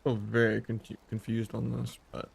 Still very confused on this, but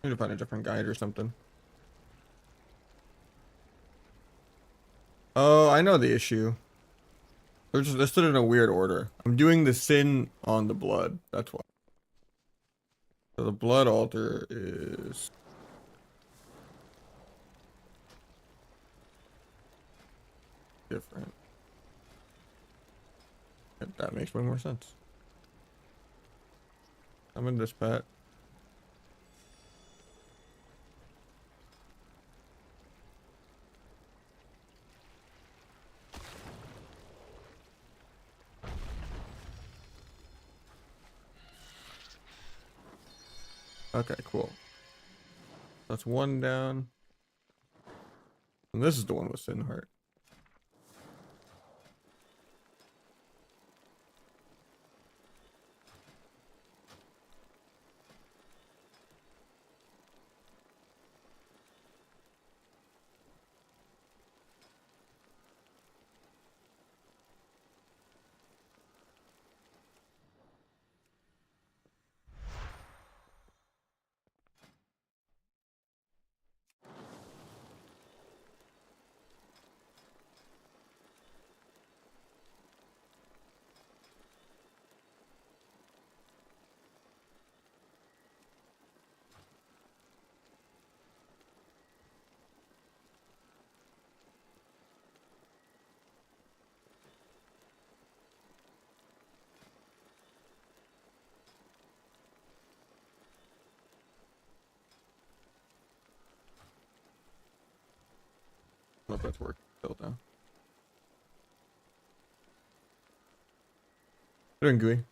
I need to find a different guide or something. Oh, I know the issue. They're just listed in a weird order. I'm doing the sin on the blood. That's why. So the blood altar is different. That makes way more sense. I'm in this pet. Okay, cool. That's one down. And this is the one with Sin Heart. I don't know if that's working still now. Doing gooey.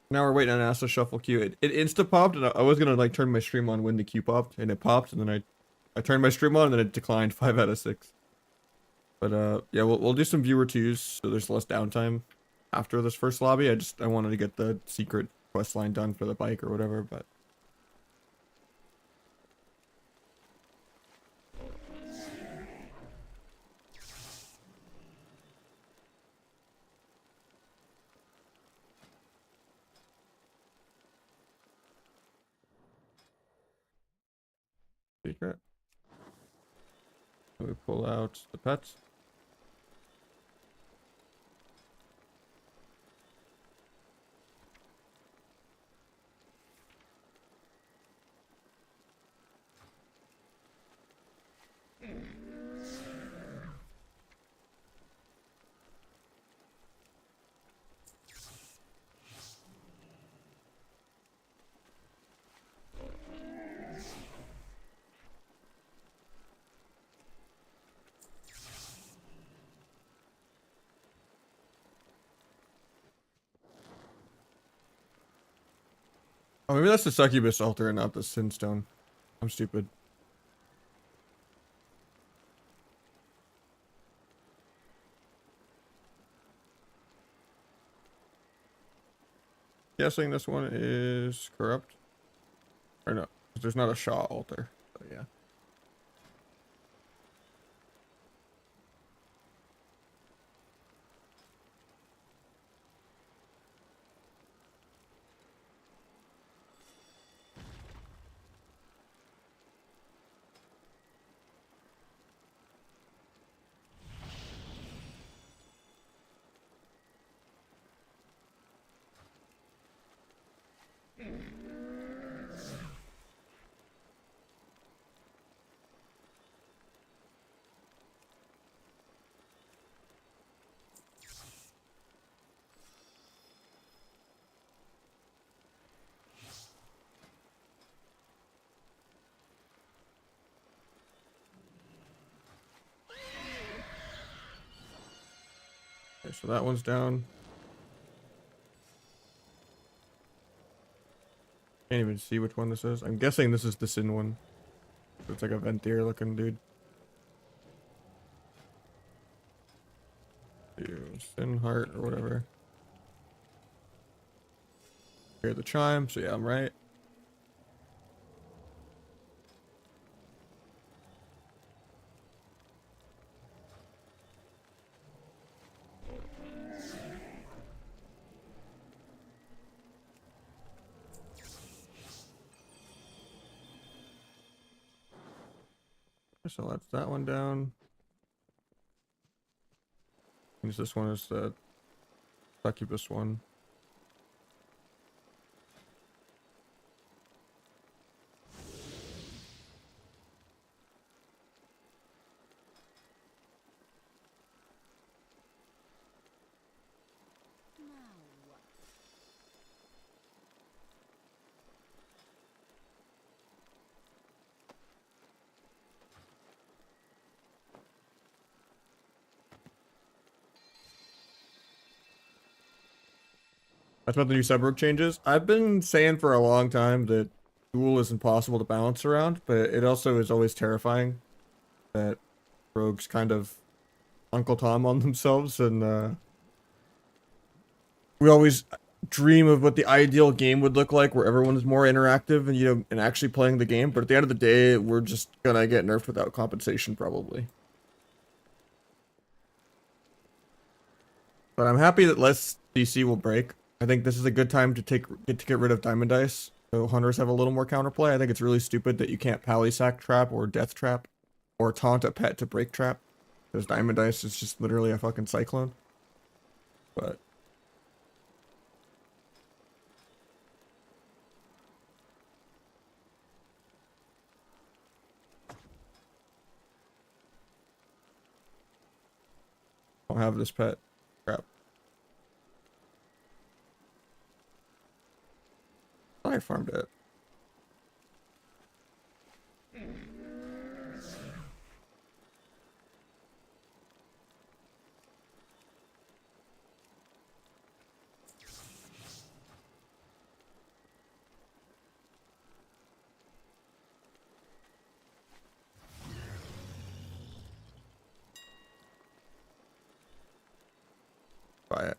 Now we're waiting on NASA shuffle queue. It insta popped, and I was gonna like turn my stream on when the queue popped, and it popped, and then I turned my stream on, and then it declined 5 out of 6. But yeah, we'll do some viewer twos, so there's less downtime after this first lobby. I wanted to get the secret quest line done for the bike or whatever, but secret. We pull out the pets. Oh, maybe that's the succubus altar and not the sin stone. I'm stupid. Guessing this one is corrupt. Or no, 'cause there's not a Shaw altar. But yeah. Okay, so that one's down. Can't even see which one this is. I'm guessing this is the Sin one. It's like a Ventier looking dude. Sin Heart or whatever. Hear the chime, so yeah, I'm right. So that's that one down. Use this one as the succubus one. That's about the new sub-rogue changes. I've been saying for a long time that duel is impossible to balance around, but it also is always terrifying that rogues kind of Uncle Tom on themselves, and we always dream of what the ideal game would look like, where everyone is more interactive and and actually playing the game. But at the end of the day, we're just gonna get nerfed without compensation, probably. But I'm happy that less DC will break. I think this is a good time to get rid of Diamond Dice, so hunters have a little more counterplay. I think it's really stupid that you can't Pally Sack trap or Death trap, or taunt a pet to break trap, because Diamond Dice is just literally a fucking cyclone. But I don't have this pet. Crap. I farmed it. Buy it.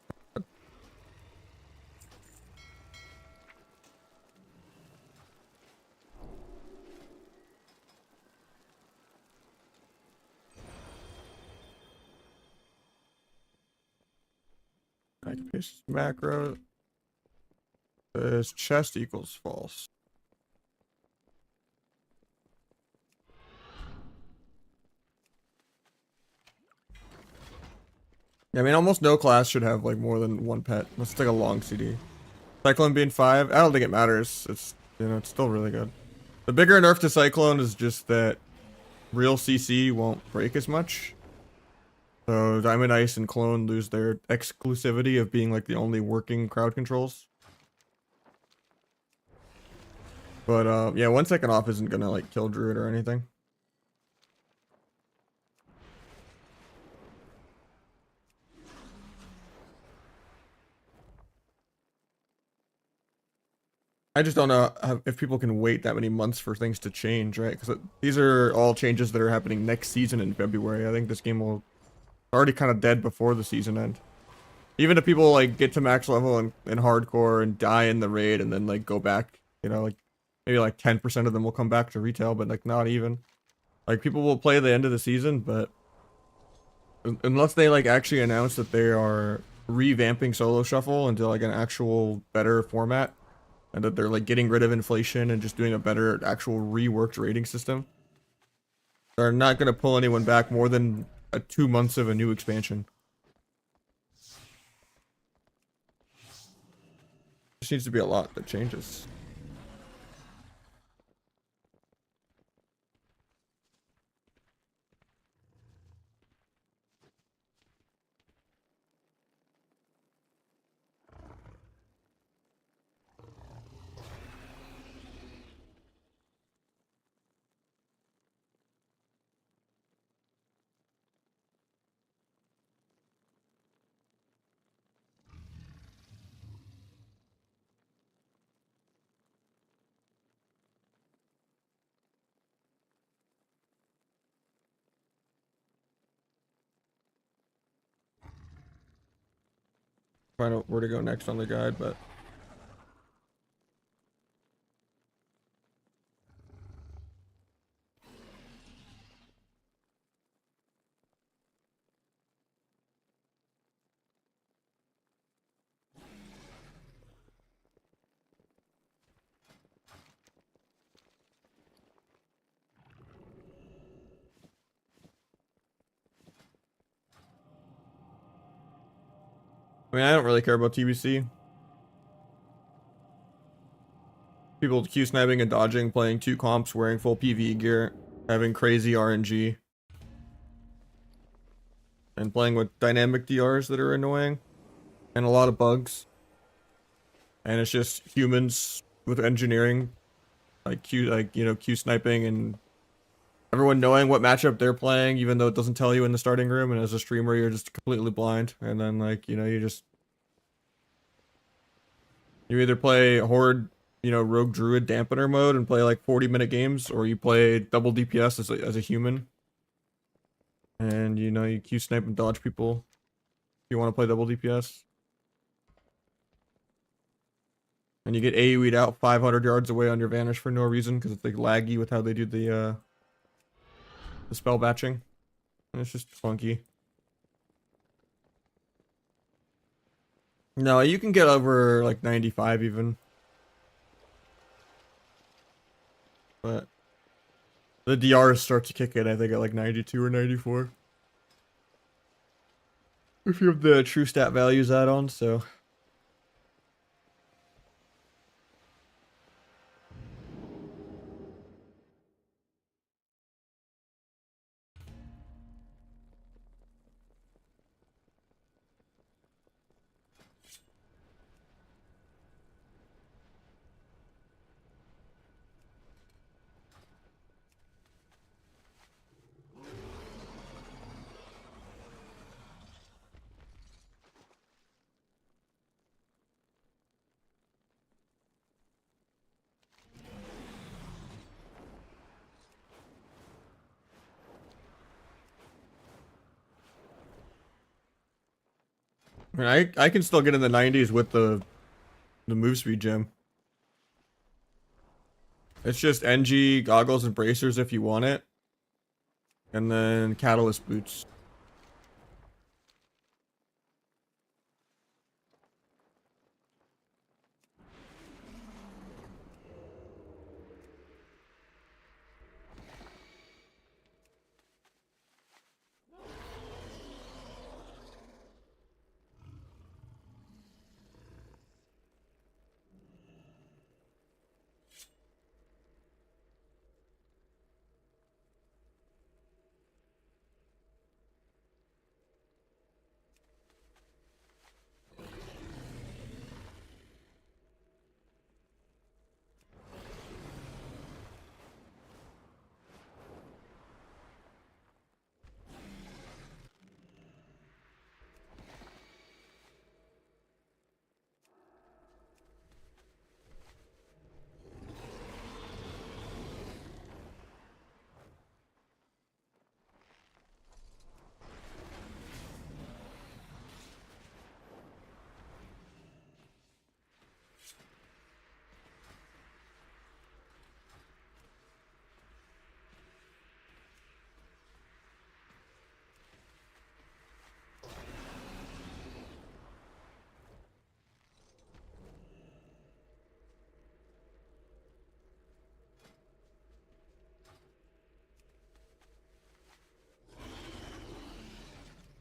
I can paste macro. This chest equals false. Yeah, I mean, almost no class should have like more than one pet. That's like a long CD. Cyclone being 5, I don't think it matters. It's it's still really good. The bigger nerf to Cyclone is just that real CC won't break as much. So Diamond Ice and Clone lose their exclusivity of being like the only working crowd controls. But yeah, 1 second off isn't gonna like kill Druid or anything. I just don't know if people can wait that many months for things to change, right? Because these are all changes that are happening next season in February. I think this game will already kind of dead before the season end. Even if people like get to max level in hardcore and die in the raid and then like go back, like maybe like 10% of them will come back to retail, but like not even. Like people will play the end of the season, but unless they like actually announce that they are revamping solo shuffle into like an actual better format, and that they're like getting rid of inflation and just doing a better actual reworked rating system, they're not gonna pull anyone back more than 2 months of a new expansion. Just needs to be a lot that changes. Find out where to go next on the guide, but I mean, I don't really care about TBC. People Q sniping and dodging, playing 2 comps, wearing full PvE gear, having crazy RNG, and playing with dynamic DRs that are annoying, and a lot of bugs. And it's just humans with engineering, like Q sniping, and everyone knowing what matchup they're playing, even though it doesn't tell you in the starting room. And as a streamer, you're just completely blind. And then you either play Horde, Rogue Druid dampener mode and play like 40-minute games, or you play double DPS as a human. And you Q snipe and dodge people if you want to play double DPS. And you get AoE'd out 500 yards away on your vanish for no reason because it's like laggy with how they do the spell batching. And it's just funky. No, you can get over like 95 even. But the DRs start to kick in, I think, at like 92 or 94. If you have the true stat values add-on, so. I mean, I can still get in the 90s with the move speed gem. It's just NG, goggles, and bracers if you want it. And then catalyst boots.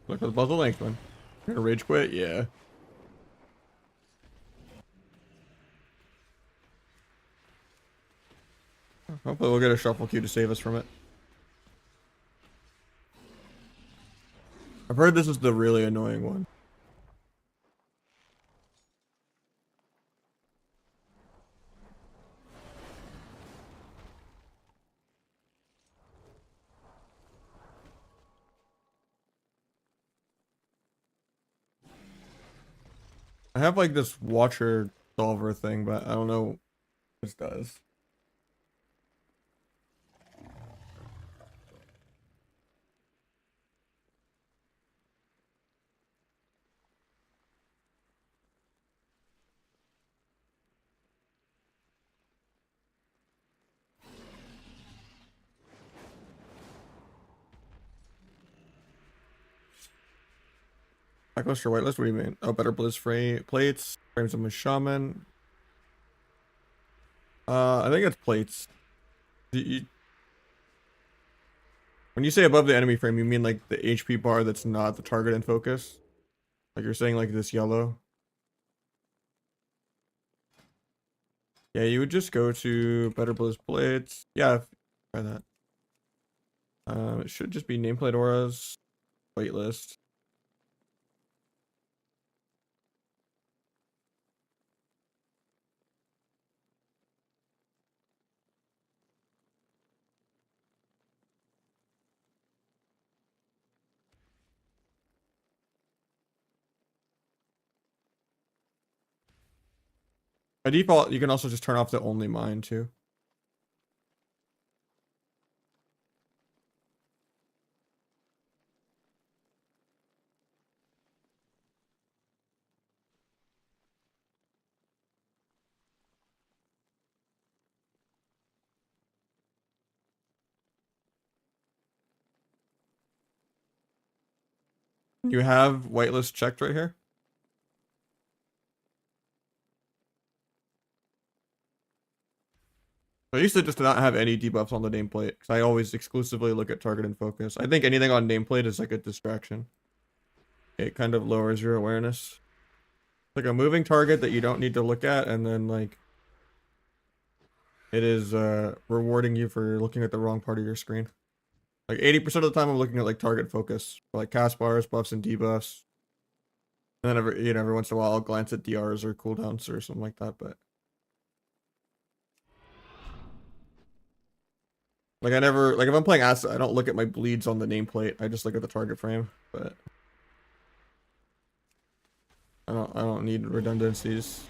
Look at the puzzle length one. You're gonna rage quit? Yeah. Hopefully we'll get a shuffle queue to save us from it. I've heard this is the really annoying one. I have like this watcher solver thing, but I don't know what this does. Blacklist or whitelist? What do you mean? Oh, better blizz plates. Frames of a shaman. I think it's plates. When you say above the enemy frame, you mean like the HP bar that's not the target in focus? Like you're saying like this yellow? Yeah, you would just go to better blizz plates. Yeah, try that. It should just be nameplate auras, whitelist. By default, you can also just turn off the only mine too. You have whitelist checked right here. I used to just not have any debuffs on the nameplate because I always exclusively look at target and focus. I think anything on nameplate is like a distraction. It kind of lowers your awareness. Like a moving target that you don't need to look at, and then like it is rewarding you for looking at the wrong part of your screen. Like 80% of the time I'm looking at like target focus, like cast bars, buffs, and debuffs. And then every once in a while I'll glance at DRs or cooldowns or something like that, but like I never like if I'm playing acid, I don't look at my bleeds on the nameplate. I just look at the target frame, but I don't need redundancies.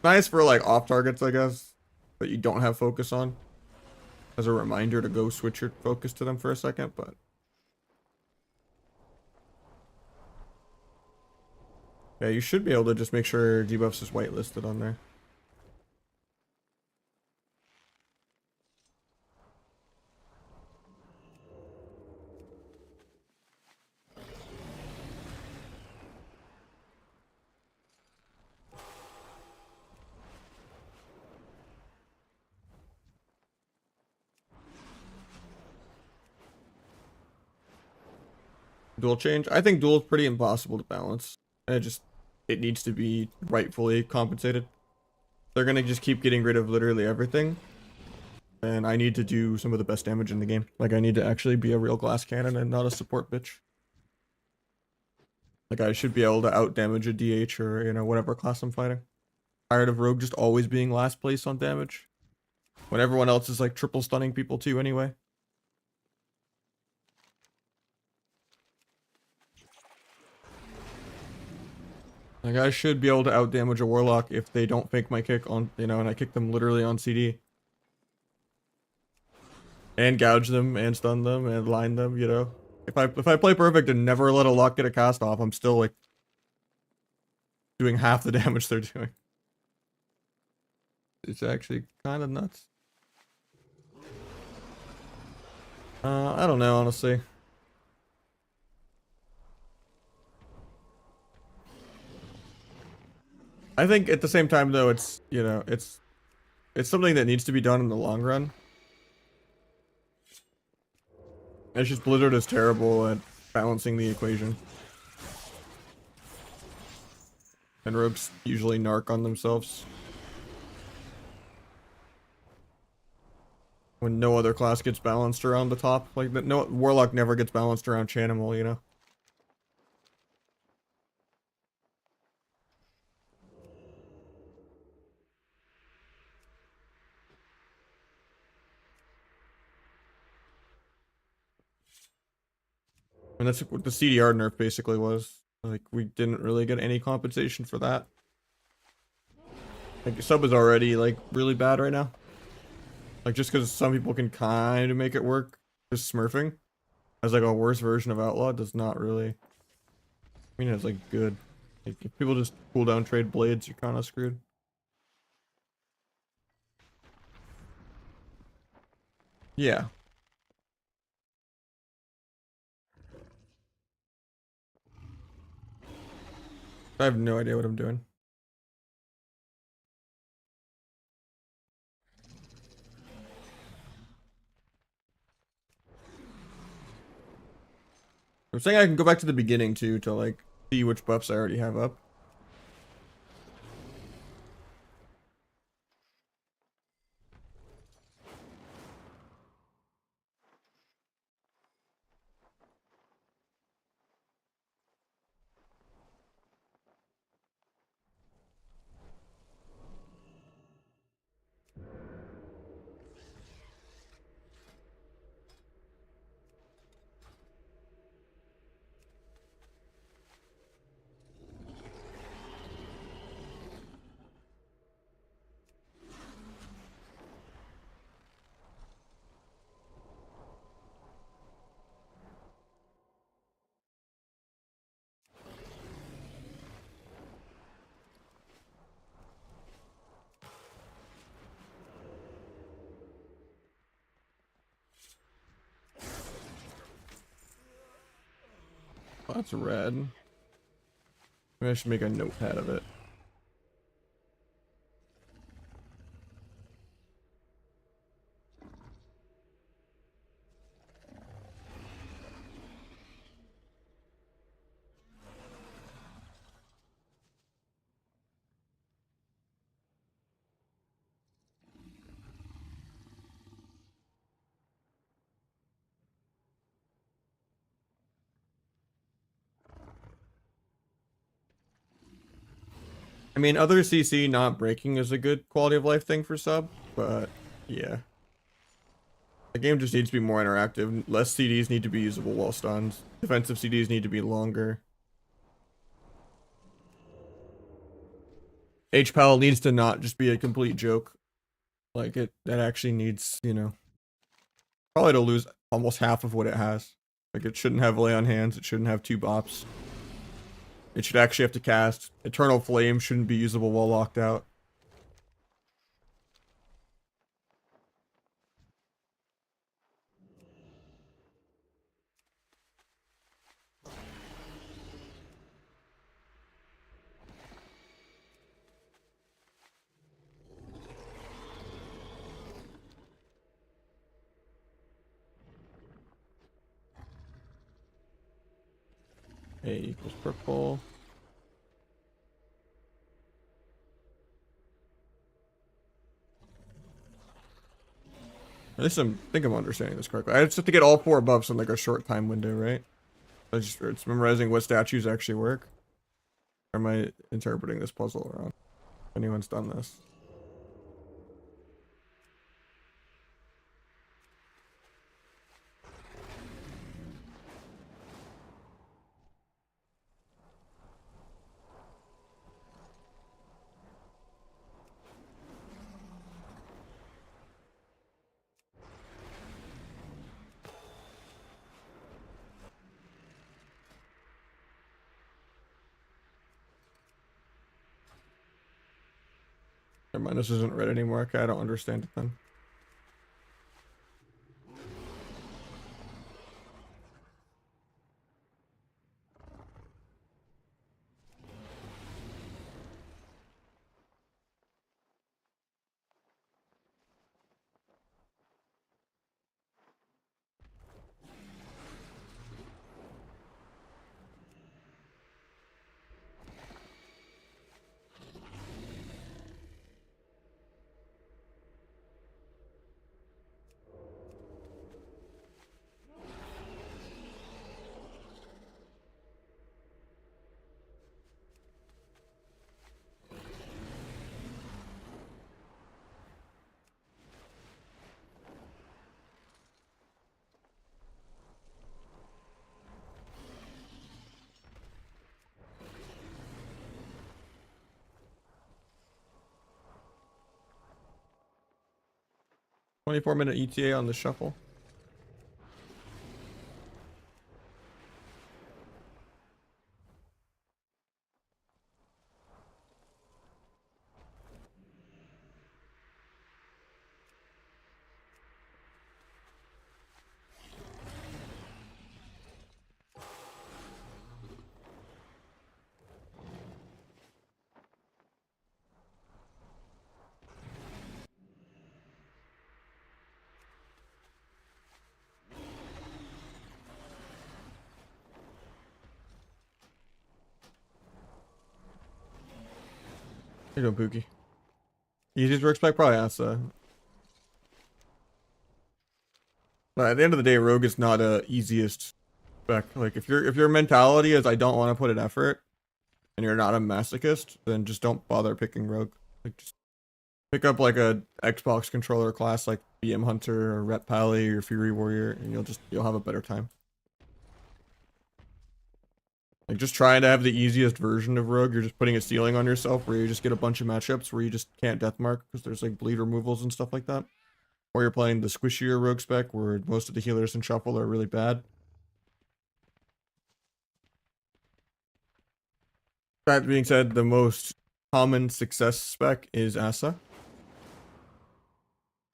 Nice for like off targets, I guess, that you don't have focus on. As a reminder to go switch your focus to them for a second, but yeah, you should be able to just make sure debuffs is whitelisted on there. Dual change. I think dual is pretty impossible to balance. It needs to be rightfully compensated. They're gonna just keep getting rid of literally everything. And I need to do some of the best damage in the game. Like I need to actually be a real glass cannon and not a support bitch. Like I should be able to out damage a DH or, whatever class I'm fighting. Tired of Rogue just always being last place on damage. When everyone else is like triple stunning people too anyway. Like I should be able to out damage a Warlock if they don't fake my kick on, and I kick them literally on CD. And gouge them and stun them and line them, If I play perfect and never let a lock get a cast off, I'm still like doing half the damage they're doing. It's actually kind of nuts. I don't know, honestly. I think at the same time though, it's something that needs to be done in the long run. It's just Blizzard is terrible at balancing the equation. And rogues usually narc on themselves. When no other class gets balanced around the top. Like, no Warlock never gets balanced around Chanimal, And that's what the CDR nerf basically was. Like, we didn't really get any compensation for that. Like, sub is already, like, really bad right now. Like, just because some people can kind of make it work, just smurfing as, like, a worse version of Outlaw does not really... I mean, it's, like, good. Like, if people just cooldown trade blades, you're kind of screwed. Yeah. I have no idea what I'm doing. I'm saying I can go back to the beginning too to like see which buffs I already have up. Oh, that's red. Maybe I should make a notepad of it. I mean, other CC not breaking is a good quality of life thing for sub, but yeah. The game just needs to be more interactive. Less CDs need to be usable while stunned. Defensive CDs need to be longer. HPAL needs to not just be a complete joke. Like that actually needs, you know, probably to lose almost half of what it has. Like it shouldn't have lay on hands. It shouldn't have two bops. It should actually have to cast. Eternal Flame shouldn't be usable while locked out. A equals purple. At least I think I'm understanding this correctly. I just have to get all 4 buffs in like a short time window, right? It's memorizing what statues actually work. Or am I interpreting this puzzle wrong? If anyone's done this. Never mind, this isn't red anymore. Okay, I don't understand it then. $24-minute ETA on the shuffle. There you go, Pookie. Easiest work spec, probably Asa. But at the end of the day, Rogue is not a easiest spec. Like if your mentality is I don't want to put an effort and you're not a masochist, then just don't bother picking Rogue. Like just pick up like a Xbox controller class like BM Hunter or Rep Pally or Fury Warrior, and you'll have a better time. Like just trying to have the easiest version of Rogue, you're just putting a ceiling on yourself where you just get a bunch of matchups where you just can't deathmark because there's like bleed removals and stuff like that. Or you're playing the squishier Rogue spec where most of the healers in Shuffle are really bad. That being said, the most common success spec is Asa.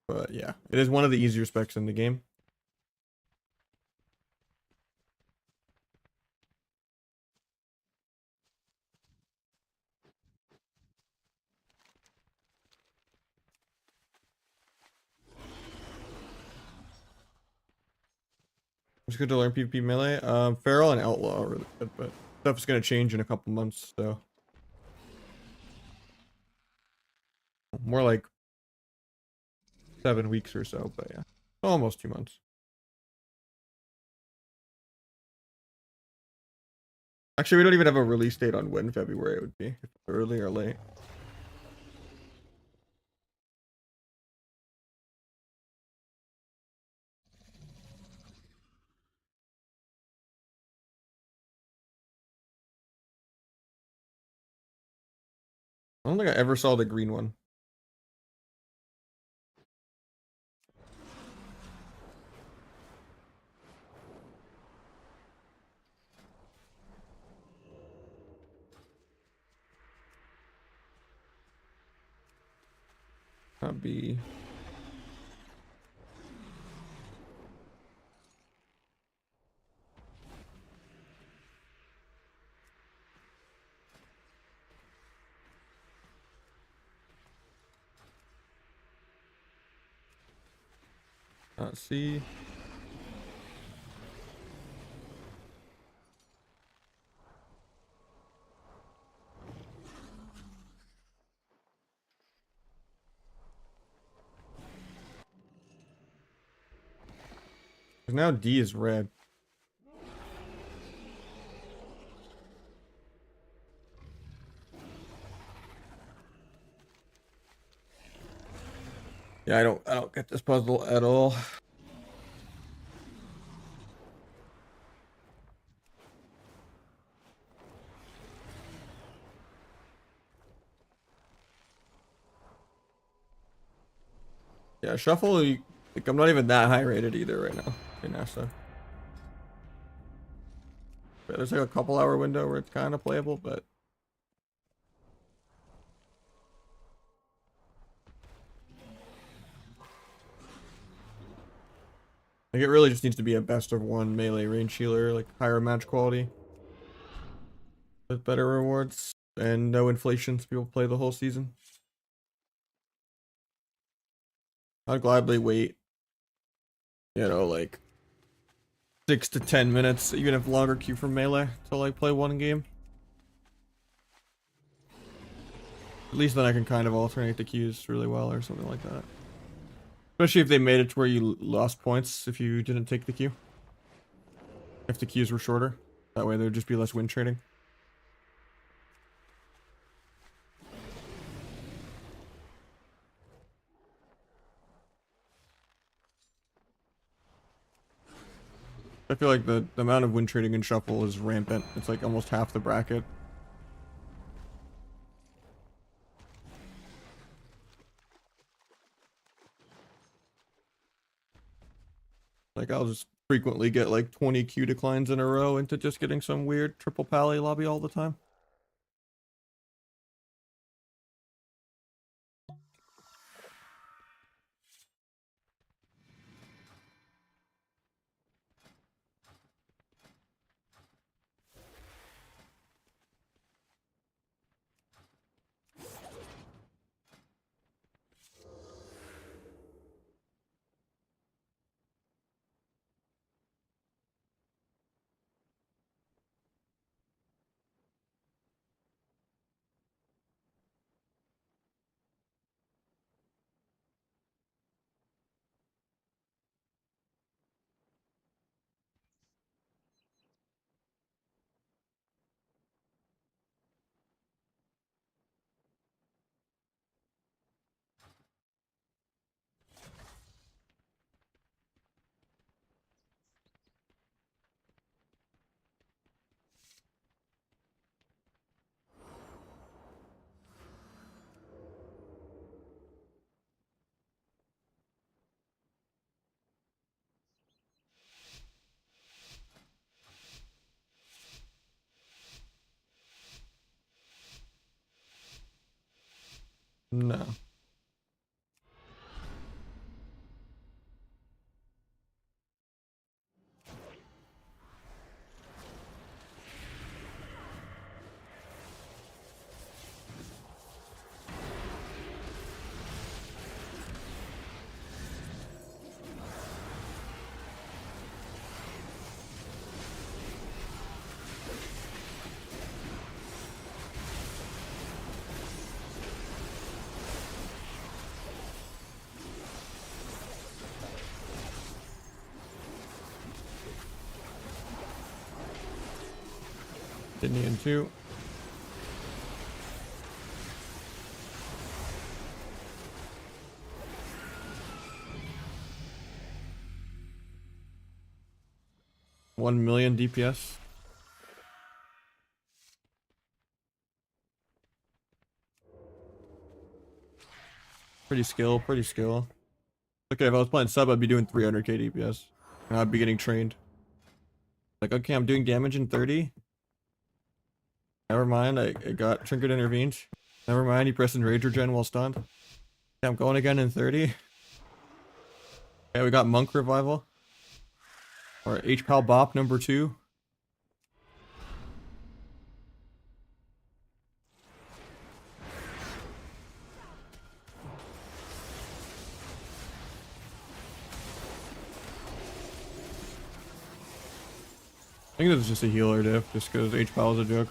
But yeah, it is one of the easier specs in the game. It's good to learn PvP melee. Feral and Outlaw are really good, but stuff is going to change in a couple months, so. More like 7 weeks or so, but yeah. Almost 2 months. Actually, we don't even have a release date on when February it would be. If it's early or late. I don't think I ever saw the green one. That'd be... Let's see. Because now D is red. Yeah, I don't get this puzzle at all. Yeah, Shuffle, like, I'm not even that high rated either right now in NASA. But there's like a couple hour window where it's kind of playable, but like it really just needs to be a best of one melee range healer, like higher match quality with better rewards and no inflation so people play the whole season. I'd gladly wait, like 6 to 10 minutes, even if longer queue for melee to like play one game. At least then I can kind of alternate the queues really well or something like that. Especially if they made it to where you lost points if you didn't take the queue. If the queues were shorter. That way there'd just be less win trading. I feel like the amount of win trading in Shuffle is rampant. It's like almost half the bracket. Like I'll just frequently get like 20 queue declines in a row into just getting some weird triple pally lobby all the time. No. Didn't even two. $1 million DPS. Pretty skill, pretty skill. Okay, if I was playing sub, I'd be doing 300k DPS. And I'd be getting trained. Like, okay, I'm doing damage in 30. Never mind, I got Trinket intervened. Never mind, he pressed Rager Gen while stunned. Yeah, I'm going again in 30. Okay, we got Monk Revival. Or H-Pal Bop number 2. I think this is just a healer diff, just because H-Pal is a joke.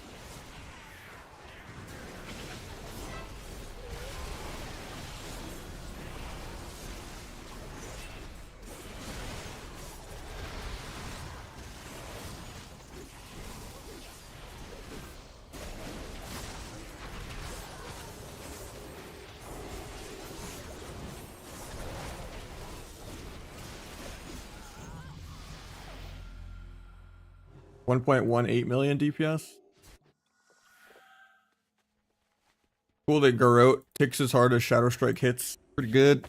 $1.18 million DPS. Cool that Garrote kicks as hard as Shadow Strike hits. Pretty good.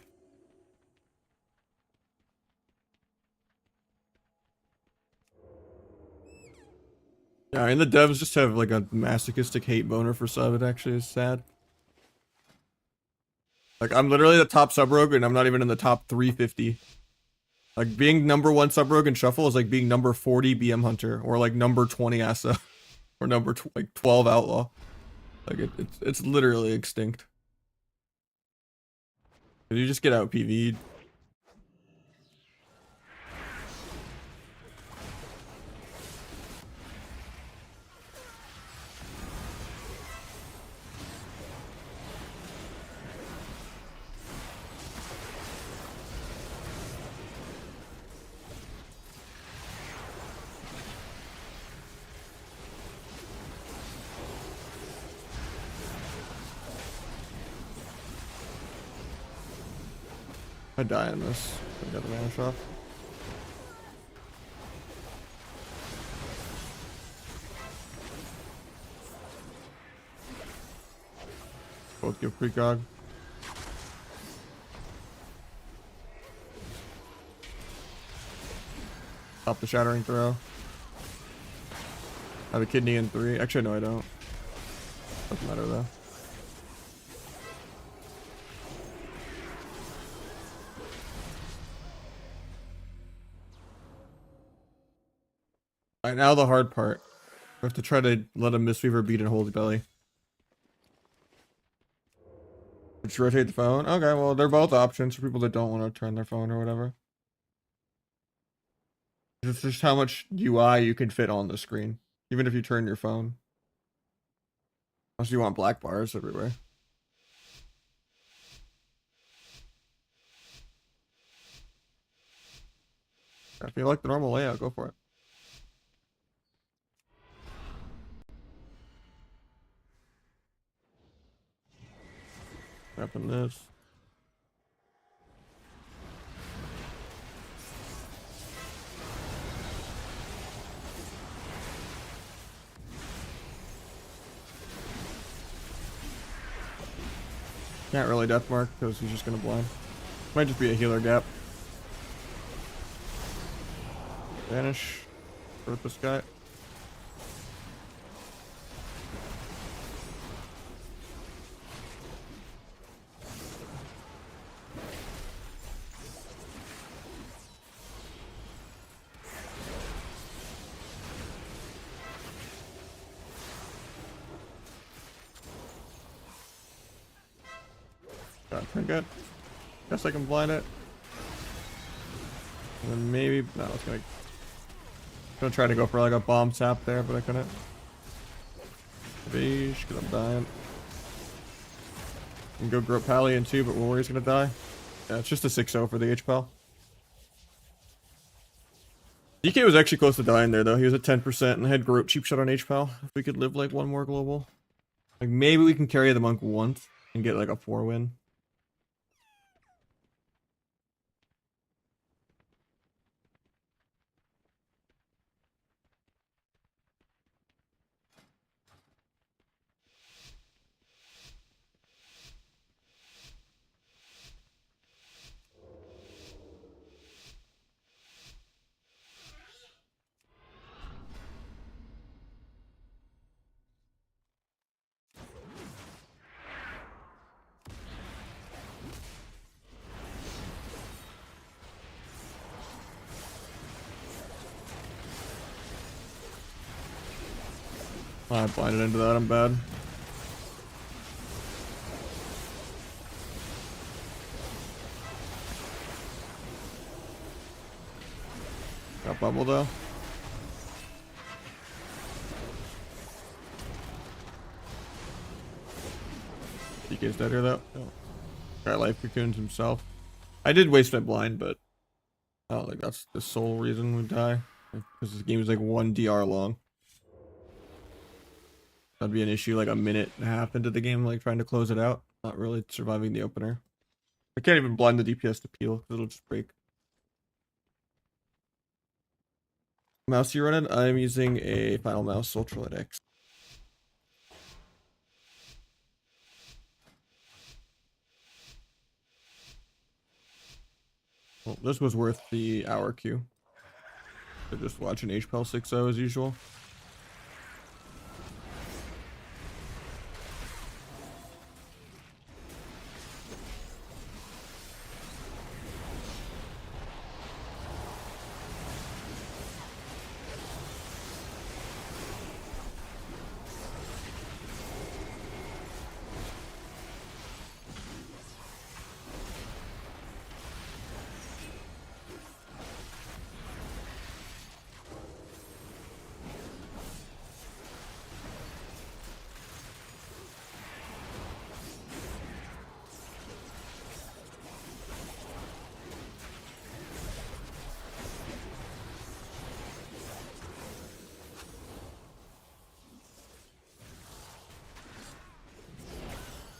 Yeah, and the devs just have like a masochistic hate boner for sub. It actually is sad. Like, I'm literally the top sub rogue and I'm not even in the top 350. Like, being number 1 sub rogue in shuffle is like being number 40 BM hunter or like number 20 Asa or number like 12 outlaw. Like, it's literally extinct. Did you just get out PV'd? I die in this. I got the mana shot. Both give precog. Stop the shattering throw. I have a kidney in 3. Actually, no, I don't. Doesn't matter though. Alright, now the hard part. We have to try to let a Mistweaver beat in Holy Belly. Just rotate the phone? Okay, well, they're both options for people that don't want to turn their phone or whatever. It's just how much UI you can fit on the screen, even if you turn your phone. Unless you want black bars everywhere. If you like the normal layout, go for it. Happen this. Can't really death mark because he's just gonna blind. Might just be a healer gap. Vanish. With this guy. trinket. Guess I can blind it. And then maybe no, I was gonna try to go for like a bomb tap there, but I couldn't. Beige, because I'm dying. I can go Grope Pallion too, but Warrior's gonna die. Yeah, it's just a 6-0 for the HPAL. DK was actually close to dying there though. He was at 10% and had Grope cheap shot on HPAL. If we could live like one more global. Like maybe we can carry the monk once and get like a 4 win. I blinded into that, I'm bad. Got bubble though. DK's dead here though. Oh. Got life cocoons himself. I did waste my blind, but I don't think that's the sole reason we die. Because this game is like 1 DR long. That'd be an issue like a minute and a half into the game, like trying to close it out. Not really surviving the opener. I can't even blind the DPS to peel, because it'll just break. Mouse you running? I'm using a Final Mouse Ultralight X. Well, this was worth the hour queue. So just watching HPAL 6-0 as usual.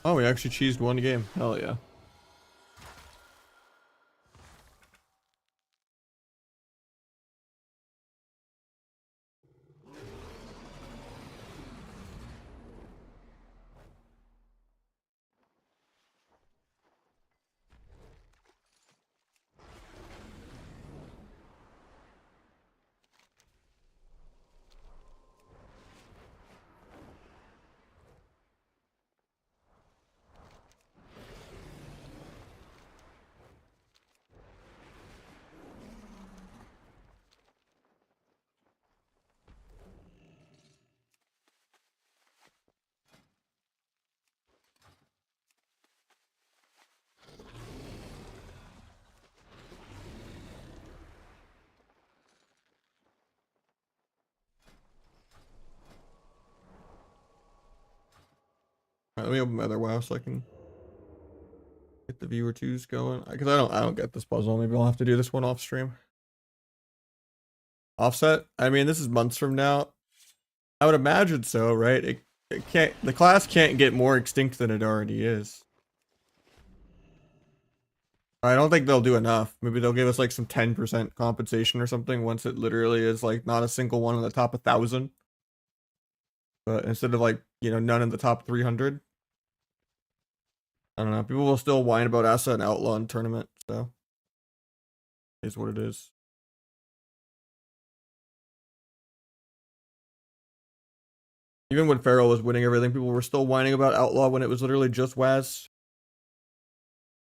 Oh, we actually cheesed one game. Hell yeah. Alright, let me open my other WoW so I can get the viewer twos going. Because I don't get this puzzle. Maybe I'll have to do this one off stream. Offset? I mean, this is months from now. I would imagine so, right? It can't, the class can't get more extinct than it already is. I don't think they'll do enough. Maybe they'll give us like some 10% compensation or something once it literally is like not a single one in the top 1,000. But instead of like, you know, none in the top 300. I don't know. People will still whine about Asa and Outlaw in tournament, so it is what it is. Even when Pharaoh was winning everything, people were still whining about Outlaw when it was literally just Waz.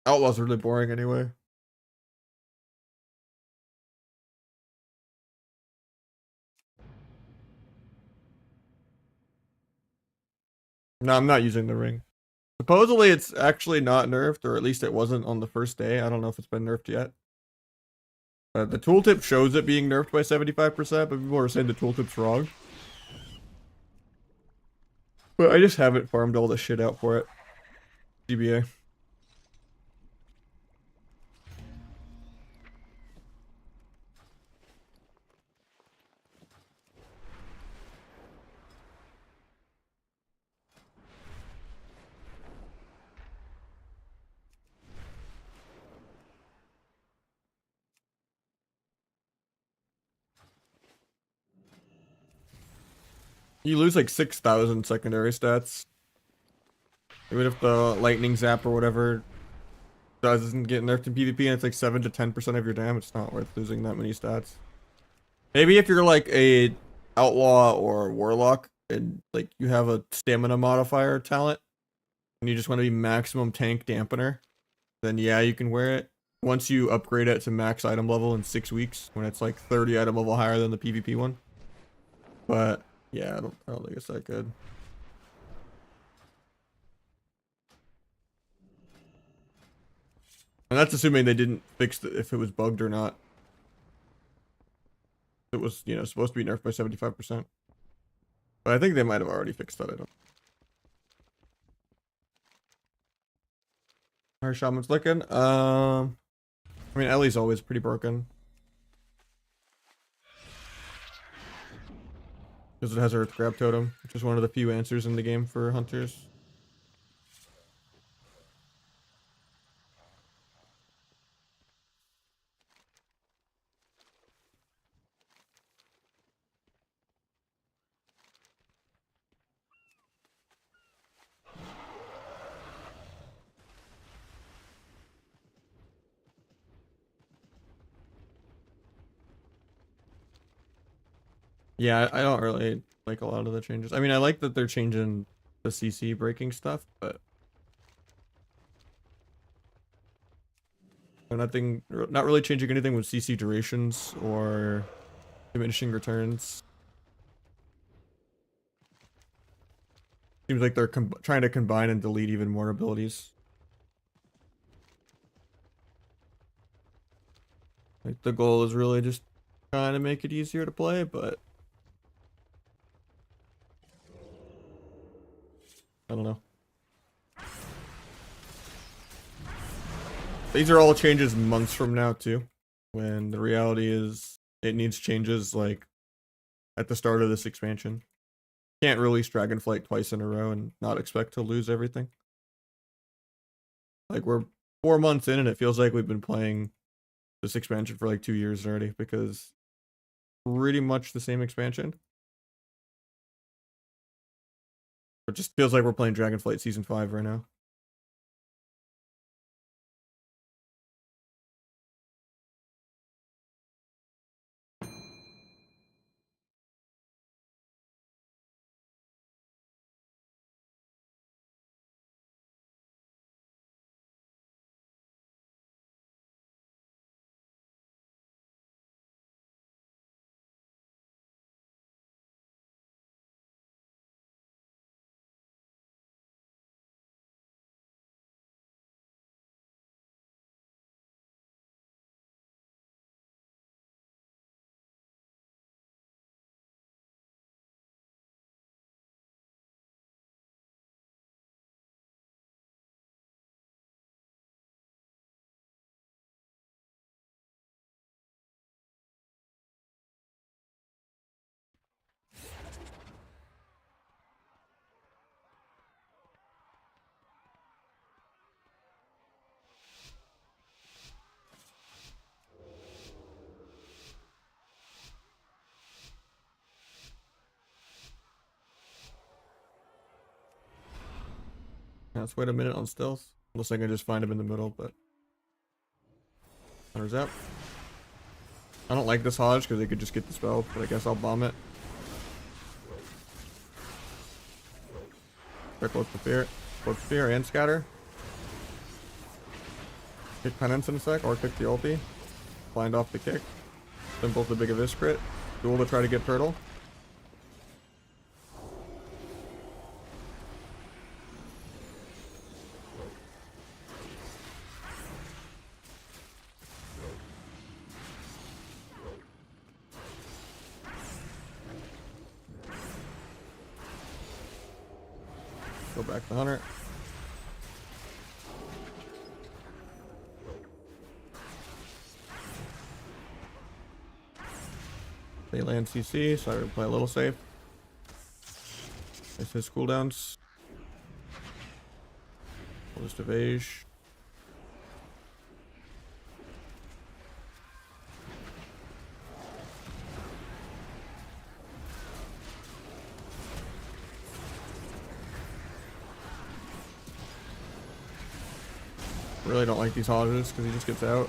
Outlaw's really boring anyway. No, I'm not using the ring. Supposedly it's actually not nerfed, or at least it wasn't on the first day. I don't know if it's been nerfed yet. The tooltip shows it being nerfed by 75%, but people are saying the tooltip's wrong. But I just haven't farmed all the shit out for it. DBA. You lose like 6,000 secondary stats. Even if the lightning zap or whatever doesn't get nerfed in PvP and it's like 7 to 10% of your damage, it's not worth losing that many stats. Maybe if you're like a outlaw or warlock and like you have a stamina modifier talent and you just want to be maximum tank dampener, then yeah, you can wear it. Once you upgrade it to max item level in 6 weeks, when it's like 30 item level higher than the PvP one. But yeah, I don't think it's that good. And that's assuming they didn't fix if it was bugged or not. It was, you know, supposed to be nerfed by 75%. But I think they might have already fixed that, I don't. How are Shaman's looking? I mean, Ellie's always pretty broken. Because it has Earth Grab Totem, which is one of the few answers in the game for hunters. Yeah, I don't really like a lot of the changes. I mean, I like that they're changing the CC breaking stuff, but nothing, not really changing anything with CC durations or diminishing returns. Seems like they're trying to combine and delete even more abilities. Like the goal is really just trying to make it easier to play, but I don't know. These are all changes months from now too, when the reality is it needs changes like at the start of this expansion. Can't release Dragonflight twice in a row and not expect to lose everything. Like we're 4 months in and it feels like we've been playing this expansion for like 2 years already, because pretty much the same expansion. It just feels like we're playing Dragonflight Season 5 right now. Yeah, let's wait a minute on stealth. Unless I can just find him in the middle, but Hunter's out. I don't like this Hodge because they could just get the spell, but I guess I'll bomb it. Quick look the fear and scatter. Kick penance in a sec, or kick the ulti. Blind off the kick. Then both the big abyss crit. Duel to try to get turtle. back the hunter. They land CC, so I would play a little safe. Nice his cooldowns. We'll just evade. Really don't like these Hodges because he just gets out.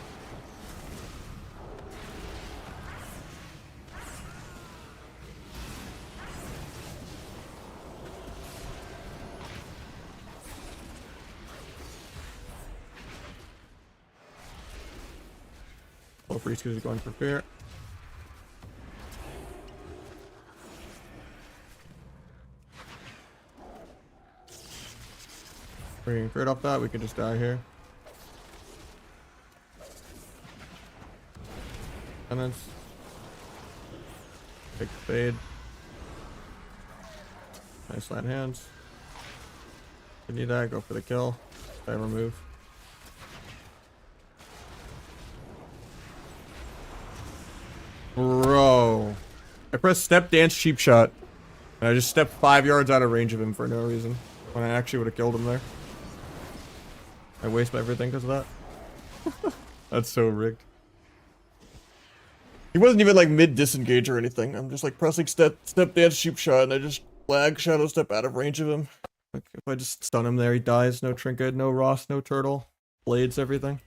Low priest because he's going for fear. Bringing feared off that, we can just die here. Penance. Take the fade. Nice land hands. If you need that, go for the kill. Time remove. Bro. I pressed step dance cheap shot. And I just stepped 5 yards out of range of him for no reason. When I actually would have killed him there. I waste everything because of that. That's so rigged. He wasn't even like mid disengage or anything. I'm just like pressing step dance cheap shot and I just lag shadow step out of range of him. Like if I just stun him there, he dies. No trinket, no Ross, no turtle. Blades, everything.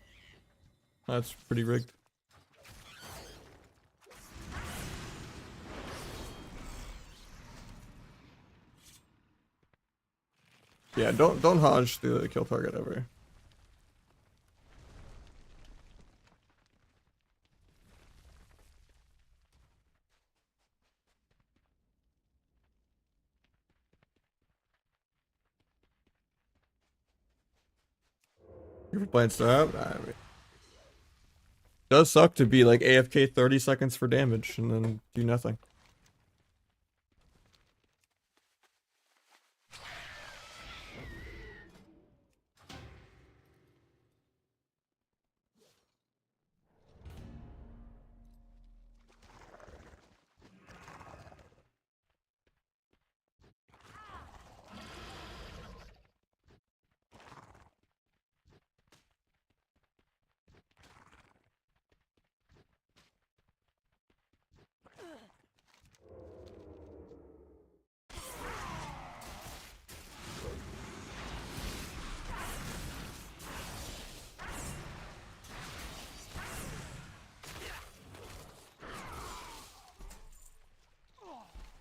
That's pretty rigged. Yeah, don't Hodge the kill target ever. You're playing stuff. I mean, does suck to be like AFK 30 seconds for damage and then do nothing.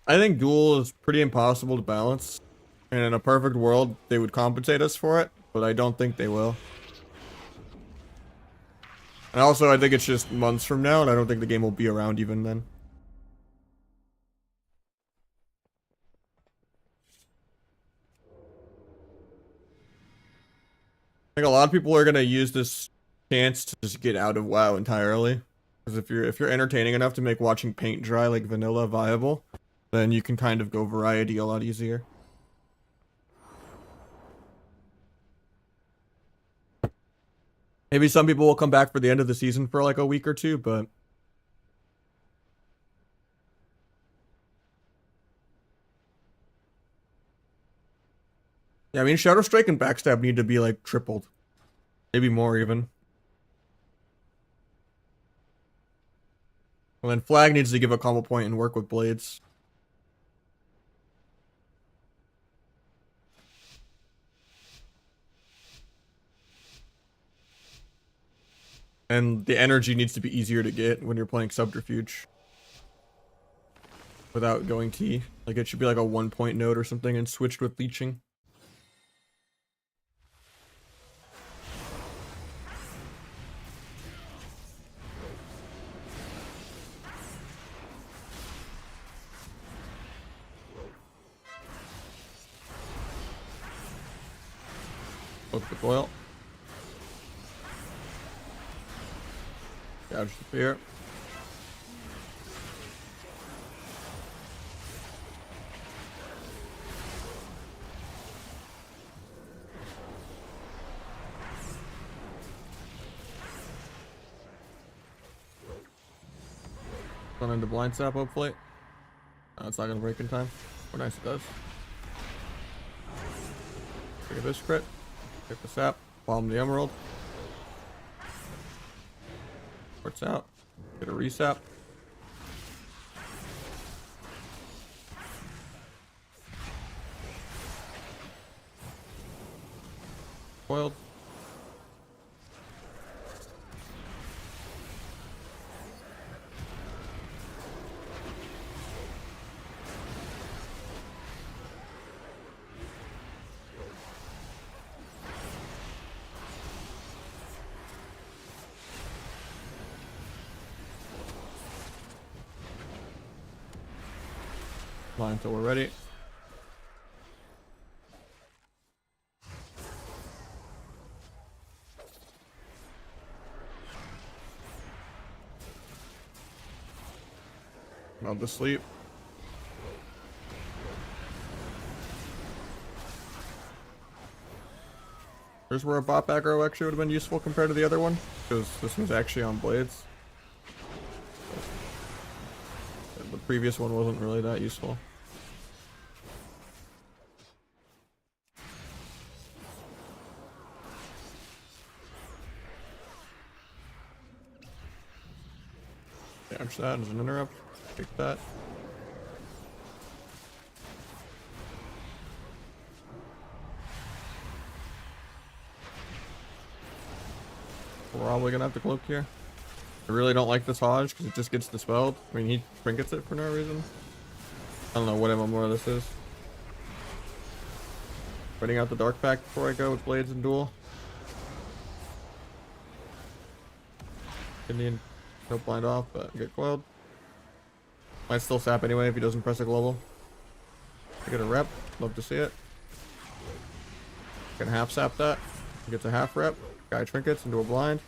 I think duel is pretty impossible to balance. And in a perfect world, they would compensate us for it, but I don't think they will. And also, I think it's just months from now, and I don't think the game will be around even then. I think a lot of people are gonna use this chance to just get out of WoW entirely. Because if you're entertaining enough to make watching paint dry like vanilla viable, then you can kind of go variety a lot easier. Maybe some people will come back for the end of the season for like a week or two, but yeah, I mean Shadow Strike and Backstab need to be like tripled. Maybe more even. And then Flag needs to give a combo point and work with Blades. And the energy needs to be easier to get when you're playing Subterfuge. Without going T. Like it should be like a 1-point node or something and switched with leeching. Look at the foil. Gouge the fear. Run into blind sap, hopefully. No, it's not gonna break in time. Or nice it does. Look at this crit. Get the sap. Bomb the emerald. Quartz out. Get a resap. Foiled. Line until we're ready. Meld to sleep. Here's where a bot aggro actually would have been useful compared to the other one, because this one's actually on blades. The previous one wasn't really that useful. Damage that as an interrupt. Take that. We're probably gonna have to cloak here. I really don't like this Nahj because it just gets dispelled. I mean, he trinkets it for no reason. I don't know what MMR this is. Putting out the dark pack before I go with blades and duel. Indian, no blind off, but get coiled. Might still sap anyway if he doesn't press a global. I get a rep. Love to see it. Can half sap that. Gets a half rep. Guy trinkets into a blind.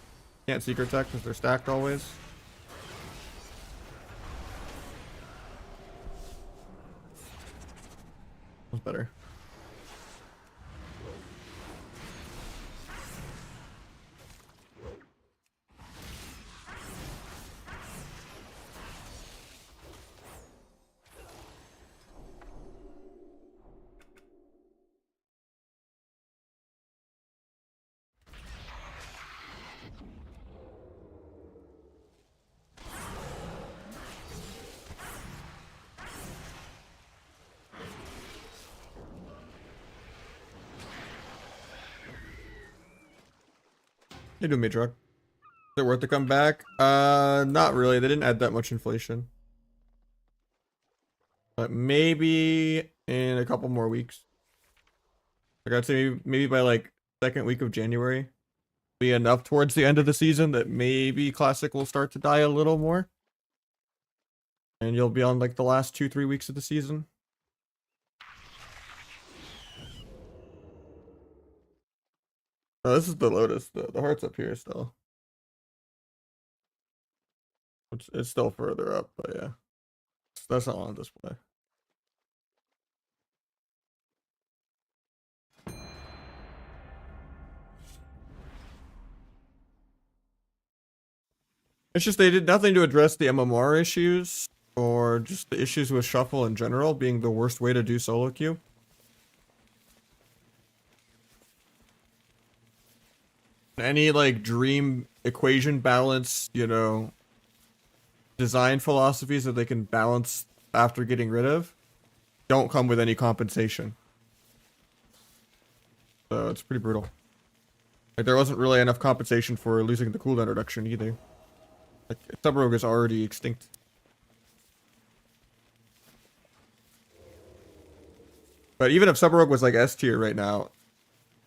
Can't secret tech because they're stacked always. That's better. They do me drug. Is it worth to come back? Not really. They didn't add that much inflation. But maybe in a couple more weeks. Like I'd say maybe by like second week of January. Be enough towards the end of the season that maybe Classic will start to die a little more. And you'll be on like the last 2-3 weeks of the season. Oh, this is the Lotus. The heart's up here still. It's still further up, but yeah. That's not on display. It's just they did nothing to address the MMR issues or just the issues with shuffle in general being the worst way to do solo queue. Any like dream equation balance, you know, design philosophies that they can balance after getting rid of don't come with any compensation. So it's pretty brutal. Like there wasn't really enough compensation for losing the cooldown reduction either. Like Subrogue is already extinct. But even if Subrogue was like S tier right now,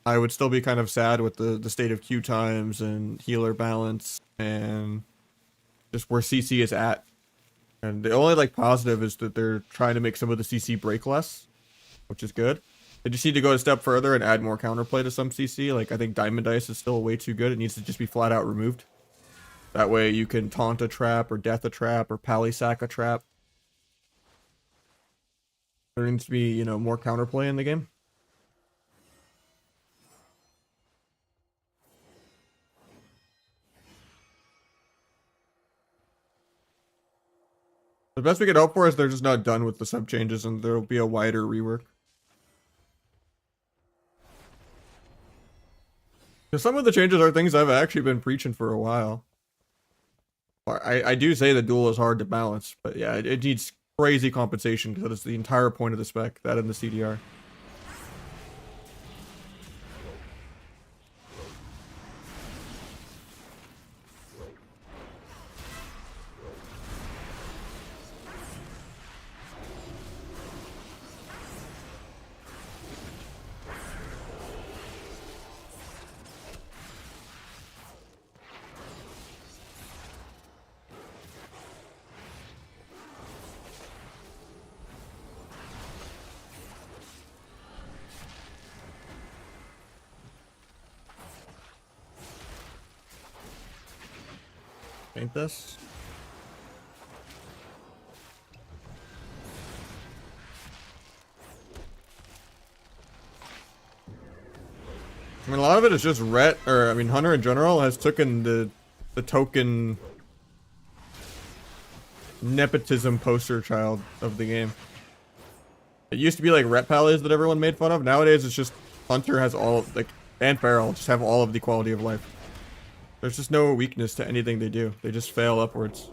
I would still be kind of sad with the state of queue times and healer balance and just where CC is at. And the only like positive is that they're trying to make some of the CC break less, which is good. They just need to go a step further and add more counterplay to some CC. Like I think Diamond Dice is still way too good. It needs to just be flat out removed. That way you can taunt a trap or death a trap or palisack a trap. There needs to be, you know, more counterplay in the game. The best we could hope for is they're just not done with the sub changes and there'll be a wider rework. Because some of the changes are things I've actually been preaching for a while. I do say the duel is hard to balance, but yeah, it needs crazy compensation because it's the entire point of the spec, that and the CDR. Paint this. I mean, a lot of it is just Hunter in general has taken the token nepotism poster child of the game. It used to be like ret pallies that everyone made fun of. Nowadays, it's just Hunter has all, like, and Feral just have all of the quality of life. There's just no weakness to anything they do. They just fail upwards.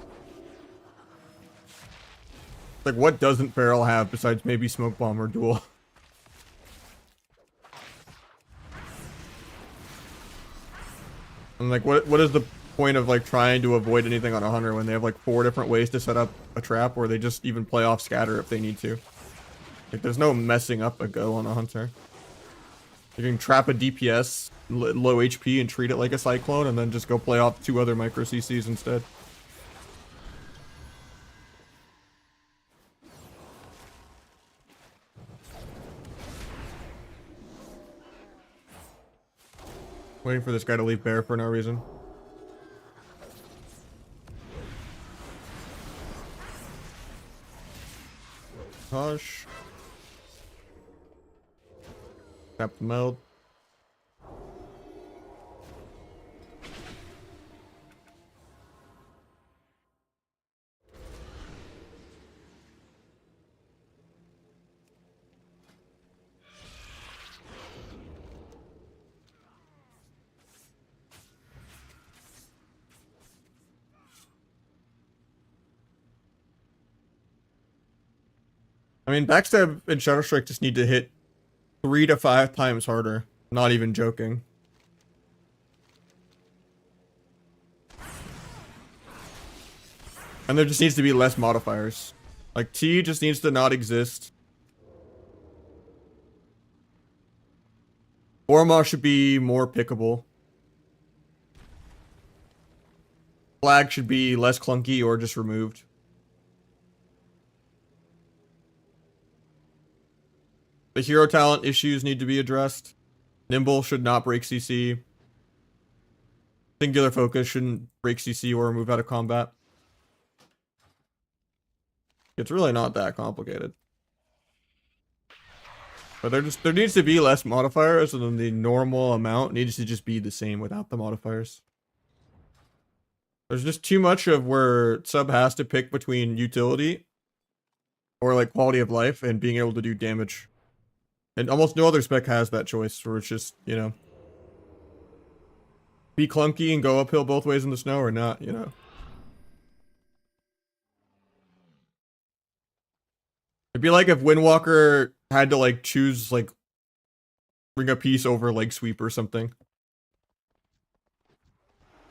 Like, what doesn't Feral have besides maybe Smoke Bomb or Duel? And like, what is the point of like trying to avoid anything on a Hunter when they have like 4 different ways to set up a trap, or they just even play off scatter if they need to? Like, there's no messing up a go on a Hunter. You can trap a DPS low HP and treat it like a Cyclone, and then just go play off 2 other micro CCs instead. Waiting for this guy to leave Bear for no reason. Hush. Tap the meld. I mean, Backstab and Shadow Strike just need to hit 3 to 5 times harder. Not even joking. And there just needs to be less modifiers. Like, T just needs to not exist. Orma should be more pickable. Flag should be less clunky or just removed. The hero talent issues need to be addressed. Nimble should not break CC. Singular focus shouldn't break CC or move out of combat. It's really not that complicated. But there needs to be less modifiers, and then the normal amount needs to just be the same without the modifiers. There's just too much of where sub has to pick between utility or like quality of life and being able to do damage. And almost no other spec has that choice, where it's just, you know, be clunky and go uphill both ways in the snow or not, you know. It'd be like if Windwalker had to like choose like Ring of Peace over Leg Sweep or something.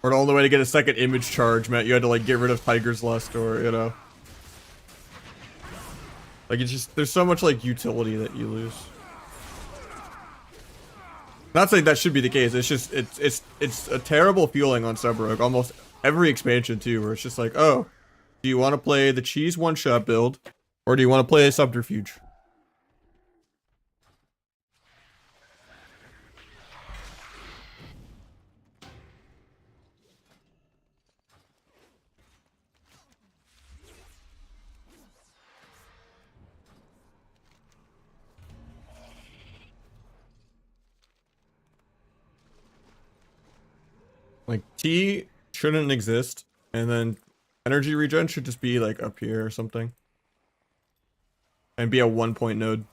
Or the only way to get a second image charge meant you had to like get rid of Tiger's Lust, or, you know. Like, it's just, there's so much like utility that you lose. Not saying that should be the case. It's just it's a terrible feeling on Sub Rogue. Almost every expansion too, where it's just like, oh, do you want to play the cheese one-shot build, or do you want to play a subterfuge? Like, T shouldn't exist, and then Energy regen should just be like up here or something. And be a 1-point node.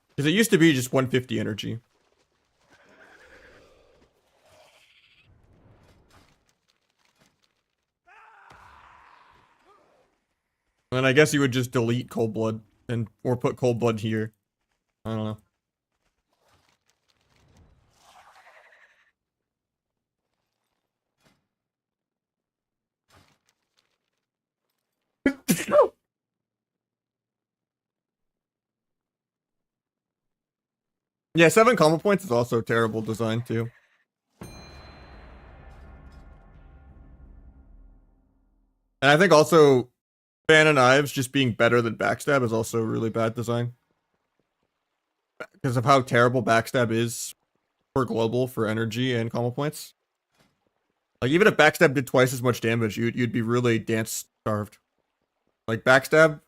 Because it used to be just 150 energy. And I guess you would just delete cold blood and or put cold blood here. I don't know. Yeah, 7 combo points is also terrible design too. And I think also fan and knives just being better than backstab is also really bad design. Because of how terrible backstab is for global for energy and combo points. Like even if backstab did twice as much damage, you'd be really dance starved. Like backstab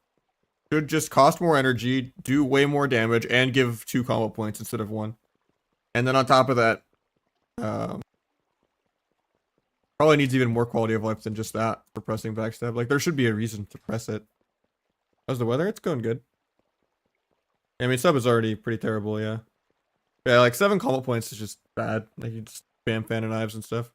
should just cost more energy, do way more damage, and give 2 combo points instead of 1. And then on top of that, probably needs even more quality of life than just that for pressing backstab. Like there should be a reason to press it. How's the weather? It's going good. I mean, sub is already pretty terrible, yeah. Yeah, like 7 combo points is just bad. Like you just spam fan and knives and stuff.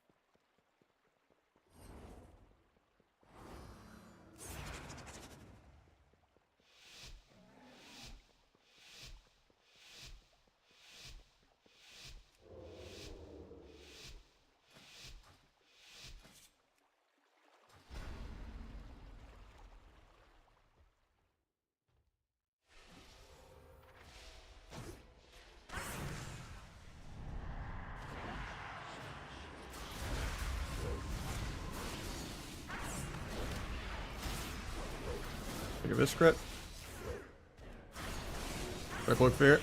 Take a Viscrit. Quick look fear.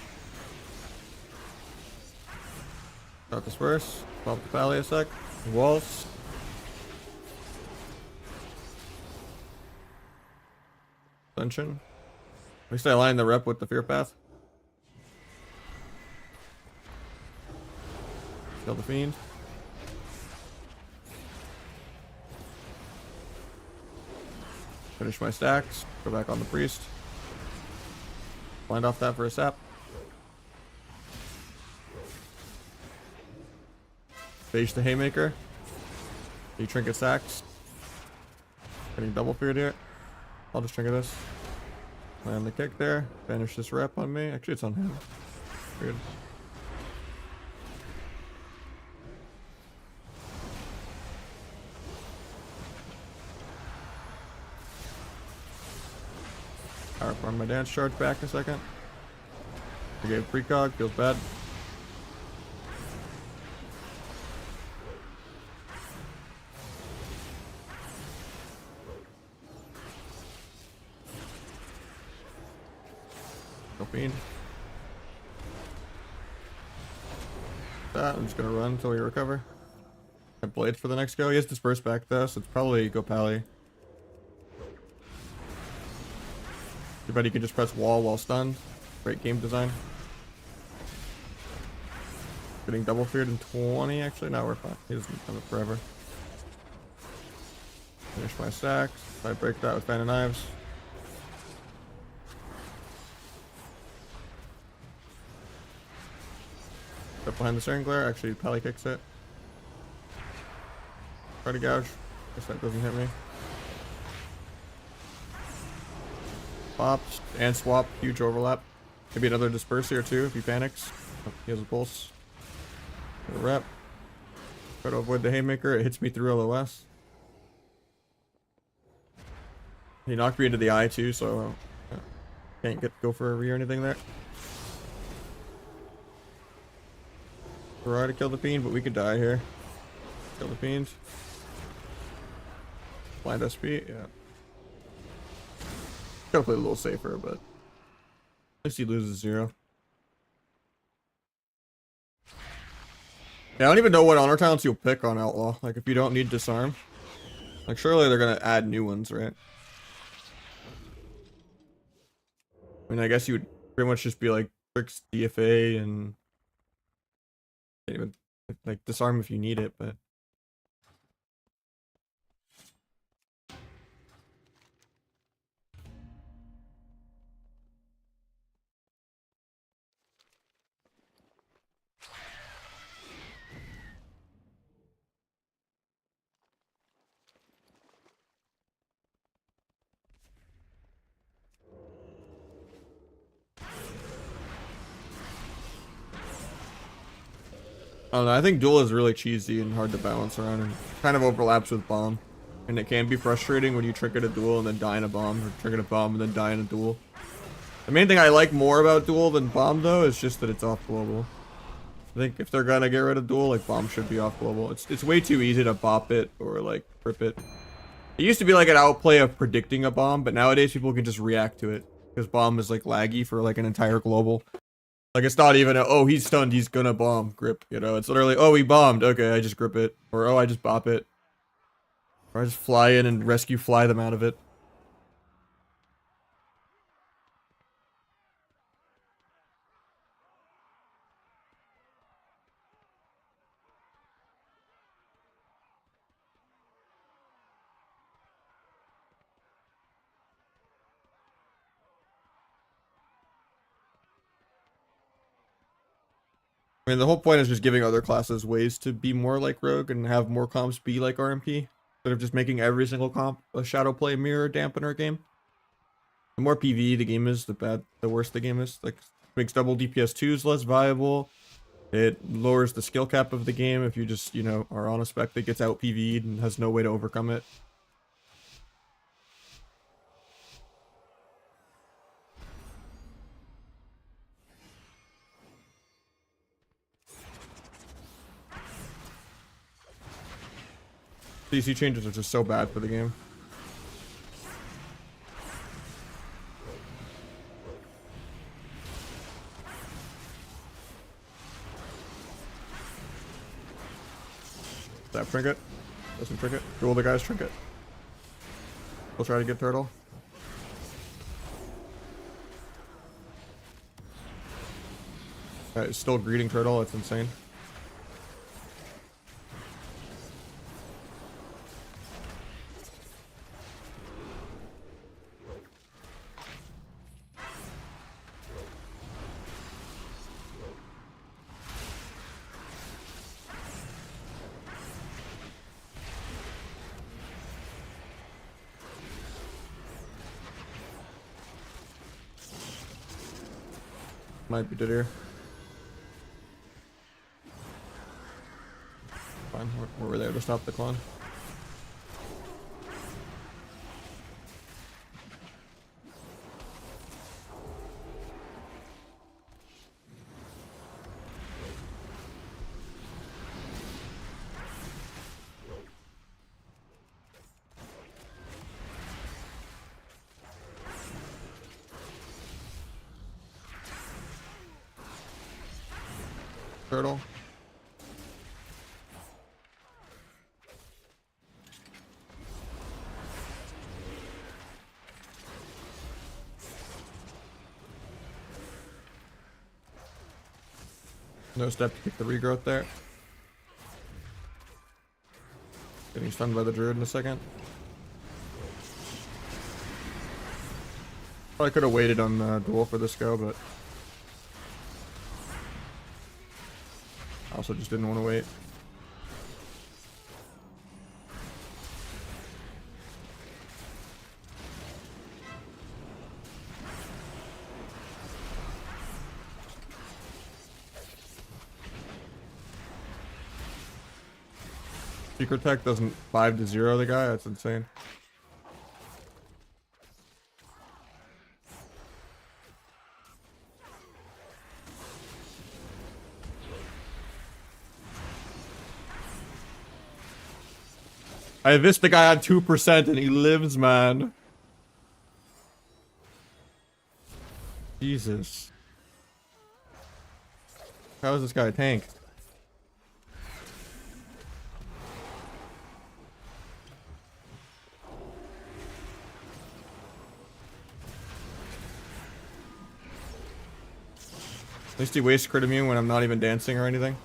Start disperse. Pop the pally a sec. Walls. Ascension. At least I aligned the rep with the fear path. Kill the fiend. Finish my stacks. Go back on the priest. Blind off that for a sap. Phage the haymaker. You trinket sacks. Getting double feared here. I'll just trinket this. Land the kick there. Banish this rep on me. Actually, it's on him. Weird. Alright, run my dance charge back in a second. I gave precog, feels bad. No fiend. That, I'm just gonna run until we recover. I blade for the next go. He has disperse back though, so it's probably go pally. Too bad you can just press wall while stunned. Great game design. Getting double feared in 20 actually. Now we're fine. He doesn't come up forever. Finish my stacks. I break that with fan and knives. Step behind the steering glare. Actually, pally kicks it. Try to gouge. Guess that doesn't hit me. Pops and swap. Huge overlap. Maybe another disperse here too if he panics. Oh, he has a pulse. Get a rep. Try to avoid the haymaker. It hits me through LOS. He knocked me into the eye too, so can't go for a re or anything there. Try to kill the fiend, but we could die here. Kill the fiend. Blind SP, yeah. Gotta play a little safer, but at least he loses 0. Yeah, I don't even know what honor talents you'll pick on Outlaw. Like, if you don't need disarm. Like, surely they're gonna add new ones, right? I mean, I guess you would pretty much just be like, tricks DFA and can't even, like, disarm if you need it, but I don't know, I think duel is really cheesy and hard to balance around and kind of overlaps with bomb. And it can be frustrating when you trinket a duel and then die in a bomb, or trinket a bomb and then die in a duel. The main thing I like more about duel than bomb though is just that it's off global. I think if they're gonna get rid of duel, like bomb should be off global. It's way too easy to bop it or like rip it. It used to be like an outplay of predicting a bomb, but nowadays people can just react to it. Because bomb is like laggy for like an entire global. Like it's not even a, oh, he's stunned, he's gonna bomb grip, you know? It's literally, oh, he bombed, okay, I just grip it. Or oh, I just bop it. Or I just fly in and rescue fly them out of it. I mean, the whole point is just giving other classes ways to be more like Rogue and have more comps be like RMP. Instead of just making every single comp a shadow play mirror dampener game. The more PvE the game is, the worse the game is. Like, makes double DPS 2s less viable. It lowers the skill cap of the game if you just, you know, are on a spec that gets out PvE'd and has no way to overcome it. DC changes are just so bad for the game. That trinket. Doesn't trinket. Duel the guy's trinket. We'll try to get turtle. It's still greeting turtle. It's insane. Might be dead here. Fine, we're there to stop the clone. Turtle. No step to kick the regrowth there. Getting stunned by the druid in a second. Probably could have waited on duel for this go, but I also just didn't want to wait. Secret tech doesn't 5-0 the guy, that's insane. I missed the guy on 2% and he lives, man. Jesus. How is this guy a tank? At least he wastes crit immune when I'm not even dancing or anything.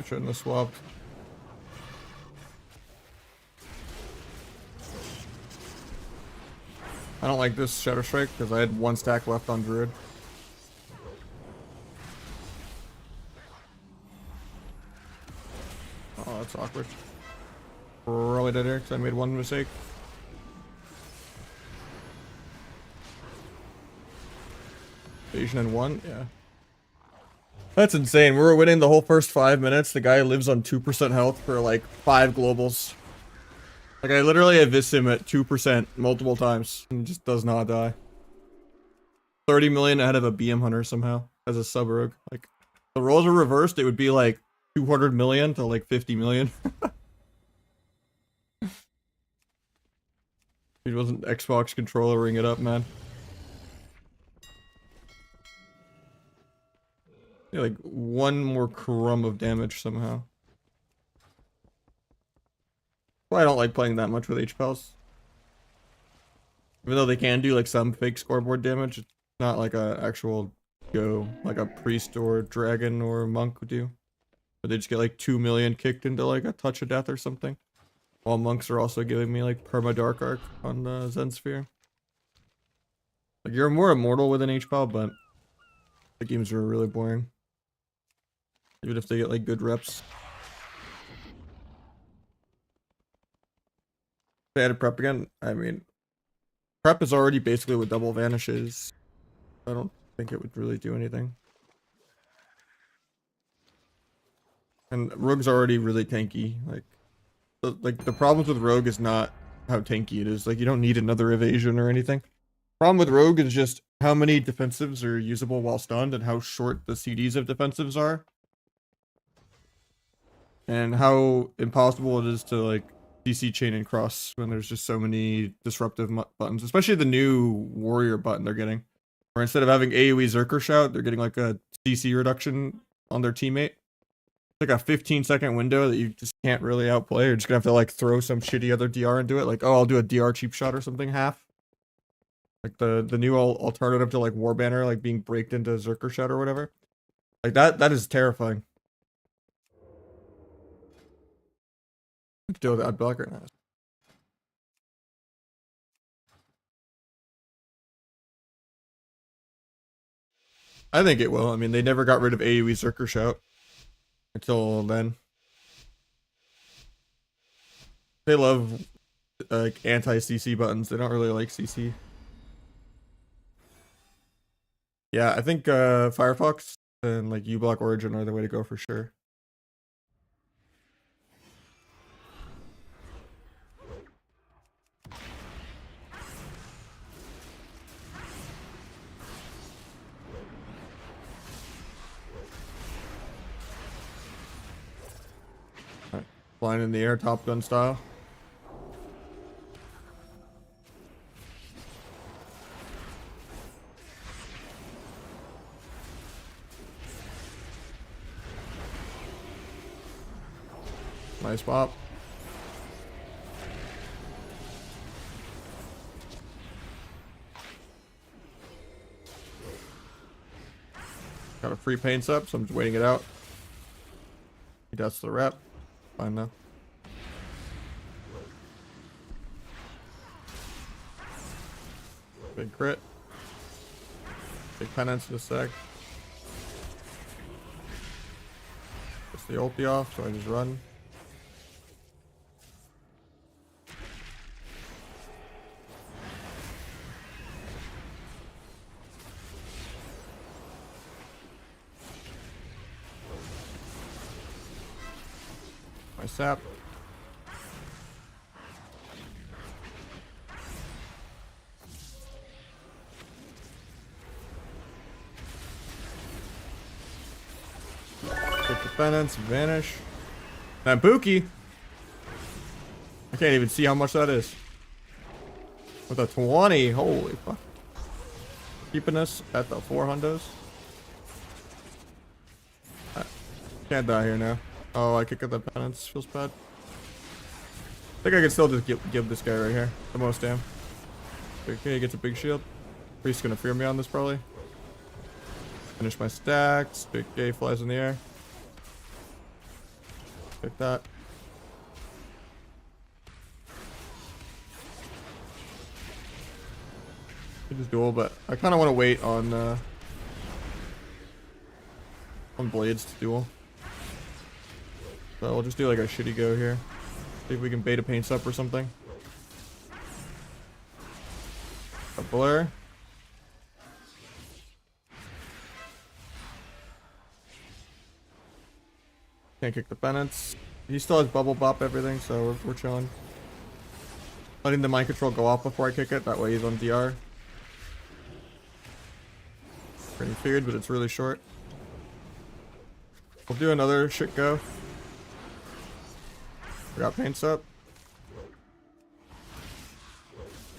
shouldn't have swapped. I don't like this Shadow Strike because I had 1 stack left on Druid. Oh, that's awkward. Probably dead here because I made 1 mistake. Asian and 1, yeah. That's insane. We were winning the whole first 5 minutes. The guy lives on 2% health for like 5 globals. Like I literally have vis him at 2% multiple times and he just does not die. 30 million ahead of a BM hunter somehow as a sub rogue. Like the roles are reversed, it would be like 200 million to like 50 million. He wasn't Xbox controller ring it up, man. Yeah, like 1 more crumb of damage somehow. Well, I don't like playing that much with HPals. Even though they can do like some fake scoreboard damage, it's not like a actual go like a priest or dragon or monk would do. But they just get like 2 million kicked into like a touch of death or something. While monks are also giving me like perma dark arc on the Zen Sphere. Like you're more immortal with an HPal, but the games are really boring. Even if they get like good reps. They added prep again. I mean, prep is already basically what double vanishes. I don't think it would really do anything. And rogue's already really tanky. Like the problems with rogue is not how tanky it is. Like you don't need another evasion or anything. Problem with rogue is just how many defensives are usable while stunned and how short the CDs of defensives are. And how impossible it is to like DC chain and cross when there's just so many disruptive buttons, especially the new warrior button they're getting, where instead of having AoE Zerker shout, they're getting like a CC reduction on their teammate. It's like a 15-second window that you just can't really outplay. You're just gonna have to like throw some shitty other DR into it, like, oh, I'll do a DR cheap shot or something half. Like the new alternative to like War Banner, like being braked into Zerker shout or whatever. Like that is terrifying. Deal with that blocker now. I think it will. I mean, they never got rid of AoE Zerker shout until then. They love like anti-CC buttons. They don't really like CC. Yeah, I think Firefox and like uBlock Origin are the way to go for sure. Flying in the air, Top Gun style. Nice pop. Got a free paints up, so I'm just waiting it out. He does the rep. Fine now. Big crit. Big penance in a sec. Puts the ulti off, so I just run. My sap. Quick defense, vanish. That Buki. I can't even see how much that is. With a 20, holy fuck. Keeping us at the 400s. Can't die here now. Oh, I could get that penance. Feels bad. I think I can still just give this guy right here the most damn. Okay, he gets a big shield. Priest's gonna fear me on this probably. Finish my stacks. Big K flies in the air. Like that. Could just duel, but I kind of want to wait on blades to duel. So we'll just do like a shitty go here. See if we can beta paints up or something. A blur. Can't kick the penance. He still has bubble bop everything, so we're chilling. Letting the mind control go off before I kick it. That way he's on DR. Pretty feared, but it's really short. We'll do another shit go. We got paints up.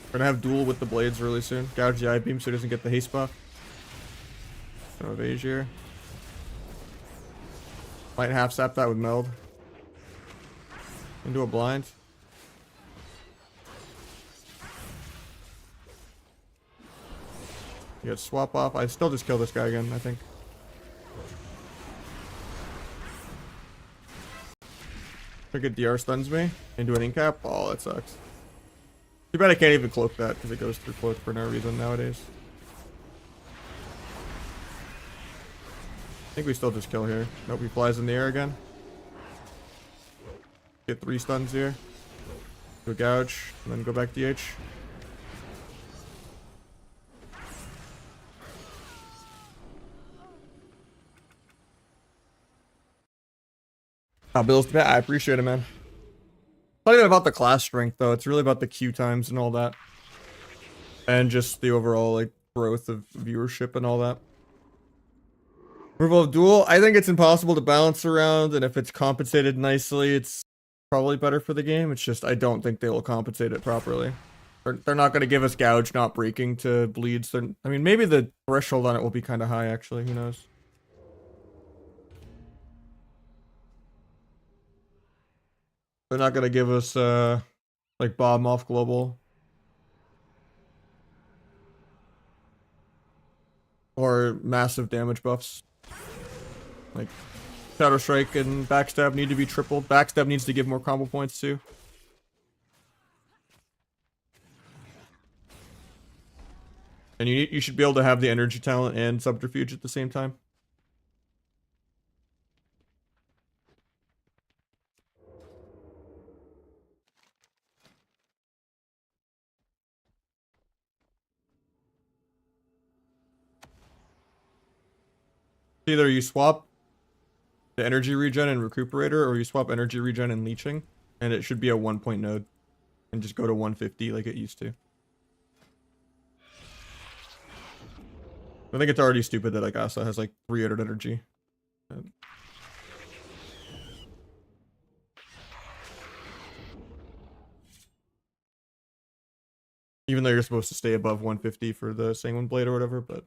We're gonna have duel with the blades really soon. Gouge the eye beam so he doesn't get the haste buff. No evade here. Might half sap that with meld. Into a blind. You get swap off. I still just kill this guy again, I think. I think DR stuns me into an incap. Oh, that sucks. Too bad I can't even cloak that because it goes through cloak for no reason nowadays. I think we still just kill here. Nope, he flies in the air again. Get 3 stuns here. Do a gouge, and then go back DH. Bills to bet. I appreciate it, man. It's not even about the class strength, though. It's really about the queue times and all that. And just the overall, like, growth of viewership and all that. Removal of duel. I think it's impossible to balance around, and if it's compensated nicely, it's probably better for the game. It's just, I don't think they will compensate it properly. They're not going to give us gouge not breaking to bleeds. I mean, maybe the threshold on it will be kind of high, actually. Who knows? They're not gonna give us like bomb off global or massive damage buffs. Like Shadow Strike and Backstab need to be tripled. Backstab needs to give more combo points too. And you should be able to have the energy talent and subterfuge at the same time. Either you swap the energy regen and recuperator, or you swap energy regen and leeching, and it should be a 1-point node, and just go to 150 like it used to. I think it's already stupid that like Asa has like 300 energy. Even though you're supposed to stay above 150 for the Sanguine Blade or whatever, but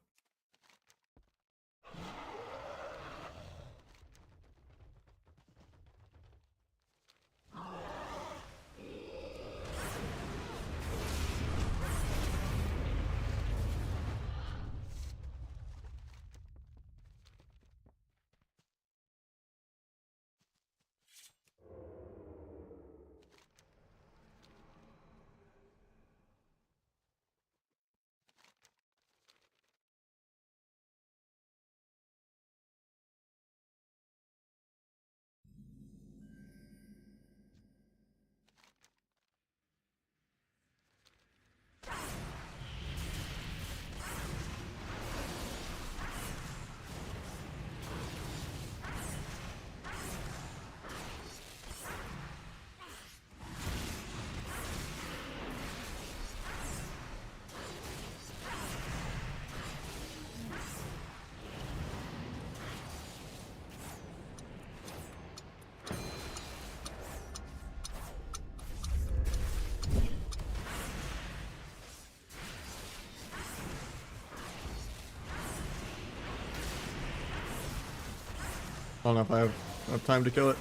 I don't know if I have enough time to kill it.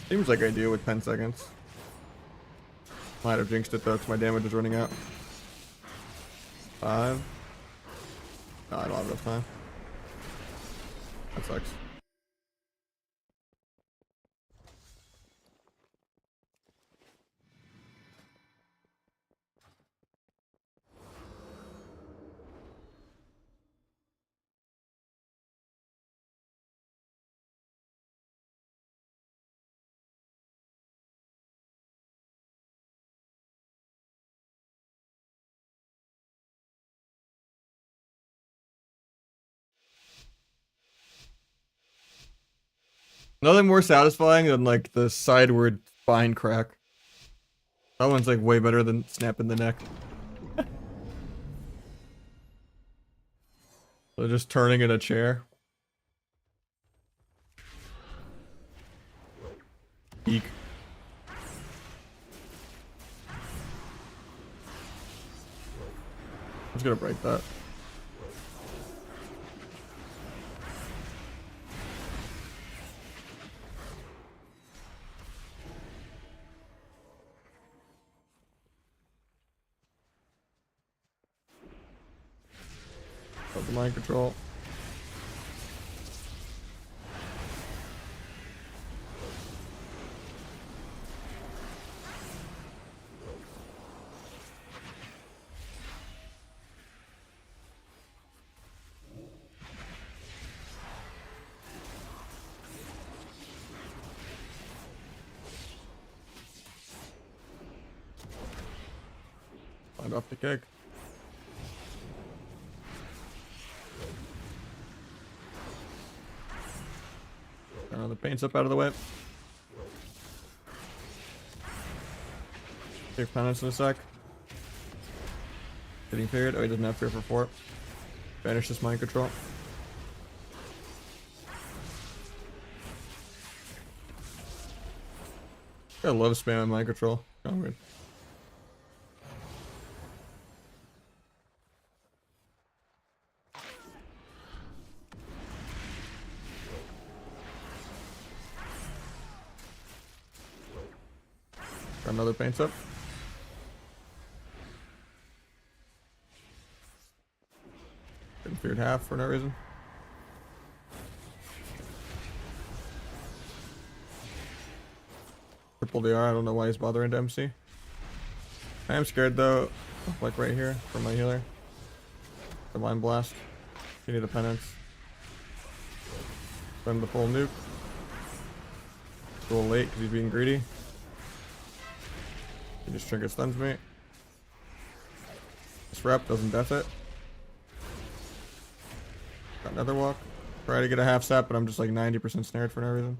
Seems like I do with 10 seconds. Might have jinxed it though, because my damage is running out. 5. No, I don't have enough time. That sucks. Nothing more satisfying than like the sideward spine crack. That one's like way better than snapping the neck. So just turning in a chair. Eek. I was gonna break that. Got the mind control. Find off the kick. The paint's up out of the way. Take penance in a sec. Getting period. Oh, he doesn't have fear for 4. Banish this mind control. I love spamming mind control. Oh, weird. Got another paints up. Getting feared half for no reason. Triple DR, I don't know why he's bothering to MC. I am scared though, like right here, for my healer. Divine Blast. You need a penance. Send the full nuke. It's a little late because he's being greedy. He just trigger stuns me. This rep doesn't death it. Got another walk. Try to get a half sap, but I'm just like 90% snared for no reason.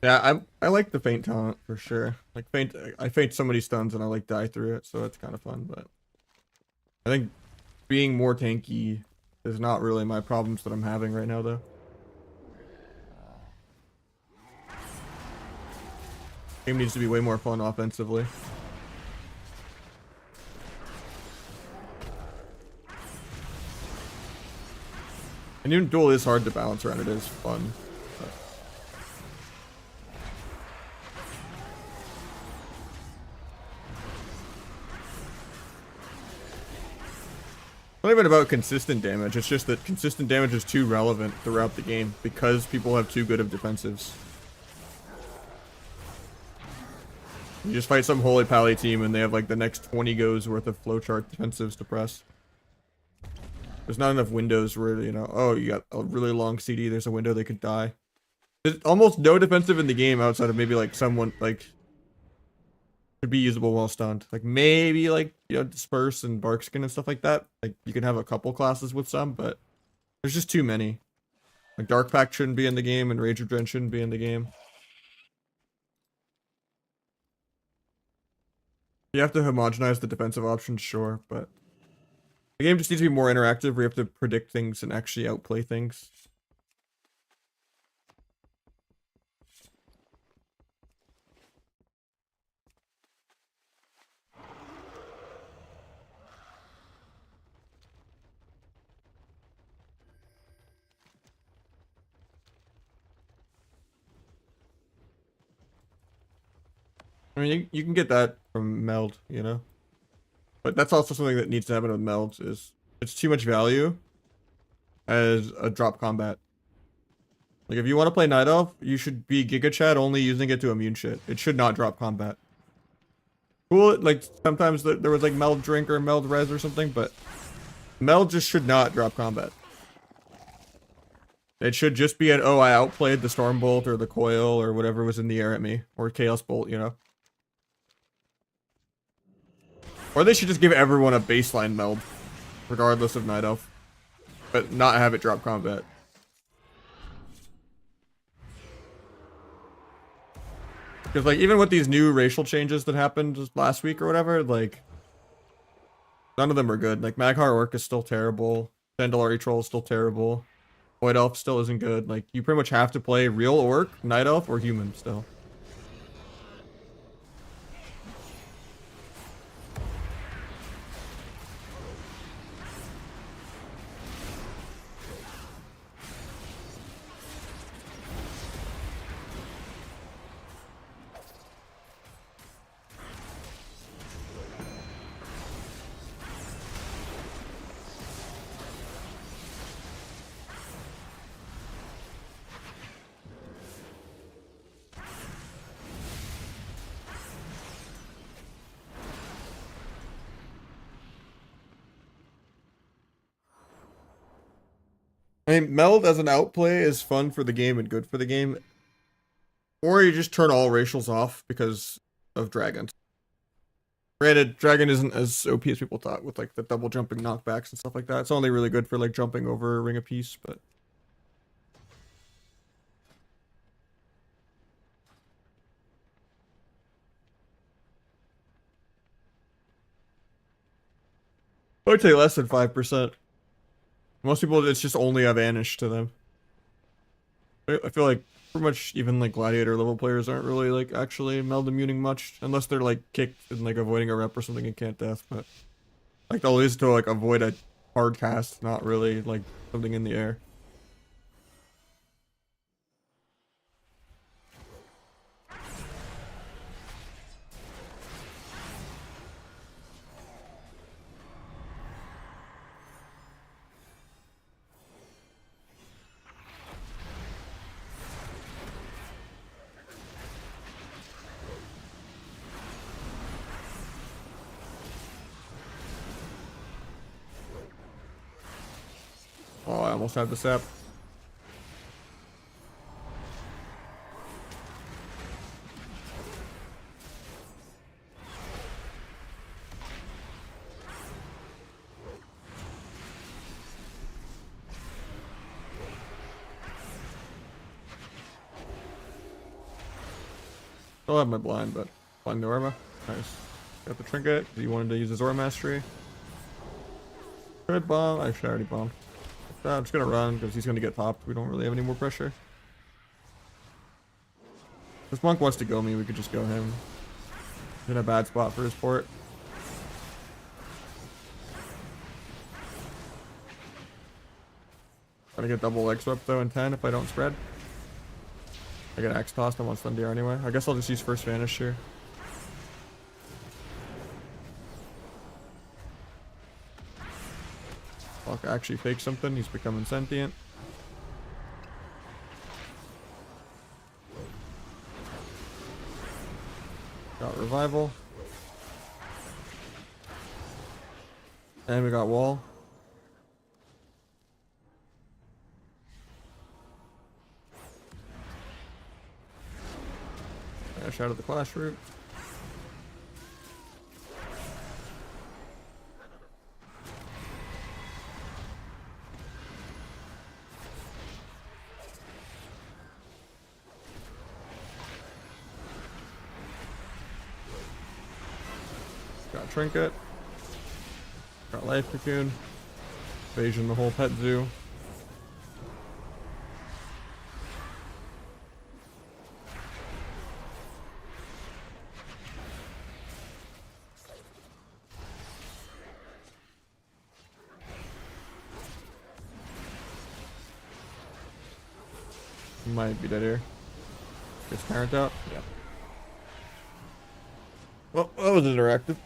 Yeah, I like the feint talent for sure. Like I feint so many stuns and I like die through it, so it's kind of fun. But I think being more tanky is not really my problems that I'm having right now, though. Game needs to be way more fun offensively. And even duel is hard to balance around. It is fun. But not even about consistent damage, it's just that consistent damage is too relevant throughout the game because people have too good of defensives. You just fight some Holy Pally team and they have like the next 20 goes worth of flowchart defensives to press. There's not enough windows where, you know, oh, you got a really long CD, there's a window they could die. There's almost no defensive in the game outside of maybe like someone like could be usable while stunned. Like maybe like, you know, Disperse and Barkskin and stuff like that. Like you can have a couple classes with some, but there's just too many. Like Dark Pact shouldn't be in the game and Rage of Dren shouldn't be in the game. You have to homogenize the defensive options, sure, but the game just needs to be more interactive where you have to predict things and actually outplay things. I mean, you can get that from Meld, you know? But that's also something that needs to happen with Melds is it's too much value as a drop combat. Like, if you want to play Night Elf, you should be Giga Chad only using it to immune shit. It should not drop combat. Cool, like, sometimes there was, like, Meld Drink or Meld Res or something, but Meld just should not drop combat. It should just be an, oh, I outplayed the Stormbolt or the Coil or whatever was in the air at me. Or Chaos Bolt, you know? Or they should just give everyone a baseline meld, regardless of Night Elf. But not have it drop combat. Because, like, even with these new racial changes that happened just last week or whatever, like, none of them are good. Like, Mag'har Orc is still terrible. Chandelari Troll is still terrible. Void Elf still isn't good. Like, you pretty much have to play real Orc, Night Elf, or Human still. I mean, Meld as an outplay is fun for the game and good for the game. Or you just turn all racials off because of dragons. Granted, dragon isn't as OP as people thought with like the double jumping knockbacks and stuff like that. It's only really good for like jumping over a ring of peace, but I would say less than 5%. Most people, it's just only a vanish to them. I feel like pretty much even like gladiator level players aren't really like actually meld immuning much unless they're like kicked and like avoiding a rep or something and can't death, but like they'll use to like avoid a hard cast, not really like something in the air. Oh, I almost had the sap. Still have my blind, but blind Norma. Nice. Got the trinket. He wanted to use his Aura Mastery. Could bomb. Actually, I already bombed. I'm just gonna run because he's gonna get popped. We don't really have any more pressure. This monk wants to go me. We could just go him. He's in a bad spot for his port. Gotta get double leg swept though in 10 if I don't spread. I get axe tossed. I want stun DR anyway. I guess I'll just use first vanish here. Fuck, actually fake something. He's becoming sentient. Got revival. And we got wall. Dash out of the clash route. Got trinket. Got life cocoon. Evasion the whole pet zoo. Might be dead here. Gets parent out. Yeah. Well, that was interactive.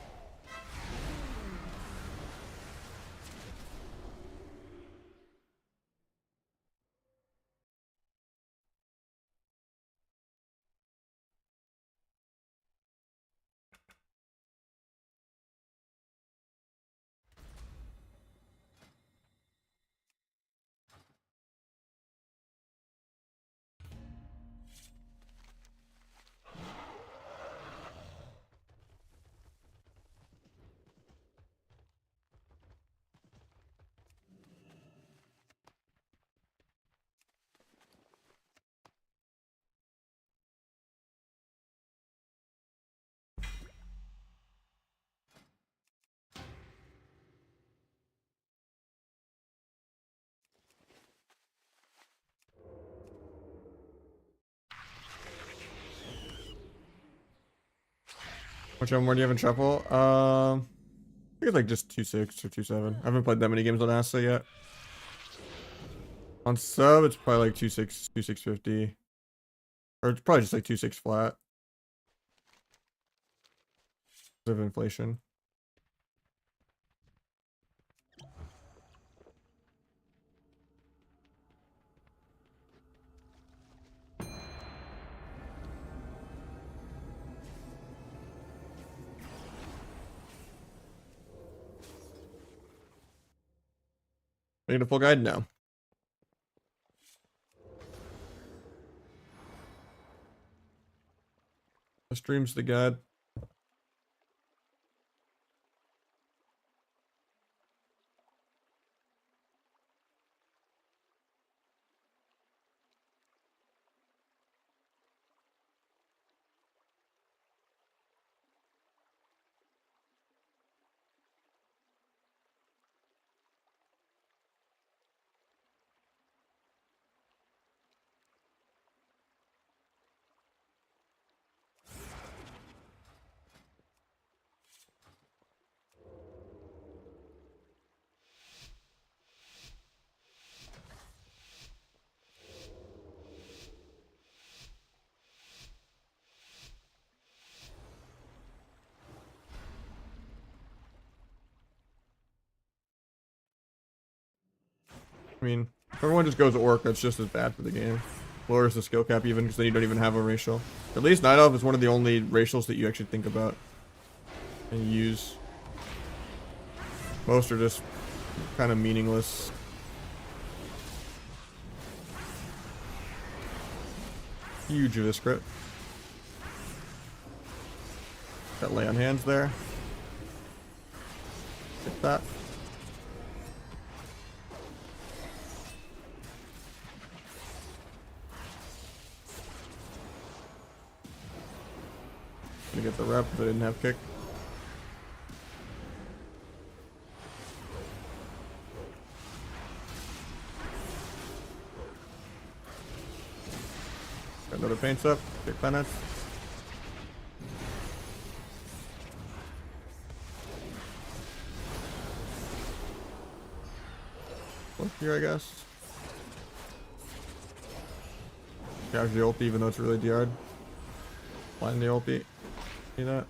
Which one more do you have in shuffle? I think it's like just 2.6 or 2.7. I haven't played that many games on Asa yet. On sub, it's probably like 2.6, 2.650. Or it's probably just like 2.6 flat. Because of inflation. Need a full guide now. The stream's the guide. I mean, if everyone just goes orc, that's just as bad for the game. Lowers the skill cap even, because then you don't even have a racial. At least Night Elf is one of the only racials that you actually think about and use. Most are just kind of meaningless. Huge of this crit. Got lay on hands there. Hit that. Gonna get the rep, but I didn't have kick. Got another paints up, kick penance. Look here, I guess. Gouge the ulti, even though it's really DR'd. Blind the ulti. See that?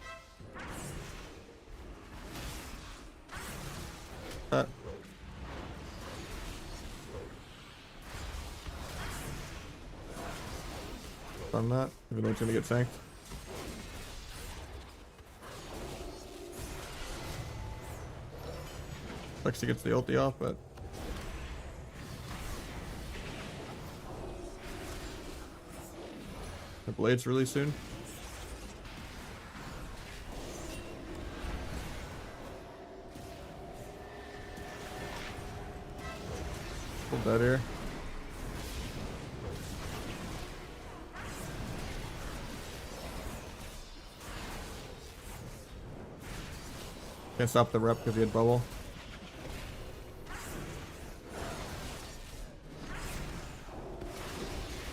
That. Done that, even though it's gonna get sanked. Lexi gets the ulti off, but the blade's really soon. Hold that here. Can't stop the rep because he had bubble.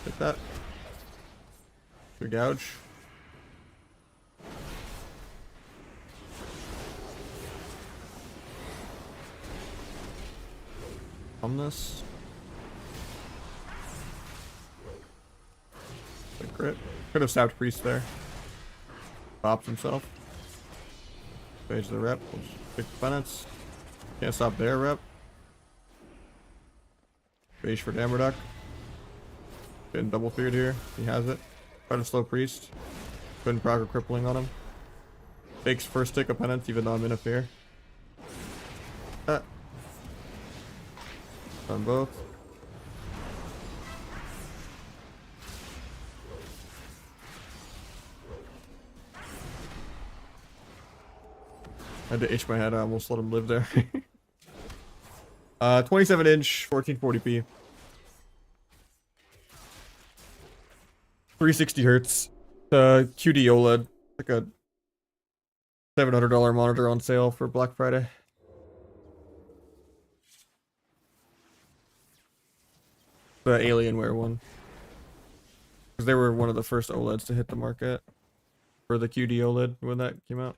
Hit that. Good gouge. On this. The crit. Could have stabbed priest there. Pops himself. Page the rep. Pick the penance. Can't stop there, rep. Page for damage duck. Getting double feared here. He has it. Try to slow priest. Couldn't proc or crippling on him. Fakes first tick of penance even though I'm in a fear. That. On both. I had to itch my head. I almost let him live there. 27 inch, 1440p. 360 hertz. QD OLED. Like a $700 monitor on sale for Black Friday. The Alienware one. Because they were one of the first OLEDs to hit the market. for the QD OLED when that came out.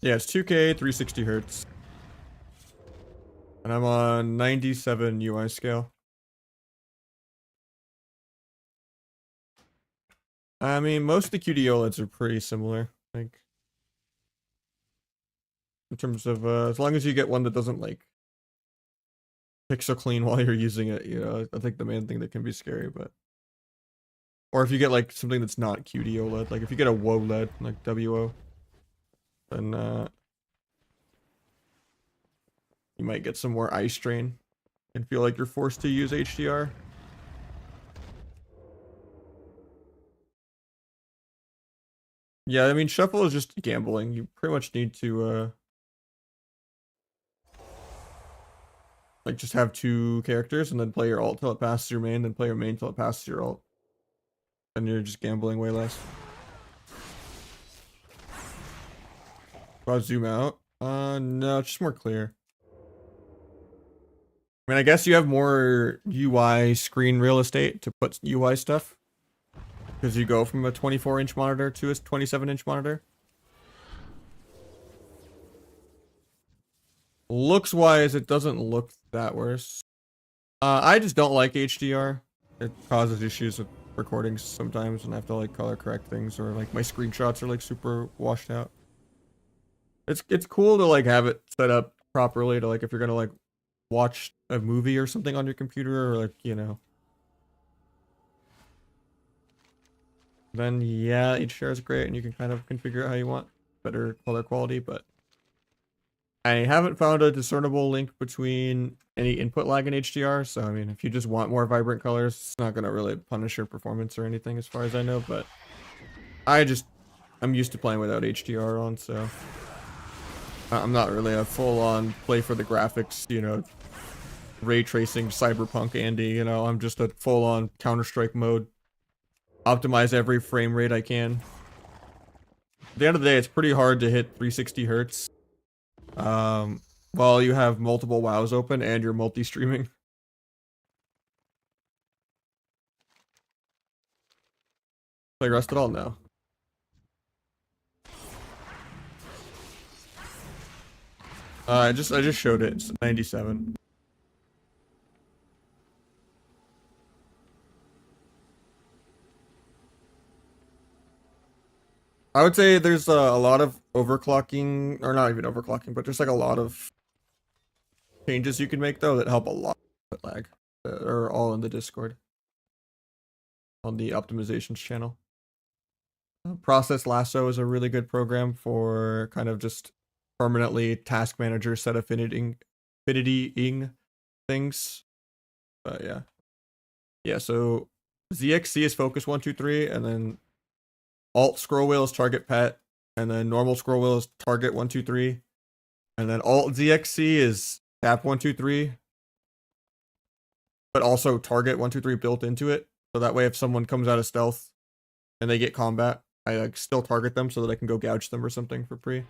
Yeah, it's 2K, 360 hertz. And I'm on 97 UI scale. I mean, most of the QD OLEDs are pretty similar, like in terms of as long as you get one that doesn't like pixel clean while you're using it, you know, I think the main thing that can be scary, but or if you get like something that's not QD OLED, like if you get a WOLED, like WO, then you might get some more eye strain and feel like you're forced to use HDR. Yeah, I mean, shuffle is just gambling. You pretty much need to like just have two characters and then play your ult till it passes your main, then play your main till it passes your ult. And you're just gambling way less. Do I zoom out? No, it's just more clear. I mean, I guess you have more UI screen real estate to put UI stuff. Because you go from a 24-inch monitor to a 27-inch monitor. Looks-wise, it doesn't look that worse. I just don't like HDR. It causes issues with recordings sometimes, and I have to like color correct things, or like my screenshots are like super washed out. It's cool to like have it set up properly to like if you're gonna like watch a movie or something on your computer, or like, you know. Then yeah, HDR is great and you can kind of configure it how you want. Better color quality, but I haven't found a discernible link between any input lag and HDR, so I mean, if you just want more vibrant colors, it's not gonna really punish your performance or anything as far as I know, but I'm used to playing without HDR on, so I'm not really a full-on play for the graphics, you know, ray tracing cyberpunk Andy, you know. I'm just a full-on Counter-Strike mode, optimize every frame rate I can. At the end of the day, it's pretty hard to hit 360 hertz while you have multiple WoWs open and you're multi-streaming. Play Rust at all? No. I just showed it. It's 97. I would say there's a lot of overclocking, or not even overclocking, but there's like a lot of changes you can make though that help a lot with lag. That are all in the Discord on the optimizations channel. Process Lasso is a really good program for kind of just permanently task manager set affinitying things. But yeah. Yeah, so ZXC is focus 1, 2, 3, and then alt scroll wheel is target pet, and then normal scroll wheel is target 1, 2, 3, and then alt ZXC is tap 1, 2, 3, but also target 1, 2, 3 built into it. So that way if someone comes out of stealth and they get combat, I like still target them so that I can go gouge them or something for free.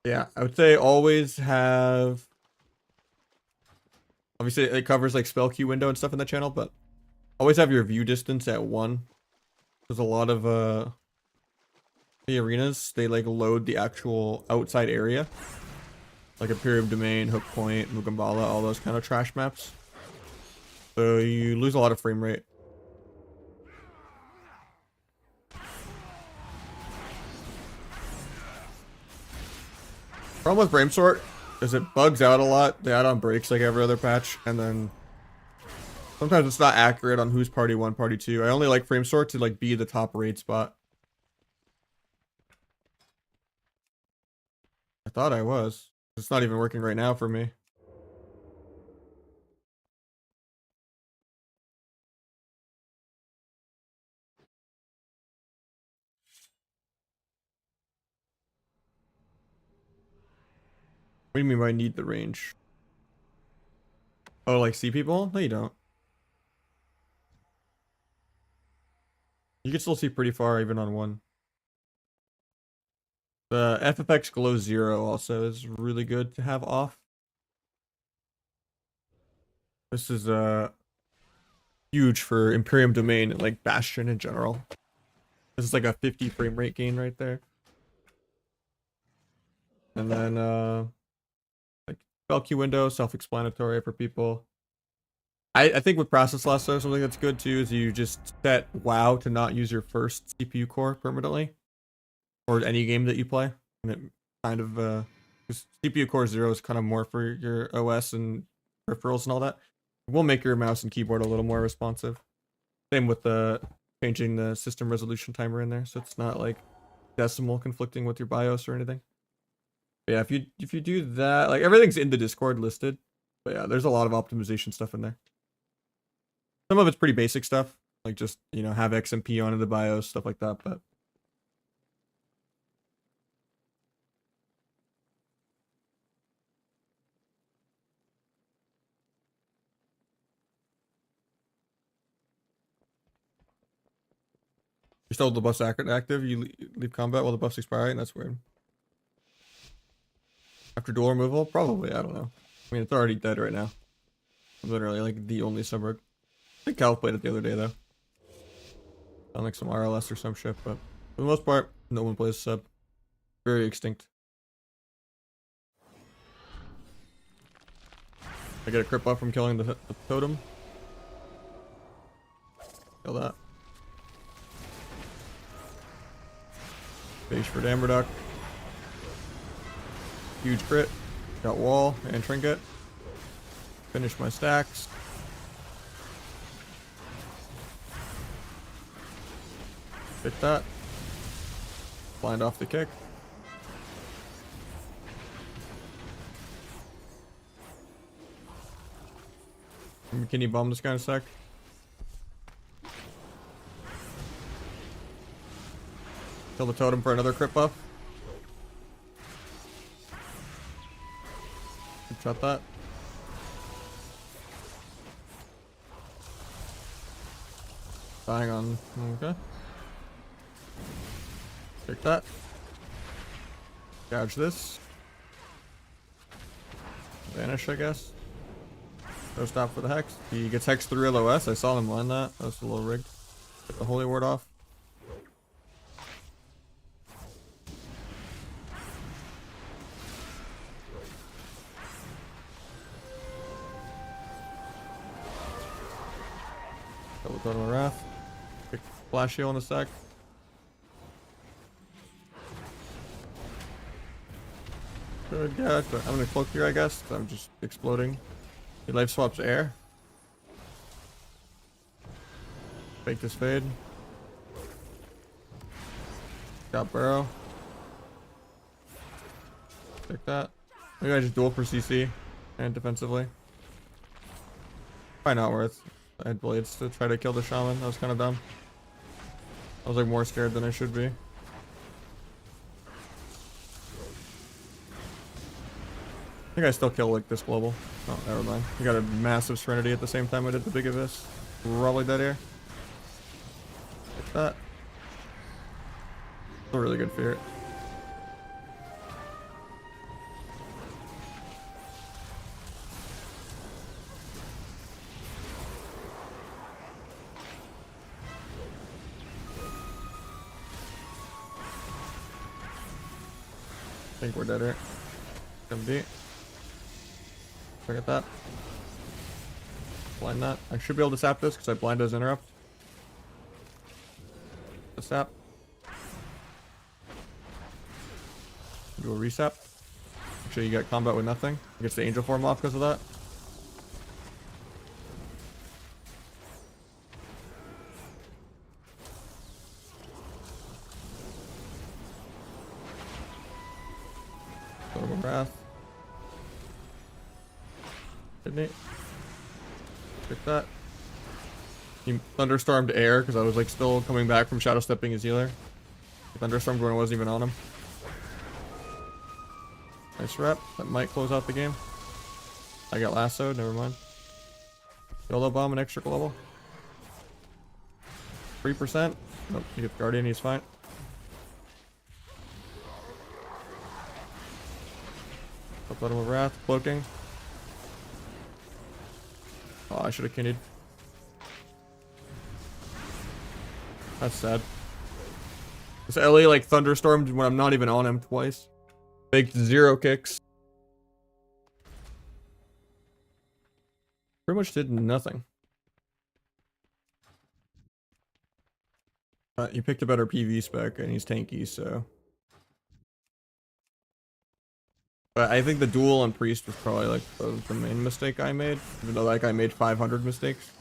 Yeah, I would say always have. Obviously, it covers like spell queue window and stuff in the channel, but always have your view distance at 1. There's a lot of the arenas, they like load the actual outside area, like Imperium Domain, Hook Point, Mugambala, all those kind of trash maps. So you lose a lot of frame rate. Problem with Bramesort is it bugs out a lot. They add on breaks like every other patch, and then sometimes it's not accurate on who's party 1, party 2. I only like Framesort to like be the top raid spot. I thought I was. It's not even working right now for me. do you mean by need the range? Oh, like see people? No, you don't. You can still see pretty far even on 1. The FFX glow 0 also is really good to have off. This is huge for Imperium Domain and like Bastion in general. This is like a 50 frame rate gain right there. And then like spell queue window, self-explanatory for people. I think with process lasso, something that's good too is you just set WoW to not use your first CPU core permanently, or any game that you play, and it kind of because CPU core 0 is kind of more for your OS and peripherals and all that. It will make your mouse and keyboard a little more responsive. Same with the changing the system resolution timer in there, so it's not like decimal conflicting with your BIOS or anything. But yeah, if you do that, like everything's in the Discord listed. But yeah, there's a lot of optimization stuff in there. Some of it's pretty basic stuff, like just, you know, have XMP on in the BIOS, stuff like that, but you still have the buffs active, you leave combat while the buffs expire, and that's weird. After dual removal? Probably, I don't know. I mean, it's already dead right now. Literally, like, the only suburb. I think Cal played it the other day, though. On like some RLS or some shit, but for the most part, no one plays sub. Very extinct. I get a crit buff from killing the totem. Kill that. Page for Damberduck. Huge crit. Got wall and trinket. Finish my stacks. Pick that. Blind off the kick. Can you bomb this guy in a sec? Kill the totem for another crit buff. Shot that. Dying on. Okay. Take that. Gouge this. Vanish, I guess. No stop for the hex. He gets hex through LOS. I saw him land that. That was a little rigged. Get the holy ward off. Double totem of wrath. Quick flash heal in a sec. Good guy, but I'm gonna cloak here, I guess. I'm just exploding. He life swaps air. Fake this fade. Got burrow. Take that. Maybe I just duel for CC and defensively. Probably not worth. I had blades to try to kill the shaman. That was kind of dumb. I was like more scared than I should be. I think I still kill like this global. Oh, never mind. We got a massive Serenity at the same time I did the big abyss. Probably dead here. Like that. Still really good fear. I think we're dead here. MD. Look at that. Blind that. I should be able to sap this because I blind as interrupt. The sap. Do a resap. Make sure you get combat with nothing. Gets the angel form off because of that. Wrath. Kidney. Pick that. He thunderstormed air because I was like still coming back from shadow stepping his healer. He thunderstormed when I wasn't even on him. Nice rep. That might close out the game. I got lassoed, never mind. Yellow bomb and extra global. 3%. Nope, you get Guardian, he's fine. Up bottom of Wrath, cloaking. Oh, I should have continued. That's sad. This LA like thunderstormed when I'm not even on him twice. Baked 0 kicks. Pretty much did nothing. You picked a better PV spec and he's tanky, so. But I think the duel on Priest was probably like the main mistake I made. Even though like I made 500 mistakes.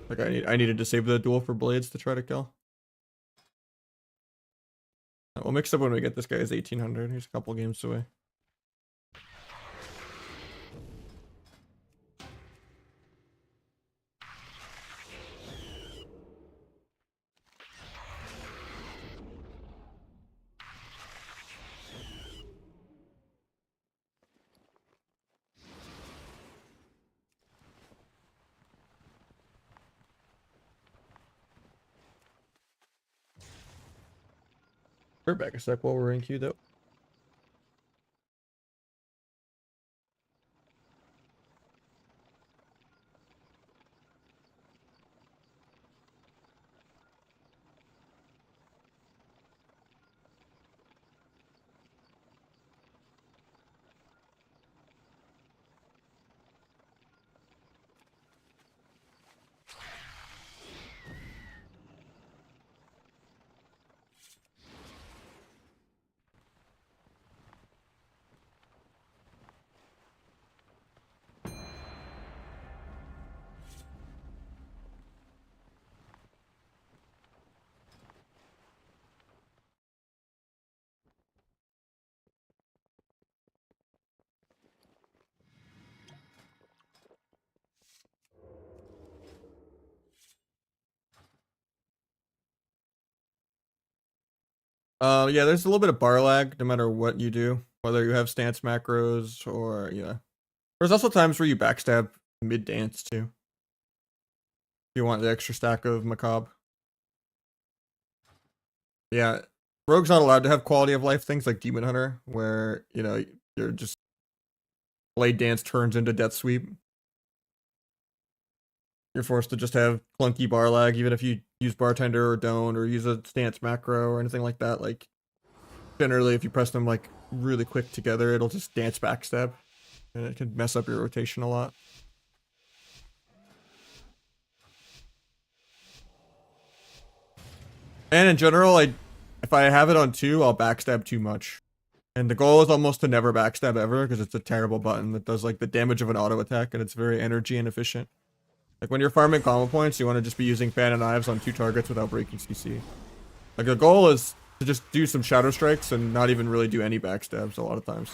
Like I needed to save the duel for Blades to try to kill. We'll mix up when we get this guy is 1800. He's a couple games away. We're back a sec while we're in queue though. Yeah, there's a little bit of bar lag no matter what you do, whether you have stance macros or yeah. There's also times where you backstab mid dance too. If you want the extra stack of macabre. Yeah, Rogue's not allowed to have quality of life things like Demon Hunter, where you know you're just blade dance turns into death sweep. You're forced to just have clunky bar lag, even if you use bartender or don't, or use a stance macro or anything like that. Like generally, if you press them like really quick together, it'll just dance backstab, and it can mess up your rotation a lot. And in general, if I have it on 2, I'll backstab too much. And the goal is almost to never backstab ever, because it's a terrible button that does like the damage of an auto attack, and it's very energy inefficient. Like when you're farming combo points, you want to just be using fan and knives on 2 targets without breaking CC. Like the goal is to just do some shadow strikes and not even really do any backstabs a lot of times.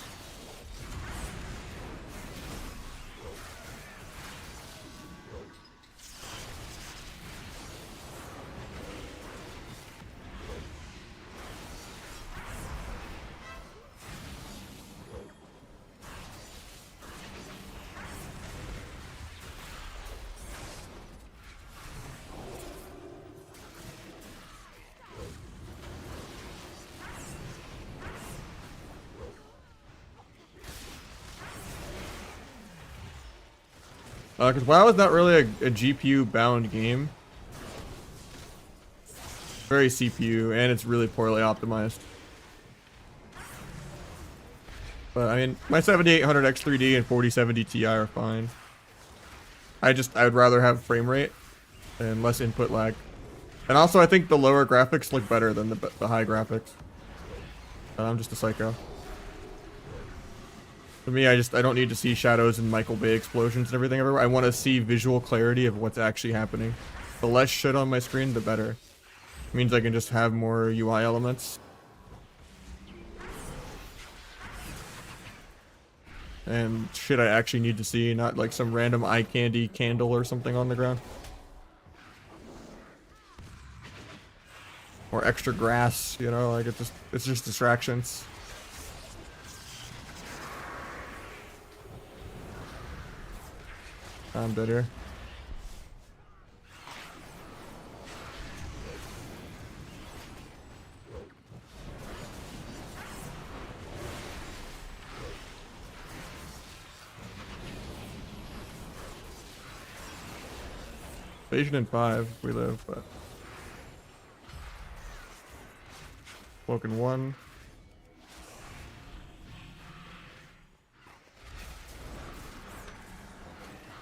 Because WoW is not really a GPU-bound game. Very CPU, and it's really poorly optimized. But I mean, my 7800 X3D and 4070 Ti are fine. I would rather have frame rate and less input lag. And also, I think the lower graphics look better than the high graphics. I'm just a psycho. For me, I don't need to see shadows and Michael Bay explosions and everything everywhere. I want to see visual clarity of what's actually happening. The less shit on my screen, the better. It means I can just have more UI elements. And shit I actually need to see, not like some random eye candy candle or something on the ground. Or extra grass, you know, like it's just distractions. I'm dead here. Evasion in 5 if we live, but Woken 1.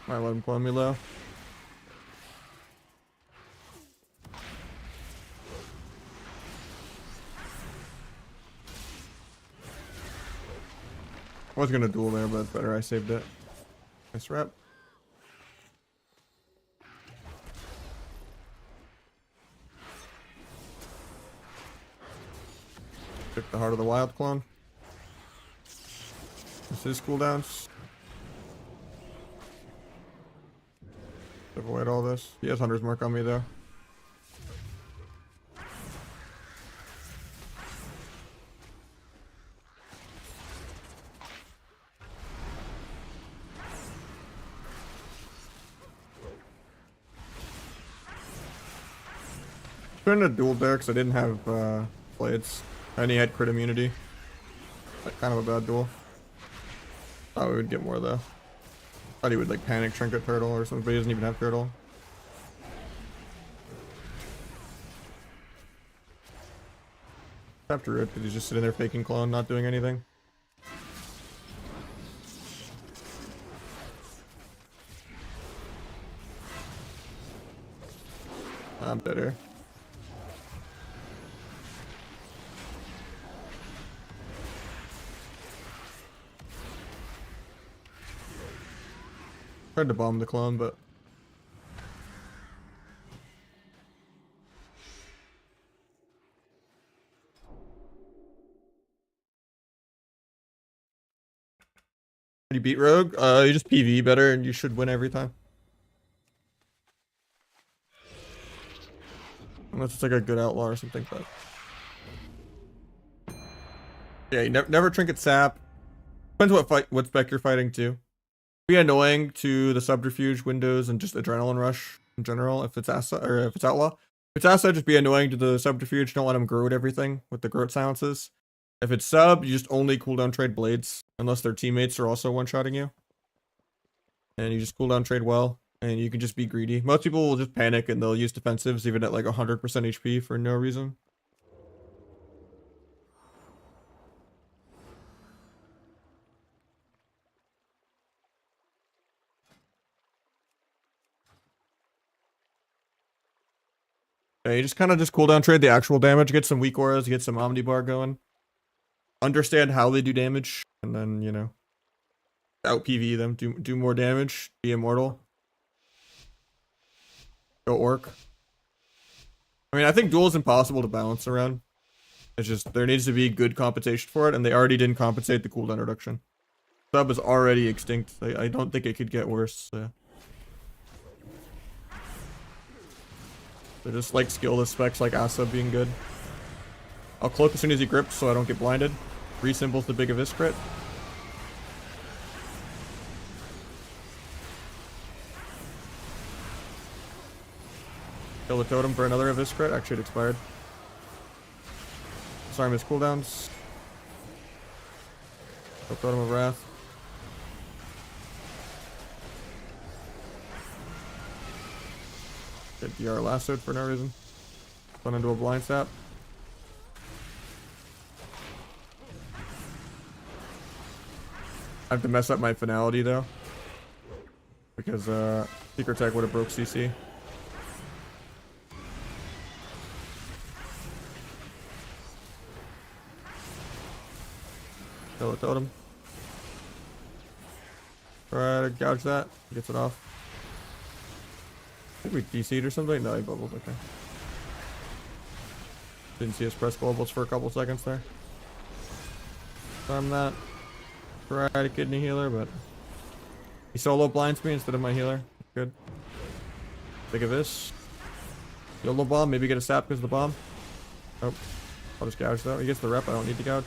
Might let him clone me low. I was gonna duel there, but it's better I saved it. Nice rep. Took the Heart of the Wild clone. This is cooldowns. Avoid all this. He has Hunter's Mark on me though. Trying to duel there because I didn't have blades. And he had crit immunity. Like, kind of a bad duel. Thought we would get more though. Thought he would like panic trinket turtle or something, but he doesn't even have turtle. After it, he's just sitting there faking clone, not doing anything. I'm dead here. Tried to bomb the clone, but you beat Rogue? You just PvE better and you should win every time. Unless it's like a good outlaw or something, but yeah, you never trinket sap. Depends what spec you're fighting too. Be annoying to the subterfuge windows and just adrenaline rush in general if it's Asa or if it's outlaw. If it's Asa, just be annoying to the subterfuge. Don't let him grow at everything with the growth silences. If it's sub, you just only cooldown trade blades unless their teammates are also one-shotting you. And you just cooldown trade well, and you can just be greedy. Most people will just panic and they'll use defensives even at like 100% HP for no reason. Yeah, you just kind of just cooldown trade the actual damage, get some weak auras, get some omnibar going. Understand how they do damage, and then, you know, out PvE them, do more damage, be immortal. Go orc. I mean, I think duel is impossible to balance around. It's just, there needs to be good compensation for it, and they already didn't compensate the cooldown reduction. Sub is already extinct. I don't think it could get worse. So just like skillless specs like Asa being good. I'll cloak as soon as he grips so I don't get blinded. Re-symbols the big Abyss crit. Kill the totem for another Abyss crit. Actually, it expired. Sorry, miss cooldowns. Kill Totem of Wrath. Get DR lassoed for no reason. Run into a blind sap. I have to mess up my finality though, because Secret Tech would have broke CC. Kill the totem. Try to gouge that. Gets it off. I think we DC'd or something. No, he bubbled. Okay. Didn't see us press globals for a couple seconds there. Farm that. Try a kidney healer, but he solo blinds me instead of my healer. Good. Think of this. YOLO bomb, maybe get a sap because of the bomb. Oh, I'll just gouge though. He gets the rep. I don't need to gouge.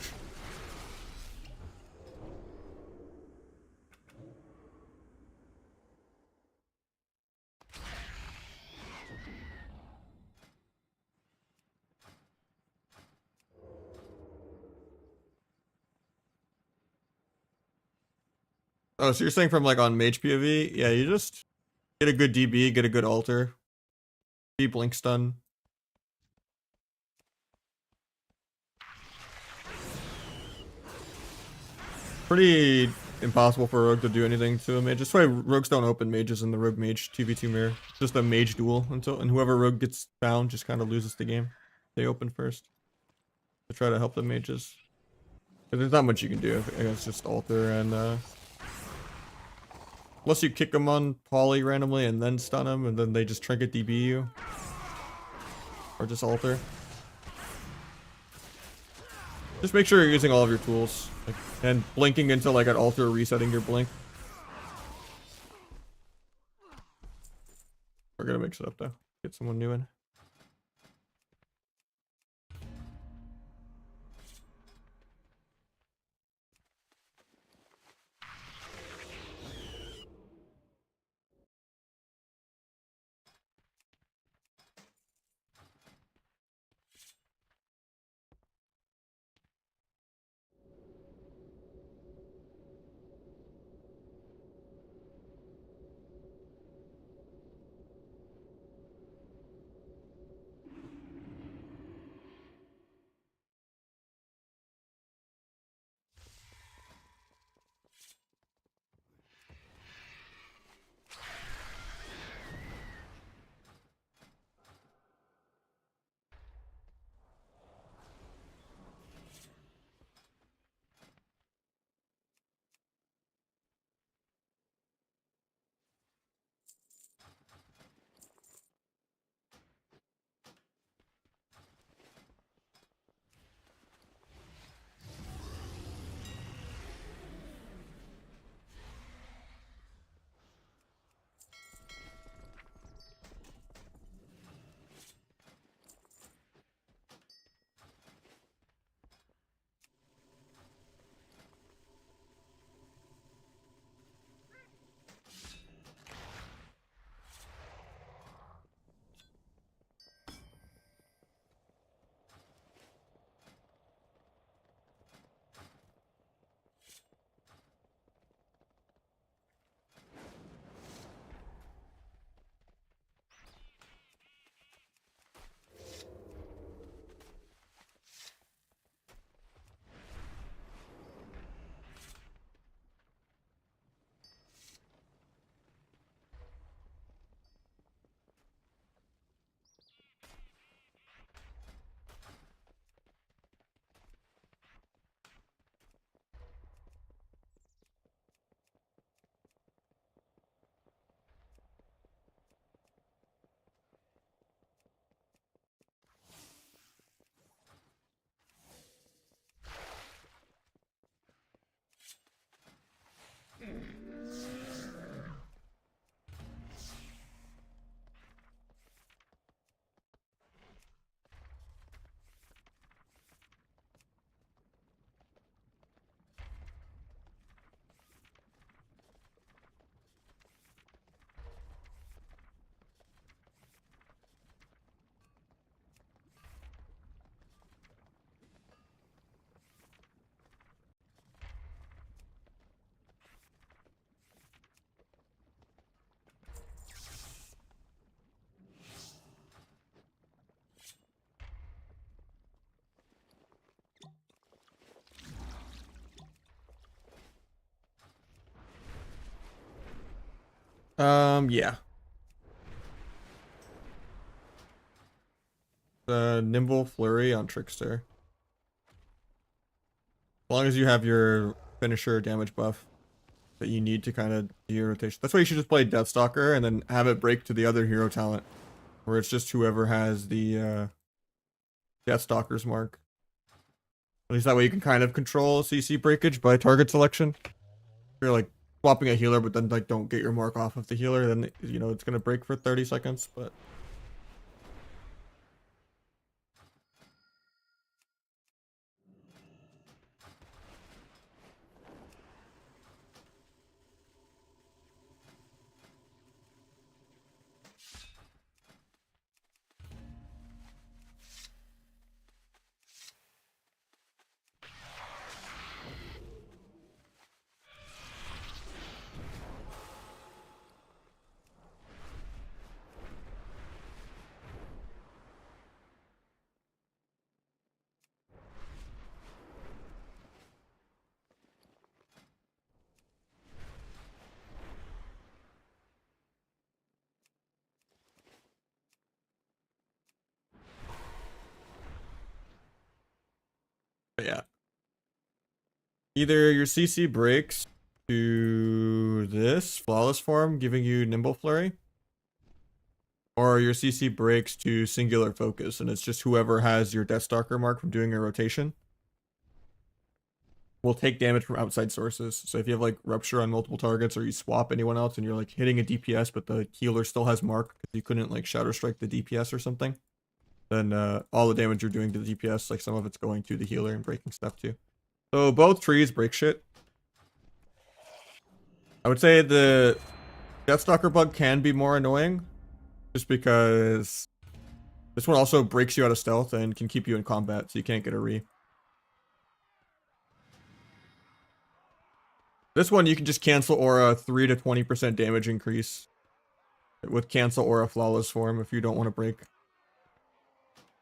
Oh, so you're saying from like on mage PoV? Yeah, you just get a good DB, get a good altar, be blink stun. Pretty impossible for a rogue to do anything to a mage. That's why rogues don't open mages in the rogue mage 2v2 mirror. It's just a mage duel until, and whoever rogue gets down just kind of loses the game. They open first to try to help the mages. But there's not much you can do against just altar and unless you kick them on poly randomly and then stun them and then they just trinket DB you. Or just altar. Just make sure you're using all of your tools. Like, and blinking into like an altar, resetting your blink. We're gonna mix it up though. Get someone new in. Yeah. The Nimble Flurry on Trickster. As long as you have your finisher damage buff that you need to kind of do your rotation. That's why you should just play Deathstalker and then have it break to the other hero talent. Where it's just whoever has the Deathstalker's mark. At least that way you can kind of control CC breakage by target selection. If you're like swapping a healer but then like don't get your mark off of the healer, then you know it's gonna break for 30 seconds, but Either your CC breaks to this flawless form, giving you nimble flurry, or your CC breaks to singular focus, and it's just whoever has your Deathstalker mark from doing a rotation will take damage from outside sources. So if you have like rupture on multiple targets, or you swap anyone else and you're like hitting a DPS but the healer still has mark because you couldn't like shadow strike the DPS or something, then all the damage you're doing to the DPS, like some of it's going to the healer and breaking stuff too. So both trees break shit. I would say the Deathstalker bug can be more annoying just because this one also breaks you out of stealth and can keep you in combat, so you can't get a re. This one you can just cancel aura 3 to 20% damage increase with cancel aura flawless form if you don't want to break.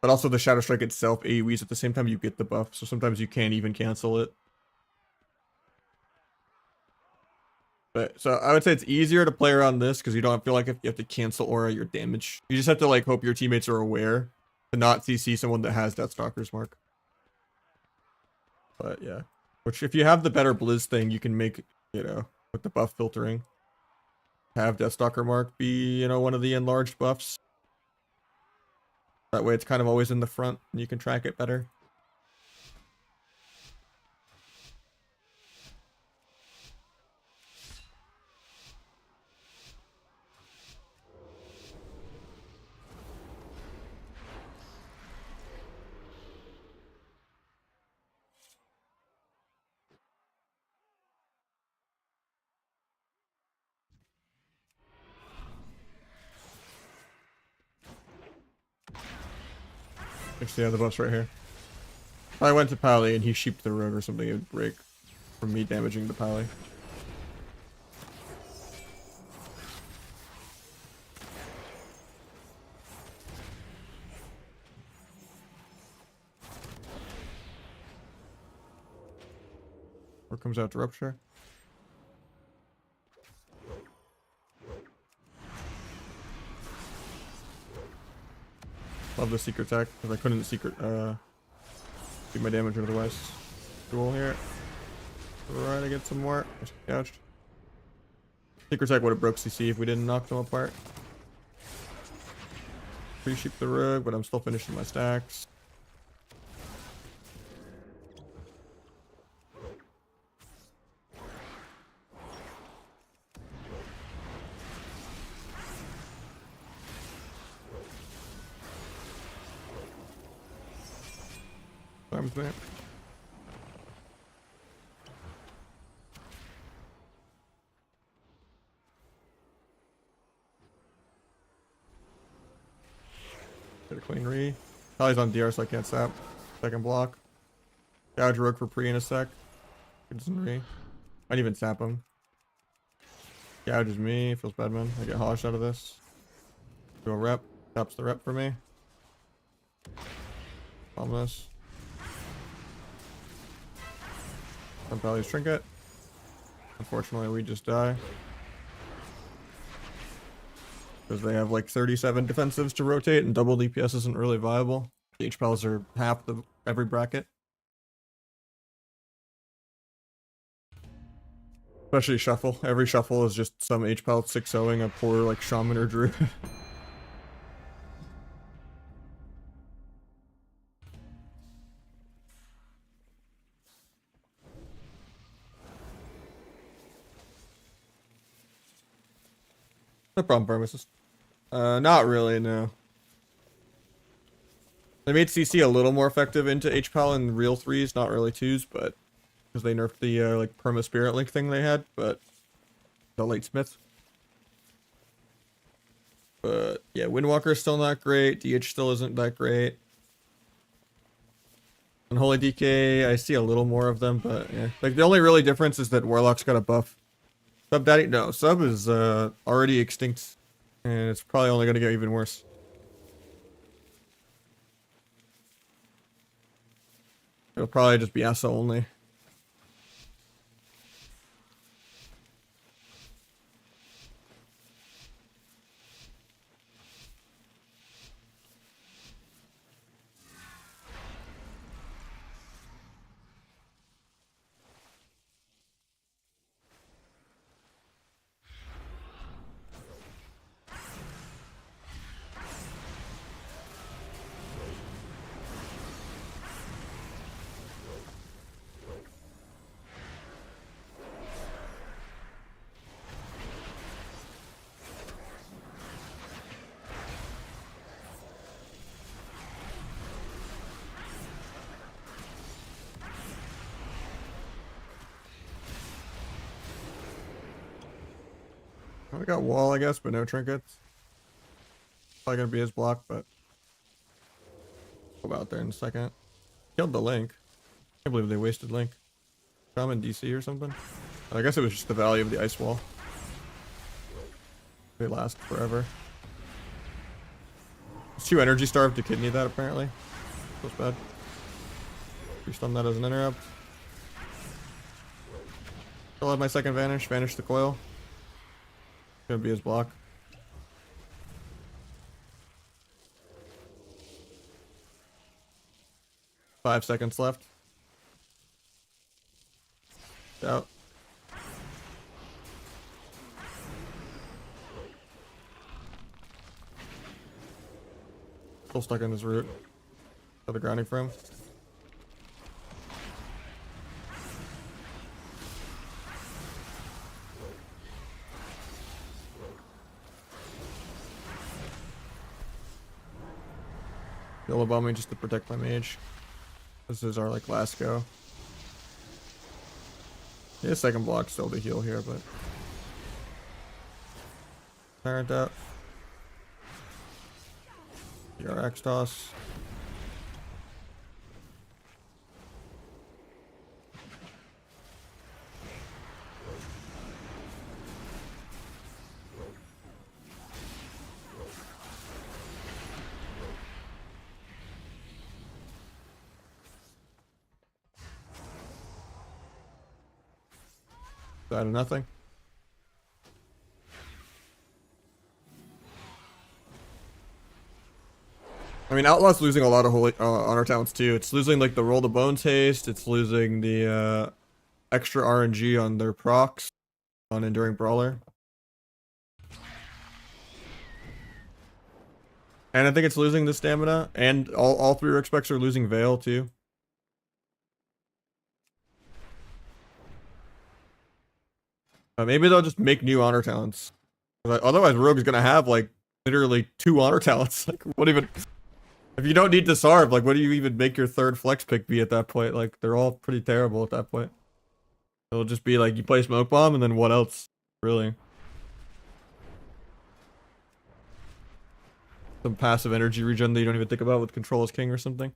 But also the Shadow Strike itself AoEs at the same time you get the buff, so sometimes you can't even cancel it. But so I would say it's easier to play around this because you don't feel like if you have to cancel aura your damage. You just have to like hope your teammates are aware to not CC someone that has Deathstalker's mark. But yeah. Which if you have the better Blizz thing, you can make, you know, with the buff filtering, have Deathstalker mark be, you know, one of the enlarged buffs. That way it's kind of always in the front and you can track it better. Actually, yeah, the buff's right here. If I went to Pally and he sheeped the rogue or something, it would break from me damaging the Pally. Or comes out to Rupture. Love the secret attack, because I couldn't secret do my damage otherwise. Duel here. Try to get some more. Just couched. Secret attack would have broke CC if we didn't knock them apart. Pre-sheep the rogue, but I'm still finishing my stacks. Times that. Get a clean re. Tally's on DR, so I can't sap. Second block. Gouge rogue for pre in a sec. Good some re. Might even sap him. Gouge is me. Feels bad, man. I get hoshed out of this. Do a rep. Taps the rep for me. Bomb this. On Pally's trinket. Unfortunately, we just die. Because they have like 37 defensives to rotate and double DPS isn't really viable. The H-Pals are half the every bracket. Especially shuffle. Every shuffle is just some H-Pal 6-0ing a poor like shaman or druid. No problem, pharmacist. Not really, no. They made CC a little more effective into H-Pal in real 3s, not really 2s, but because they nerfed the like perma spirit link thing they had, but the late smith. But yeah, Windwalker is still not great. DH still isn't that great. And Holy DK, I see a little more of them, but yeah. Like the only really difference is that Warlock's got a buff. Sub Daddy, no, Sub is already extinct, and it's probably only gonna get even worse. It'll probably just be Asa only. We got wall, I guess, but no trinkets. Probably gonna be his block, but we'll go out there in a second. Killed the Link. Can't believe they wasted Link. Shaman DC or something. I guess it was just the value of the ice wall. They last forever. It's too energy starved to kidney that apparently. Feels bad. Restun that as an interrupt. Still have my second vanish. Vanish the coil. Gonna be his block. Five seconds left. Out. Still stuck in his root. Another grounding frame. Yellow bombing just to protect my mage. This is our like last go. Yeah, second block still to heal here, but tyrant out. X toss. Out of nothing. I mean, Outlaw's losing a lot of holy honor talents too. It's losing like the roll the bones haste. It's losing the extra RNG on their procs on enduring brawler. And I think it's losing the stamina, and all three Rick specs are losing Veil too. Maybe they'll just make new honor talents. Otherwise, Rogue's gonna have like literally 2 honor talents. Like, what even? If you don't need to Sarv, like, what do you even make your third flex pick be at that point? Like, they're all pretty terrible at that point. It'll just be like you play smoke bomb, and then what else? Really? Some passive energy regen that you don't even think about with Control as King or something.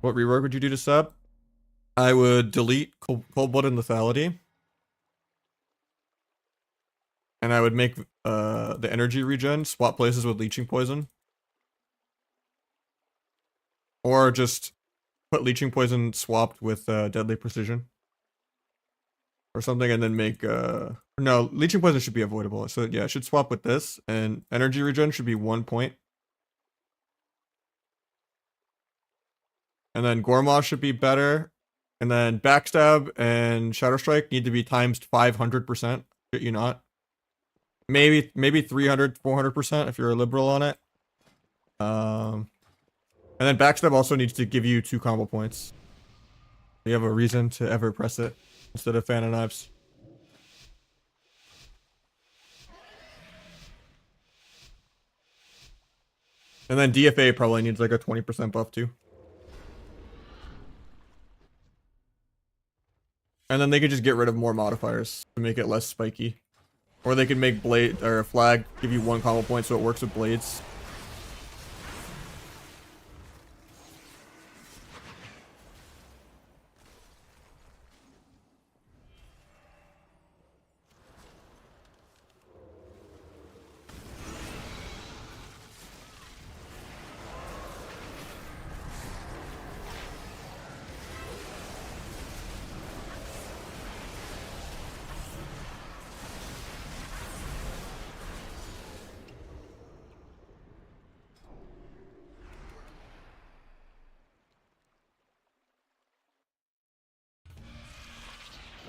What rework would you do to sub? I would delete Cold Blood and Lethality. And I would make the energy regen swap places with Leeching Poison. Or just put Leeching Poison swapped with Deadly Precision. Or something, and then make... No, Leeching Poison should be avoidable. So yeah, it should swap with this. And energy regen should be 1 point. And then Gormoth should be better. And then Backstab and Shadow Strike need to be times 500%. Shit you not. Maybe 300, 400% if you're a liberal on it. And then Backstab also needs to give you 2 combo points. You have a reason to ever press it instead of Fan of Knives. And then DFA probably needs like a 20% buff too. And then they could just get rid of more modifiers to make it less spiky. Or they could make blade or flag give you 1 combo point so it works with blades.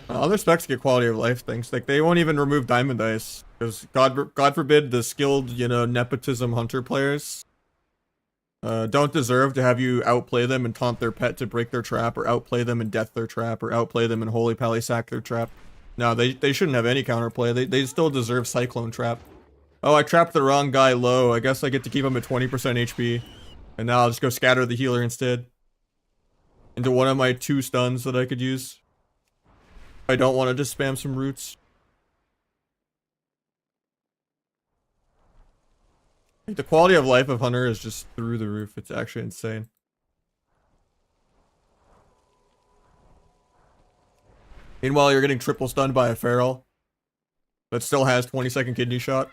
Other specs get quality of life things. Like, they won't even remove Diamond Dice. Because, God forbid, the skilled, you know, nepotism hunter players don't deserve to have you outplay them and taunt their pet to break their trap, or outplay them and death their trap, or outplay them and Holy Pally sack their trap. No, they shouldn't have any counterplay. They still deserve Cyclone Trap. Oh, I trapped the wrong guy low. I guess I get to keep him at 20% HP. And now I'll just go scatter the healer instead. Into one of my 2 stuns that I could use. If I don't want to just spam some roots. Like, the quality of life of Hunter is just through the roof. It's actually insane. Meanwhile, you're getting triple stunned by a feral that still has 20-second kidney shot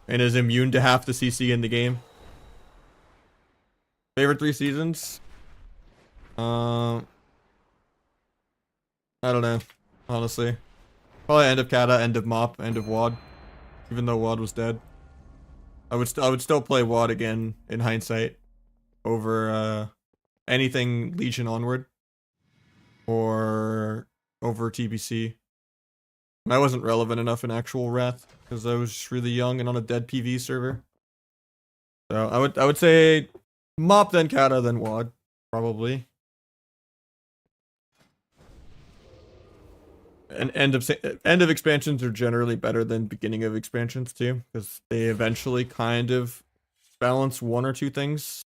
and is immune to half the CC in the game. Favorite 3 seasons? I don't know, honestly. Probably end of Kata, end of Mop, end of WoD. Even though WoD was dead, I would still play WoD again in hindsight over anything Legion onward or over TBC. I wasn't relevant enough in actual Wrath because I was just really young and on a dead PV server. So I would say Mop, then Kata, then WoD, probably. And end of expansions are generally better than beginning of expansions too, because they eventually kind of balance 1 or 2 things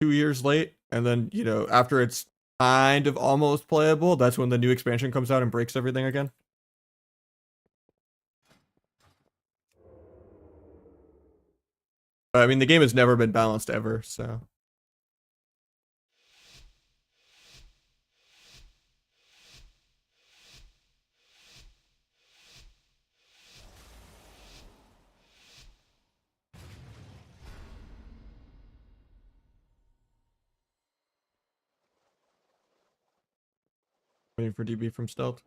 2 years late, and then, you know, after it's kind of almost playable, that's when the new expansion comes out and breaks everything again. I mean, the game has never been balanced ever, so. Waiting for DB from stealth.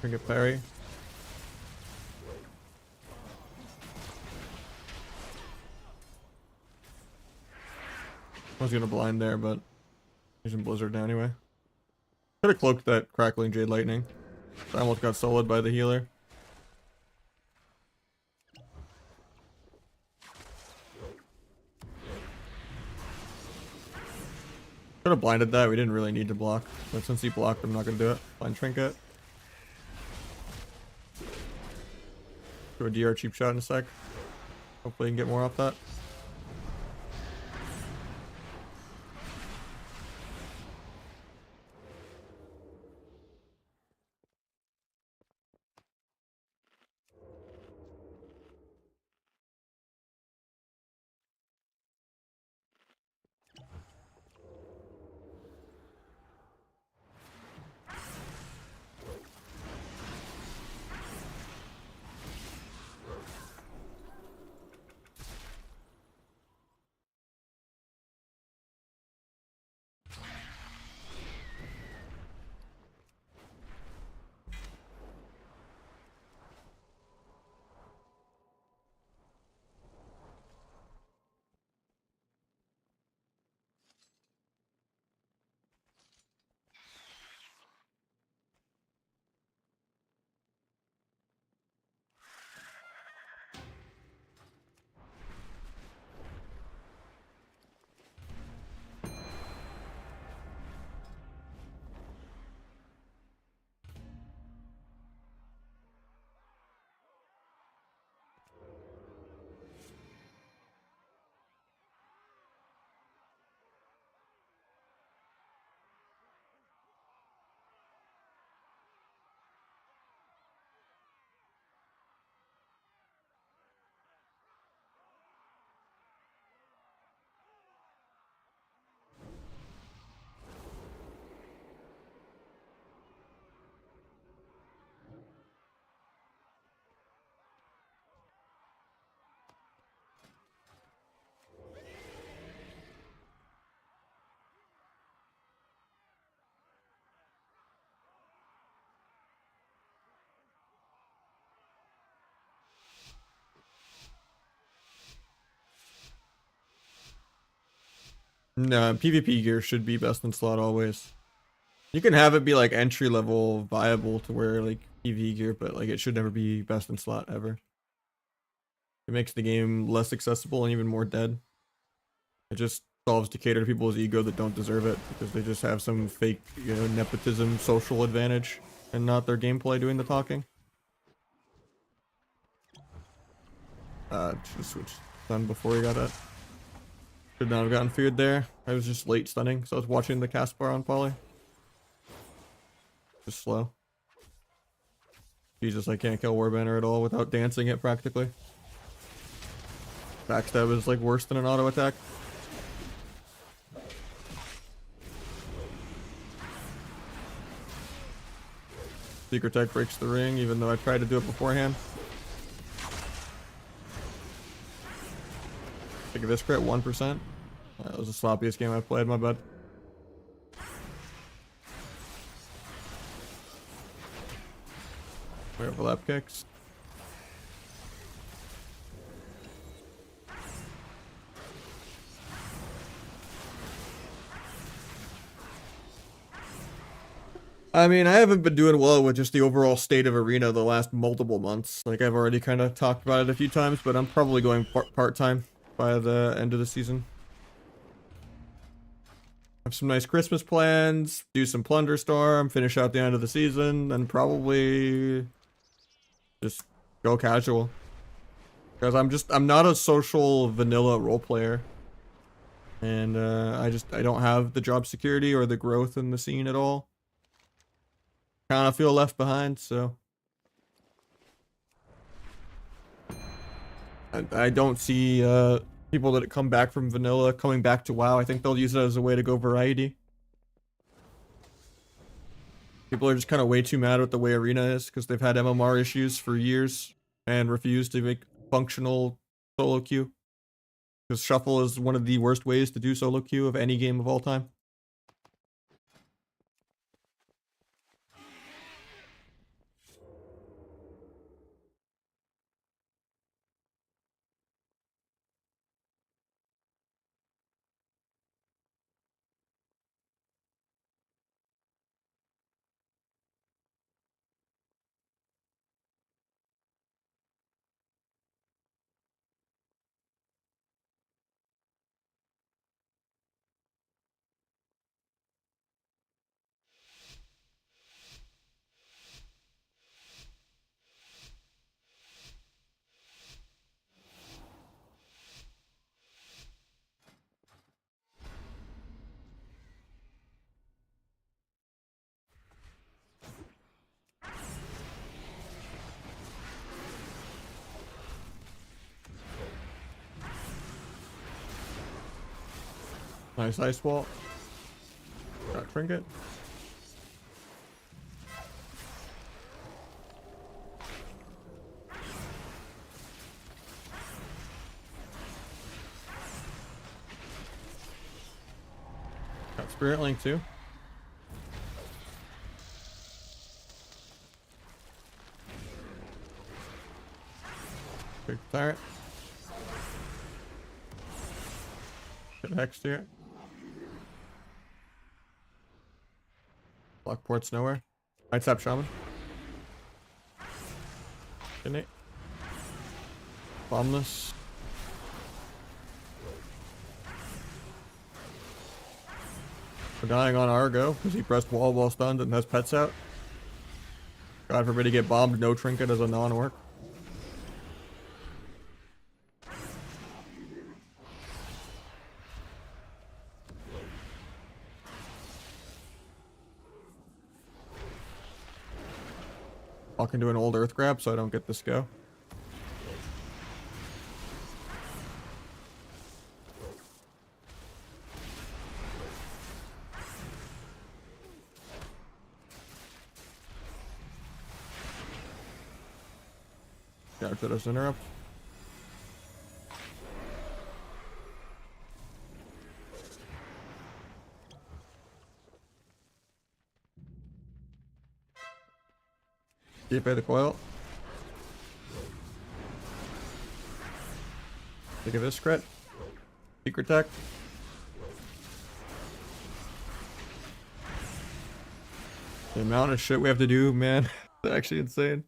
Bring it parry. I was gonna blind there, but using Blizzard now anyway. Could have cloaked that crackling Jade Lightning. I almost got soloed by the healer. Could have blinded that. We didn't really need to block, but since he blocked, I'm not gonna do it. Blind Trinket. Do a DR cheap shot in a sec. Hopefully you can get more off that. No, PvP gear should be best in slot always. You can have it be like entry level viable to wear like PvE gear, but like it should never be best in slot ever. It makes the game less accessible and even more dead. It just solves to cater to people's ego that don't deserve it because they just have some fake, you know, nepotism social advantage and not their gameplay doing the talking. Just switch stun before he got that. Should not have gotten feared there. I was just late stunning, so I was watching the cast bar on poly. Just slow. Jesus, I can't kill Warbanner at all without dancing it practically. Backstab is like worse than an auto attack. Secret Tech breaks the ring, even though I tried to do it beforehand. Take this crit, 1%. That was the sloppiest game I've played, my bad. We overlap kicks. I mean, I haven't been doing well with just the overall state of Arena the last multiple months. Like, I've already kind of talked about it a few times, but I'm probably going part-time by the end of the season. Have some nice Christmas plans, do some Plunder Storm, finish out the end of the season, and probably just go casual. Because I'm not a social vanilla role player. And I don't have the job security or the growth in the scene at all. Kind of feel left behind, so I don't see people that come back from vanilla coming back to WoW. I think they'll use it as a way to go variety. People are just kind of way too mad with the way Arena is because they've had MMR issues for years and refuse to make functional solo queue. Because Shuffle is one of the worst ways to do solo queue of any game of all time. Nice ice wall. Got trinket. Got Spirit Link too. Big turret. Get hexed here. Block ports nowhere. Might tap Shaman. Good night. Bomb this. We're dying on Argo because he pressed wall while stunned and has pets out. God forbid he get bombed, no trinket as a non-work. Walk into an old earth grab so I don't get this go. Yeah, let us interrupt. Keep the coil. Think of this crit. Secret tech. The amount of shit we have to do, man, it's actually insane.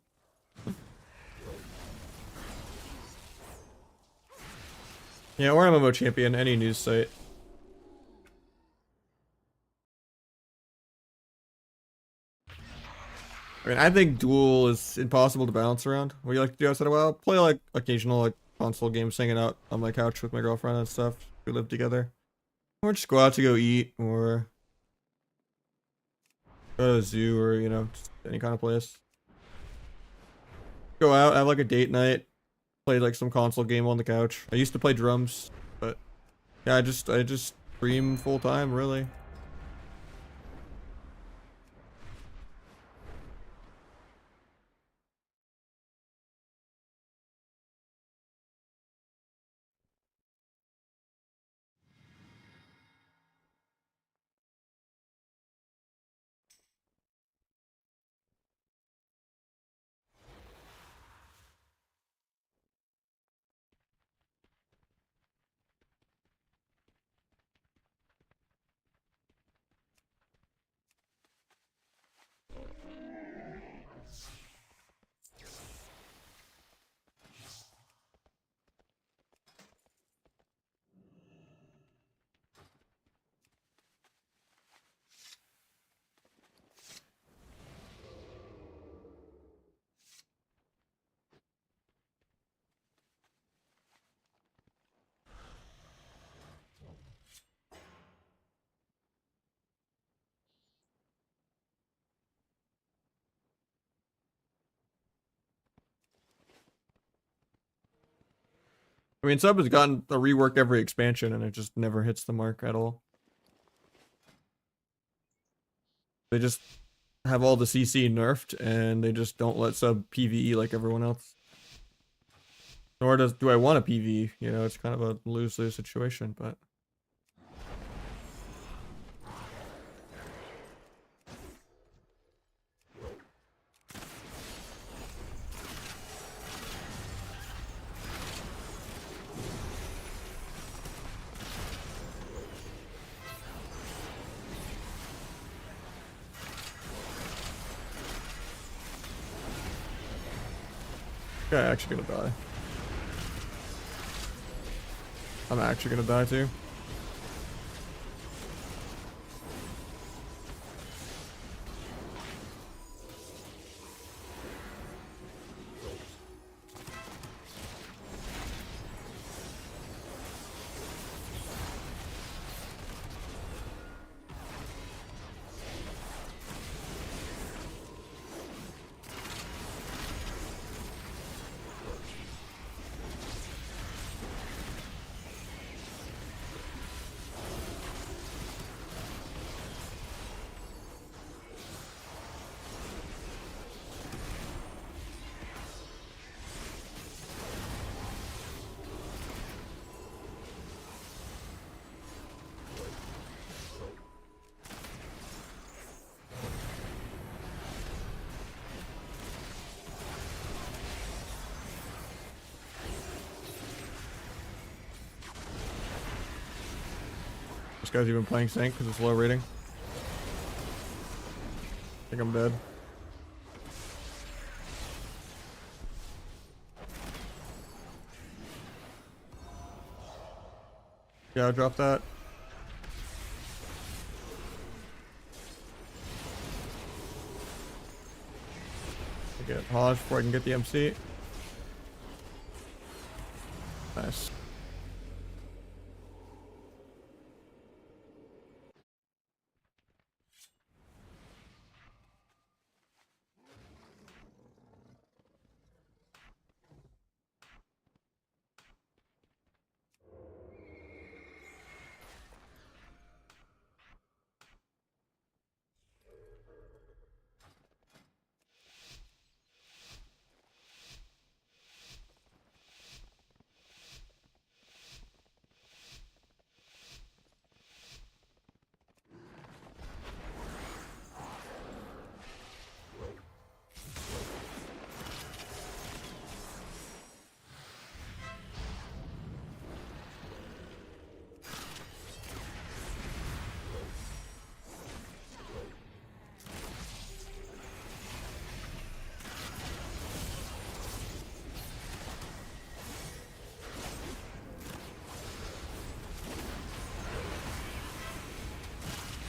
Yeah, or MMO champion, any news site. I mean, I think duel is impossible to balance around. What do you like to do outside of WoW? Play like occasional like console games, hanging out on my couch with my girlfriend and stuff. We live together. Or just go out to go eat, or go to a zoo, or you know, just any kind of place. Go out, have like a date night, play like some console game on the couch. I used to play drums, but yeah, I just stream full time, really. I mean, sub has gotten a rework every expansion, and it just never hits the mark at all. They just have all the CC nerfed, and they just don't let sub PvE like everyone else. Nor do I want a PvE. You know, it's kind of a lose-lose situation, but. Yeah, actually gonna die. I'm actually gonna die too. This guy's even playing sync because it's low rating. I think I'm dead. Yeah, I'll drop that. I get Hodge before I can get the MC. Nice.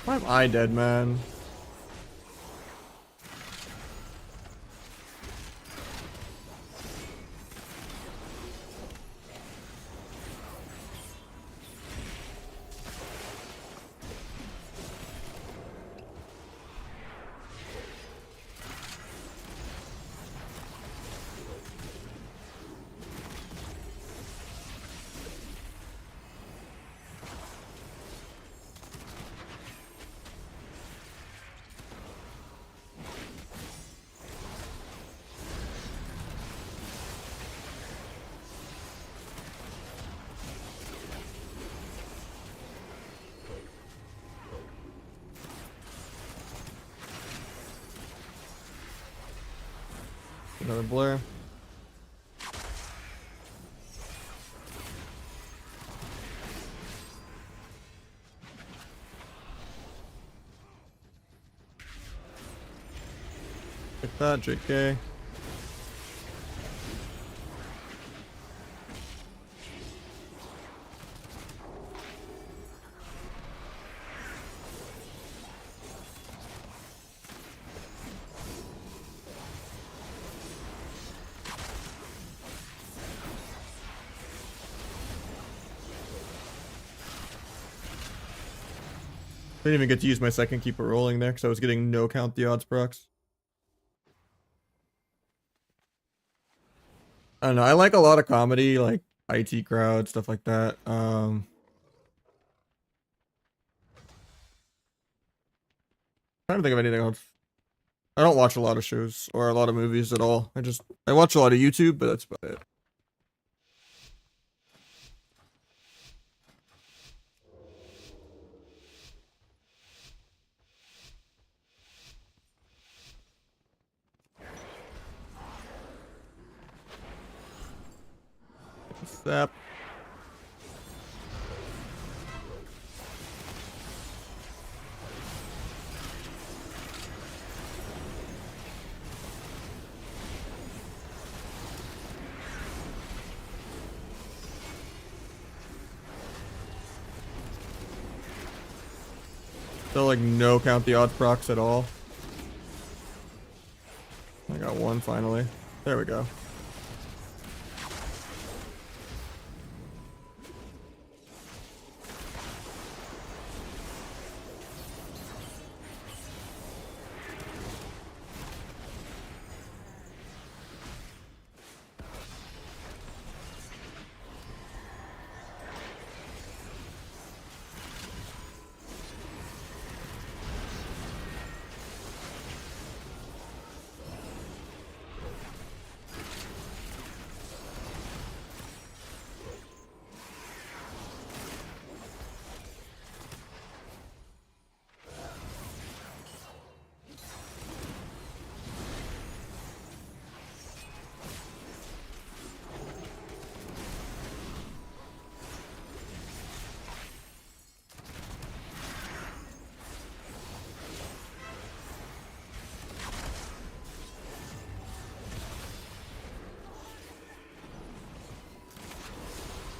Why am I dead, man? Another blur. Like that, JK. Didn't even get to use my second keeper rolling there because I was getting no count the odds procs. I don't know. I like a lot of comedy, like IT crowd, stuff like that. Trying to think of anything else. I don't watch a lot of shows or a lot of movies at all. I watch a lot of YouTube, but that's about it. Zap. Still like no count the odds procs at all. I got one finally. There we go.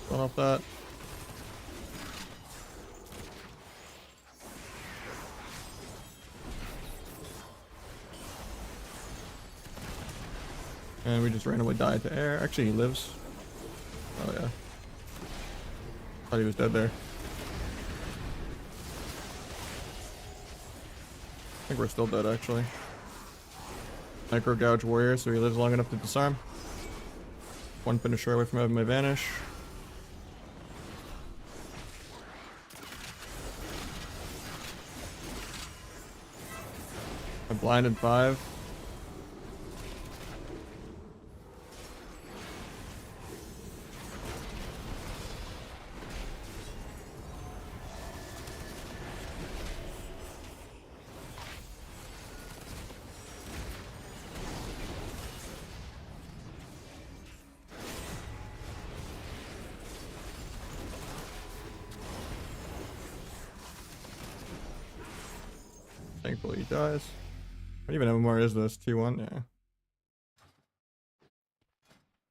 One off that. And we just randomly died to air. Actually, he lives. Oh, yeah. Thought he was dead there. I think we're still dead, actually. Micro Gouge Warrior, so he lives long enough to disarm. One finisher away from having my vanish. I blinded 5. Thankfully he dies. What even MMR is this? 2-1? Yeah.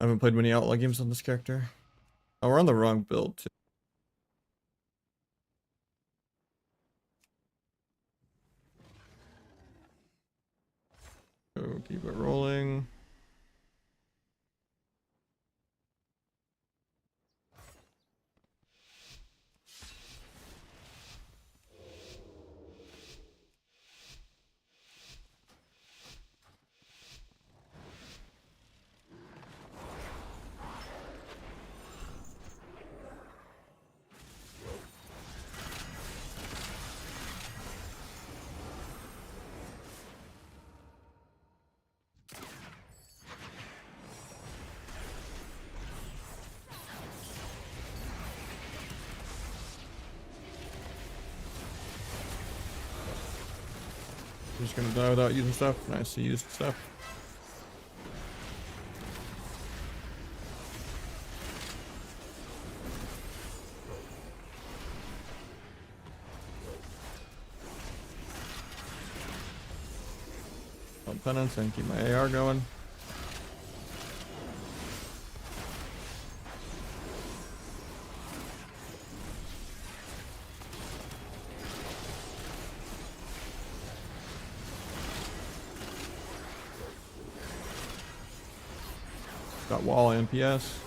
I haven't played many Outlaw games on this character. Oh, we're on the wrong build too. Keep it rolling. Just gonna die without using stuff. Nice to use stuff. Penance and keep my AR going. Got wall and PS.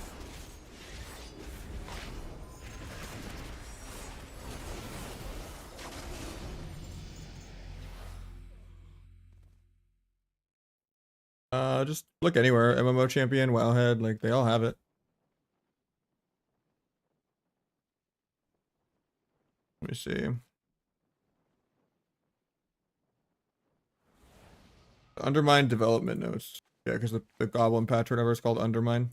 Just look anywhere. MMO champion, Wowhead, like they all have it. Let me see. Undermine development notes. Yeah, because the goblin patch or whatever is called Undermine.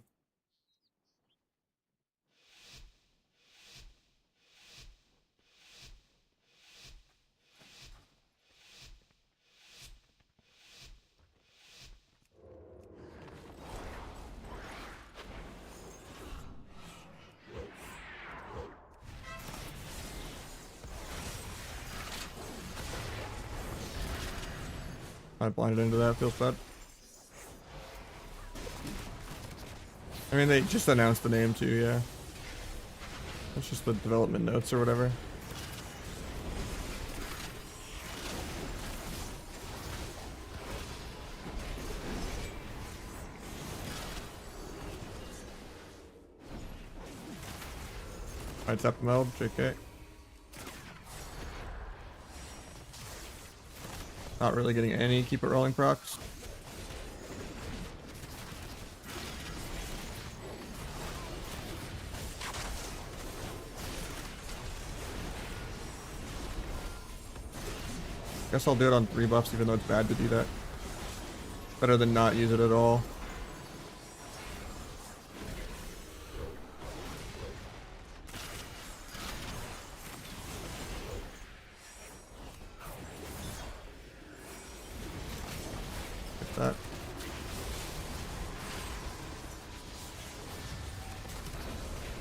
I blinded into that, feels bad. I mean, they just announced the name too, yeah. It's just the development notes or whatever. I tap meld, JK. Not really getting any keep it rolling procs. Guess I'll do it on 3 buffs even though it's bad to do that. Better than not use it at all. Like that.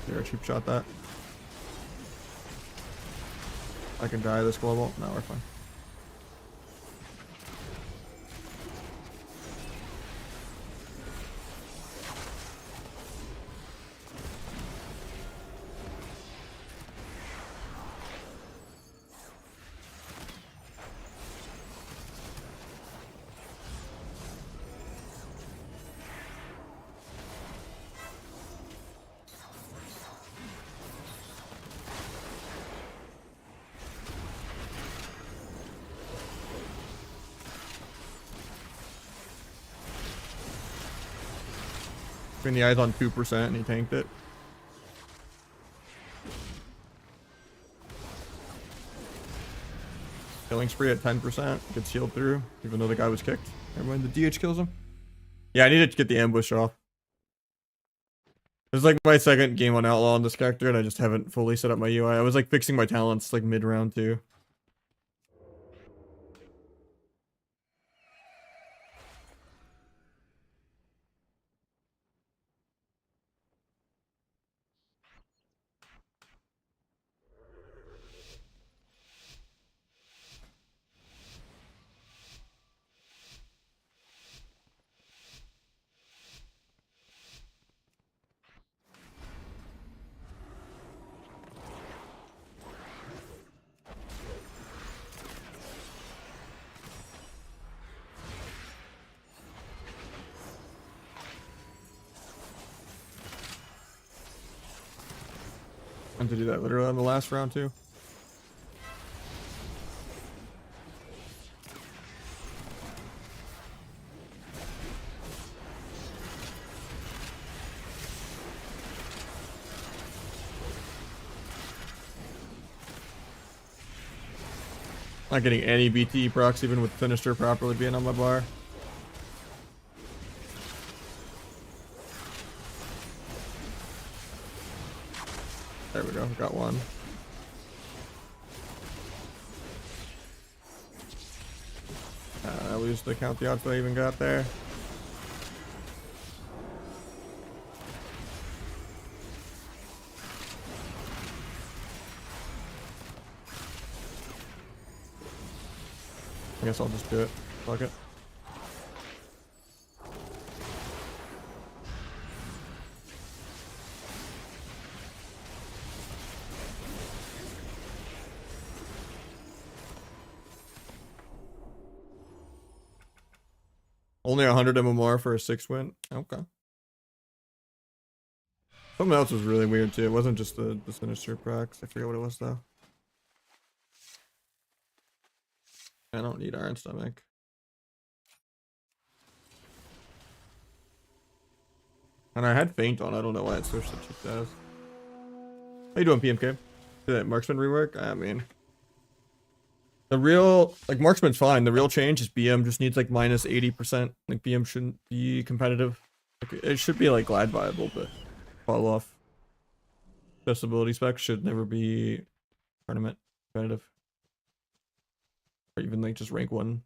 Here, I cheap shot that. I can die this global. No, we're fine. Between the eyes on 2% and he tanked it. Killing spree at 10%. Gets healed through, even though the guy was kicked. And when the DH kills him. Yeah, I needed to get the ambush off. This is like my second game on Outlaw on this character, and I just haven't fully set up my UI. I was like fixing my talents like mid-round too. And to do that literally on the last round too. Not getting any BTE procs even with Finisher properly being on my bar. There we go, got one. I lose the count the odds I even got there. I guess I'll just do it. Fuck it. Only 100 MMR for a 6 win. Okay. Something else was really weird too. It wasn't just the Sinister procs. I forget what it was though. I don't need Iron Stomach. And I had Faint on. I don't know why it switched to cheap status. How you doing, PMK? Did that Marksman rework? I mean, the real, like, Marksman's fine. The real change is BM just needs like minus 80%. Like, BM shouldn't be competitive. Like, it should be like glide viable, but fall off. Accessibility specs should never be tournament competitive. Or even like just rank 1.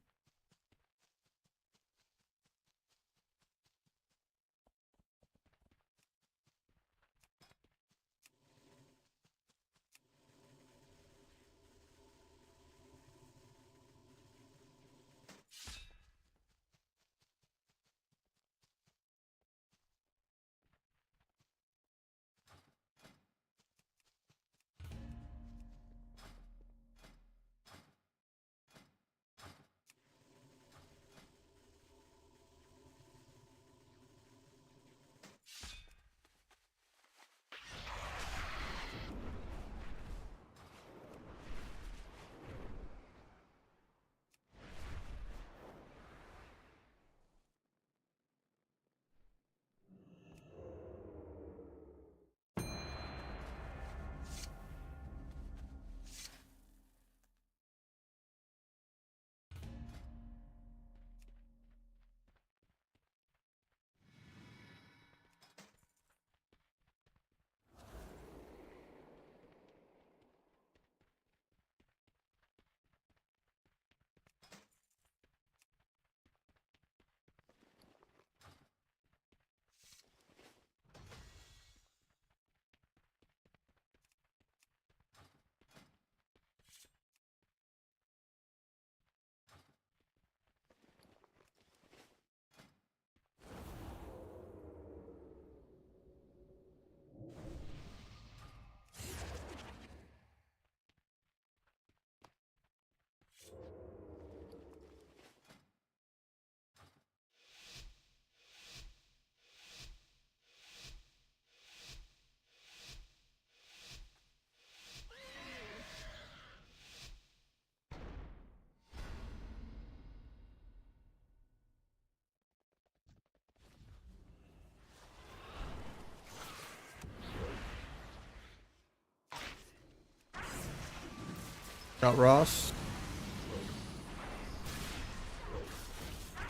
Got Ross.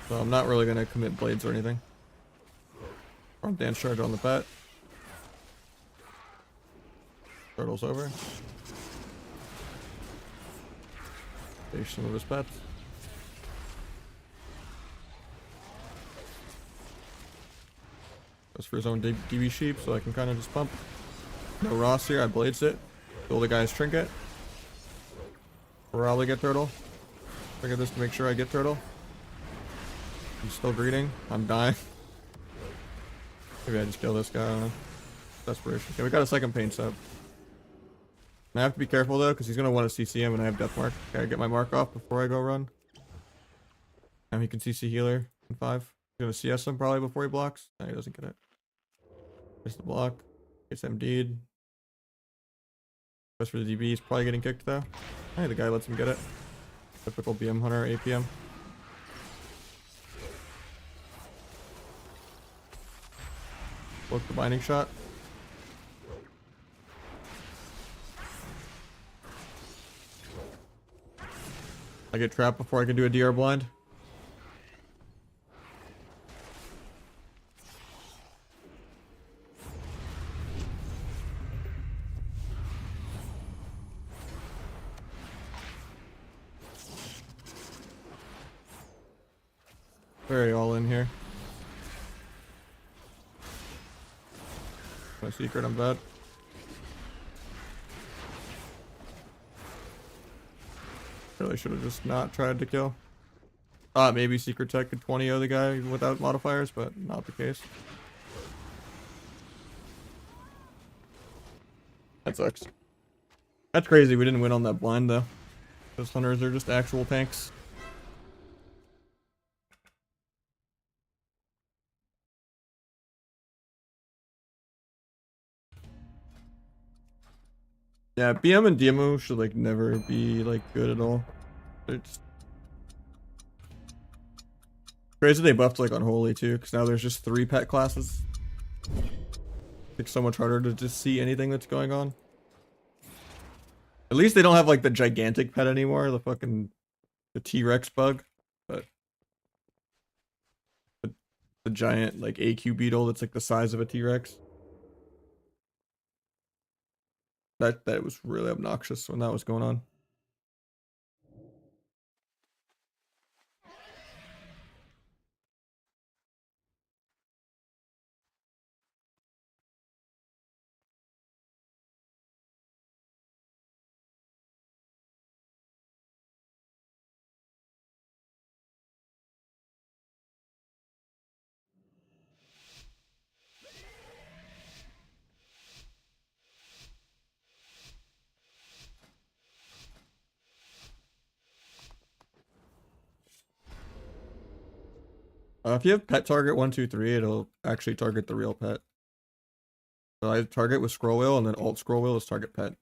So I'm not really gonna commit blades or anything. Or dance charge on the pet. Turtle's over. Finish some of his pets. Goes for his own DB sheep, so I can kind of just pump. No Ross here, I blades it. Kill the guy's trinket. Probably get turtle. Trigger this to make sure I get turtle. I'm still greeting. I'm dying. Maybe I just kill this guy. I don't know. Desperation. Okay, we got a second paint sub. And I have to be careful though, because he's gonna want to CC him, and I have death mark. Gotta get my mark off before I go run. And he can CC healer in 5. He's gonna CS him probably before he blocks. No, he doesn't get it. Gets the block. Gets MD'd. As for the DB, he's probably getting kicked though. Hey, the guy lets him get it. Typical BM hunter APM. Look the binding shot. I get trapped before I can do a DR blind. Very all in here. My secret, I'm bad. Really should have just not tried to kill. Maybe secret tech could 20-0 the guy without modifiers, but not the case. That sucks. That's crazy we didn't win on that blind though. Those hunters are just actual tanks. Yeah, BM and DMO should like never be like good at all. It's crazy they buffed like Unholy too, because now there's just 3 pet classes. It's so much harder to just see anything that's going on. At least they don't have like the gigantic pet anymore, the T-Rex bug, but the giant like AQ beetle that's like the size of a T-Rex. That was really obnoxious when that was going on. If you have pet target 1, 2, 3, it'll actually target the real pet. So I target with scroll wheel, and then alt scroll wheel is target pet.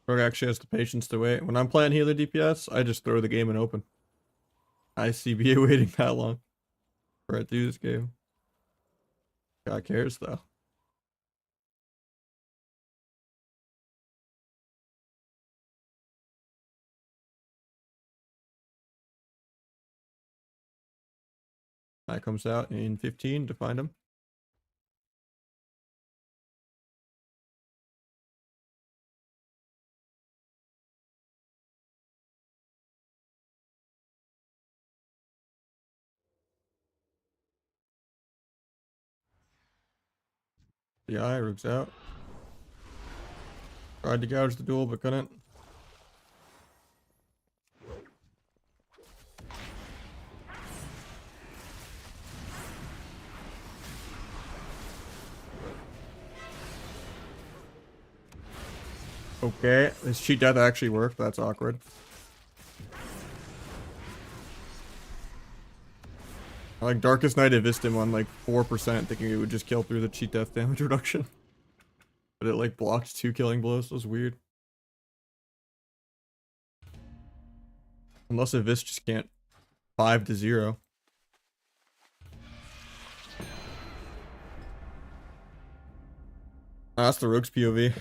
Rogue actually has the patience to wait. When I'm playing healer DPS, I just throw the game and open. I CBA waiting that long for it to do this game. God cares though. That comes out in 15 to find him. The eye Rogue's out. Tried to gouge the duel but couldn't. Okay, this cheat death actually worked. That's awkward. I like Darkest Night Evised him on like 4%, thinking it would just kill through the cheat death damage reduction. But it like blocked 2 killing blows. That was weird. Unless Evised just can't 5 to 0. That's the Rogue's POV.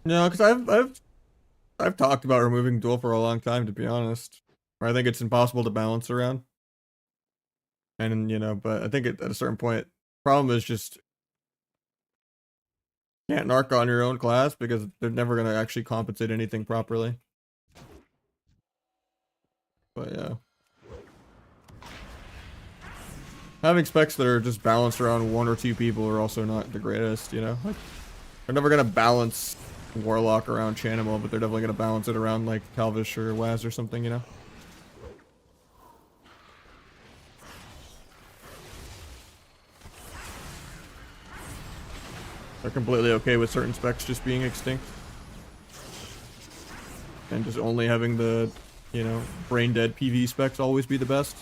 No, because I've talked about removing duel for a long time, to be honest. I think it's impossible to balance around. And you know, but I think at a certain point, problem is just can't narc on your own class because they're never gonna actually compensate anything properly. But yeah. Having specs that are just balanced around one or two people are also not the greatest, you know? Like, they're never gonna balance Warlock around Chanimal, but they're definitely gonna balance it around like Calvish or Waz or something, you know? They're completely okay with certain specs just being extinct. And just only having the, you know, brain dead PV specs always be the best.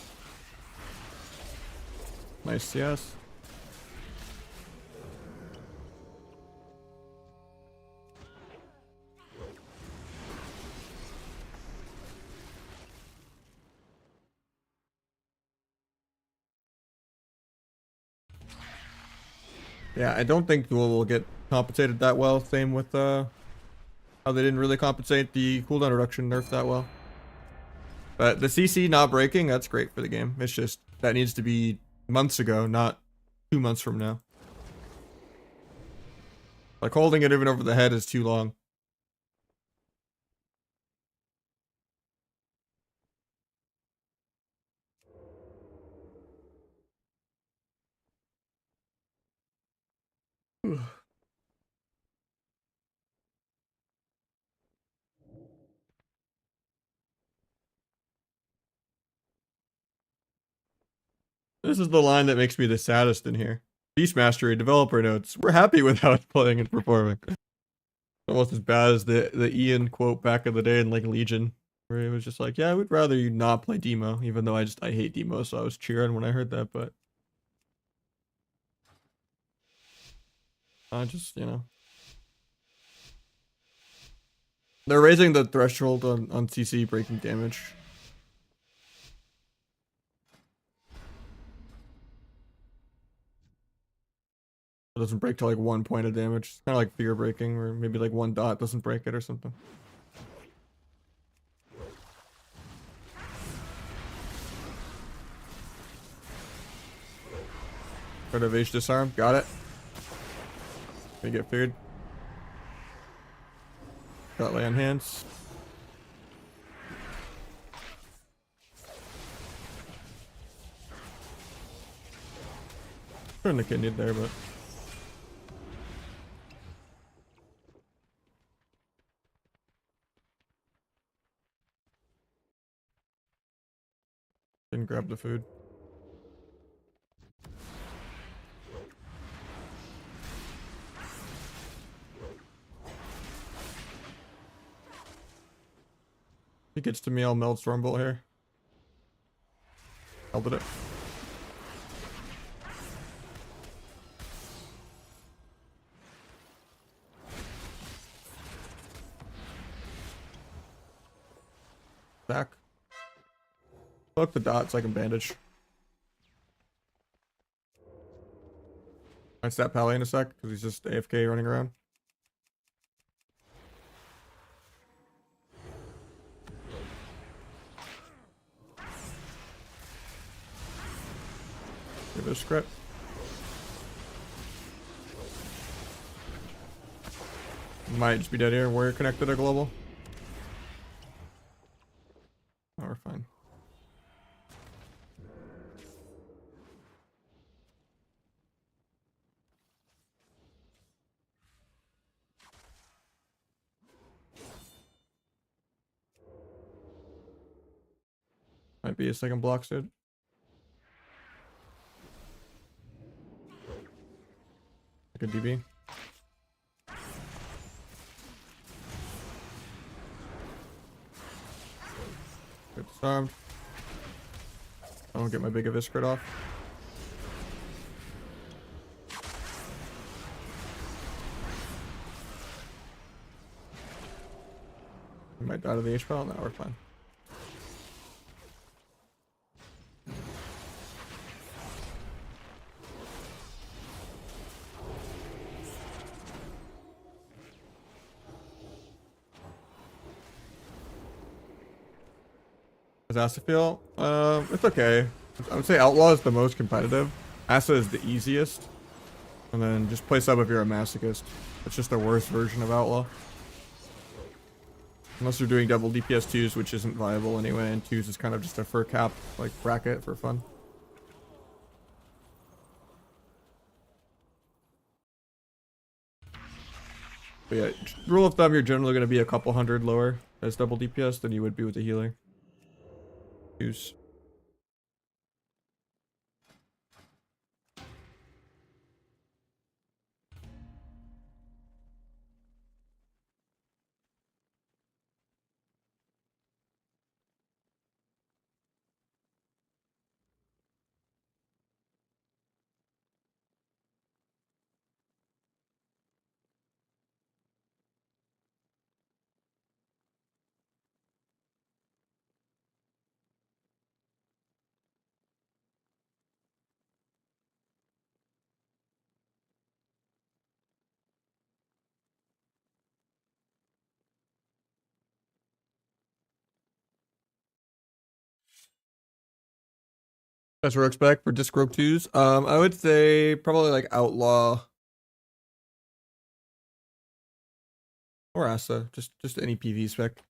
Nice, yes. Yeah, I don't think Duel will get compensated that well. Same with how they didn't really compensate the cooldown reduction nerf that well. But the CC not breaking, that's great for the game. It's just that needs to be months ago, not 2 months from now. Like holding it even over the head is too long. This is the line that makes me the saddest in here. Beast Mastery developer notes. We're happy with how it's playing and performing. Almost as bad as the Ian quote back in the day in like Legion, where it was just like, yeah, I would rather you not play Demo, even though I hate Demo, so I was cheering when I heard that, but I just, you know. They're raising the threshold on CC breaking damage. It doesn't break to like 1 point of damage. It's kind of like fear breaking, or maybe like 1 dot doesn't break it or something. Rid of H disarm, got it. Gonna get feared. Got lay on hands. Turn the kidney there, but didn't grab the food. If he gets to me, I'll meld Stormbolt here. Melded it. Back. Fuck the dots, I can bandage. I stab Pally in a sec, because he's just AFK running around. Give it a script. Might just be dead here. Warrior connected a global. Oh, we're fine. Might be a second block, dude. Like a DB. Get disarmed. I don't get my big Avis crit off. I might die to the H-Pal. Now we're fine. Does Asa feel? It's okay. I would say Outlaw is the most competitive. Asa is the easiest. And then just play sub if you're a masochist. It's just the worst version of Outlaw. Unless you're doing double DPS 2s, which isn't viable anyway, and 2s is kind of just a fur cap, like, bracket for fun. But yeah, rule of thumb, you're generally going to be a couple hundred lower as double DPS than you would be with a healer. 2s. Best rogue spec for disc rogue 2s. I would say probably like Outlaw or Asa. Just any PV spec.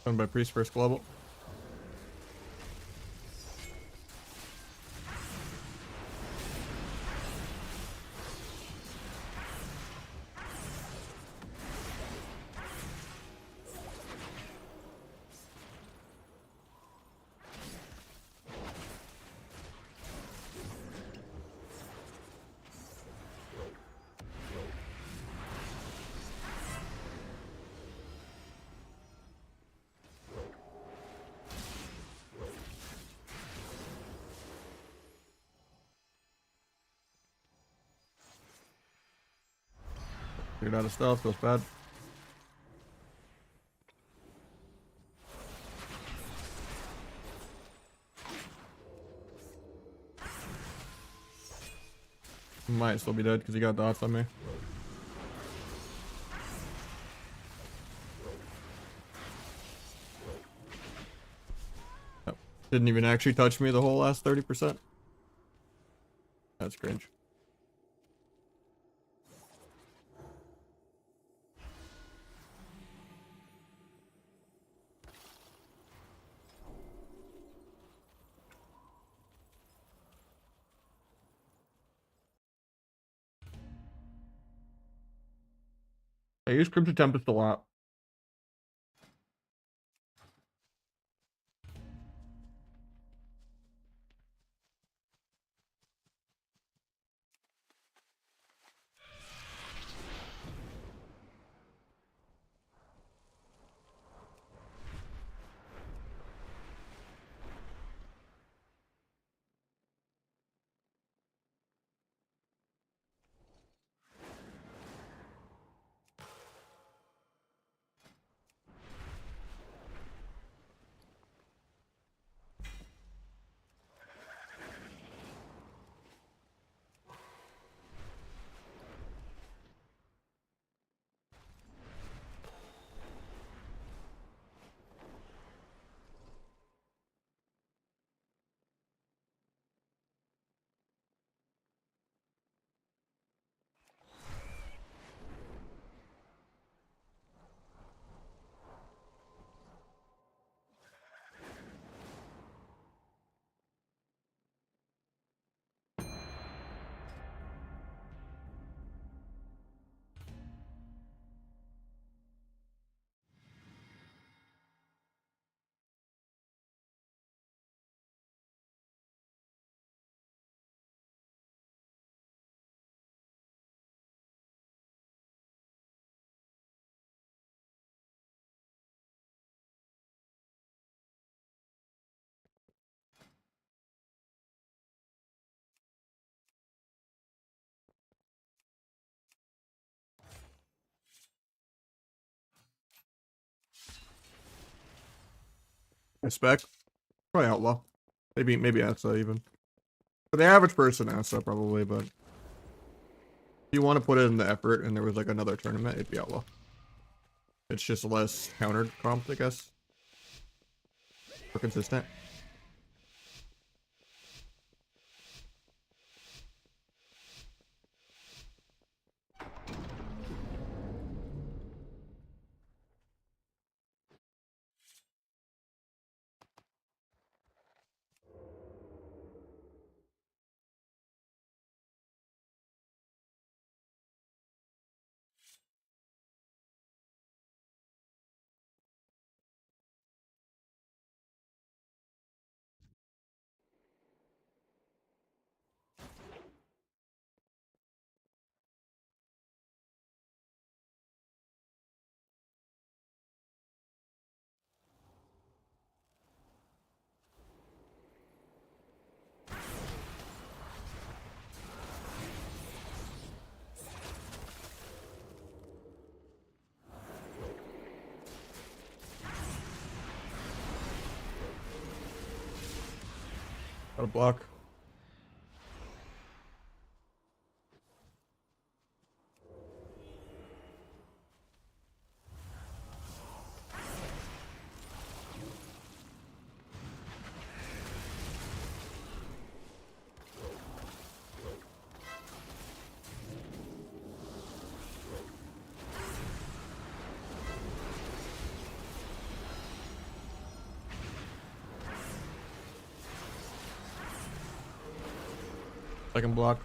Done by Priest first global. Cleared out of stealth, feels bad. Might still be dead because he got dots on me. Yep. Didn't even actually touch me the whole last 30%. That's cringe. I use Crimson Tempest a lot. I spec. Probably outlaw. Maybe Asa even. For the average person, Asa probably, but if you want to put in the effort and there was like another tournament, it'd be outlaw. It's just less countered comped, I guess. For consistent. Got a block. Second block.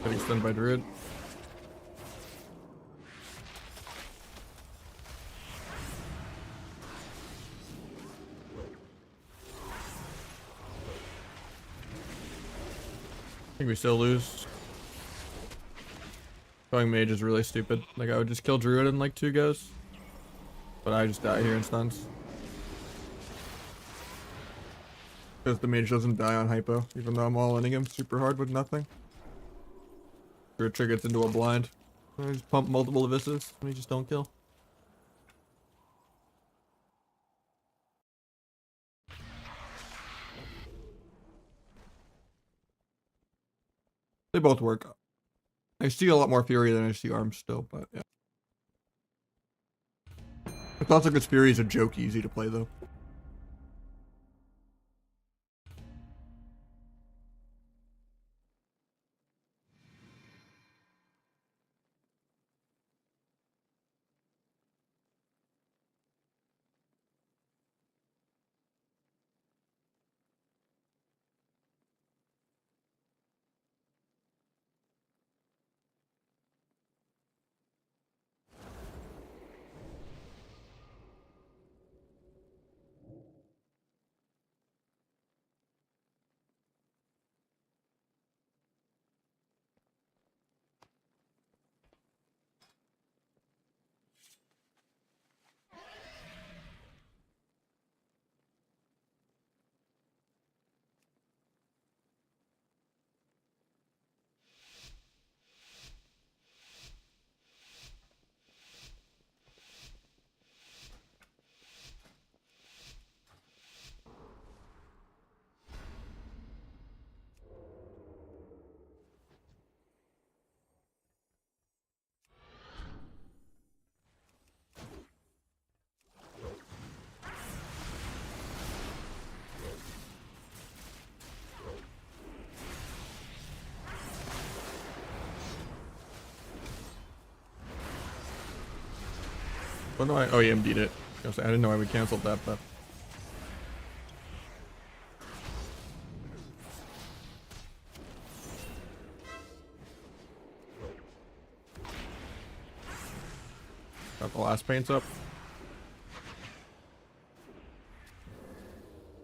Getting stunned by Druid. I think we still lose. Going mage is really stupid. Like I would just kill Druid in like 2 goes. But I just die here in stuns. Because the mage doesn't die on hypo, even though I'm all-inning him super hard with nothing. Druid triggers into a blind. I just pump multiple Abysses and we just don't kill. They both work. I see a lot more Fury than I see Arms still, but yeah. I thought like this Fury is a joke easy to play though. What do I? Oh, yeah, beat it. I didn't know why we canceled that, but. Got the last paints up.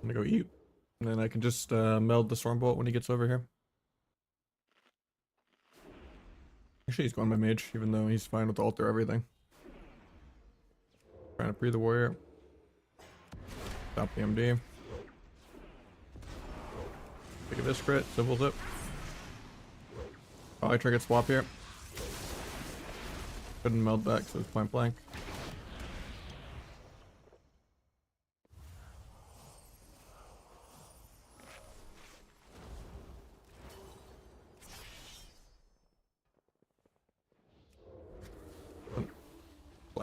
I'm gonna go eat. And then I can just meld the Stormbolt when he gets over here. Actually, he's going by mage, even though he's fine with alter everything. Trying to free the warrior. Stop the MD. Take a this crit, civil zip. Probably triggered swap here. Couldn't meld that because it was point blank.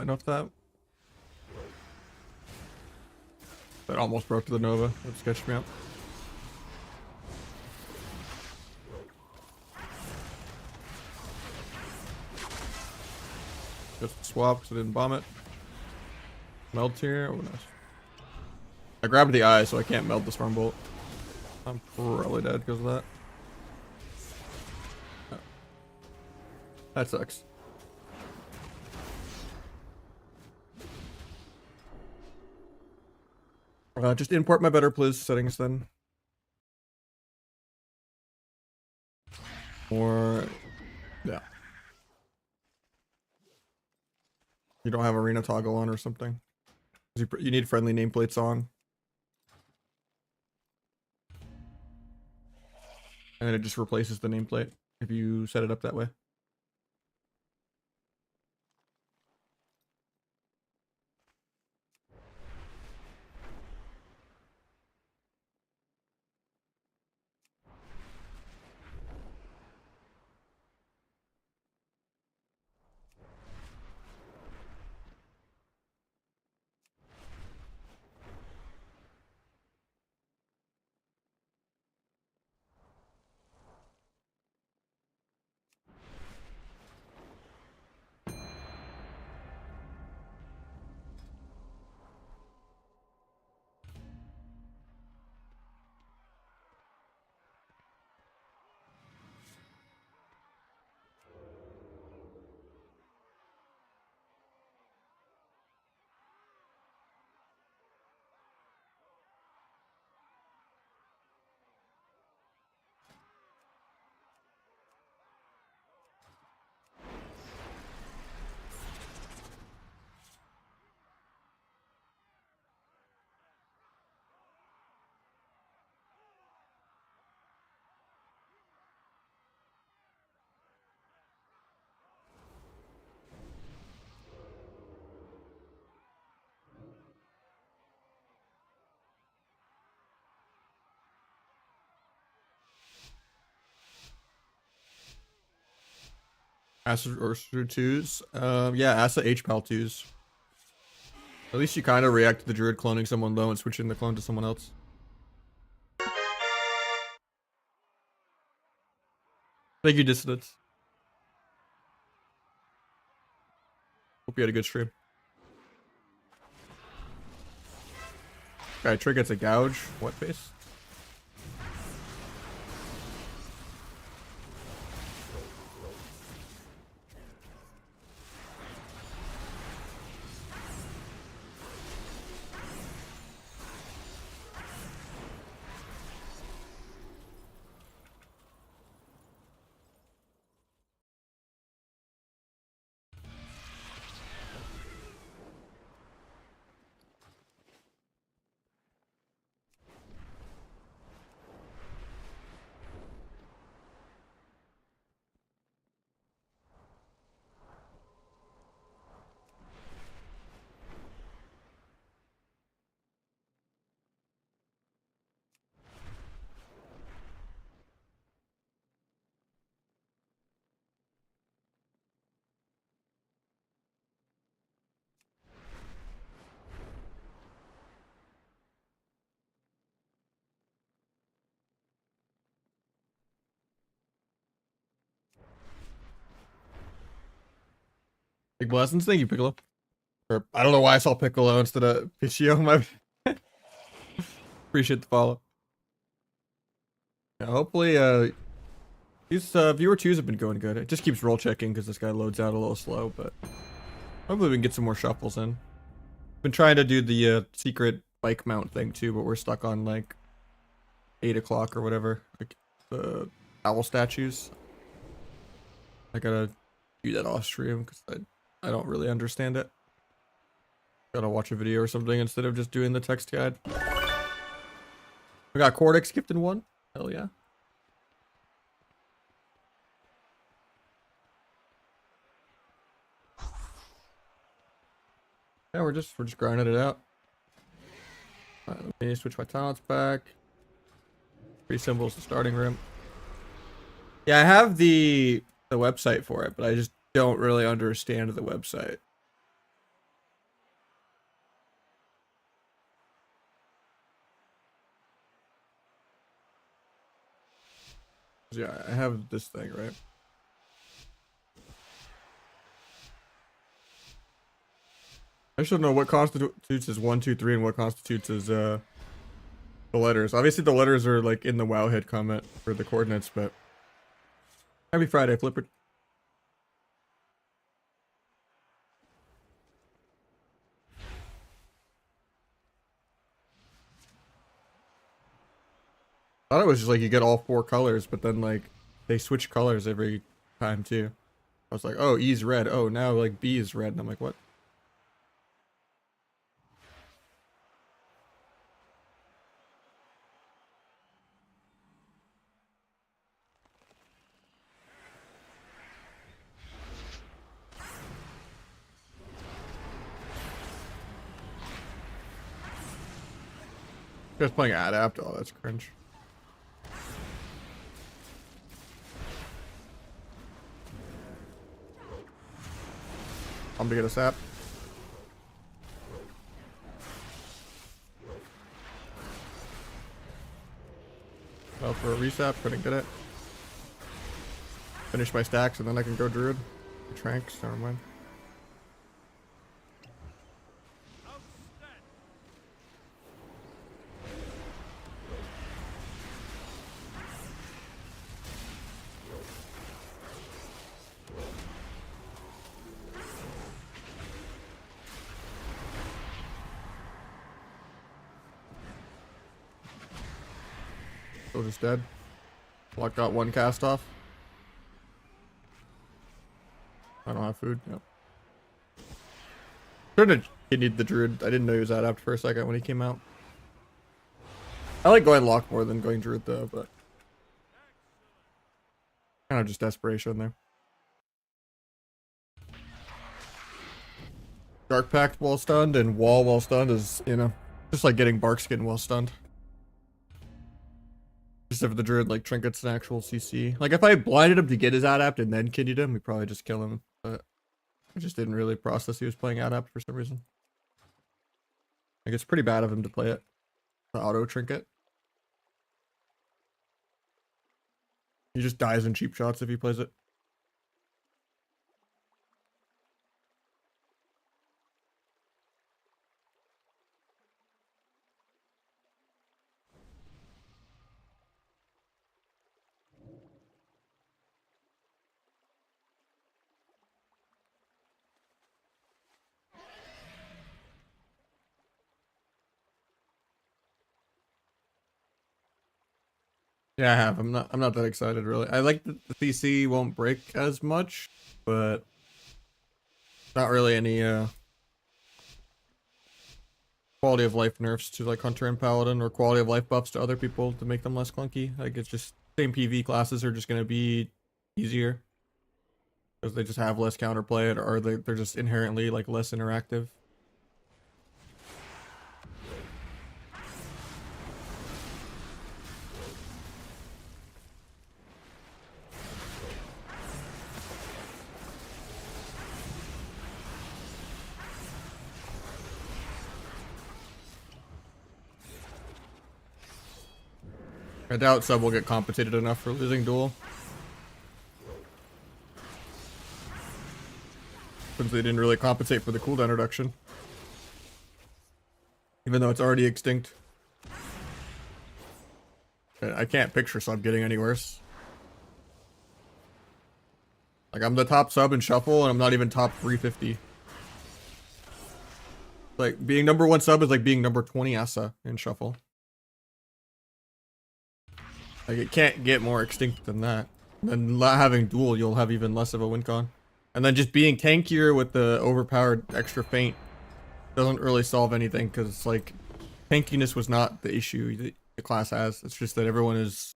enough that. That almost broke to the Nova. That sketched me up. Just swap because I didn't bomb it. Melt here. Oh, nice. I grabbed the eye, so I can't melt the storm bolt. I'm probably dead because of that. Oh. That sucks. Just import my better please settings then. Or yeah. You don't have arena toggle on or something. You need friendly nameplates on. And then it just replaces the nameplate if you set it up that way. Asa or 2s. Yeah, Asa HPAL 2s. At least you kind of react to the druid cloning someone low and switching the clone to someone else. Thank you, Dissidents. Hope you had a good stream. Okay, Trick gets a gouge. What face? Big blessings. Thank you, Piccolo. Or, I don't know why I saw Piccolo instead of Pichio. My appreciate the follow. Yeah, hopefully, these viewer 2s have been going good. It just keeps roll checking because this guy loads out a little slow, but hopefully we can get some more shuffles in. Been trying to do the secret bike mount thing too, but we're stuck on like 8 o'clock or whatever. Like the owl statues. I gotta do that off stream because I don't really understand it. Gotta watch a video or something instead of just doing the text guide. We got Cortex skipped in 1. Hell yeah. Yeah, we're just grinding it out. Let me switch my talents back. 3 symbols to starting room. Yeah, I have the website for it, but I just don't really understand the website. Yeah, I have this thing, right? I should know what constitutes as 1, 2, 3 and what constitutes as the letters. Obviously the letters are like in the wowhead comment for the coordinates, but happy Friday, Flipper. I thought it was just like you get all 4 colors, but then like they switch colors every time too. I was like, oh, E's red. Oh, now like B is red. And I'm like, what? Just playing Adapt. Oh, that's cringe. I'm gonna get a sap. Well, for a resap, couldn't get it. Finish my stacks and then I can go Druid. Tranks, never mind. Soldier's dead. Lock got 1 cast off. I don't have food. Yep. Shouldn't have continued the Druid. I didn't know he was Adapt for a second when he came out. I like going Lock more than going Druid though, but kind of just desperation there. Dark Pact while stunned and Wall while stunned is, you know, just like getting Barkskin while stunned. Except for the Druid, like Trinket's an actual CC. Like if I blinded him to get his Adapt and then kiddied him, we'd probably just kill him. But I just didn't really process he was playing Adapt for some reason. Like it's pretty bad of him to play it. The auto Trinket. He just dies in cheap shots if he plays it. Yeah, I have. I'm not that excited really. I like that the CC won't break as much, but not really any quality of life nerfs to like Hunter and Paladin or quality of life buffs to other people to make them less clunky. Like it's just same PV classes are just gonna be easier because they just have less counterplay or they're just inherently like less interactive. I doubt Sub will get compensated enough for losing Duel. Since they didn't really compensate for the cooldown reduction. Even though it's already extinct. I can't picture Sub getting any worse. Like I'm the top sub in Shuffle and I'm not even top 350. Like being number 1 sub is like being number 20 Asa in Shuffle. Like it can't get more extinct than that. And then not having Duel, you'll have even less of a win con. And then just being tankier with the overpowered extra feint doesn't really solve anything because it's like tankiness was not the issue that the class has. It's just that everyone is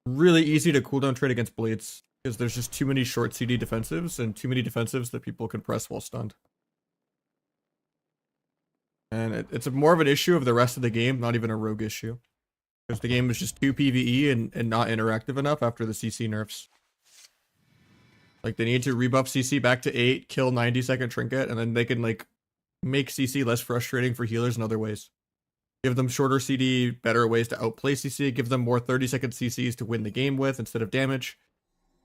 really easy to cooldown trade against Blades because there's just too many short CD defensives and too many defensives that people can press while stunned. And it's more of an issue of the rest of the game, not even a rogue issue. Because the game is just too PvE and not interactive enough after the CC nerfs. Like they need to rebuff CC back to 8, kill 90-second Trinket, and then they can like make CC less frustrating for healers in other ways. Give them shorter CD, better ways to outplay CC. Give them more 30-second CCs to win the game with instead of damage.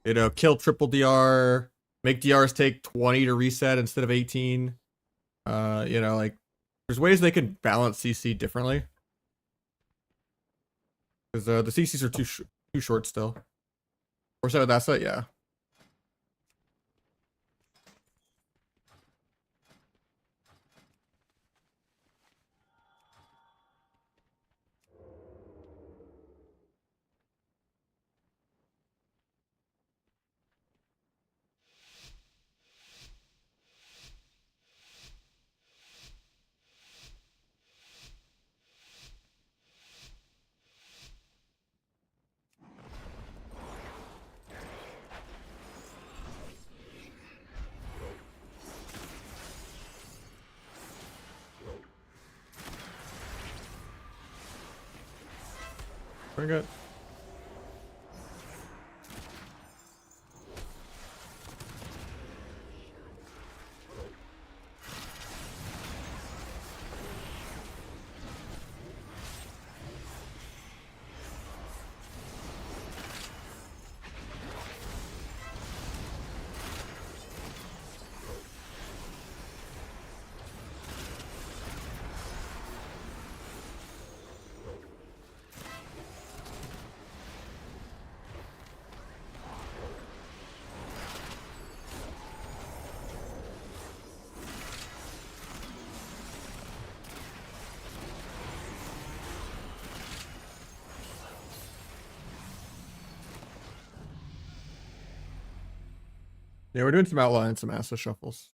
You know, kill triple DR. Make DRs take 20 to reset instead of 18. You know, like, there's ways they can balance CC differently. Because the CCs are too short still. Or so that's it, yeah. Very good. Yeah, we're doing some outline and some asset shuffles.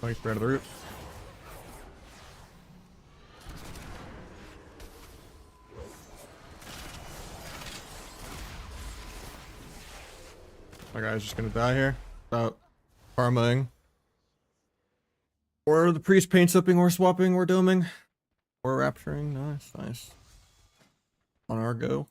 Like, right of the root. My guy's just gonna die here without karmaing. Or the priest paint sipping or swapping or doming. Or rapturing. Nice, nice. On our go.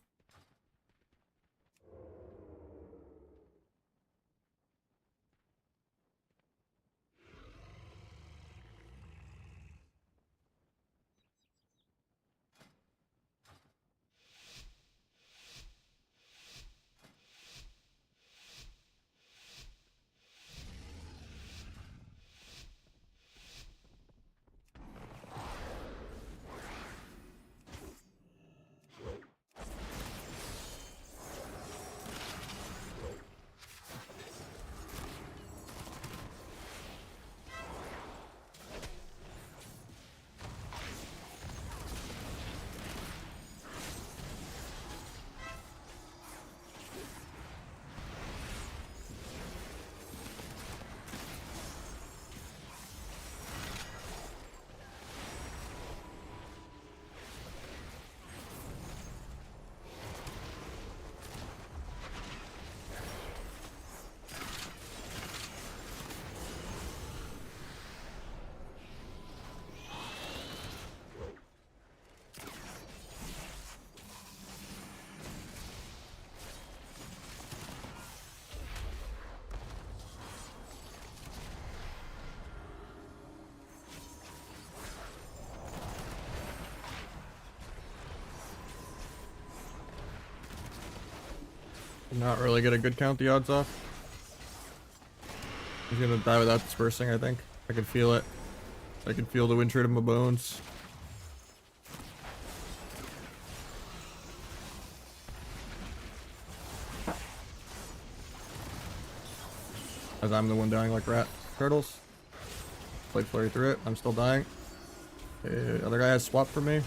Not really gonna good count the odds off. He's gonna die without dispersing, I think. I can feel it. I can feel the wind trade in my bones. As I'm the one dying like rat turtles. Blade flurry through it. I'm still dying. Okay, other guy has swap for me.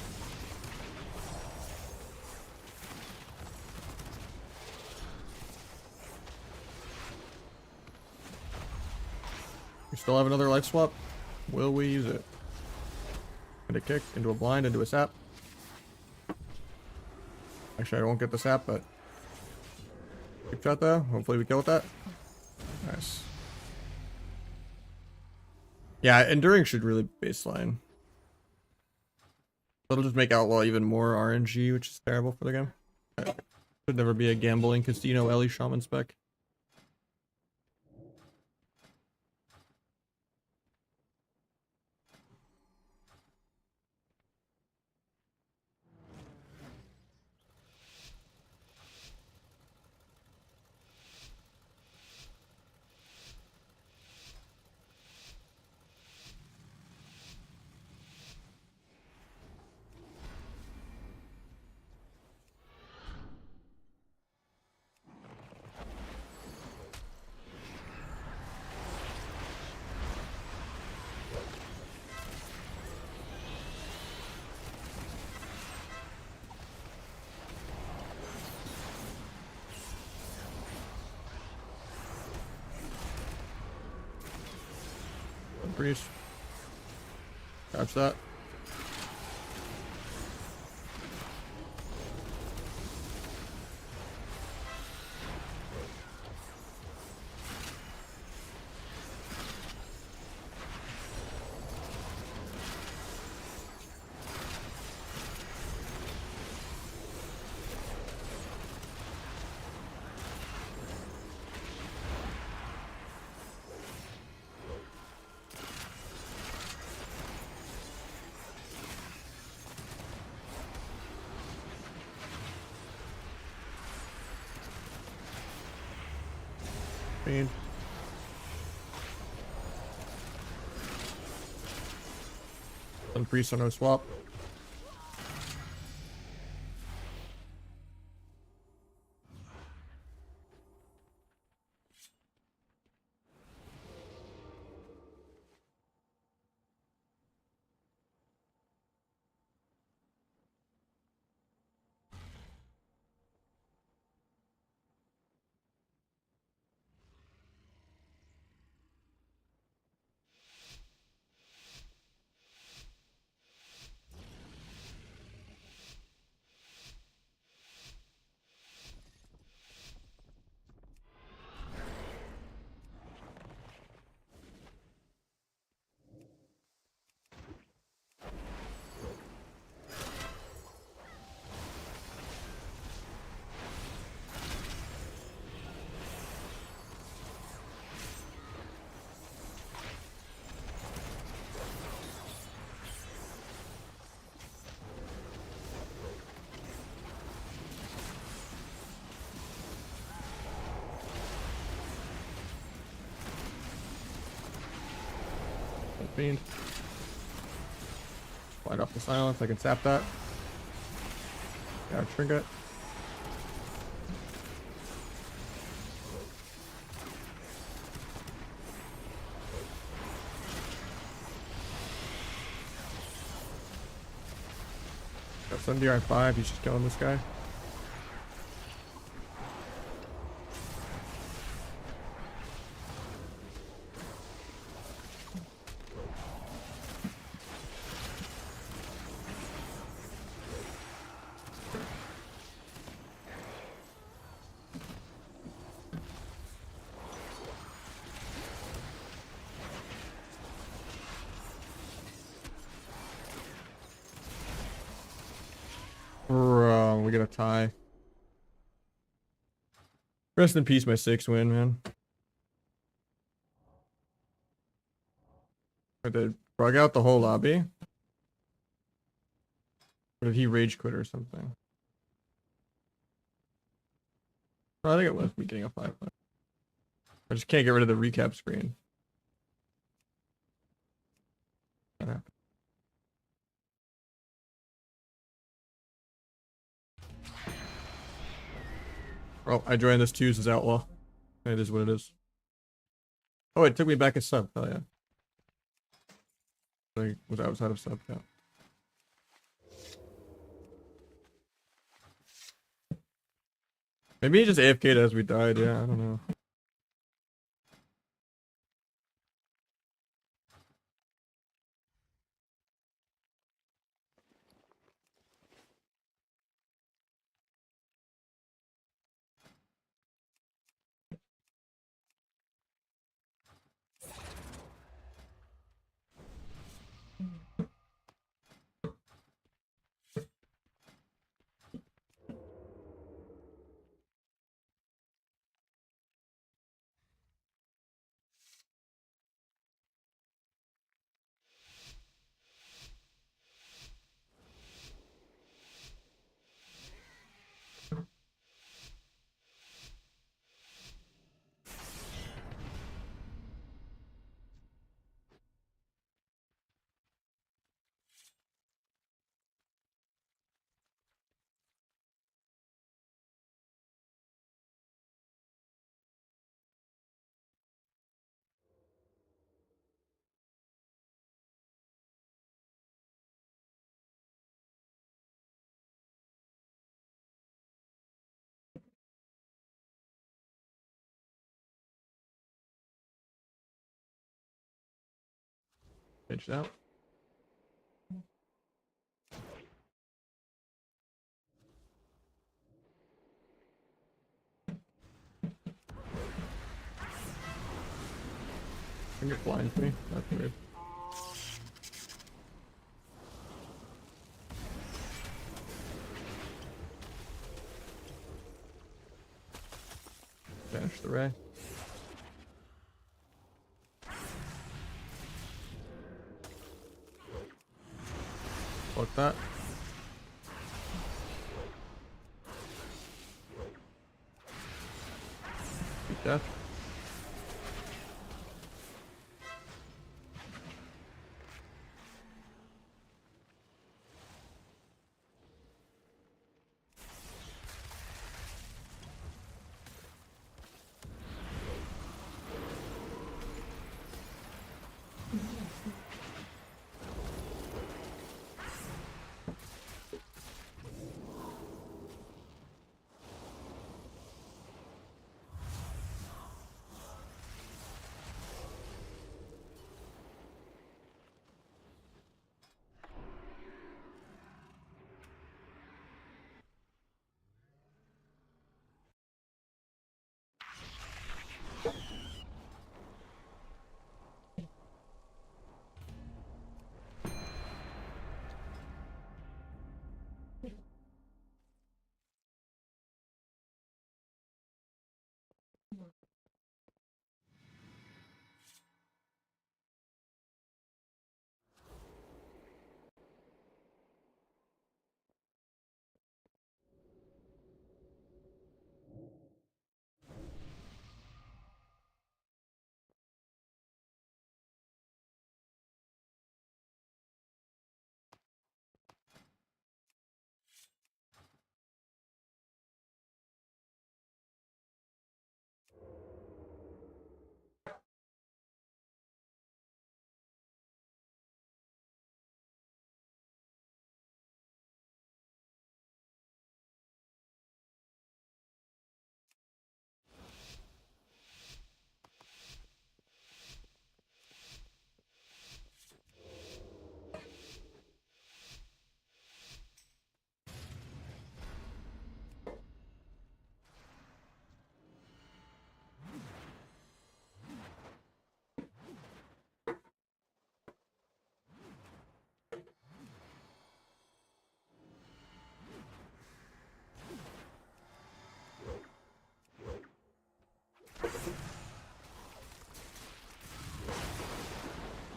We still have another life swap. Will we use it? Into kick, into a blind, into a sap. Actually, I won't get the sap, but keep shot though. Hopefully we kill with that. Nice. Yeah, enduring should really baseline. That'll just make outlaw even more RNG, which is terrible for the game. Should never be a gambling casino Ellie shaman spec. Priest. Catch that. Fiend. One priest on no swap. Fiend. Light off the silence, I can sap that. Got a trinket. Got some DR5, he's just killing this guy. Bro, we got a tie. Rest in peace, my 6th win, man. I did bug out the whole lobby. Or did he rage quit or something? Oh, I think it was me getting a 5. I just can't get rid of the recap screen. Oh, I joined this Tues as outlaw. It is what it is. Oh, it took me back as sub. Hell yeah. I was outside of sub count. Maybe he just AFK'd as we died. Yeah, I don't know. Pitched out. I think it blinds me. That's weird. Banish the ray. Fuck that. Good death.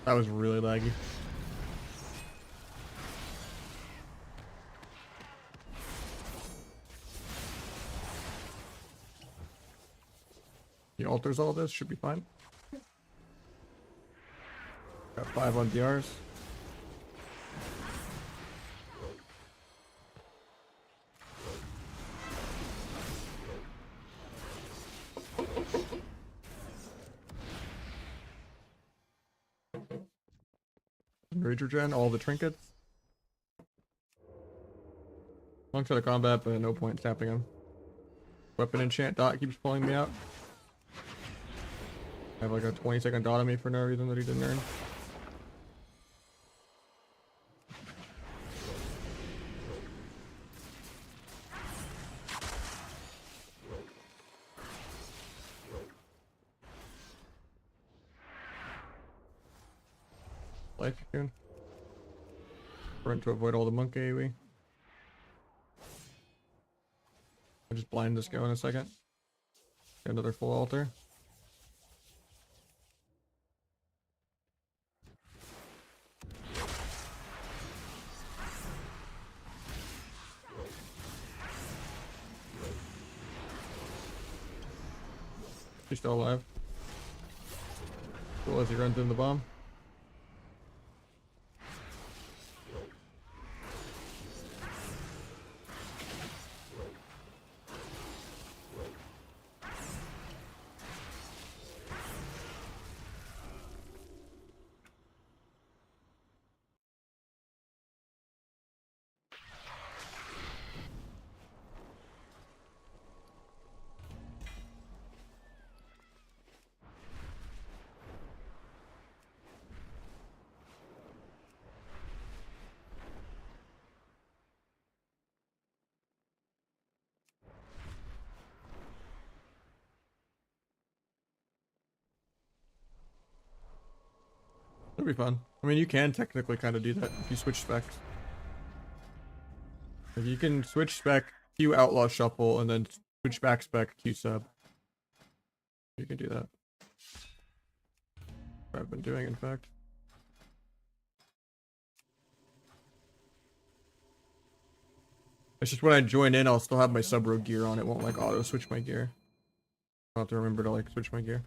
That was really laggy. He alters all this, should be fine. Got 5 on DRs. Rage regen, all the trinkets. Long shot of combat, but no point tapping him. Weapon enchant dot keeps pulling me out. I have like a 20-second dot on me for no reason that he didn't earn. Life cocoon. Run to avoid all the monk AoE. I'll just blind this guy in a second. Get another full altar. He's still alive. Cool as he runs in the bomb. That'd be fun. I mean, you can technically kind of do that if you switch specs. Like you can switch spec, Q outlaw shuffle, and then switch back spec, Q sub. You can do that. What I've been doing, in fact. It's just when I join in, I'll still have my sub rogue gear on. It won't like auto switch my gear. I'll have to remember to like switch my gear.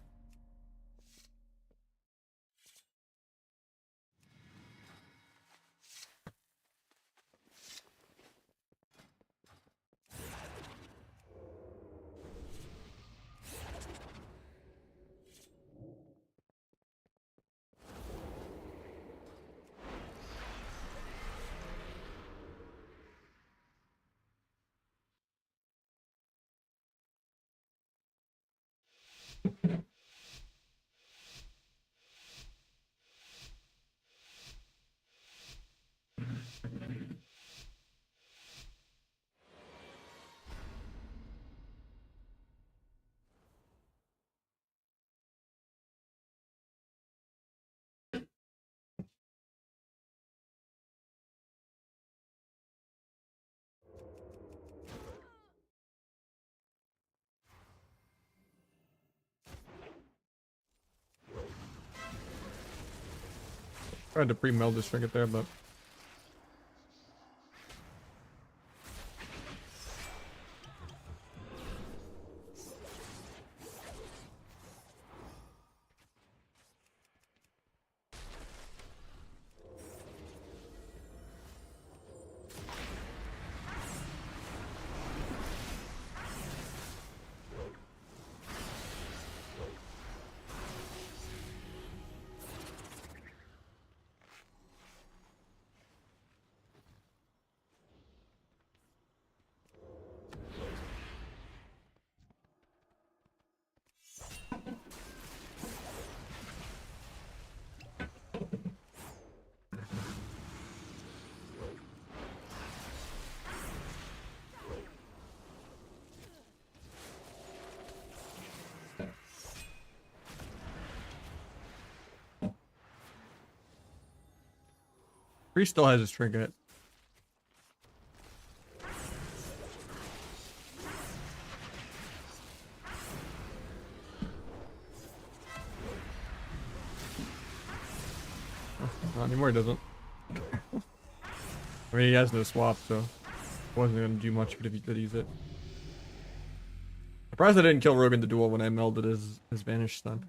Tried to pre-meld this trinket there, but Priest still has his trinket. Not anymore, he doesn't. I mean, he has no swap, so it wasn't going to do much if he did use it. Surprised I didn't kill Rogue in the duel when I melded his Vanish stun.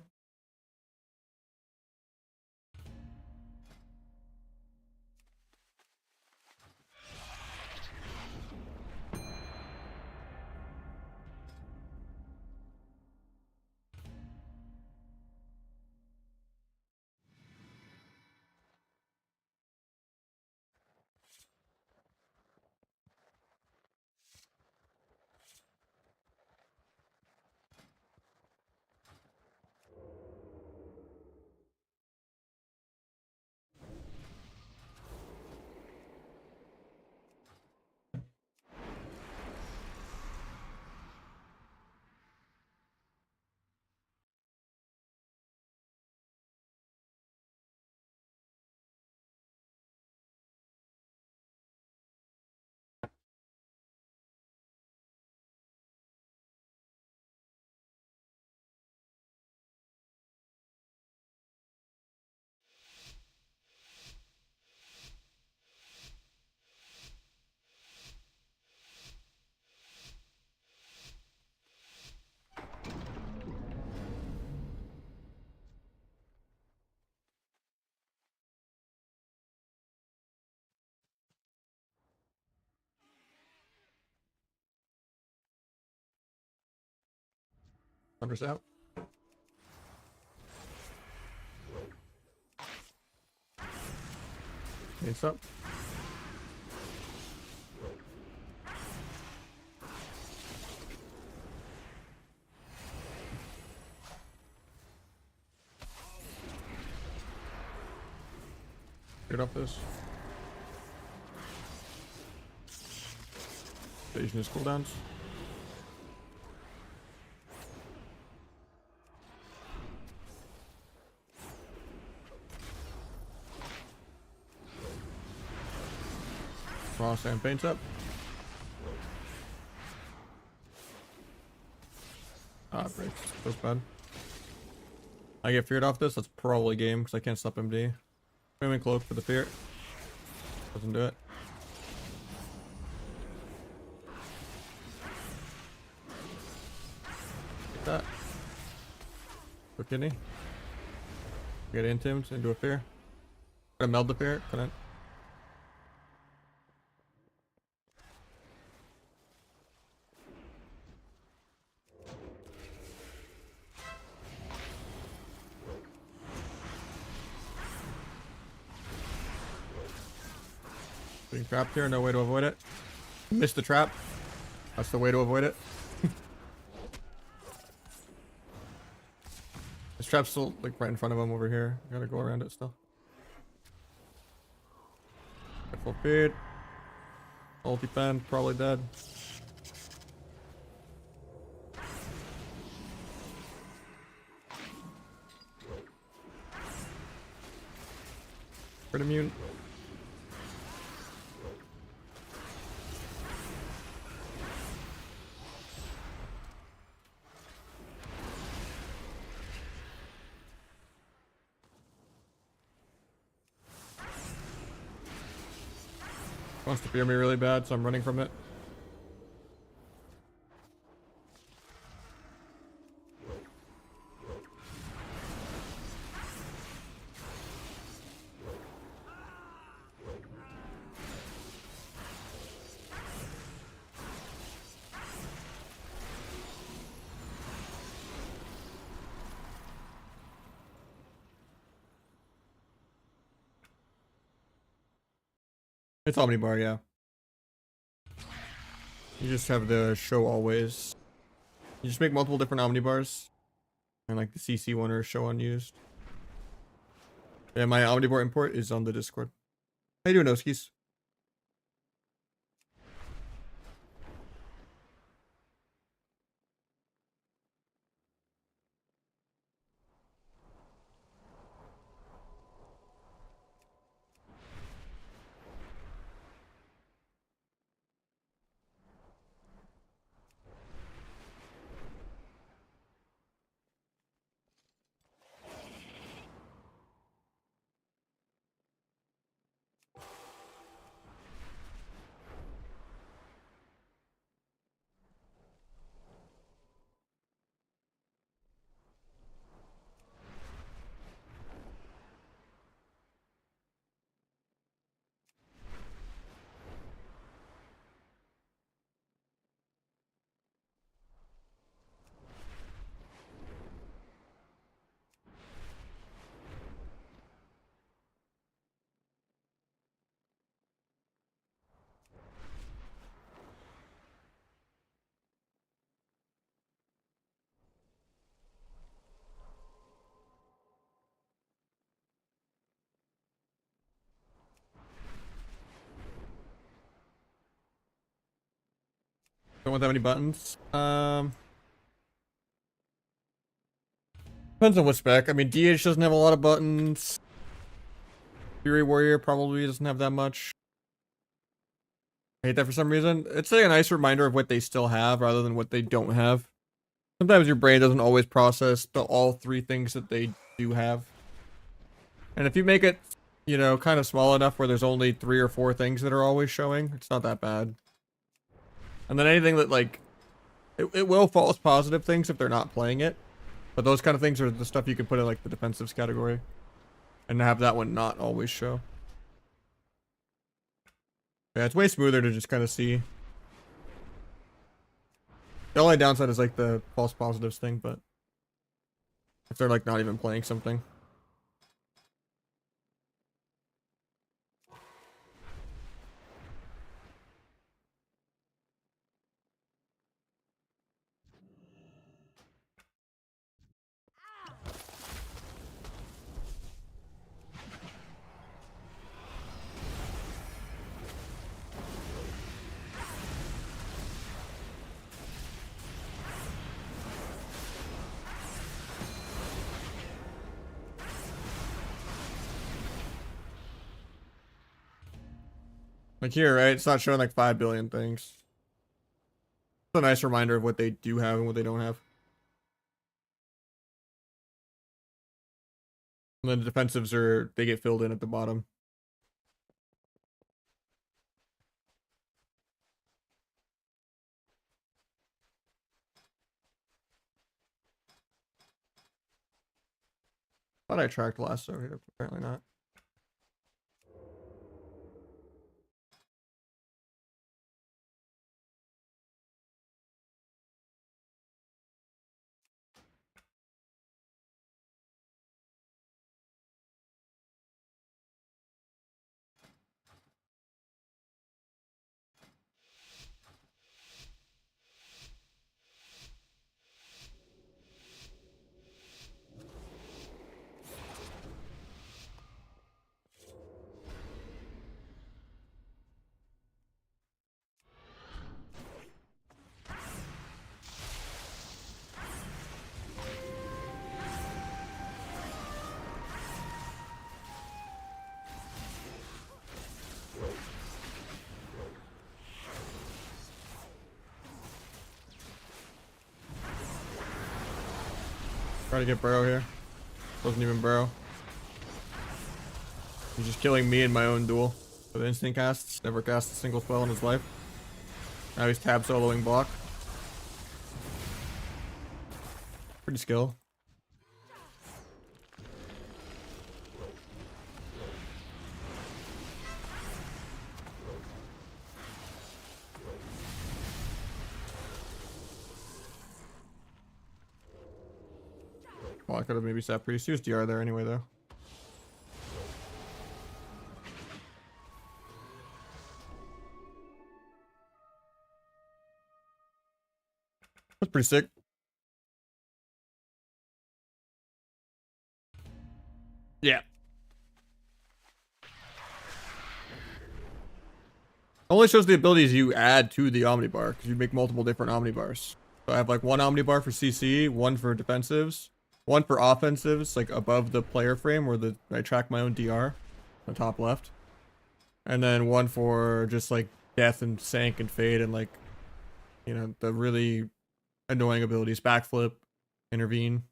Hunter's out. It's up. Get up this. Evasion is cooldowns. Frost and paints up. Ah, breaks. That's bad. I get feared off this. That's probably game because I can't stop MD. Swimming cloak for the fear. Doesn't do it. Get that. Go kidney. Get intimed into a fear. Gotta meld the fear. Couldn't. Being trapped here, no way to avoid it. Missed the trap. That's the way to avoid it. This trap's still like right in front of him over here. Gotta go around it still. Full feed. Ulti pen, probably dead. Crit immune. Wants to fear me really bad, so I'm running from it. It's Omnibar, yeah. You just have the show always. You just make multiple different Omnibars. And like the CC one or show unused. Yeah, my Omnibar import is on the Discord. How you doing, Oskies? Don't have any buttons. Depends on what spec. I mean, DH doesn't have a lot of buttons. Fury Warrior probably doesn't have that much. I hate that for some reason. It's like a nice reminder of what they still have rather than what they don't have. Sometimes your brain doesn't always process all three things that they do have. And if you make it, you know, kind of small enough where there's only 3 or 4 things that are always showing, it's not that bad. And then anything that, like, it will false positive things if they're not playing it. But those kind of things are the stuff you can put in, like, the defensives category. And have that one not always show. Yeah, it's way smoother to just kind of see. The only downside is, like, the false positives thing, but If they're like not even playing something. Like here, right? It's not showing like 5 billion things. It's a nice reminder of what they do have and what they don't have. And then the defensives they get filled in at the bottom. Thought I tracked last over here, apparently not. Try to get Burrow here. Wasn't even Burrow. He's just killing me in my own duel with instant casts. Never cast a single spell in his life. Now he's tab soloing block. Pretty skill. Well, I could have maybe sat Priest. He was DR there anyway, though. That's pretty sick. Yeah. Only shows the abilities you add to the Omnibar, because you make multiple different Omnibars. So I have like one Omnibar for CC, one for defensives, one for offensives, like above the player frame where I track my own DR, the top left. And then one for just like death and sank and fade and like, you know, the really annoying abilities, backflip, intervene.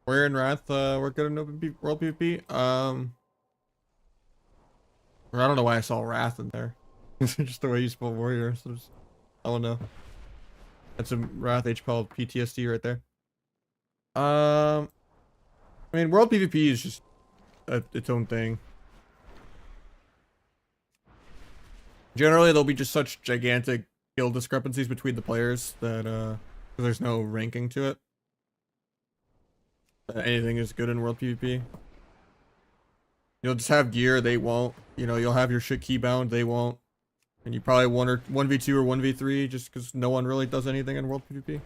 We're in Wrath, we're good in World PvP. I don't know why I saw Wrath in there. Just the way you spell warrior. So I don't know. That's a Wrath H called PTSD right there. I mean, World PvP is just its own thing. Generally, there'll be just such gigantic skill discrepancies between the players that there's no ranking to it. Anything is good in World PvP. You'll just have gear, they won't. You know, you'll have your shit keybound, they won't. And you probably 1v2 or 1v3 just because no one really does anything in World PvP.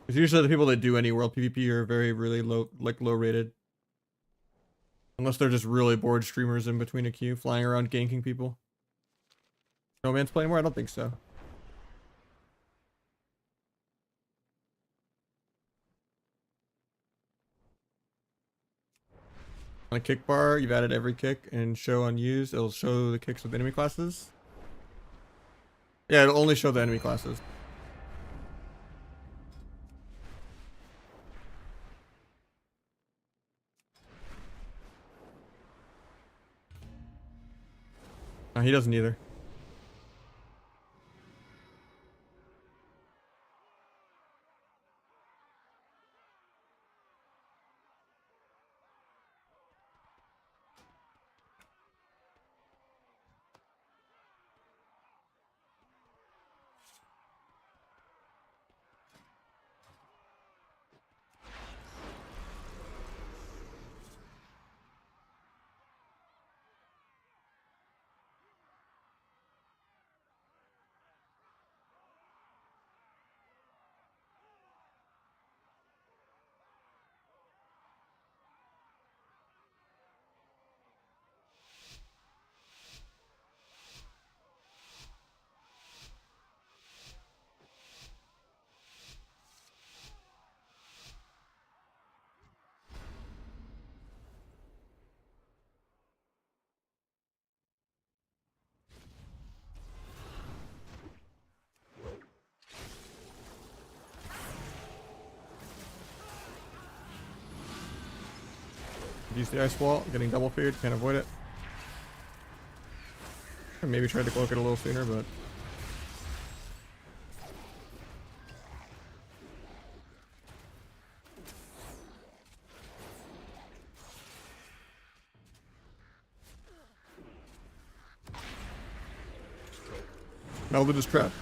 Because usually the people that do any World PvP are really low rated. Unless they're just really bored streamers in between a queue, flying around ganking people. No man's playing more? I don't think so. On a kick bar, you've added every kick and show unused. It'll show the kicks with enemy classes. Yeah, it'll only show the enemy classes. No, he doesn't either. Use the ice wall, getting double feared, can't avoid it. I maybe tried to cloak it a little sooner, but melded his trap.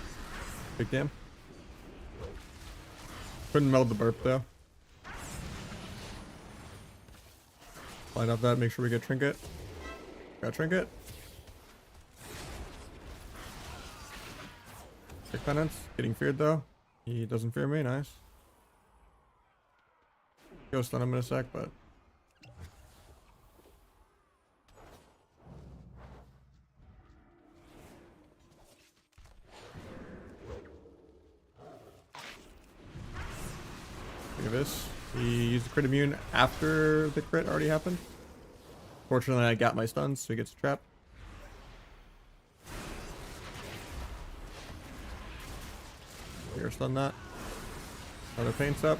Big damn. Couldn't meld the burp though. Light up that, make sure we get trinket. Got trinket. Kick penance. Getting feared though. He doesn't fear me, nice. Go stun him in a sec, but look at this. He used the crit immune after the crit already happened. Fortunately, I got my stuns, so he gets trapped. Here, stun that. Another paints up.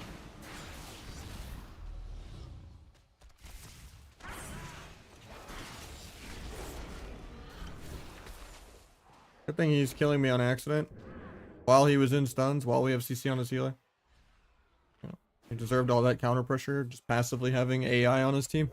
Good thing he's killing me on accident. While he was in stuns, while we have CC on his healer. He deserved all that counter pressure, just passively having AI on his team.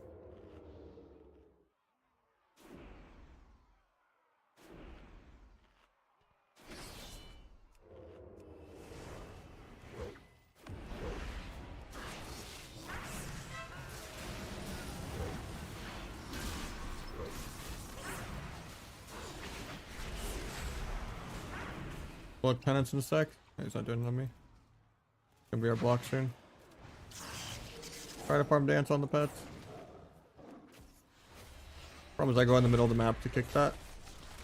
Block penance in a sec. He's not doing it on me. Gonna be our block soon. Try to farm dance on the pets. Problem is I go in the middle of the map to kick that.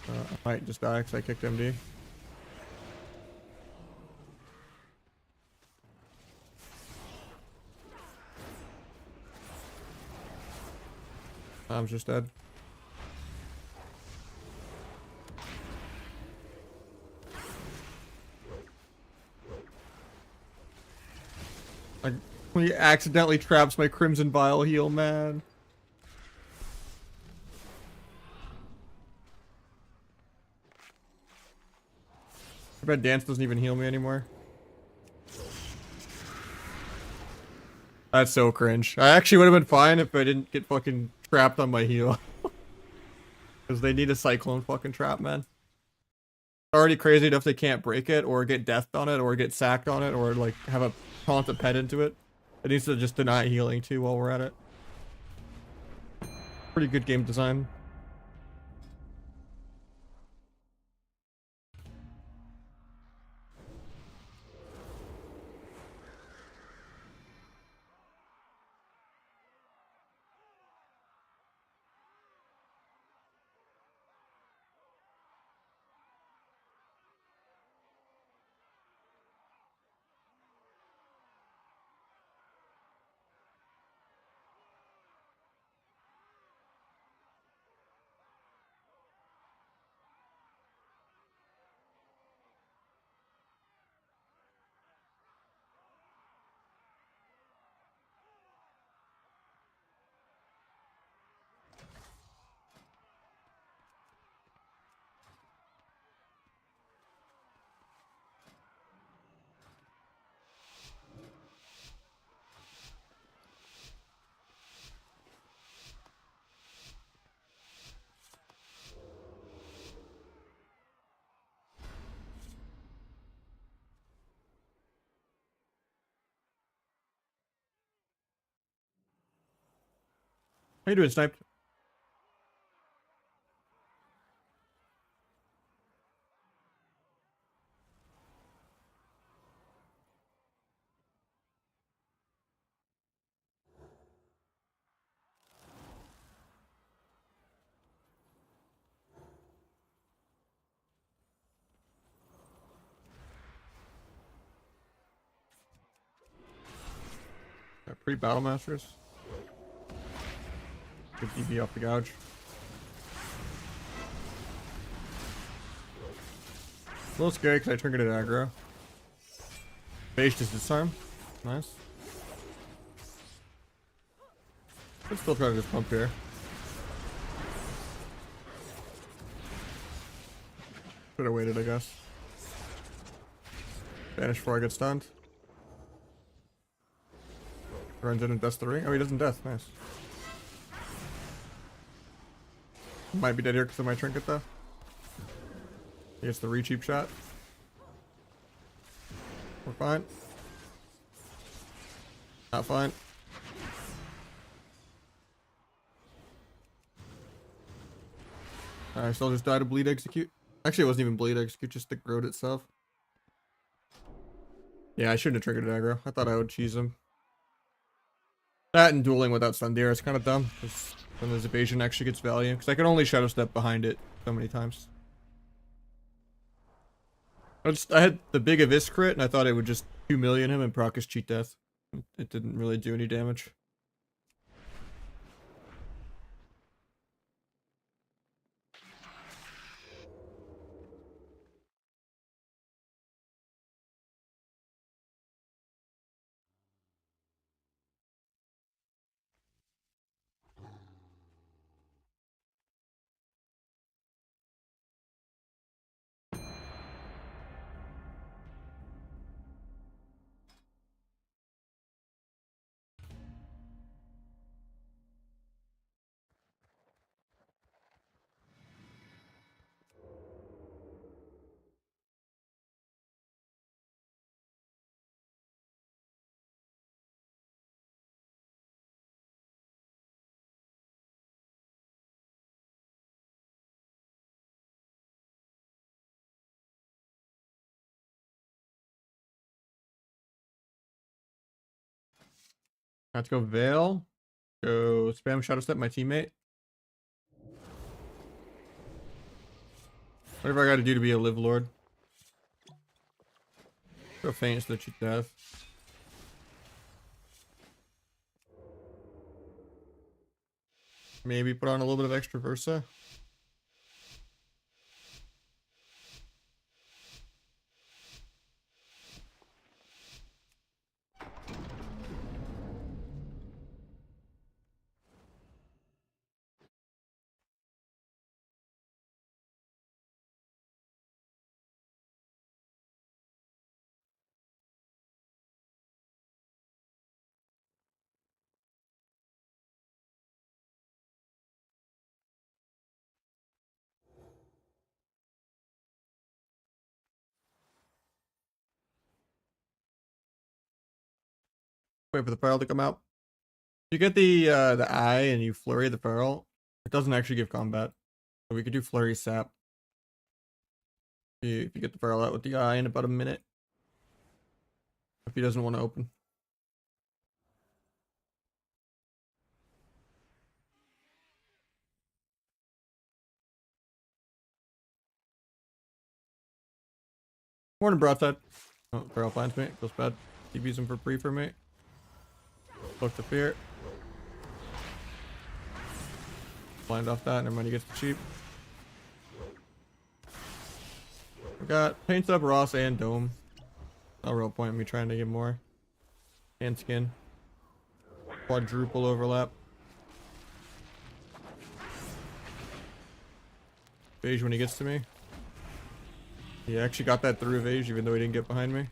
I might just die because I kicked MD. I'm just dead. Like, when he accidentally traps my Crimson Vial heal, man. I bet Dance doesn't even heal me anymore. That's so cringe. I actually would have been fine if I didn't get fucking trapped on my heal. Because they need a Cyclone fucking trap, man. It's already crazy enough they can't break it, or get deathed on it, or get sacked on it, or like have a taunt a pet into it. It needs to just deny healing too while we're at it. Pretty good game design. How you doing, Sniped? Pre-battle masters. Good DB off the gouge. A little scary because I triggered an aggro. Phage does disarm. Nice. Let's still try to just pump here. Should have waited, I guess. Vanish before I get stunned. Runs in and deaths the ring. Oh, he doesn't death. Nice. Might be dead here because of my trinket, though. He gets the re-cheap shot. We're fine. Not fine. I still just died to bleed execute. Actually, it wasn't even bleed execute, just the growth itself. Yeah, I shouldn't have triggered an aggro. I thought I would cheese him. That and dueling without Sundeer is kind of dumb, because then his evasion actually gets value. Because I can only shadow step behind it so many times. I had the big Abyss crit, and I thought it would just 2 million him and proc his cheat death. It didn't really do any damage. I have to go Veil. Go spam shadow step my teammate. Whatever I gotta do to be a live lord. Go faint so that you death. Maybe put on a little bit of extra Versa. Wait for the feral to come out. If you get the eye and you flurry the feral, it doesn't actually give combat. So we could do flurry sap. If you get the feral out with the eye in about a minute. If he doesn't want to open. Morning, broadside. Oh, feral finds me. Feels bad. TV's him for free for me. Look the fear. Blind off that, never mind, he gets the cheap. We got paints up Ross and Dome. No real point in me trying to get more. And skin. Quadruple overlap. Phage when he gets to me. He actually got that through Phage even though he didn't get behind me.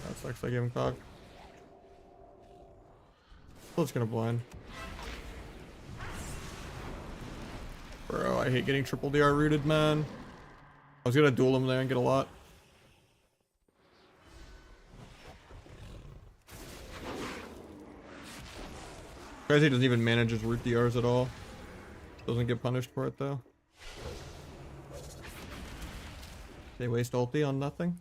That sucks, I gave him cog. Still just gonna blind. Bro, I hate getting triple DR rooted, man. I was gonna duel him there and get a lot. Crazy doesn't even manage his root DRs at all. Doesn't get punished for it though. They waste ulti on nothing.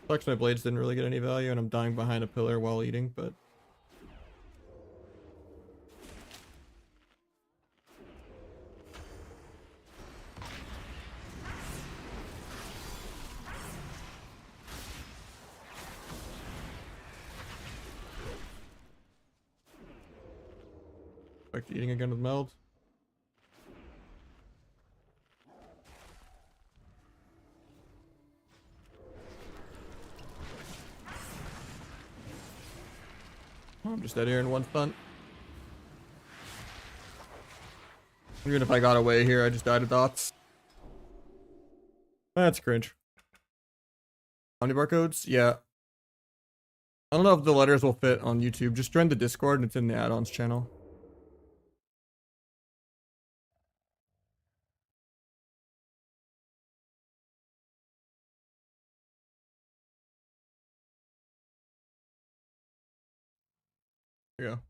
Sucks my blades didn't really get any value and I'm dying behind a pillar while eating, but... Back to eating again with meld. I'm just dead here in one stunt. Even if I got away here, I just died of dots. That's cringe. How many barcodes? Yeah. I don't know if the letters will fit on YouTube. Just join the Discord and it's in the add-ons channel. There you go.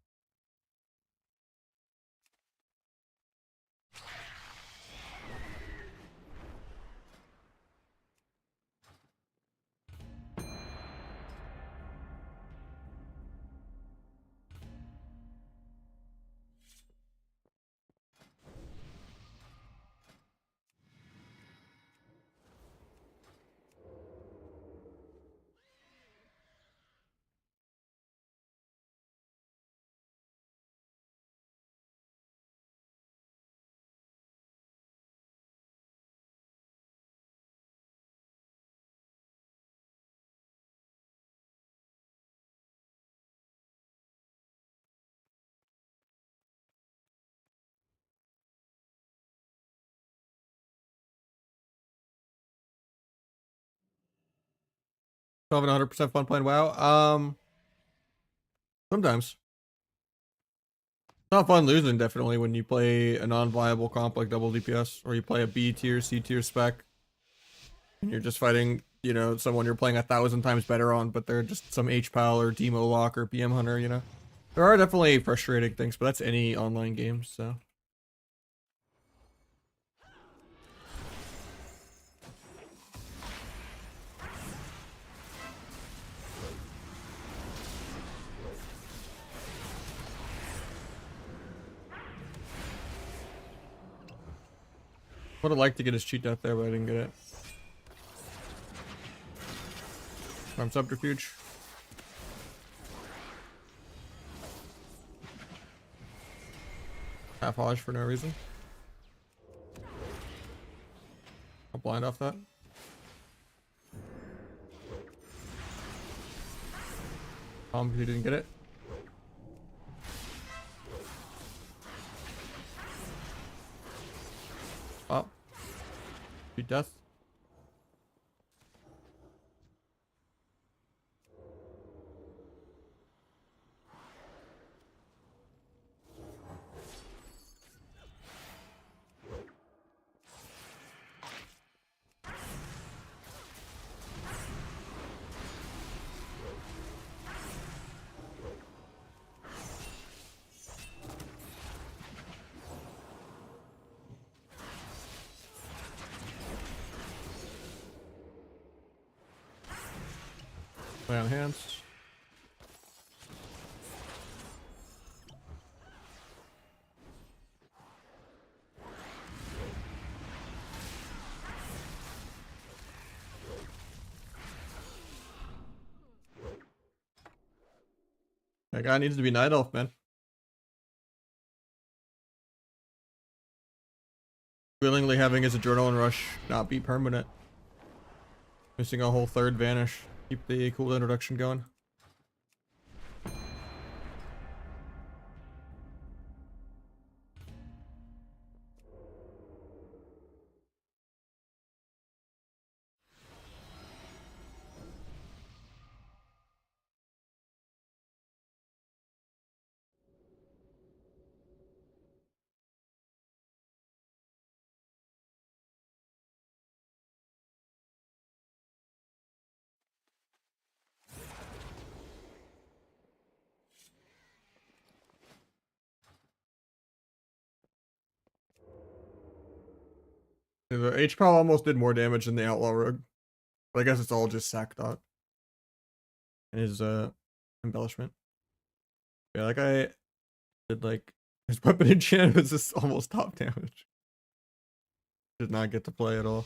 Still having 100% fun playing WoW. Sometimes. It's not fun losing, definitely, when you play a non-viable comp like double DPS, or you play a B tier, C tier spec, and you're just fighting, you know, someone you're playing 1,000 times better on, but they're just some H-Pal or Demo Lock or BM Hunter, you know? There are definitely frustrating things, but that's any online game, so... Would have liked to get his cheat death there, but I didn't get it. From subterfuge. Half Hodge for no reason. I'll blind off that. He didn't get it. Oh. Cheat death. Play on hands. That guy needs to be Night Elf, man. Willingly having his Adrenaline Rush not be permanent. Missing a whole third vanish. Keep the cool introduction going. Yeah, the H-Pal almost did more damage than the Outlaw Rogue. But I guess it's all just sack dot. And his embellishment. Yeah, that guy did like his weapon enchant was just almost top damage. Did not get to play at all.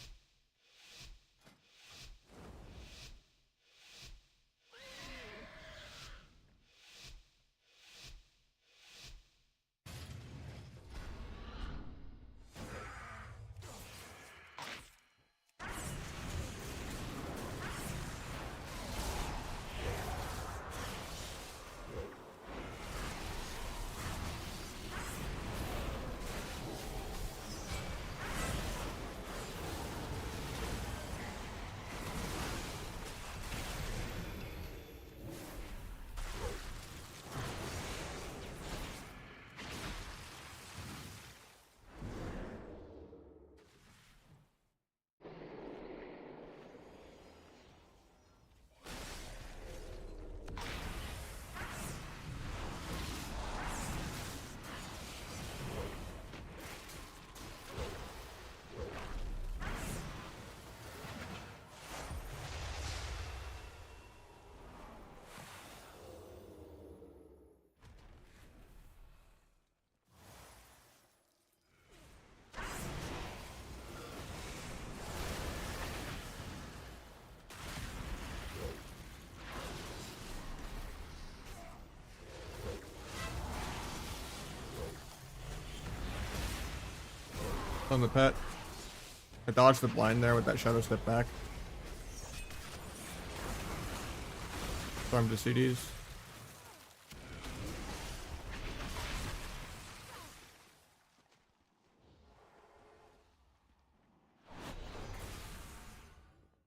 On the pet. I dodged the blind there with that shadow step back. Farm to CDs.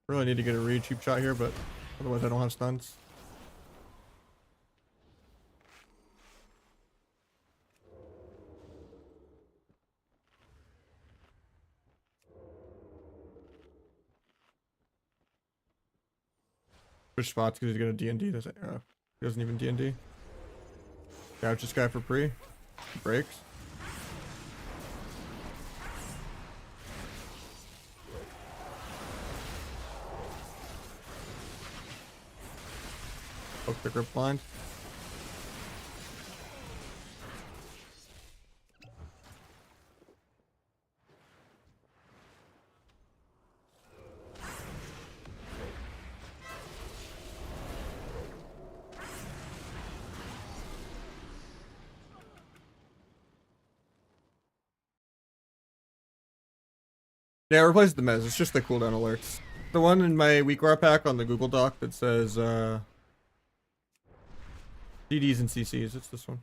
Really need to get a read cheap shot here, but otherwise I don't have stuns. Switch spots because he's gonna D&D this. He doesn't even D&D. Gouge this guy for pre. Breaks. Poke the grip blind. Yeah, replace the mez. It's just the cooldown alerts. The one in my weakware pack on the Google Doc that says CDs and CCs. It's this one.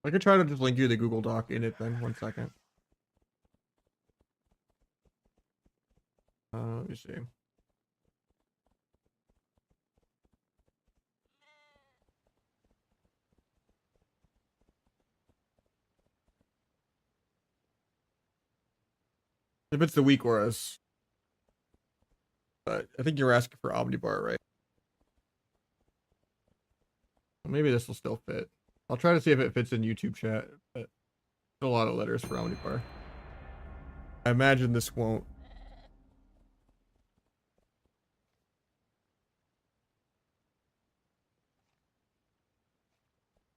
I could try to just link you the Google Doc in it then. 1 second. Let me see. If it's the weak auras. But I think you're asking for Omnibar, right? Well, maybe this will still fit. I'll try to see if it fits in YouTube chat. But a lot of letters for Omnibar. I imagine this won't.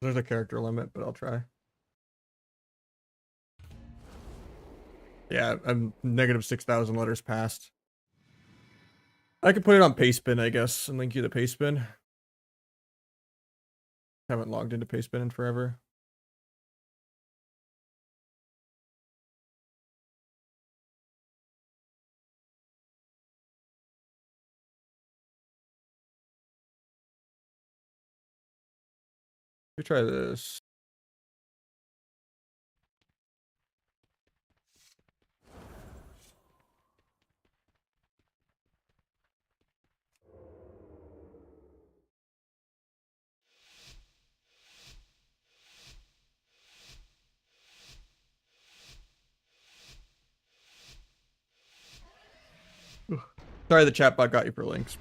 There's a character limit, but I'll try. Yeah, I'm negative 6,000 letters past. I could put it on Pastebin, I guess, and link you to Pastebin. Haven't logged into Pastebin in forever. Let me try this. Sorry, the chatbot got you for links.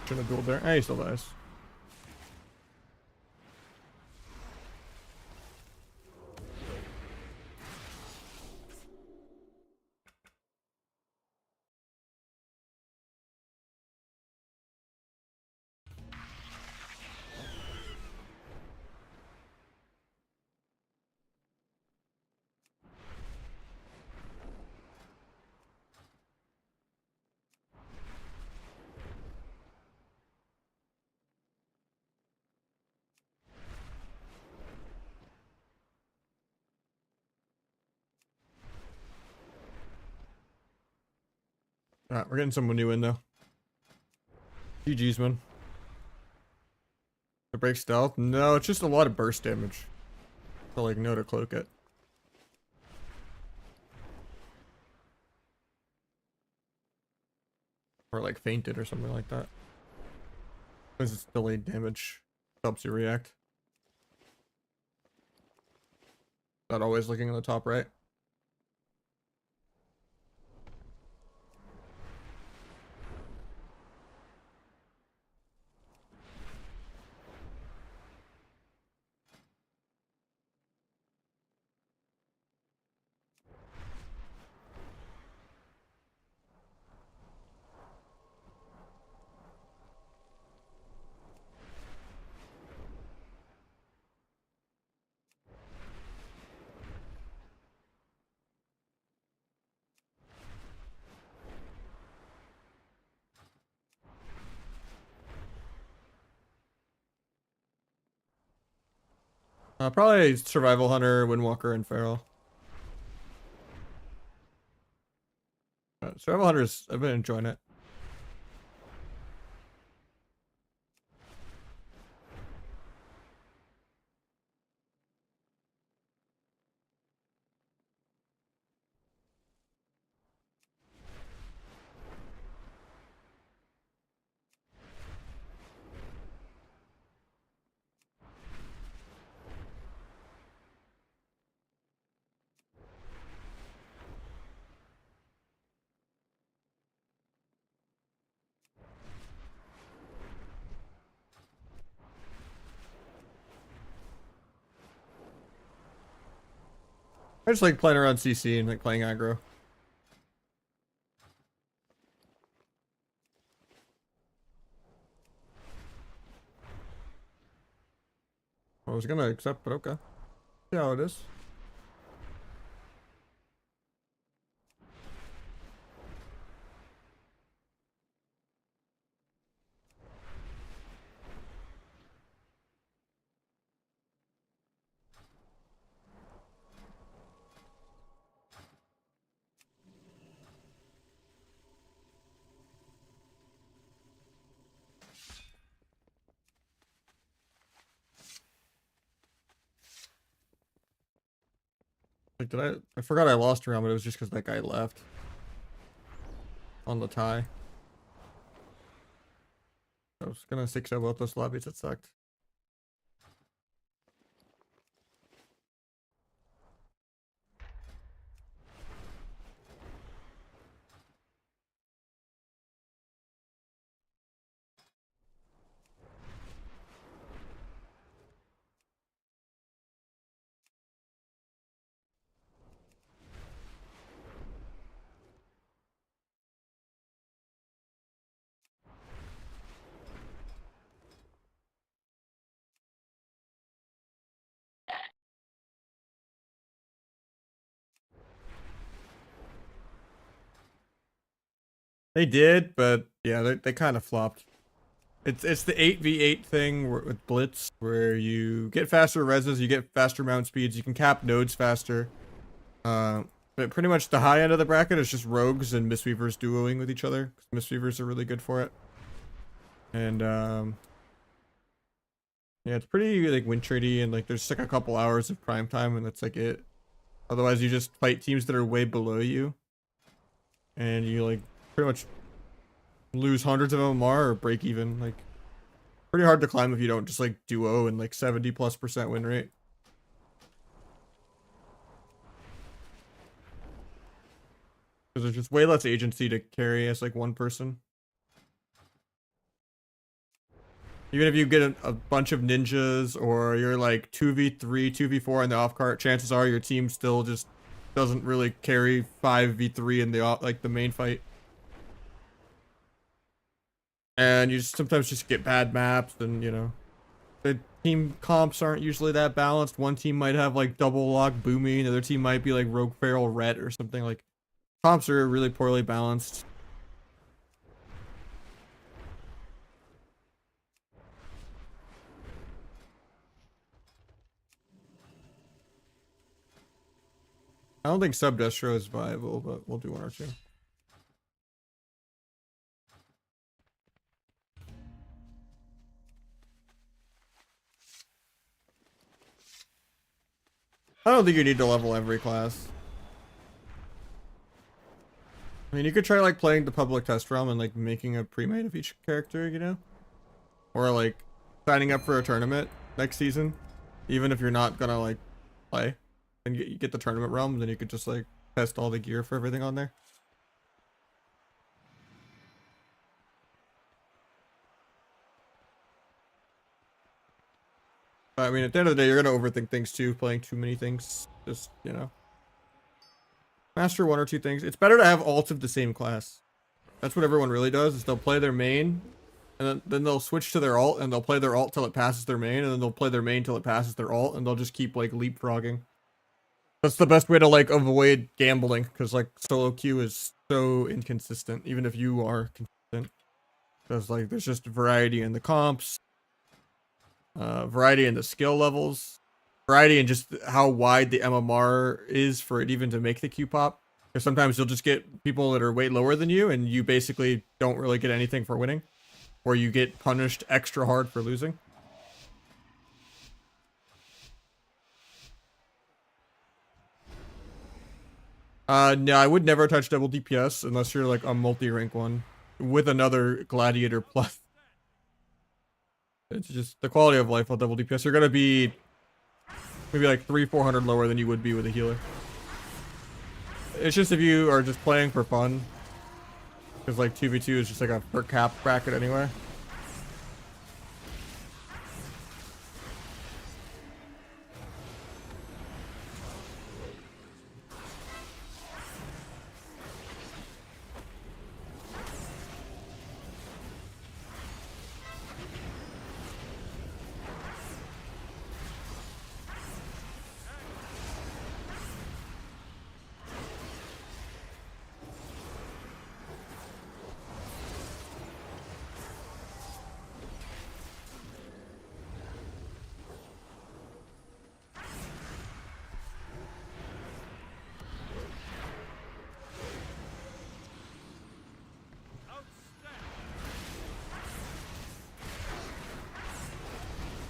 Shouldn't have dueled there. He still dies. Alright, we're getting someone new in though. GG's, man. To break stealth? No, it's just a lot of burst damage. So like no to cloak it. Or like faint it or something like that. Because it's delayed damage. Helps you react. Not always looking on the top right. Probably Survival Hunter, Windwalker, and Feral. Survival Hunters, I've been enjoying it. I just like playing around CC and like playing aggro. I was gonna accept, but okay. See how it is. Like, I forgot I lost a round, but it was just because that guy left on the tie. I was gonna 6-0 both those lobbies. That sucked. They did, but yeah, they kind of flopped. It's the 8v8 thing with Blitz, where you get faster reses, you get faster mount speeds, you can cap nodes faster. But pretty much the high end of the bracket is just rogues and Mistweavers duoing with each other. Mistweavers are really good for it. And yeah, it's pretty like win tradey, and like there's like a couple hours of prime time, and that's like it. Otherwise, you just fight teams that are way below you, and you like pretty much lose hundreds of MMR or break even. Like pretty hard to climb if you don't just like duo and like 70+% win rate. Because there's just way less agency to carry as like one person. Even if you get a bunch of ninjas, or you're like 2v3, 2v4 in the off cart, chances are your team still just doesn't really carry 5v3 in the like the main fight. And you sometimes just get bad maps, and you know, the team comps aren't usually that balanced. One team might have like double lock Boomy, another team might be like Rogue Feral Ret or something. Like comps are really poorly balanced. I don't think sub destro is viable, but we'll do one or two. I don't think you need to level every class. I mean, you could try like playing the public test realm and like making a pre-made of each character, you know? Or like signing up for a tournament next season, even if you're not gonna like play, and you get the tournament realm, then you could just like test all the gear for everything on there. I mean, at the end of the day, you're gonna overthink things too, playing too many things. Just, you know, master one or two things. It's better to have alts of the same class. That's what everyone really does, is they'll play their main, and then they'll switch to their alt, and they'll play their alt till it passes their main, and then they'll play their main till it passes their alt, and they'll just keep like leapfrogging. That's the best way to like avoid gambling, because like solo queue is so inconsistent, even if you are consistent. Because like there's just variety in the comps, variety in the skill levels, variety in just how wide the MMR is for it even to make the queue pop. Because sometimes you'll just get people that are way lower than you, and you basically don't really get anything for winning, or you get punished extra hard for losing. No, I would never touch double DPS unless you're like a multi-rank one with another gladiator plus. It's just the quality of life on double DPS. You're gonna be maybe like 300-400 lower than you would be with a healer. It's just if you are just playing for fun, because like 2v2 is just like a per cap bracket anyway.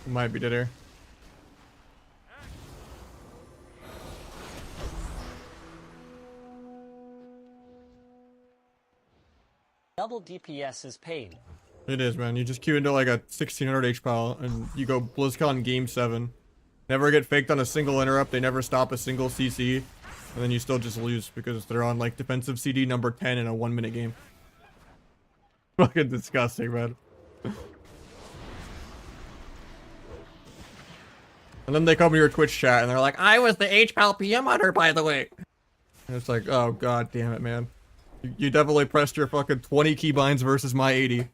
Might be dead here. Double DPS is pain. It is, man. You just queue into like a 1600 H pile and you go BlizzCon Game 7. Never get faked on a single interrupt. They never stop a single CC. And then you still just lose because they're on like defensive CD number 10 in a 1-minute game. Fucking disgusting, man. And then they come to your Twitch chat and they're like, I was the H-Pal PM hunter, by the way. And it's like, oh, god damn it, man. You definitely pressed your fucking 20 keybinds versus my 80.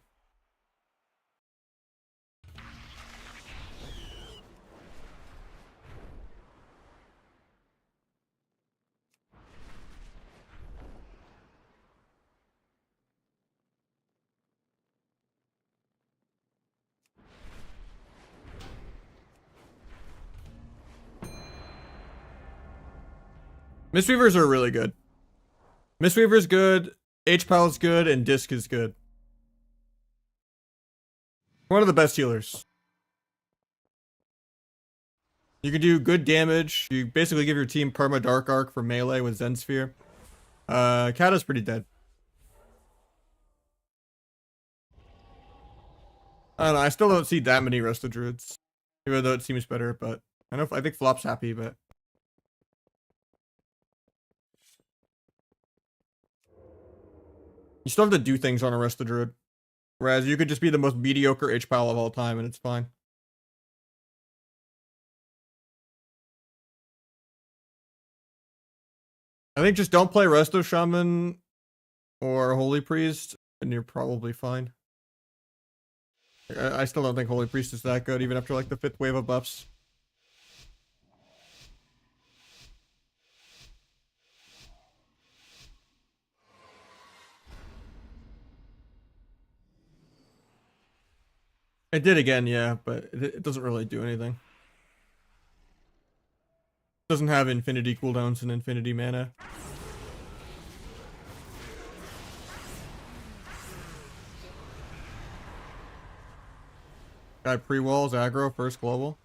Mistweavers are really good. Mistweaver's good, H-Pal's good, and Disc is good. One of the best healers. You can do good damage. You basically give your team perma Dark Arc for melee with Zen Sphere. Kata's pretty dead. I don't know, I still don't see that many Resto Druids. Even though it seems better, but I think Flop's happy, but you still have to do things on a Resto Druid. Whereas you could just be the most mediocre H-Pal of all time and it's fine. I think just don't play Resto Shaman or Holy Priest and you're probably fine. I still don't think Holy Priest is that good even after like the 5th wave of buffs. It did again, yeah, but it doesn't really do anything. It doesn't have infinity cooldowns and infinity mana. Guy pre-walls, aggro, first global.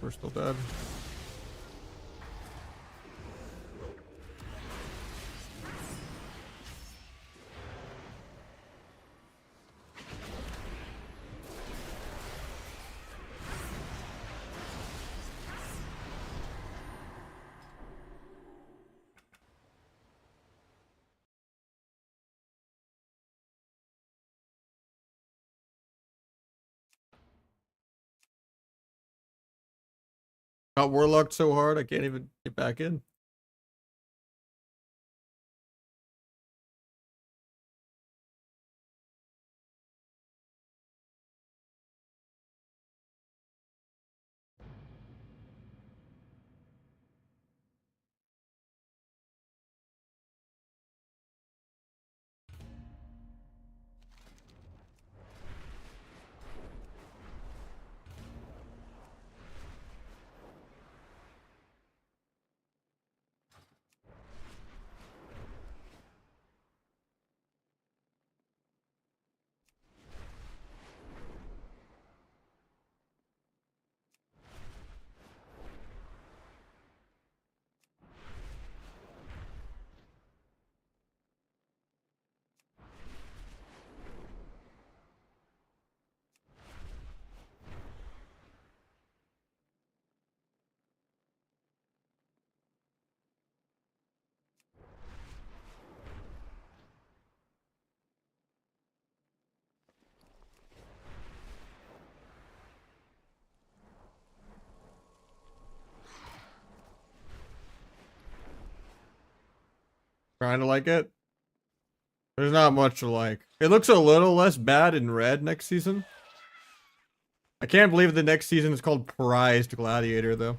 We're still dead. Got warlocked so hard I can't even get back in. Trying to like it. There's not much to like. It looks a little less bad in red next season. I can't believe the next season is called Prized Gladiator, though.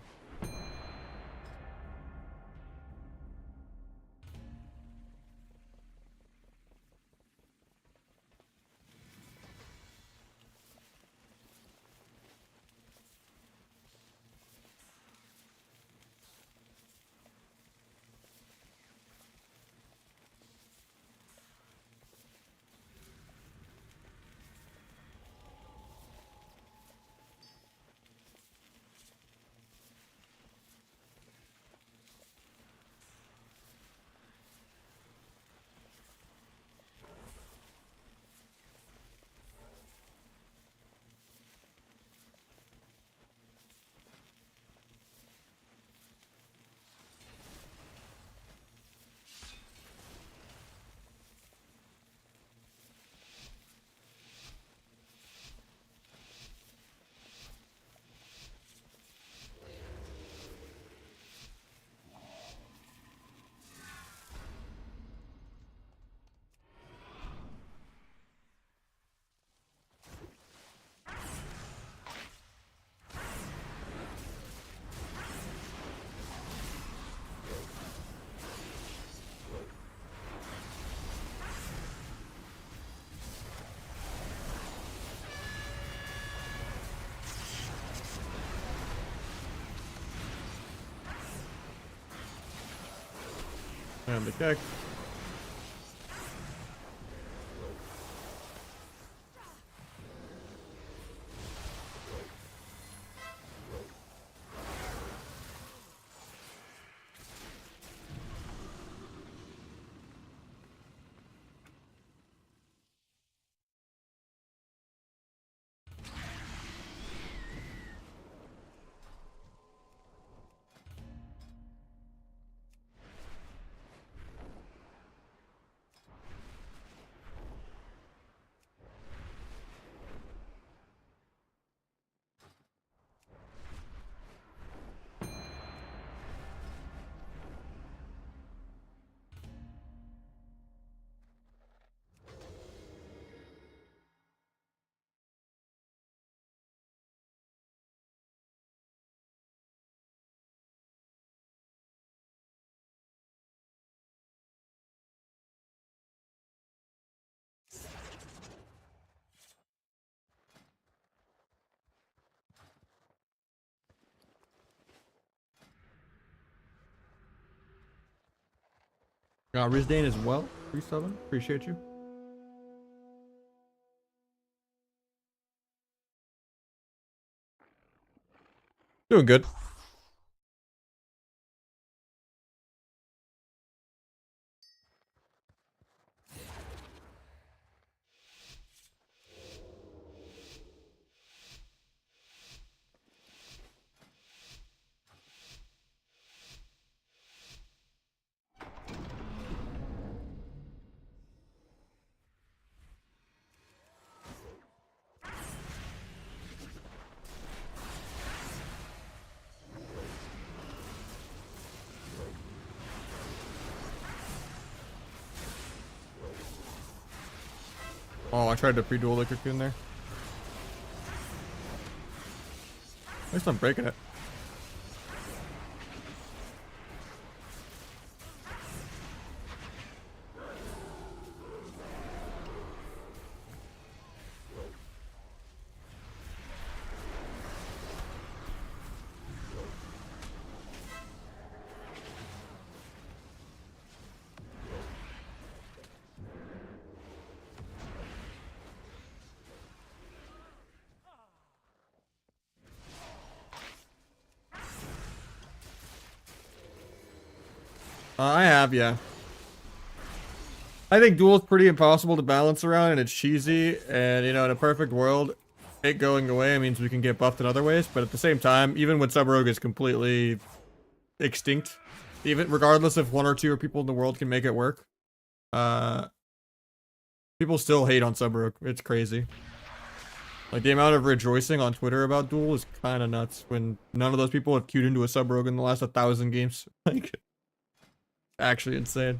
And the kick. Got Rizdane as well. 3-7. Appreciate you. Doing good. Oh, I tried to pre-duel the cocoon there. At least I'm breaking it. I have, yeah. I think duel is pretty impossible to balance around, and it's cheesy. And you know, in a perfect world, it going away means we can get buffed in other ways. But at the same time, even when sub rogue is completely extinct, even regardless if one or two people in the world can make it work, people still hate on sub rogue. It's crazy. Like the amount of rejoicing on Twitter about duel is kind of nuts when none of those people have queued into a sub rogue in the last 1,000 games. Like, actually insane.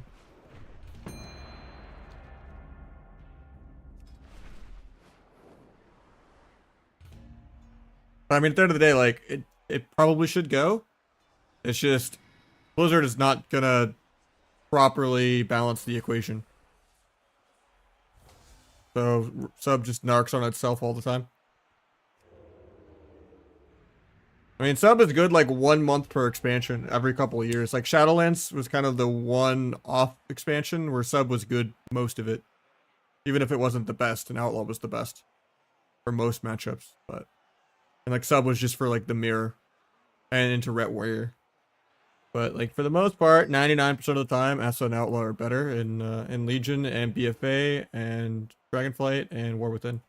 I mean, at the end of the day, like, it probably should go. It's just, Blizzard is not gonna properly balance the equation. So, sub just narcs on itself all the time. I mean, sub is good like 1 month per expansion every couple of years. Like, Shadowlands was kind of the one-off expansion where sub was good most of it. Even if it wasn't the best, and Outlaw was the best for most matchups. And like, sub was just for like the mirror and into Ret Warrior. But like for the most part, 99% of the time, Asa and Outlaw are better in Legion and BFA and Dragonflight and War Within.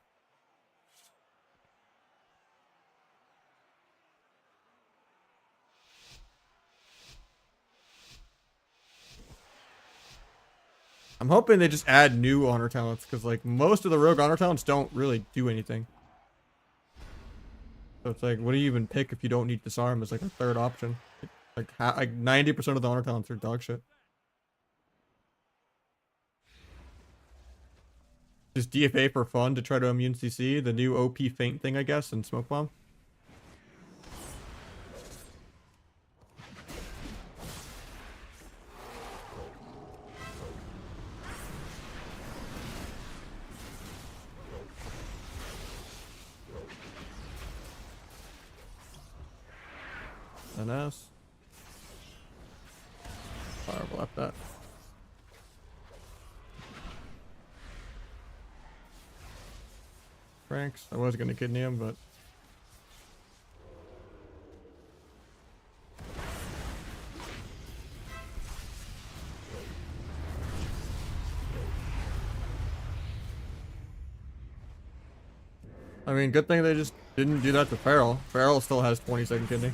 I'm hoping they just add new honor talents, because like most of the rogue honor talents don't really do anything. So it's like, what do you even pick if you don't need disarm as like a third option? Like 90% of the honor talents are dog shit. Just DFA for fun to try to immune CC, the new OP feint thing, I guess, and smoke bomb. NS. Fireball at that. Franks. I was gonna kidney him, but I mean, good thing they just didn't do that to Farrell. Farrell still has 20-second kidney.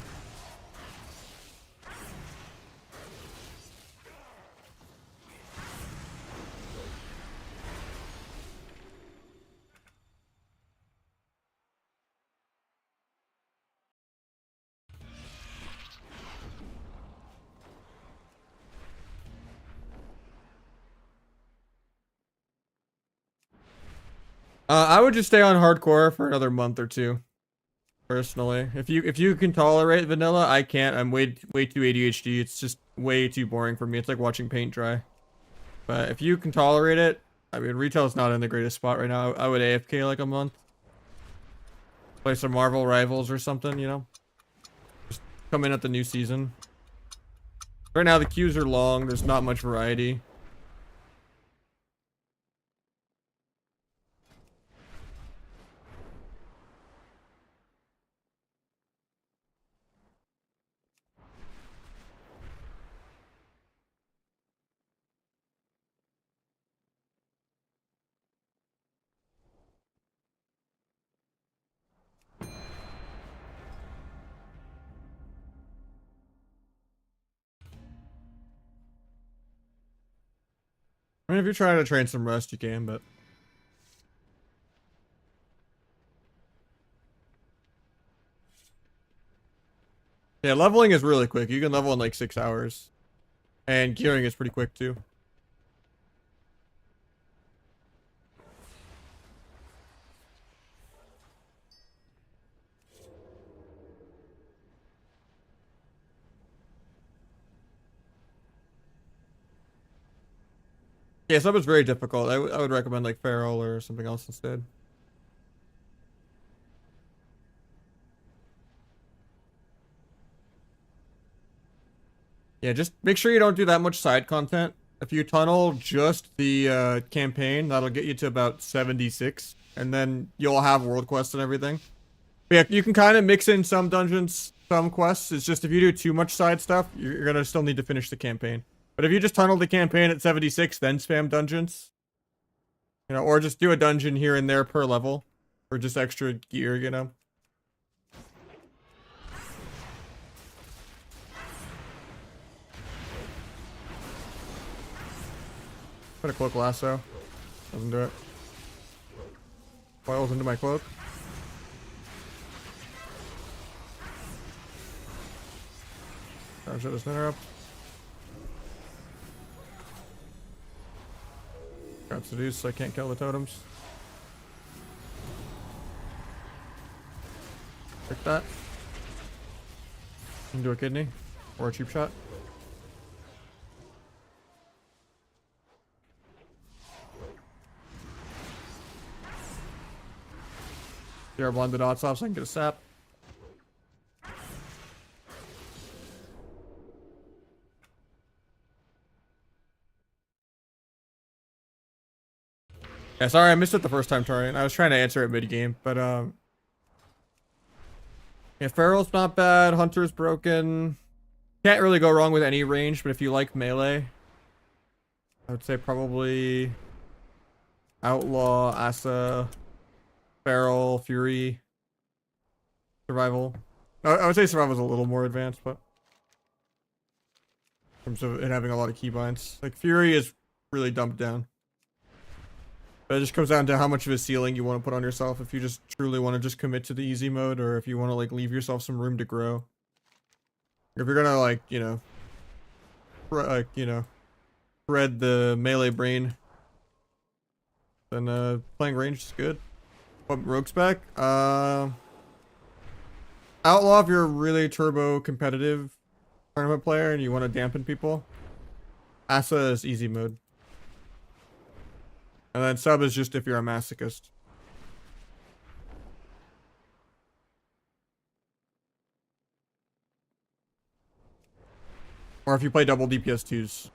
I would just stay on hardcore for another month or two. Personally, if you can tolerate vanilla, I can't. I'm way too ADHD. It's just way too boring for me. It's like watching paint dry. But if you can tolerate it, I mean, retail's not in the greatest spot right now. I would AFK like a month. Play some Marvel Rivals or something, you know? Just come in at the new season. Right now the queues are long. There's not much variety. I mean, if you're trying to train some rust, you can, but... Yeah, leveling is really quick. You can level in like 6 hours. And gearing is pretty quick too. Yeah, sub is very difficult. I would recommend like Feral or something else instead. Yeah, just make sure you don't do that much side content. If you tunnel just the campaign, that'll get you to about 76. And then you'll have world quests and everything. But yeah, you can kind of mix in some dungeons, some quests. It's just if you do too much side stuff, you're going to still need to finish the campaign. But if you just tunnel the campaign at 76, then spam dungeons, you know, or just do a dungeon here and there per level for just extra gear, you know. Put a cloak lasso. Doesn't do it. Coils into my cloak. I'll shut this nether up. Got seduced, so I can't kill the totems. Pick that. Into a kidney. Or a cheap shot. Here, blind the dots off so I can get a sap. Yeah, sorry, I missed it the first time, Tarian. I was trying to answer it mid-game, but, yeah, Feral's not bad. Hunter's broken. Can't really go wrong with any range, but if you like melee, I would say probably Outlaw, Asa, Feral, Fury, Survival. I would say Survival's a little more advanced, but in terms of it having a lot of keybinds. Like, Fury is really dumped down. But it just comes down to how much of a ceiling you want to put on yourself. If you just truly want to just commit to the easy mode, or if you want to like leave yourself some room to grow. If you're gonna like, you know, thread the melee brain, then playing range is good. But Rogue's back. Outlaw, if you're a really turbo competitive tournament player and you want to dampen people. Asa is easy mode. And then sub is just if you're a masochist. Or if you play double DPS 2s.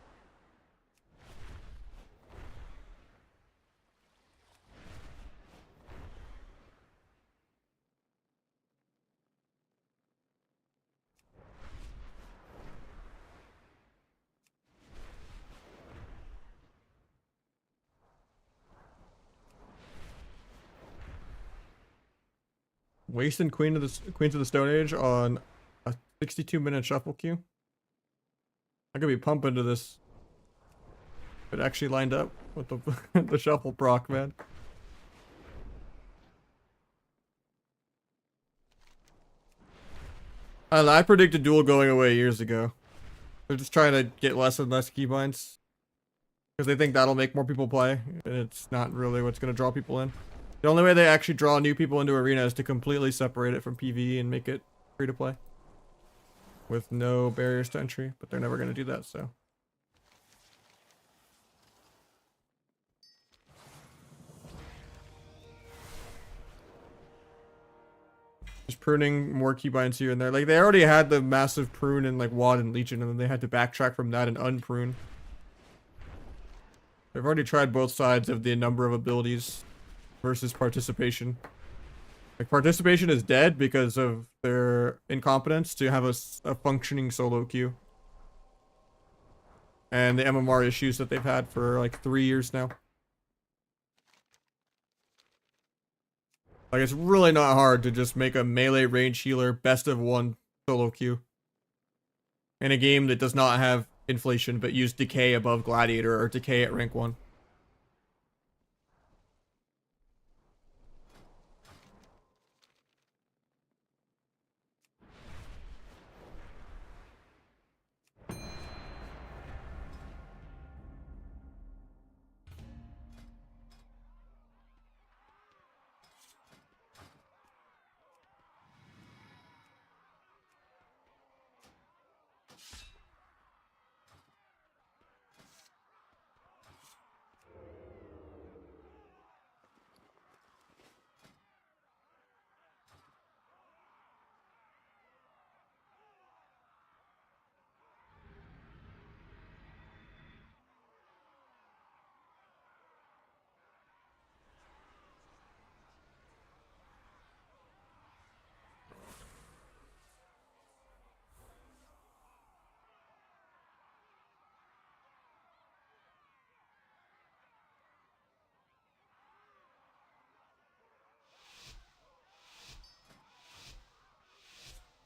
Wasting Queens of the Stone Age on a 62-minute shuffle queue. I could be pumping to this. It actually lined up with the the shuffle proc, man. I predicted duel going away years ago. They're just trying to get less and less keybinds because they think that'll make more people play, and it's not really what's going to draw people in. The only way they actually draw new people into Arena is to completely separate it from PvE and make it free to play with no barriers to entry, but they're never going to do that, so. Just pruning more keybinds here and there. Like, they already had the massive prune in, like, WoD and Legion, and then they had to backtrack from that and unprune. They've already tried both sides of the number of abilities versus participation. Like, participation is dead because of their incompetence to have a functioning solo queue. And the MMR issues that they've had for, like, 3 years now. Like, it's really not hard to just make a melee range healer best of one solo queue. In a game that does not have inflation, but use decay above gladiator or decay at rank 1.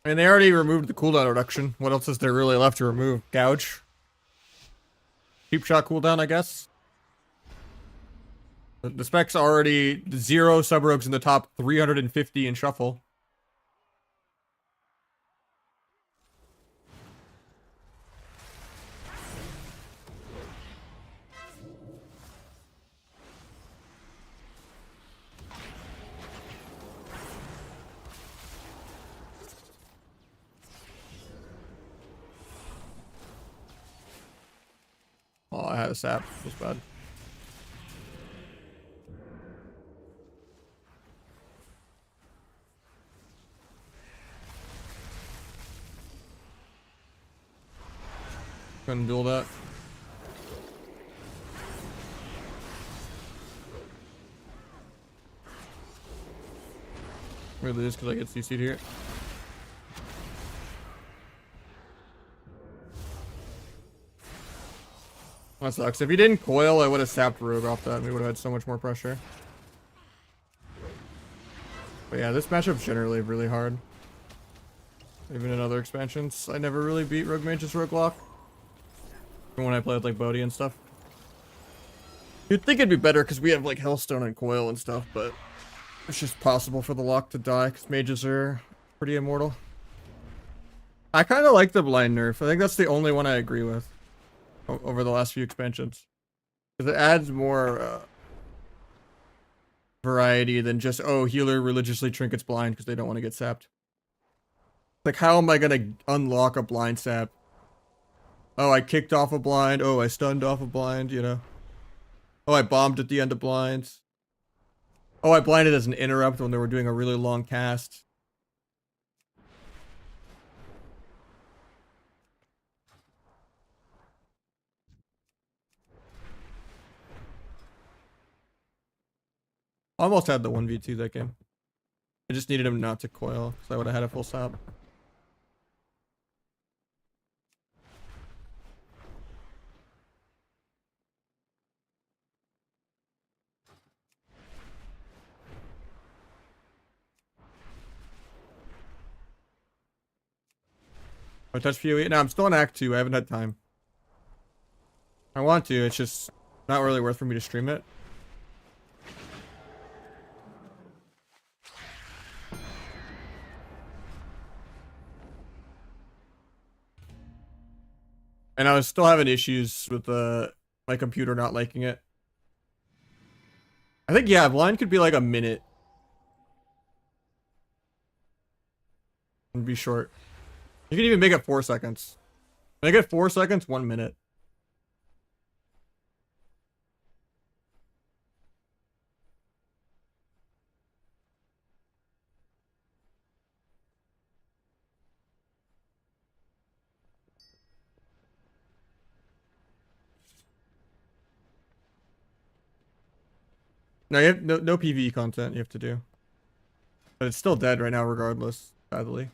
And they already removed the cooldown reduction. What else is there really left to remove? Gouge? Cheap shot cooldown, I guess? The spec's already 0 sub-rogues in the top 350 in shuffle. Oh, I had a sap. It was bad. Couldn't duel that. Really is because I get CC'd here. That sucks. If he didn't coil, I would have sapped Rogue off that and we would have had so much more pressure. But yeah, this matchup's generally really hard. Even in other expansions, I never really beat Rogue Mage's Rogue Lock. Even when I played like Bodhi and stuff. You'd think it'd be better because we have like Hellstone and Coil and stuff, but it's just possible for the lock to die because mages are pretty immortal. I kind of like the blind nerf. I think that's the only one I agree with over the last few expansions. Because it adds more variety than just, oh, healer religiously trinkets blind because they don't want to get sapped. Like, how am I going to unlock a blind sap? Oh, I kicked off a blind. Oh, I stunned off a blind, you know. Oh, I bombed at the end of blinds. Oh, I blinded as an interrupt when they were doing a really long cast. Almost had the 1v2 that game. I just needed him not to coil, because I would have had a full sap. I touch PoE. No, I'm still in Act 2. I haven't had time. I want to. It's just not really worth for me to stream it. And I was still having issues with my computer not liking it. I think, yeah, blind could be like a minute. And be short. You can even make it 4 seconds. Make it 4 seconds, 1 minute. No, you have no PvE content you have to do. But it's still dead right now regardless, sadly.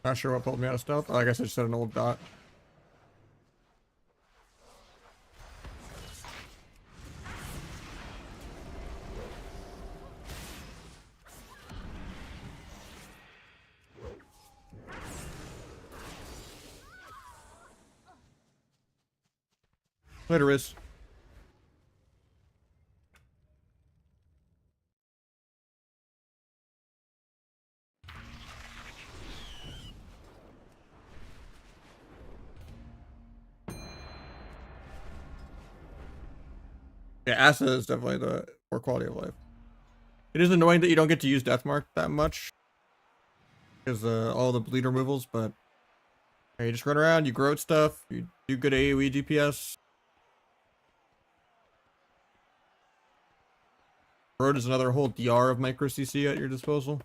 Not sure what pulled me out of stealth. Oh, I guess I just had an old dot. Later, Riz. Yeah, Asa is definitely the more quality of life. It is annoying that you don't get to use Deathmark that much. Because all the bleed removals, but yeah, you just run around, you grow stuff, you do good AoE DPS. Road is another whole DR of micro CC at your disposal.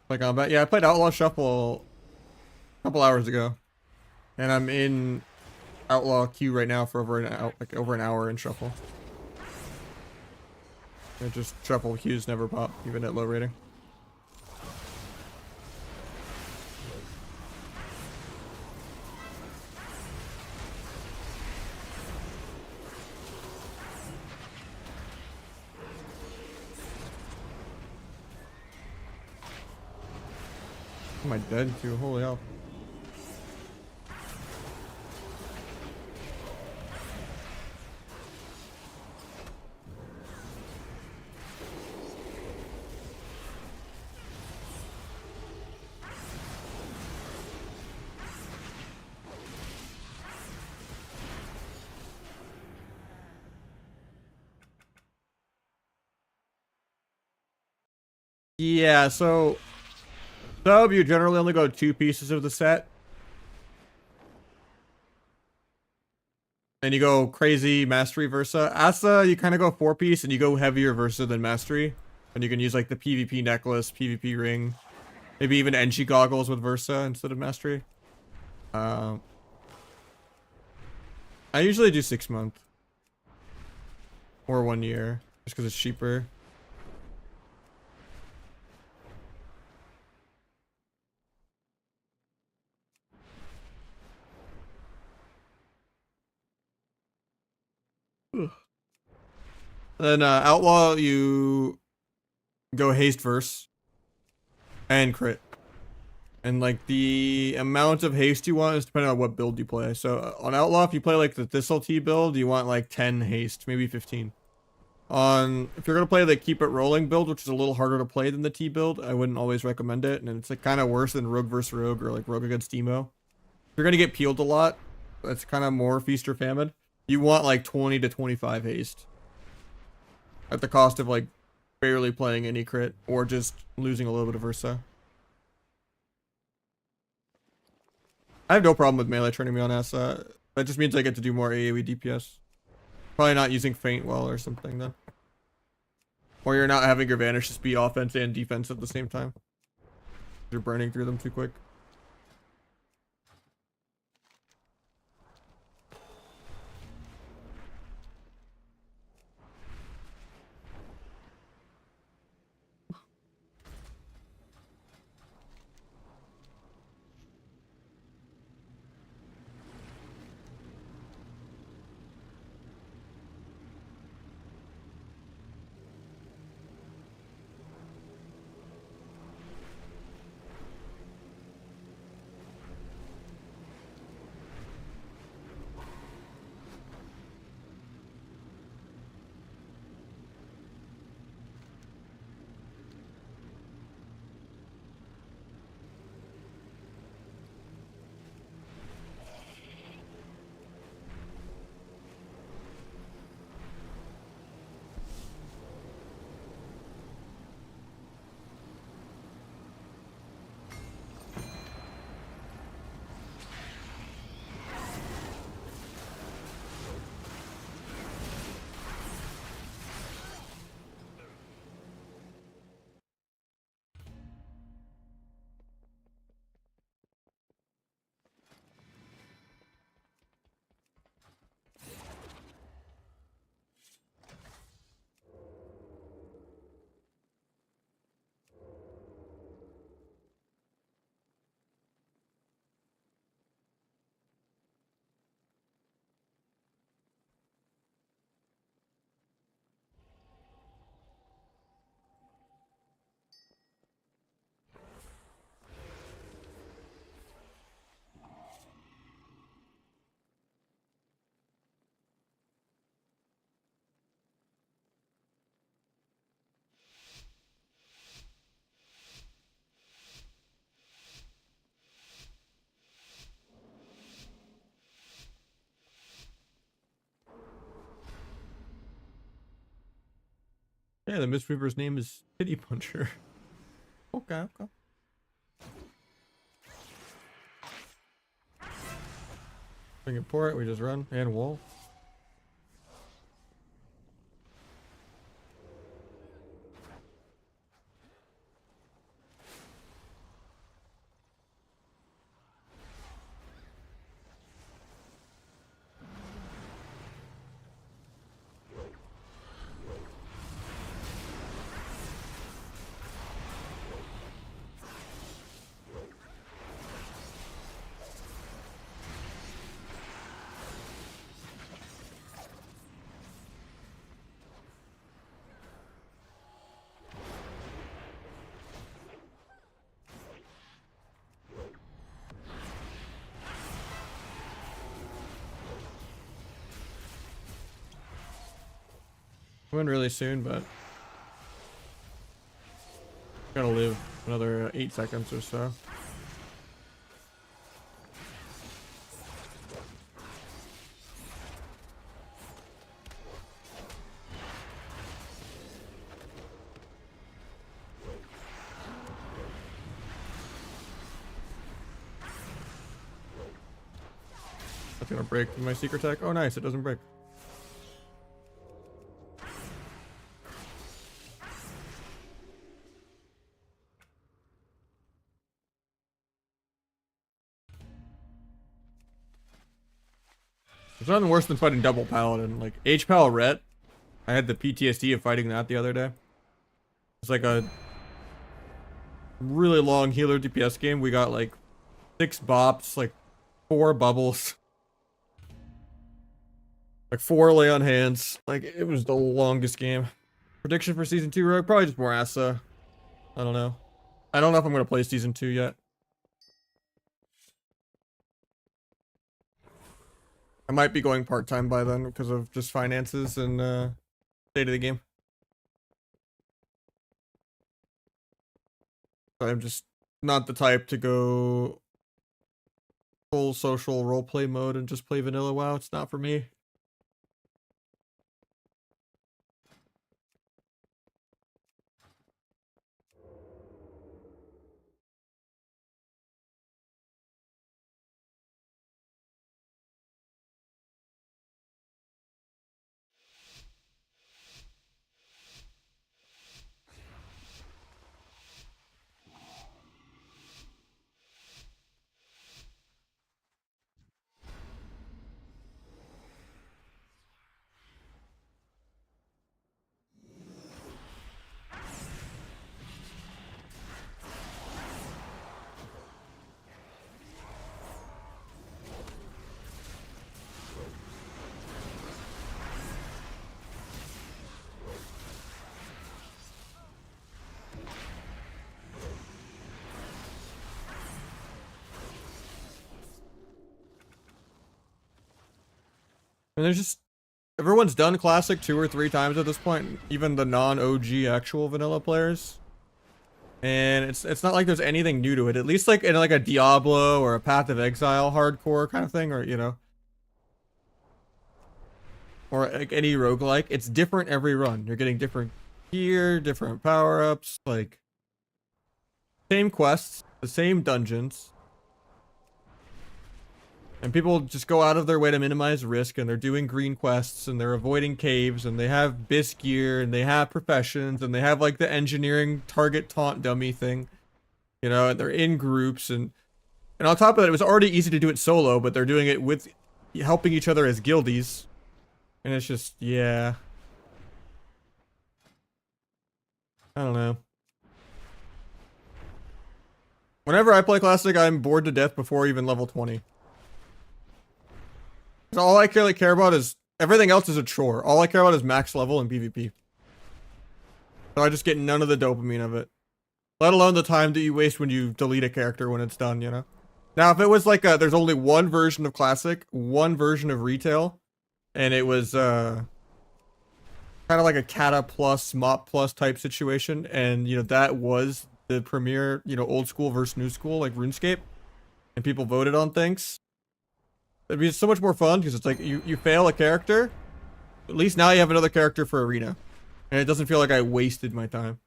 Like combat. Yeah, I played Outlaw Shuffle a couple hours ago. And I'm in Outlaw queue right now for over an hour in Shuffle. It just Shuffle queues never pop, even at low rating. Am I dead too? Holy hell. Yeah, so sub, you generally only go 2 pieces of the set. And you go crazy mastery Versa. Asa, you kind of go 4-piece and you go heavier Versa than mastery. And you can use like the PvP necklace, PvP ring, maybe even Enchi goggles with Versa instead of mastery. I usually do 6 month or 1 year just because it's cheaper. Ugh. Then Outlaw, you go haste verse and crit. And like the amount of haste you want is depending on what build you play. So on Outlaw, if you play like the Thistle Tea build, you want like 10 haste, maybe 15. If you're gonna play the Keep It Rolling build, which is a little harder to play than the T build, I wouldn't always recommend it, and it's like kind of worse than Rogue vs Rogue or like Rogue against Emo. If you're gonna get peeled a lot, that's kind of more feast or famine. You want like 20 to 25 haste, at the cost of like barely playing any crit or just losing a little bit of Versa. I have no problem with melee turning me on S. That just means I get to do more AoE DPS. Probably not using feint well or something then. Or you're not having your vanish just be offense and defense at the same time. You're burning through them too quick. Yeah, the Mist Reaper's name is Pity Puncher. Okay, okay. We can pour it, we just run and wall. Went really soon, but gotta live another 8 seconds or so. gonna break my secret tech. Oh, nice. It doesn't break. There's nothing worse than fighting double paladin. Like H-Pal Ret, I had the PTSD of fighting that the other day. It's like a really long healer DPS game. We got like 6 bops, like 4 bubbles, like 4 lay on hands. Like it was the longest game. Prediction for season 2 Rogue? Probably just more Asa. I don't know. I don't know if I'm gonna play season 2 yet. I might be going part-time by then because of just finances and state of the game. I'm just not the type to go full social roleplay mode and just play vanilla WoW. It's not for me. And there's just everyone's done classic 2 or 3 times at this point, even the non-OG actual vanilla players. And it's not like there's anything new to it. At least like in like a Diablo or a Path of Exile hardcore kind of thing, or you know, or like any roguelike. It's different every run. You're getting different gear, different power-ups, like same quests, the same dungeons. And people just go out of their way to minimize risk, and they're doing green quests, and they're avoiding caves, and they have bis gear, and they have professions, and they have like the engineering target taunt dummy thing, you know, and they're in groups, and on top of that, it was already easy to do it solo, but they're doing it with helping each other as guildies, and it's just, yeah, I don't know. Whenever I play classic, I'm bored to death before even level 20. All I really care about is everything else is a chore. All I care about is max level and PvP. So I just get none of the dopamine of it. Let alone the time that you waste when you delete a character when it's done, you know? Now, if it was like there's only one version of classic, one version of retail, and it was kind of like a kata plus, mop plus type situation, and you know, that was the premier, you know, old school versus new school, like RuneScape, and people voted on things. It'd be so much more fun because it's like you fail a character, at least now you have another character for arena, and it doesn't feel like I wasted my time.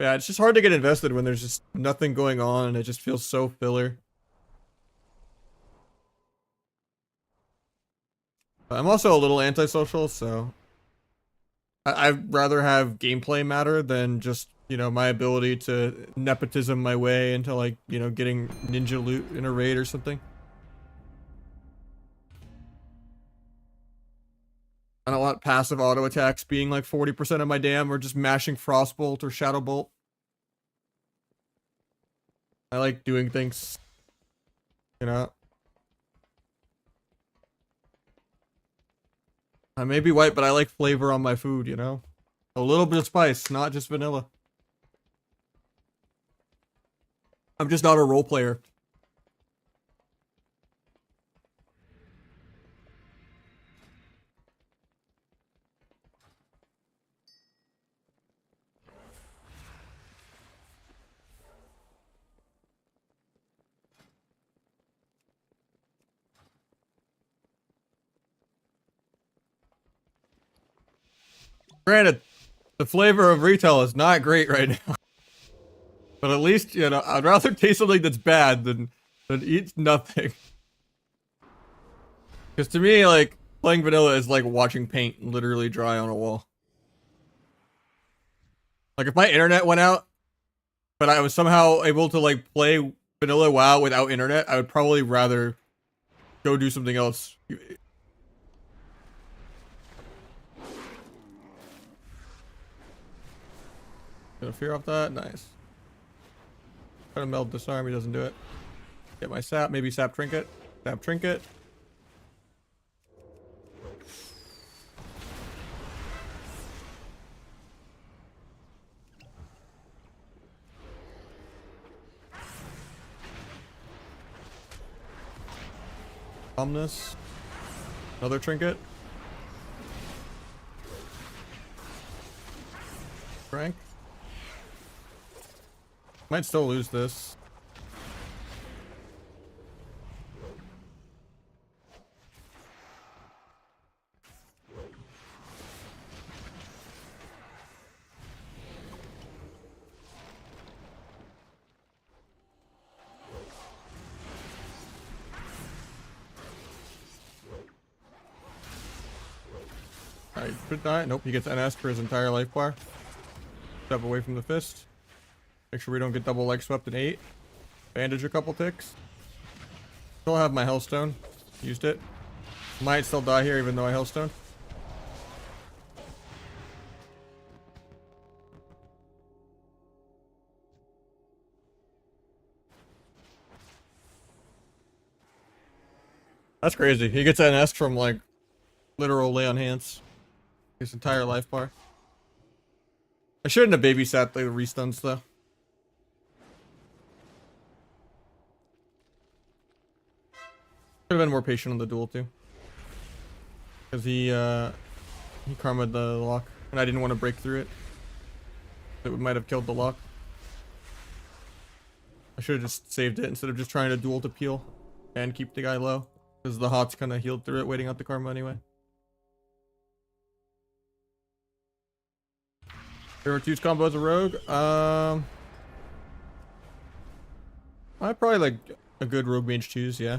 Yeah, it's just hard to get invested when there's just nothing going on and it just feels so filler. I'm also a little antisocial, so I'd rather have gameplay matter than just, you know, my ability to nepotism my way into like, you know, getting ninja loot in a raid or something. I don't want passive auto attacks being like 40% of my dam or just mashing Frostbolt or Shadowbolt. I like doing things, you know. I may be white, but I like flavor on my food, you know. A little bit of spice, not just vanilla. I'm just not a role player. Granted, the flavor of retail is not great right now. But at least, you know, I'd rather taste something that's bad than eat nothing. Because to me, like, playing vanilla is like watching paint literally dry on a wall. Like, if my internet went out, but I was somehow able to, like, play vanilla WoW without internet, I would probably rather go do something else. Gonna fear off that? Nice. Try to meld disarm, he doesn't do it. Get my sap, maybe sap trinket. Sap trinket. Omnis. Another trinket. Frank. Might still lose this. Alright, could die. Nope, he gets NS for his entire life bar. Step away from the fist. Make sure we don't get double leg swept in 8. Bandage a couple ticks. Still have my Hellstone. Used it. Might still die here even though I Hellstone. That's crazy. He gets NS from like literal lay on hands. His entire life bar. I shouldn't have babysat the restuns though. Could have been more patient on the duel too. Because he karma'd the lock. And I didn't want to break through it. It might have killed the lock. I should have just saved it instead of just trying to duel to peel. And keep the guy low. Because the hots kind of healed through it, waiting out the karma anyway. Favorite twos combo as a rogue? I probably like a good rogue mage choose, yeah.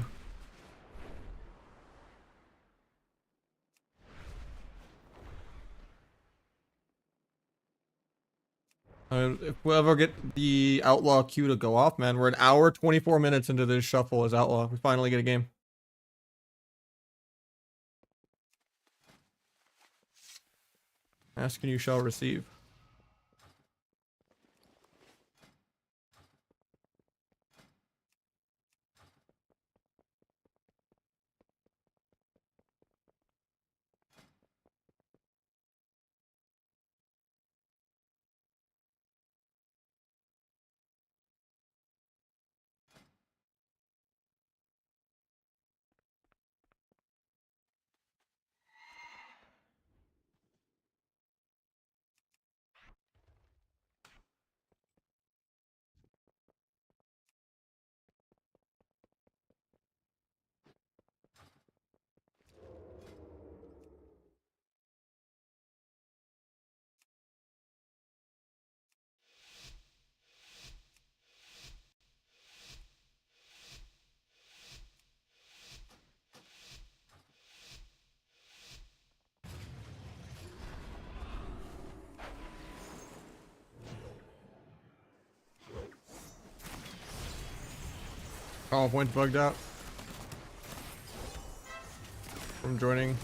If we'll ever get the outlaw queue to go off, man, we're an hour 24 minutes into this shuffle as outlaw. We finally get a game. Ask and you shall receive. Oh, points bugged out from joining.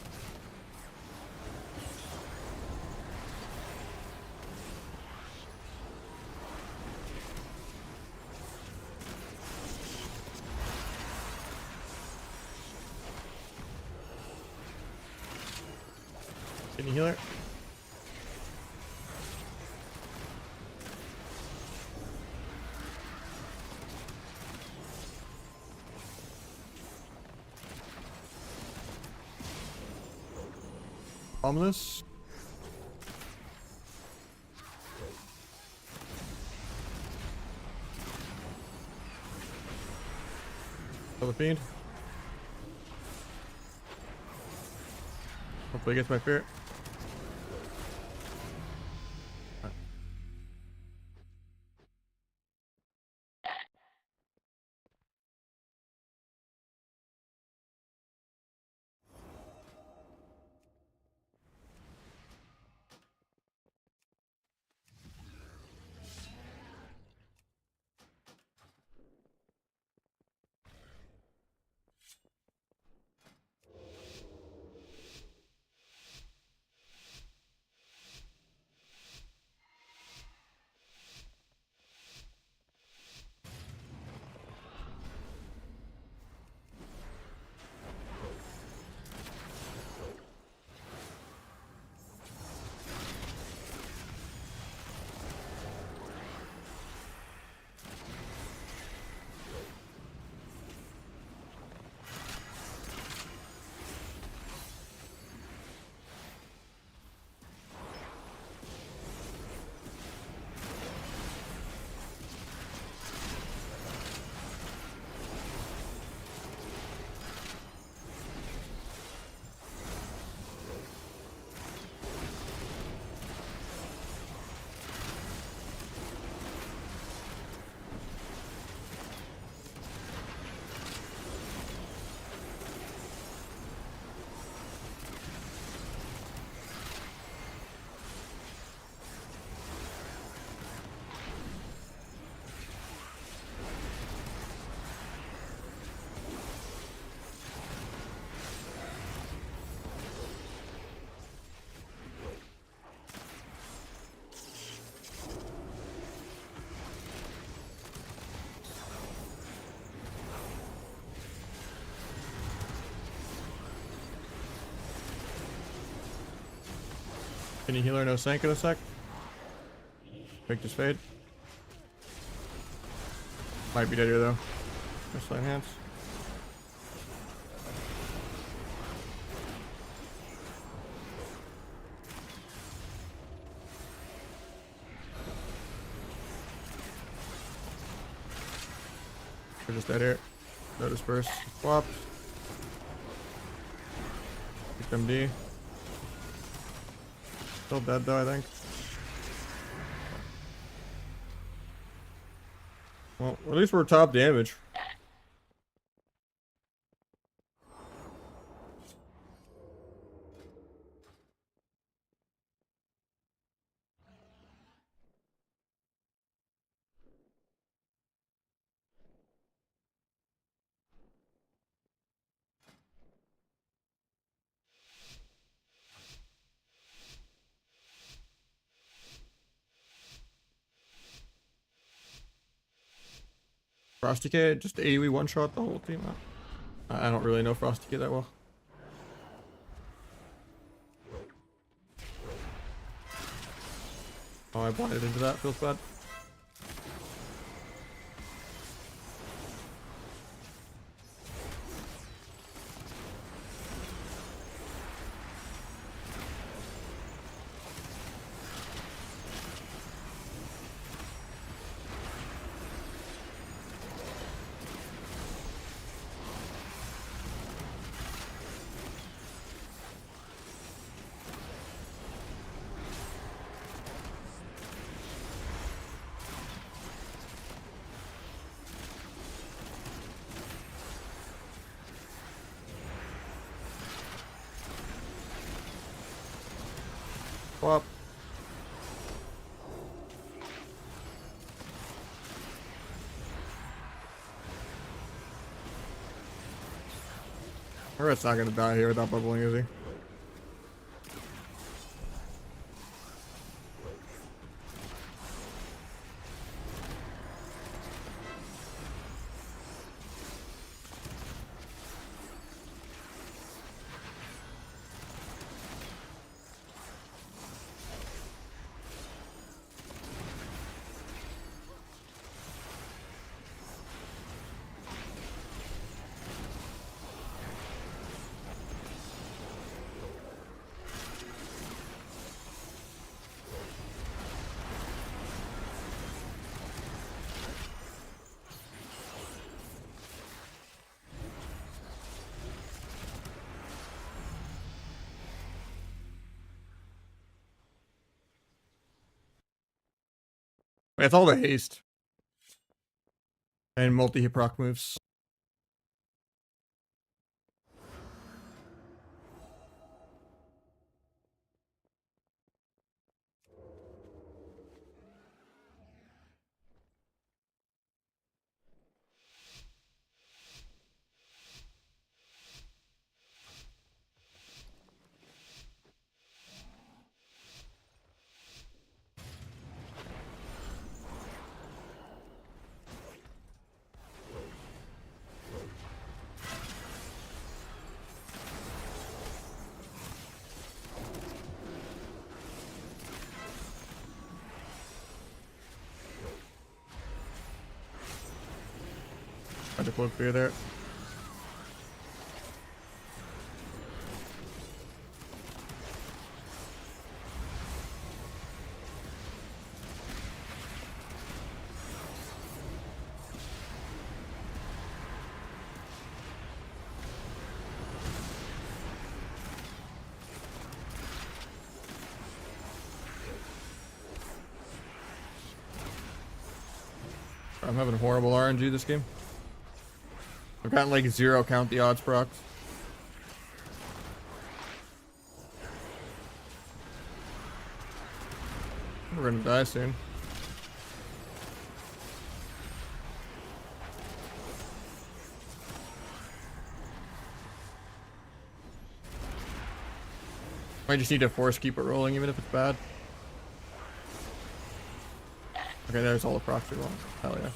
Can you heal it? Ominous. Kill the fiend. Hopefully he gets my spirit. Can you heal her no sank in a sec? Quick to fade. Might be dead here though. Just like hands. We're just dead here. No disperse. Swap. MD. Still dead though, I think. Well, at least we're top damage. Frosty K, just AoE one shot the whole team out. I don't really know Frosty K that well. Oh, I blinded into that, feels bad. Swap. Hermit's not gonna die here without bubbling, is he? It's all the haste. And multi-hit proc moves. Tried to cloak fear there. I'm having horrible RNG this game. I've gotten like 0 count the odds procs. We're gonna die soon. I just need to force keep it rolling even if it's bad. Okay, there's all the procs we want. Hell yeah.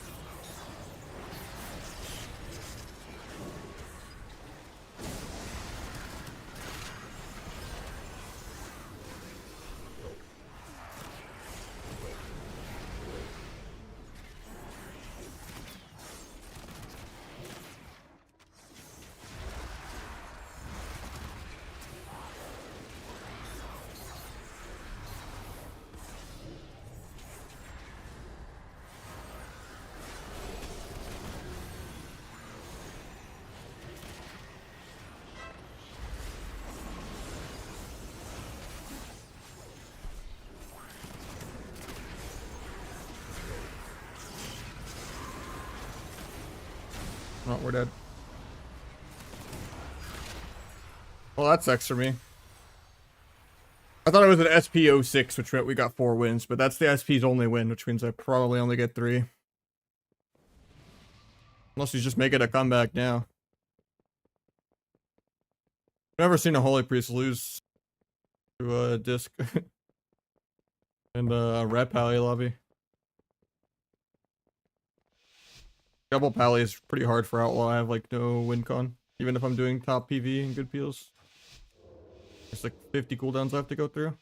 Oh, we're dead. Well, that sucks for me. I thought it was an SP06, which meant we got 4 wins, but that's the SP's only win, which means I probably only get 3. Unless he's just making a comeback now. Never seen a Holy Priest lose to a disc and a red pally lobby. Double pally is pretty hard for outlaw. I have like no win con, even if I'm doing top PV and good peels. There's like 50 cooldowns I have to go through.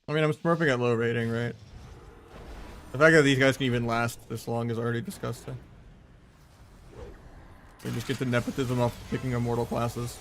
I mean, I'm smurfing at low rating, right? The fact that these guys can even last this long is already disgusting. They just get the nepotism off picking immortal classes.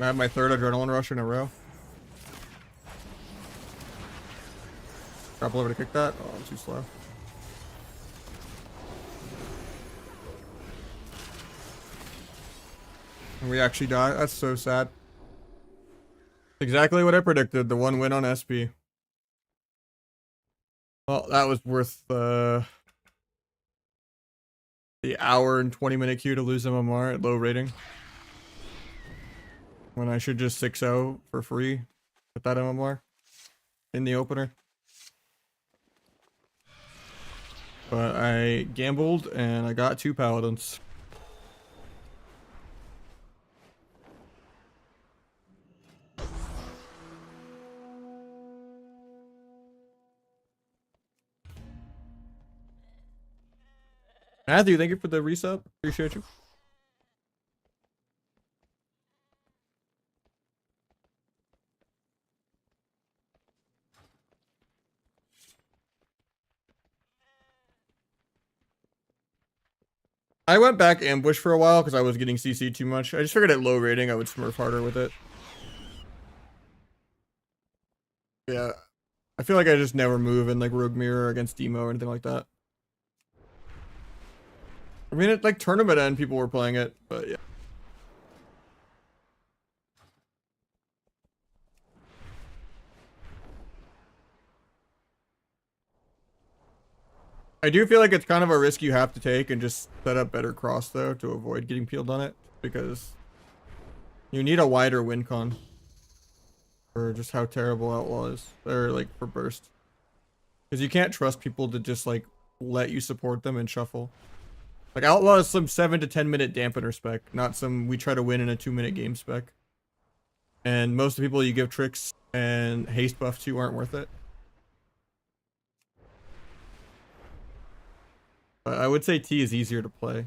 I have my 3rd adrenaline rush in a row. Grapple over to kick that. Oh, I'm too slow. And we actually die. That's so sad. Exactly what I predicted. The 1 win on SP. Well, that was worth the hour and 20-minute queue to lose MMR at low rating. When I should just 6-0 for free with that MMR in the opener. But I gambled and I got 2 paladins. Matthew, thank you for the resub. Appreciate you. I went back ambush for a while because I was getting CC'd too much. I just figured at low rating I would smurf harder with it. Yeah. I feel like I just never move in like Rogue Mirror against Demo or anything like that. I mean, at like tournament end, people were playing it, but yeah. I do feel like it's kind of a risk you have to take and just set up better cross though to avoid getting peeled on it because you need a wider win con for just how terrible Outlaw is or like for burst because you can't trust people to just like let you support them and shuffle. Like Outlaw is some 7 to 10 minute dampener spec, not some we try to win in a 2-minute game spec. And most of the people you give tricks and haste buff to aren't worth it. But I would say T is easier to play.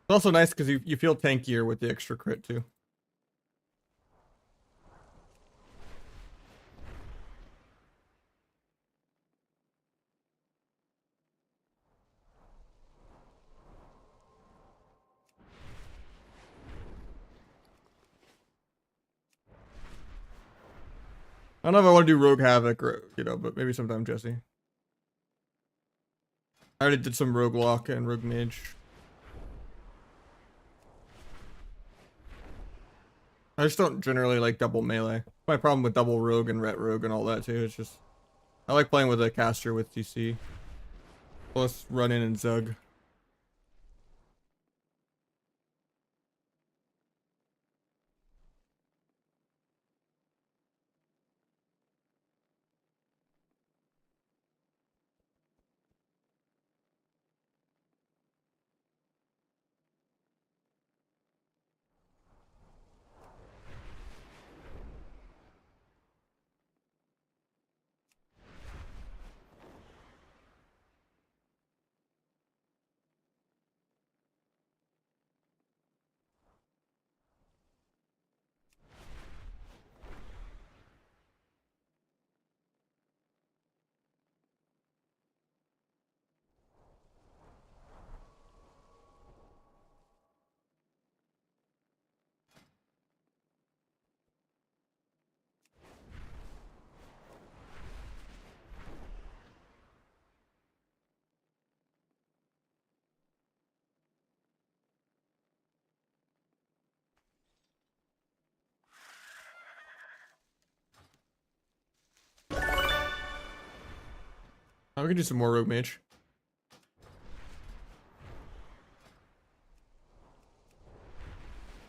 It's also nice because you feel tankier with the extra crit too. I don't know if I want to do Rogue Havoc or, you know, but maybe sometime Jesse. I already did some Rogue Lock and Rogue Mage. I just don't generally like double melee. My problem with double Rogue and Ret Rogue and all that too. It's just, I like playing with a caster with TC. Plus run in and Zug. Oh, we can do some more Rogue Mage.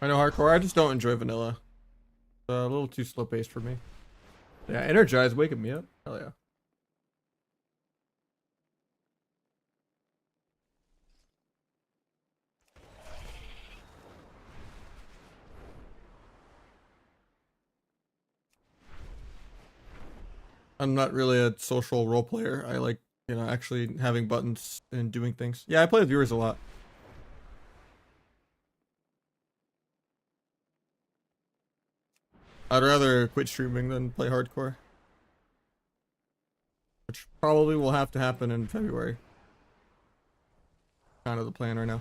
I know hardcore. I just don't enjoy vanilla. It's a little too slow paced for me. Yeah, Energize waking me up. Hell yeah. I'm not really a social role player. I like, you know, actually having buttons and doing things. Yeah, I play with viewers a lot. I'd rather quit streaming than play hardcore. Which probably will have to happen in February. Kind of the plan right now.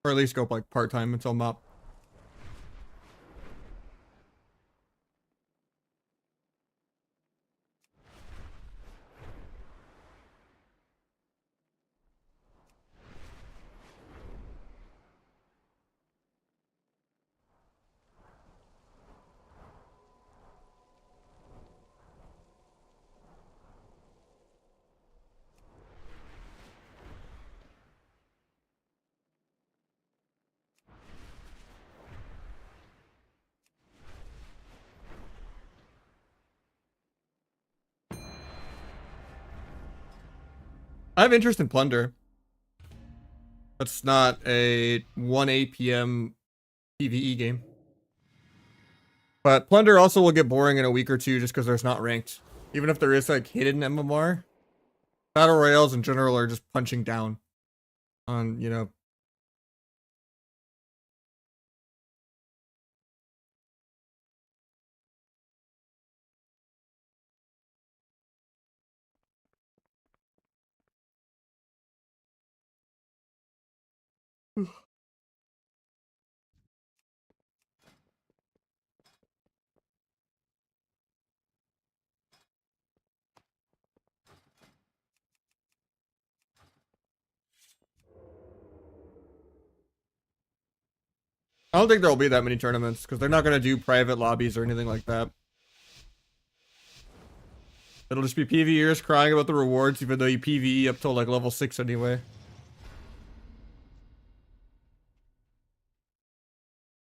Or at least go like part-time until MOP. I have interest in Plunder. That's not a 1 p.m. PvE game. But Plunder also will get boring in a week or two just because there's not ranked. Even if there is like hidden MMR, Battle Royales in general are just punching down on, you know, I don't think there'll be that many tournaments because they're not gonna do private lobbies or anything like that. It'll just be PvEers crying about the rewards, even though you PvE up till like level 6 anyway.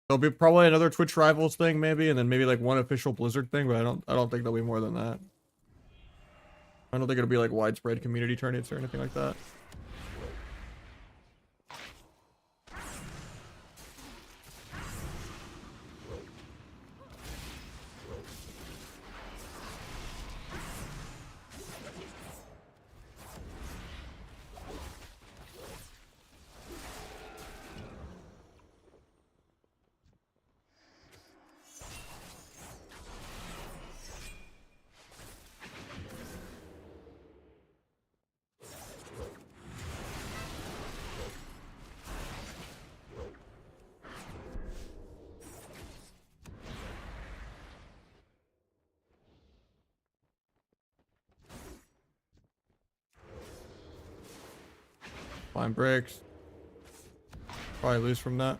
There'll be probably another Twitch Rivals thing maybe, and then maybe like one official Blizzard thing, but I don't think there'll be more than that. I don't think it'll be like widespread community tournaments or anything like that. Line breaks. Probably lose from that.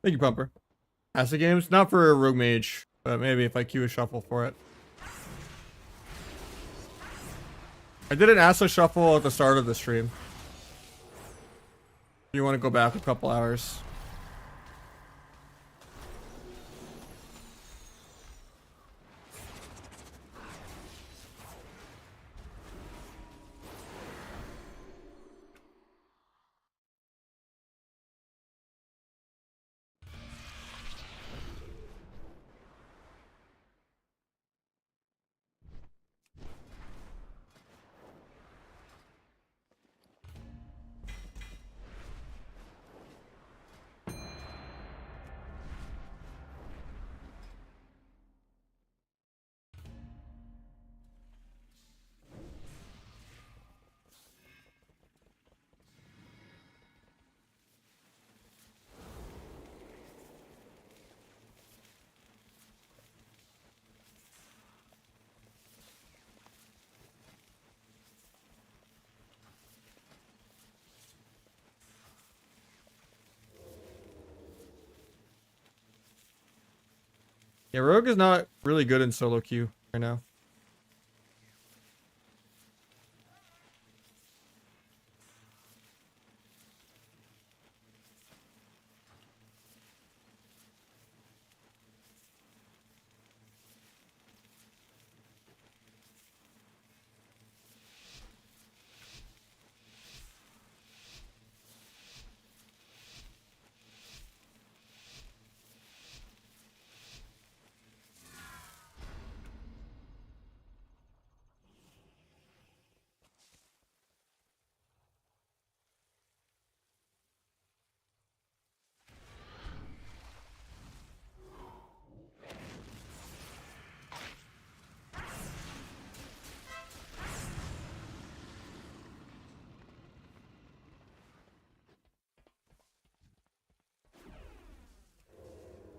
Thank you, Pumper. Acid games? Not for a Rogue Mage, but maybe if I queue a shuffle for it. I did an Acid shuffle at the start of the stream. You want to go back a couple hours. Yeah, Rogue is not really good in solo queue right now.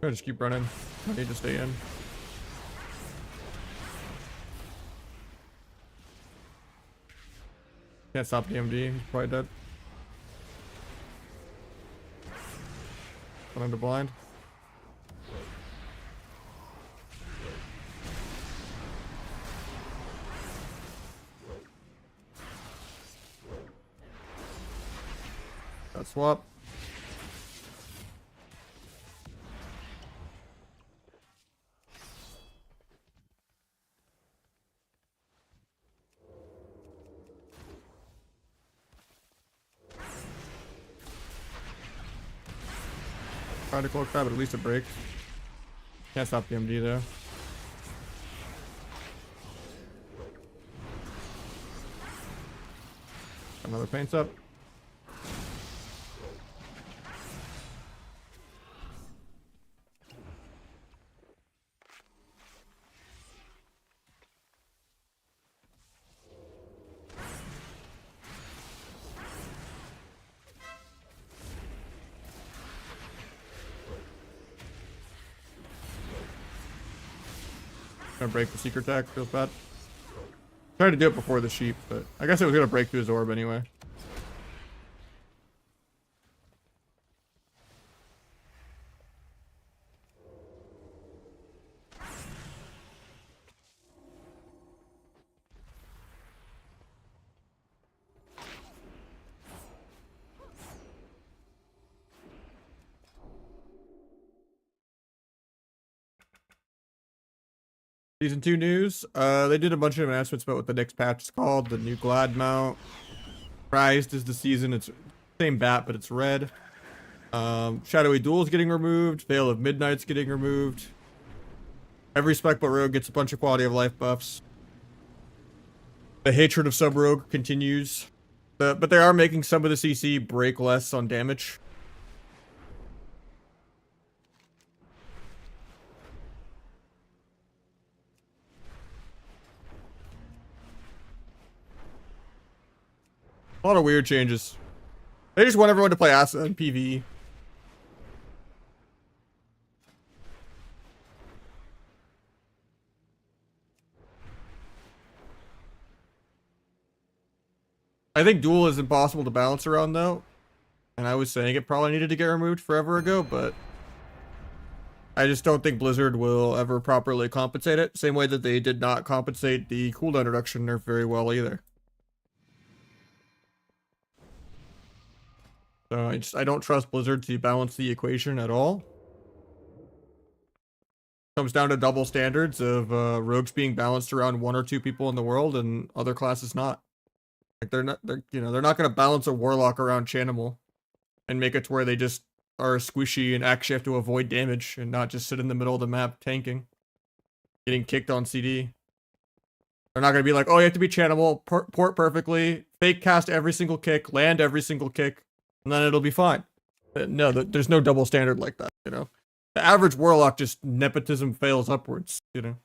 I just keep running. I need to stay in. Can't stop DMD. He's probably dead. Went into blind. Got swap. Tried to cloak that, but at least it breaks. Can't stop the MD though. Another paints up. Gonna break the secret tag. Feels bad. Tried to do it before the sheep, but I guess it was gonna break through his orb anyway. Season 2 news. They did a bunch of announcements about what the next patch is called. The new Glad mount. Prized is the season. It's same bat, but it's red. Shadowy Duel's getting removed. Veil of Midnight's getting removed. Every spec but rogue gets a bunch of quality of life buffs. The hatred of sub rogue continues. But they are making some of the CC break less on damage. A lot of weird changes. They just want everyone to play Asa and PvE. I think Duel is impossible to balance around though. And I was saying it probably needed to get removed forever ago, but I just don't think Blizzard will ever properly compensate it. Same way that they did not compensate the cooldown reduction nerf very well either. So I don't trust Blizzard to balance the equation at all. Comes down to double standards of rogues being balanced around 1 or 2 people in the world and other classes not. Like they're not going to balance a warlock around Chanimal and make it to where they just are squishy and actually have to avoid damage and not just sit in the middle of the map tanking, getting kicked on CD. They're not going to be like, oh, you have to be Chanimal, port perfectly, fake cast every single kick, land every single kick, and then it'll be fine. No, there's no double standard like that, you know? The average warlock just nepotism fails upwards, you know?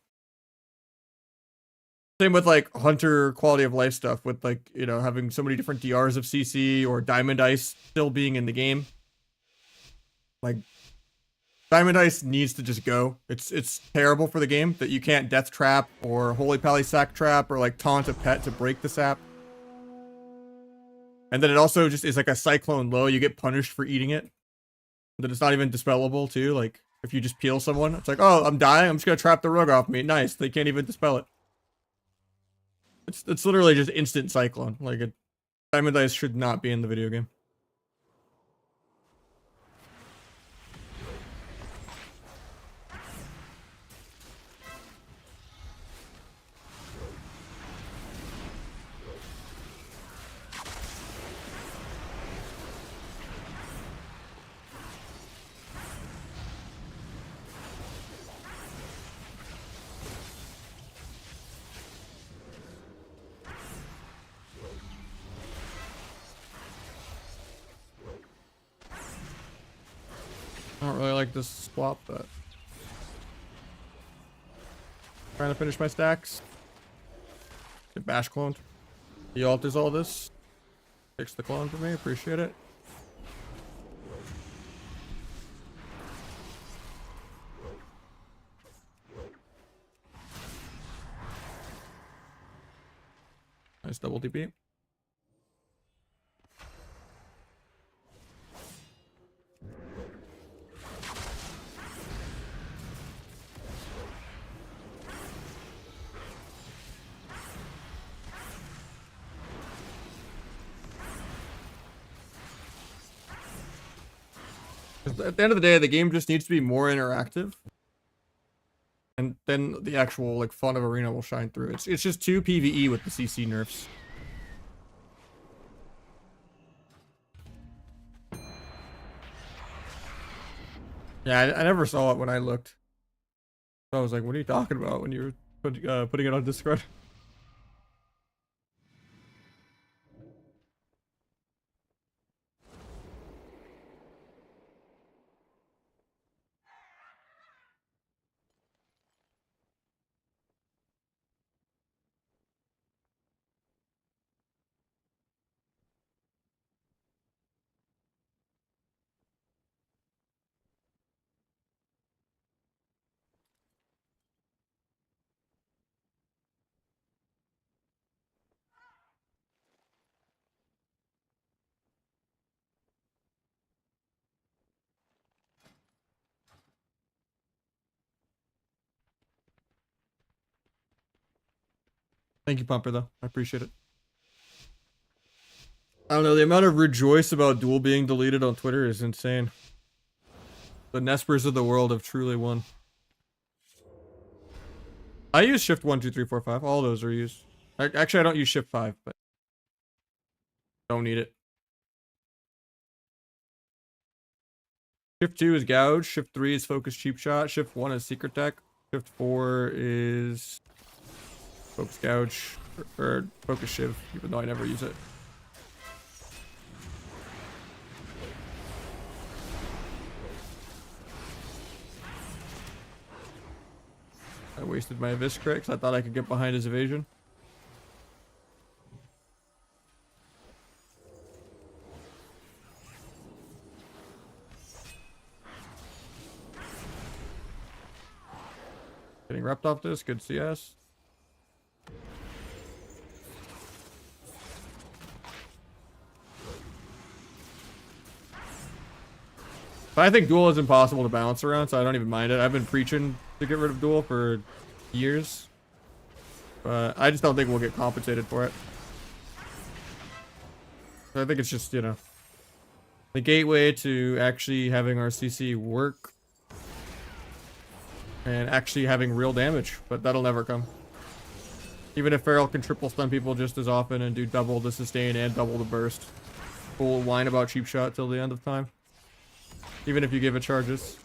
Same with like hunter quality of life stuff with like, you know, having so many different DRs of CC or Diamond Ice still being in the game. Like Diamond Ice needs to just go. It's terrible for the game that you can't death trap or holy pally sack trap or like taunt a pet to break the sap. And then it also just is like a cyclone low. You get punished for eating it. That it's not even dispellable too. Like if you just peel someone, it's like, oh, I'm dying. I'm just gonna trap the rug off me. Nice. They can't even dispel it. It's literally just instant cyclone. Like a Diamond Ice should not be in the video game. I don't really like this swap, but trying to finish my stacks. Get bash cloned. He alters all this. Fix the clone for me. Appreciate it. Nice double TP. At the end of the day, the game just needs to be more interactive. And then the actual like fun of arena will shine through. It's just too PvE with the CC nerfs. Yeah, I never saw it when I looked. I was like, what are you talking about when you were putting it on Discord? Thank you, Pumper, though. I appreciate it. I don't know, the amount of rejoice about Duel being deleted on Twitter is insane. The Nespers of the world have truly won. I use shift 1, 2, 3, 4, 5. All those are used. Actually, I don't use shift 5, but don't need it. Shift 2 is gouge. Shift 3 is focus cheap shot. Shift 1 is secret deck. Shift 4 is focus gouge or focus shiv, even though I never use it. I wasted my Abyss crit because I thought I could get behind his evasion. Getting repped off this, good CS. But I think Duel is impossible to balance around, so I don't even mind it. I've been preaching to get rid of Duel for years. But I just don't think we'll get compensated for it. So I think it's just, you know, the gateway to actually having our CC work and actually having real damage, but that'll never come. Even if Feral can triple stun people just as often and do double the sustain and double the burst. We'll whine about cheap shot till the end of time. Even if you give it charges.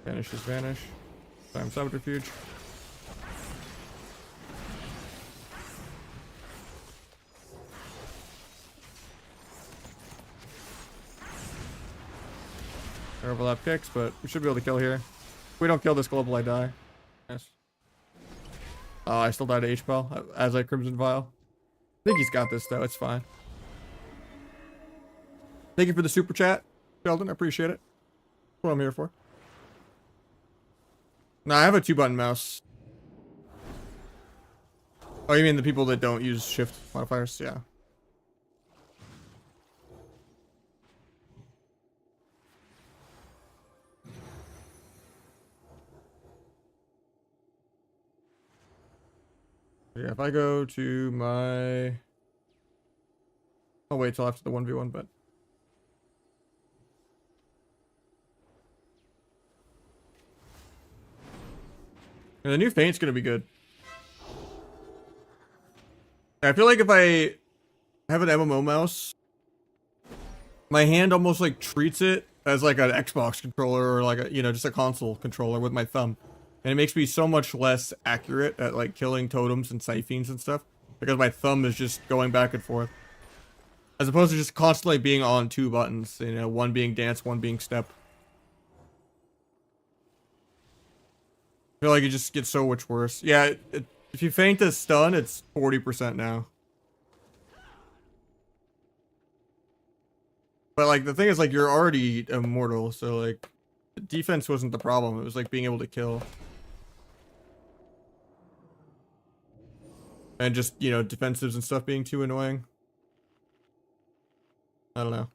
Vanish is vanish. Time subterfuge. Overlap kicks, but we should be able to kill here. If we don't kill this global, I die. Yes. Oh, I still died to HPL as I Crimson Vial. I think he's got this though, it's fine. Thank you for the super chat, Sheldon, I appreciate it. That's what I'm here for. No, I have a 2-button mouse. Oh, you mean the people that don't use shift modifiers? Yeah. Yeah, if I go to my... I'll wait till after the 1v1, but... Yeah, the new feint's gonna be good. I feel like if I have an MMO mouse, my hand almost like treats it as like an Xbox controller or like a, you know, just a console controller with my thumb. And it makes me so much less accurate at like killing totems and siphons and stuff because my thumb is just going back and forth. As opposed to just constantly being on 2 buttons, you know, one being dance, one being step. I feel like it just gets so much worse. Yeah, if you feint a stun, it's 40% now. But like the thing is like you're already immortal, so like defense wasn't the problem. It was like being able to kill. And just, you know, defensives and stuff being too annoying. I don't know.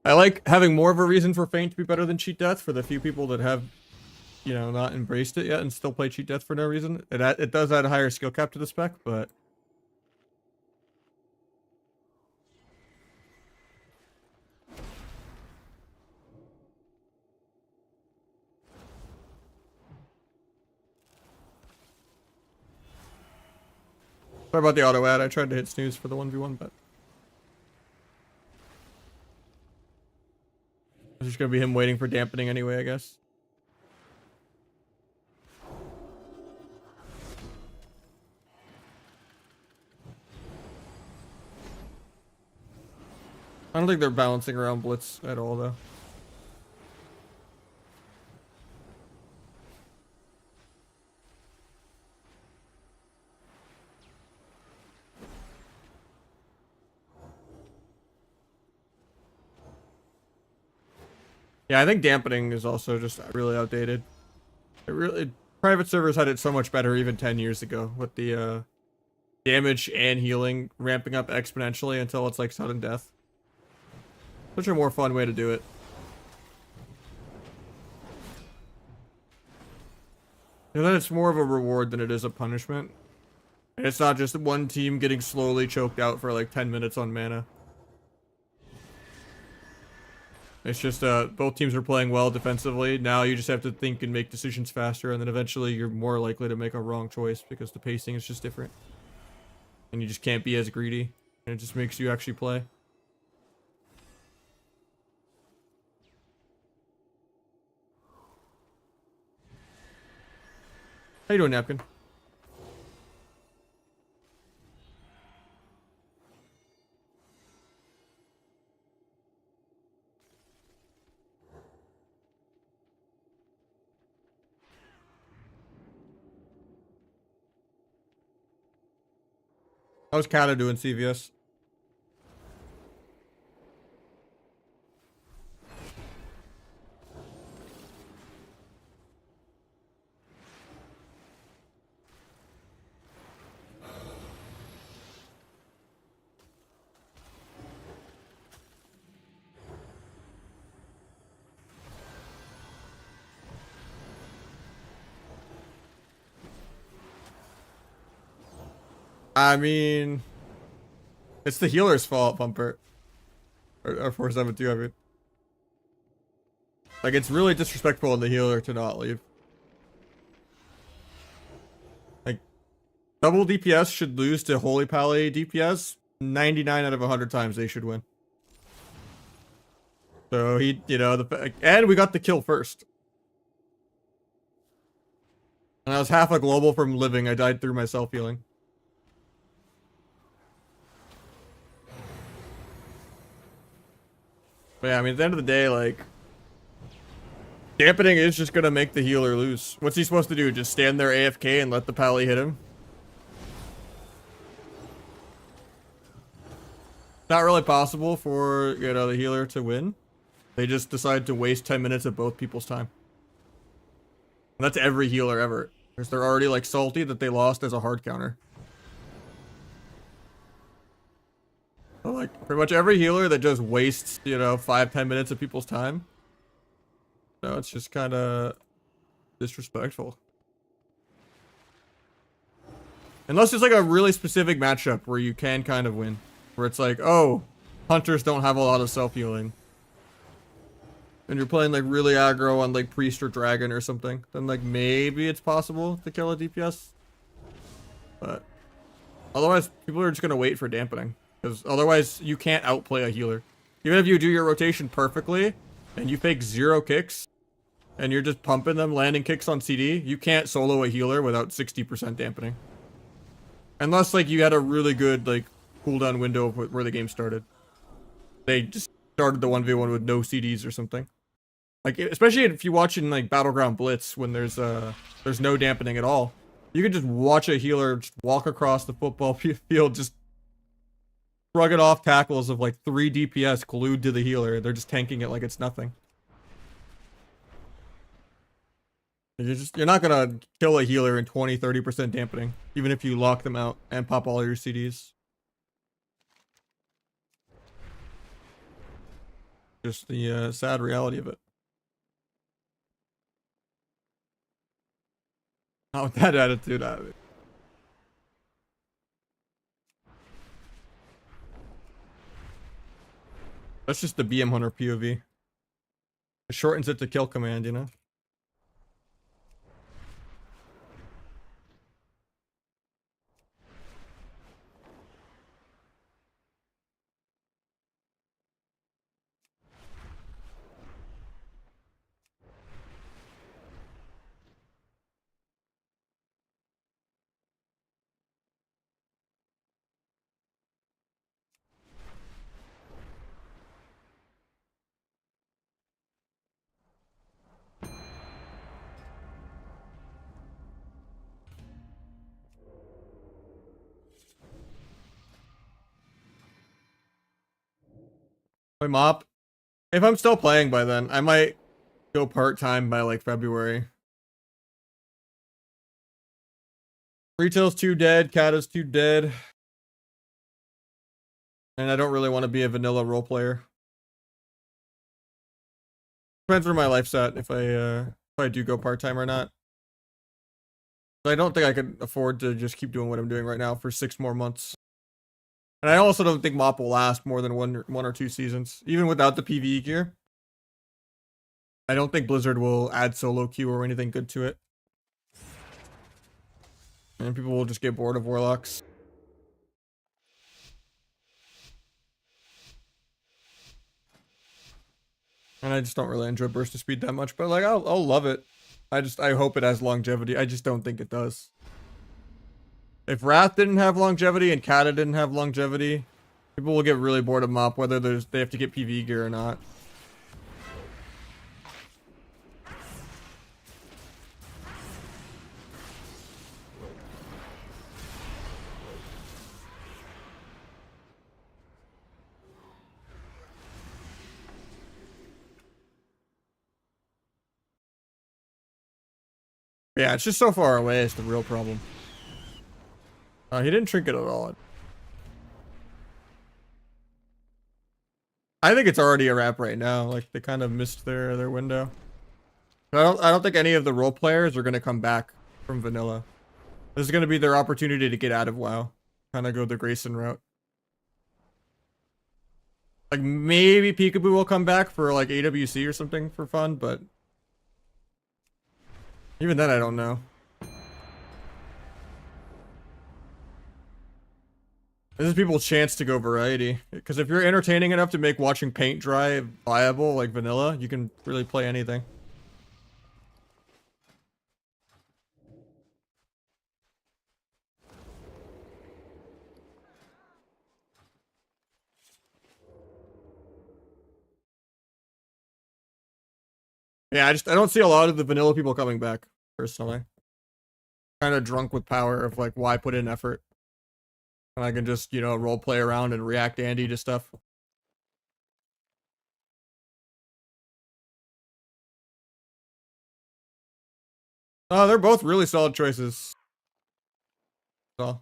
I like having more of a reason for feint to be better than cheat death for the few people that have, you know, not embraced it yet and still play cheat death for no reason. It does add a higher skill cap to the spec, but... Sorry about the auto ad. I tried to hit snooze for the 1v1, but... It's just gonna be him waiting for dampening anyway, I guess. I don't think they're balancing around Blitz at all, though. Yeah, I think dampening is also just really outdated. Private servers had it so much better even 10 years ago with the damage and healing ramping up exponentially until it's like sudden death. Such a more fun way to do it. And then it's more of a reward than it is a punishment. And it's not just one team getting slowly choked out for like 10 minutes on mana. It's just both teams are playing well defensively. Now you just have to think and make decisions faster, and then eventually you're more likely to make a wrong choice because the pacing is just different. And you just can't be as greedy. And it just makes you actually play. How you doing, Napkin? How's Kata doing, CVS? I mean, it's the healer's fault, Bumper. Or 472, I mean. Like, it's really disrespectful of the healer to not leave. Like, double DPS should lose to Holy Pally DPS. 99 out of 100 times they should win. So he, you know, and we got the kill first. And I was half a global from living. I died through my self-healing. But yeah, I mean, at the end of the day, like, dampening is just gonna make the healer lose. What's he supposed to do? Just stand there AFK and let the pally hit him? Not really possible for, you know, the healer to win. They just decide to waste 10 minutes of both people's time. And that's every healer ever. Because they're already, like, salty that they lost as a hard counter. So, like, pretty much every healer that just wastes, you know, 5-10 minutes of people's time. No, it's just kind of disrespectful. Unless it's like a really specific matchup where you can kind of win. Where it's like, oh, hunters don't have a lot of self-healing. And you're playing like really aggro on like priest or dragon or something. Then like maybe it's possible to kill a DPS. But otherwise, people are just going to wait for dampening. Because otherwise, you can't outplay a healer. Even if you do your rotation perfectly, and you fake 0 kicks, and you're just pumping them, landing kicks on CD, you can't solo a healer without 60% dampening. Unless, like, you had a really good, like, cooldown window of where the game started. They just started the 1v1 with no CDs or something. Like, especially if you watch in, like, Battleground Blitz, when there's no dampening at all. You could just watch a healer just walk across the football field, just shrug it off tackles of, like, 3 DPS glued to the healer. They're just tanking it like it's nothing. You're not gonna kill a healer in 20-30% dampening, even if you lock them out and pop all your CDs. Just the sad reality of it. Not with that attitude out of it. That's just the BM Hunter POV. It shortens it to kill command, you know? Play mop. If I'm still playing by then, I might go part-time by like February. Retail's too dead, Kata's too dead. And I don't really want to be a vanilla role player. Depends where my life's at if I do go part-time or not. So I don't think I could afford to just keep doing what I'm doing right now for 6 more months. And I also don't think MOP will last more than one or two seasons, even without the PvE gear. I don't think Blizzard will add solo queue or anything good to it. And people will just get bored of Warlocks. And I just don't really enjoy burst of speed that much, but like I'll love it. I hope it has longevity. I just don't think it does. If Wrath didn't have longevity and Kata didn't have longevity, people will get really bored of MOP whether they have to get PvE gear or not. Yeah, it's just so far away. It's the real problem. He didn't trinket at all. I think it's already a wrap right now. Like they kind of missed their window. I don't think any of the role players are gonna come back from vanilla. This is gonna be their opportunity to get out of WoW. Kind of go the Grayson route. Like maybe Peekaboo will come back for like AWC or something for fun, but even then I don't know. This is people's chance to go variety. Because if you're entertaining enough to make watching paint dry viable like vanilla, you can really play anything. Yeah, I don't see a lot of the vanilla people coming back, personally. Kind of drunk with power of like, why put in effort? And I can just, you know, role play around and react Andy to stuff. Oh, they're both really solid choices. So.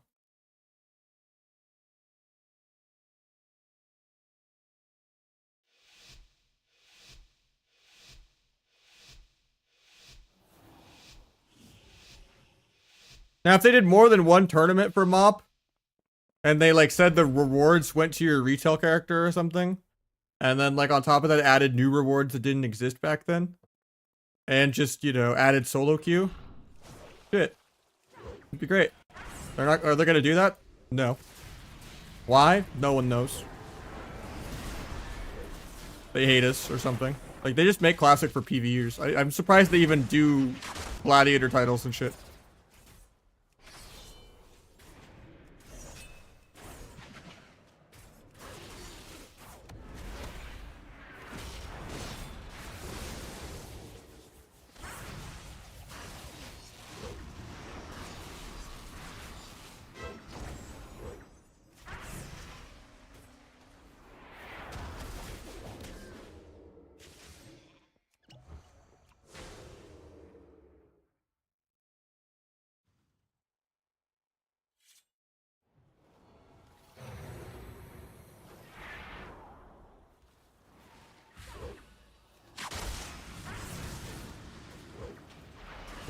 Now, if they did more than one tournament for MOP, and they like said the rewards went to your retail character or something, and then like on top of that added new rewards that didn't exist back then, and just, you know, added solo queue, shit, it'd be great. Are they gonna do that? No. Why? No one knows. They hate us or something. Like they just make classic for PvEers. I'm surprised they even do gladiator titles and shit.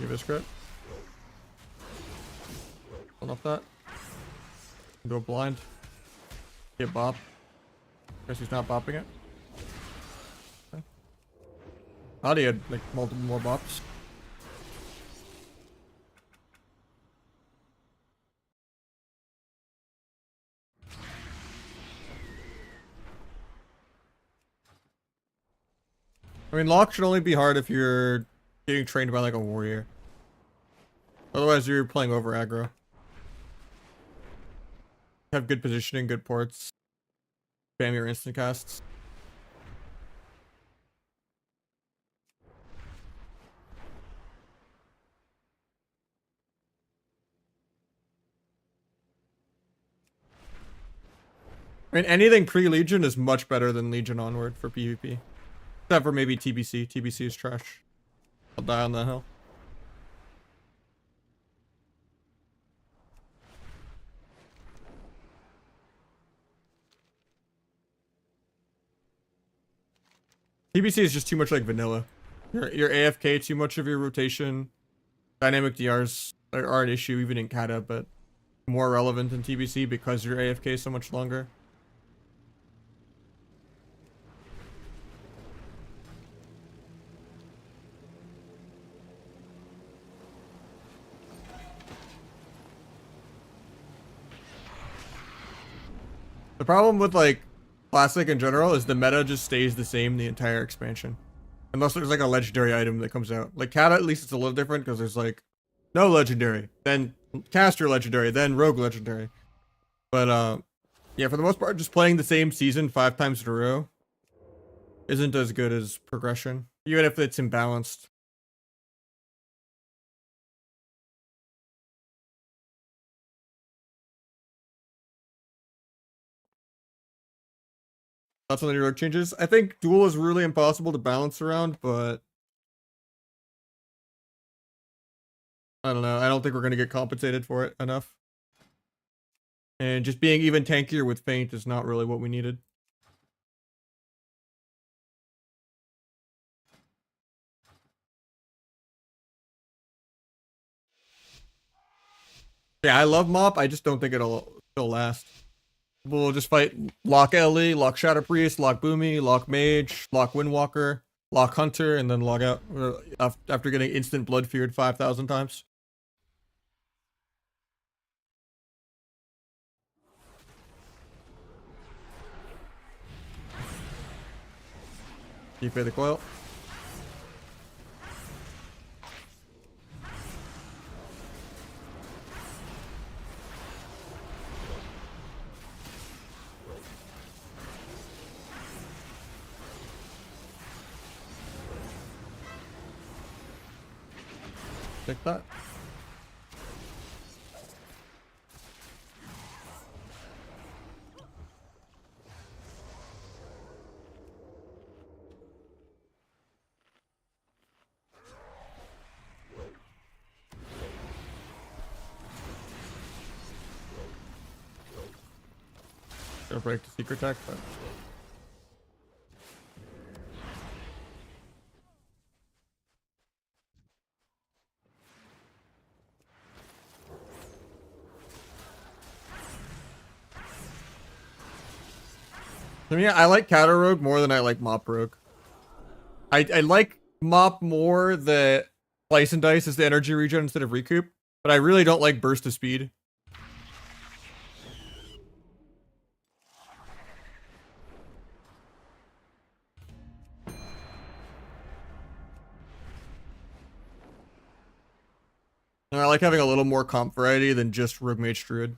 Give it a script. Hold off that. Go blind. Get bop. Guess he's not bopping it. Okay. How do you like multiple more bops? I mean, lock should only be hard if you're getting trained by like a warrior. Otherwise, you're playing over aggro. Have good positioning, good ports. Spam your instant casts. I mean, anything pre-Legion is much better than Legion onward for PvP. Except for maybe TBC. TBC is trash. I'll die on that hill. TBC is just too much like vanilla. You're AFK too much of your rotation. Dynamic DRs are an issue even in Kata, but more relevant in TBC because your AFK so much longer. The problem with like Classic in general is the meta just stays the same the entire expansion. Unless there's like a legendary item that comes out. Like Kata, at least it's a little different because there's like no legendary, then caster legendary, then rogue legendary. But yeah, for the most part, just playing the same season 5 times in a row isn't as good as progression, even if it's imbalanced. That's one of the rogue changes. I think duel is really impossible to balance around, but I don't know. I don't think we're gonna get compensated for it enough. And just being even tankier with feint is not really what we needed. Yeah, I love Mop. I just don't think it'll last. We'll just fight lock Ellie, lock Shadow Priest, lock Boomy, lock Mage, lock Windwalker, lock Hunter, and then log out after getting instant blood feared 5,000 times. You pay the coil. Take that. Gonna break the secret tech, but I mean, I like Counter Rogue more than I like Mop Rogue. I like Mop more the Slice and Dice as the energy regen instead of recoup, but I really don't like Burst of Speed. And I like having a little more comp variety than just Rogue Mage Druid.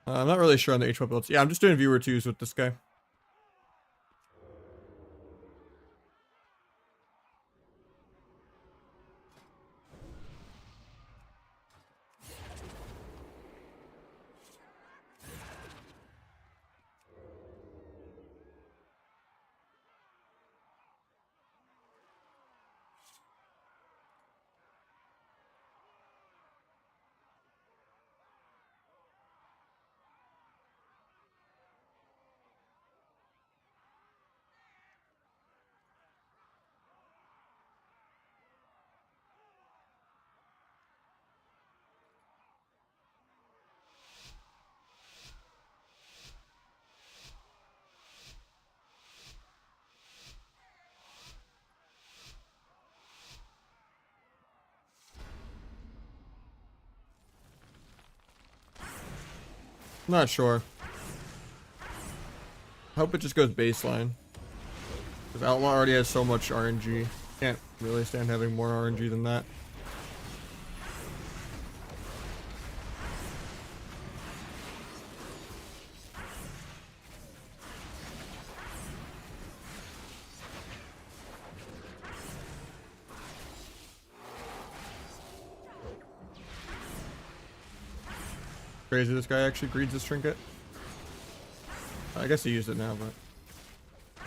I'm not really sure on the H1 builds. Yeah, I'm just doing viewer 2s with this guy. Not sure. Hope it just goes baseline. Because Outlaw already has so much RNG. Can't really stand having more RNG than that. Crazy this guy actually greeds his trinket. I guess he used it now, but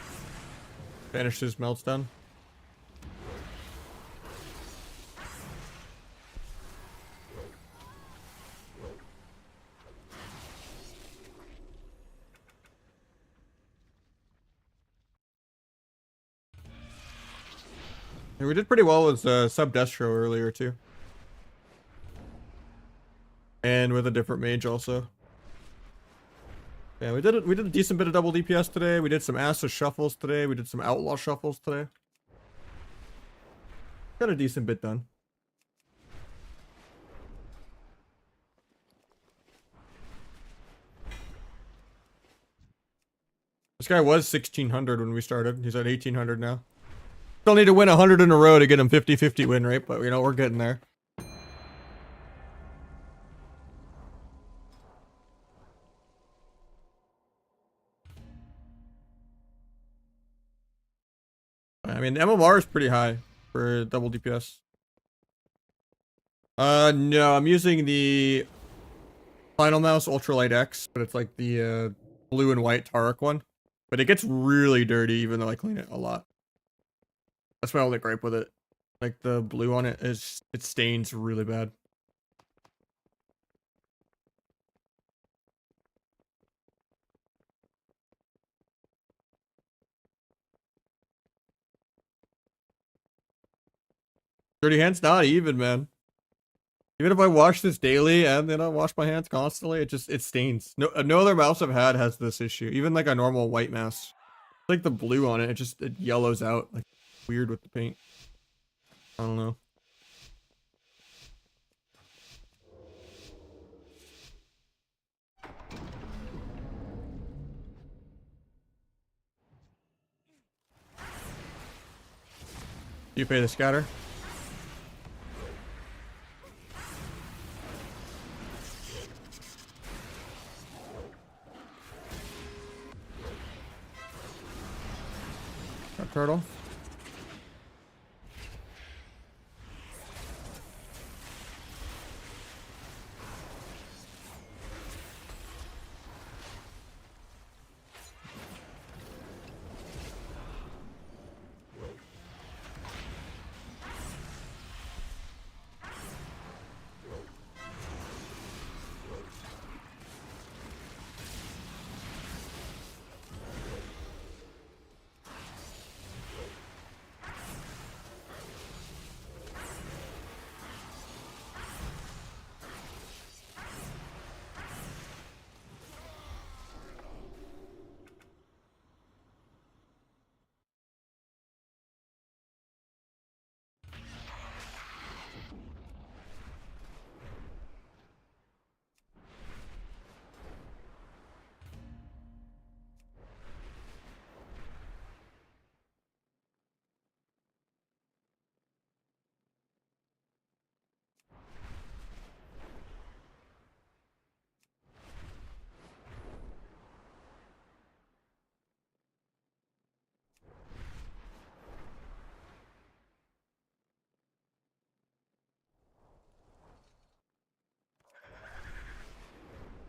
banished his meltstone. And we did pretty well with sub Destro earlier too. And with a different mage also. Yeah, we did a decent bit of double DPS today. We did some Acid shuffles today. We did some Outlaw shuffles today. Got a decent bit done. This guy was 1600 when we started. He's at 1800 now. Still need to win 100 in a row to get him 50-50 win rate, but you know, we're getting there. I mean, MMR is pretty high for double DPS. No, I'm using the Final Mouse Ultralight X, but it's like the blue and white Tarek one. But it gets really dirty even though I clean it a lot. That's my only gripe with it. Like the blue on it stains really bad. Dirty hands? Not even, man. Even if I wash this daily and then I wash my hands constantly, it stains. No other mouse I've had has this issue. Even like a normal white mouse. Like the blue on it, it yellows out. Like weird with the paint. I don't know. You pay the scatter? Got turtle.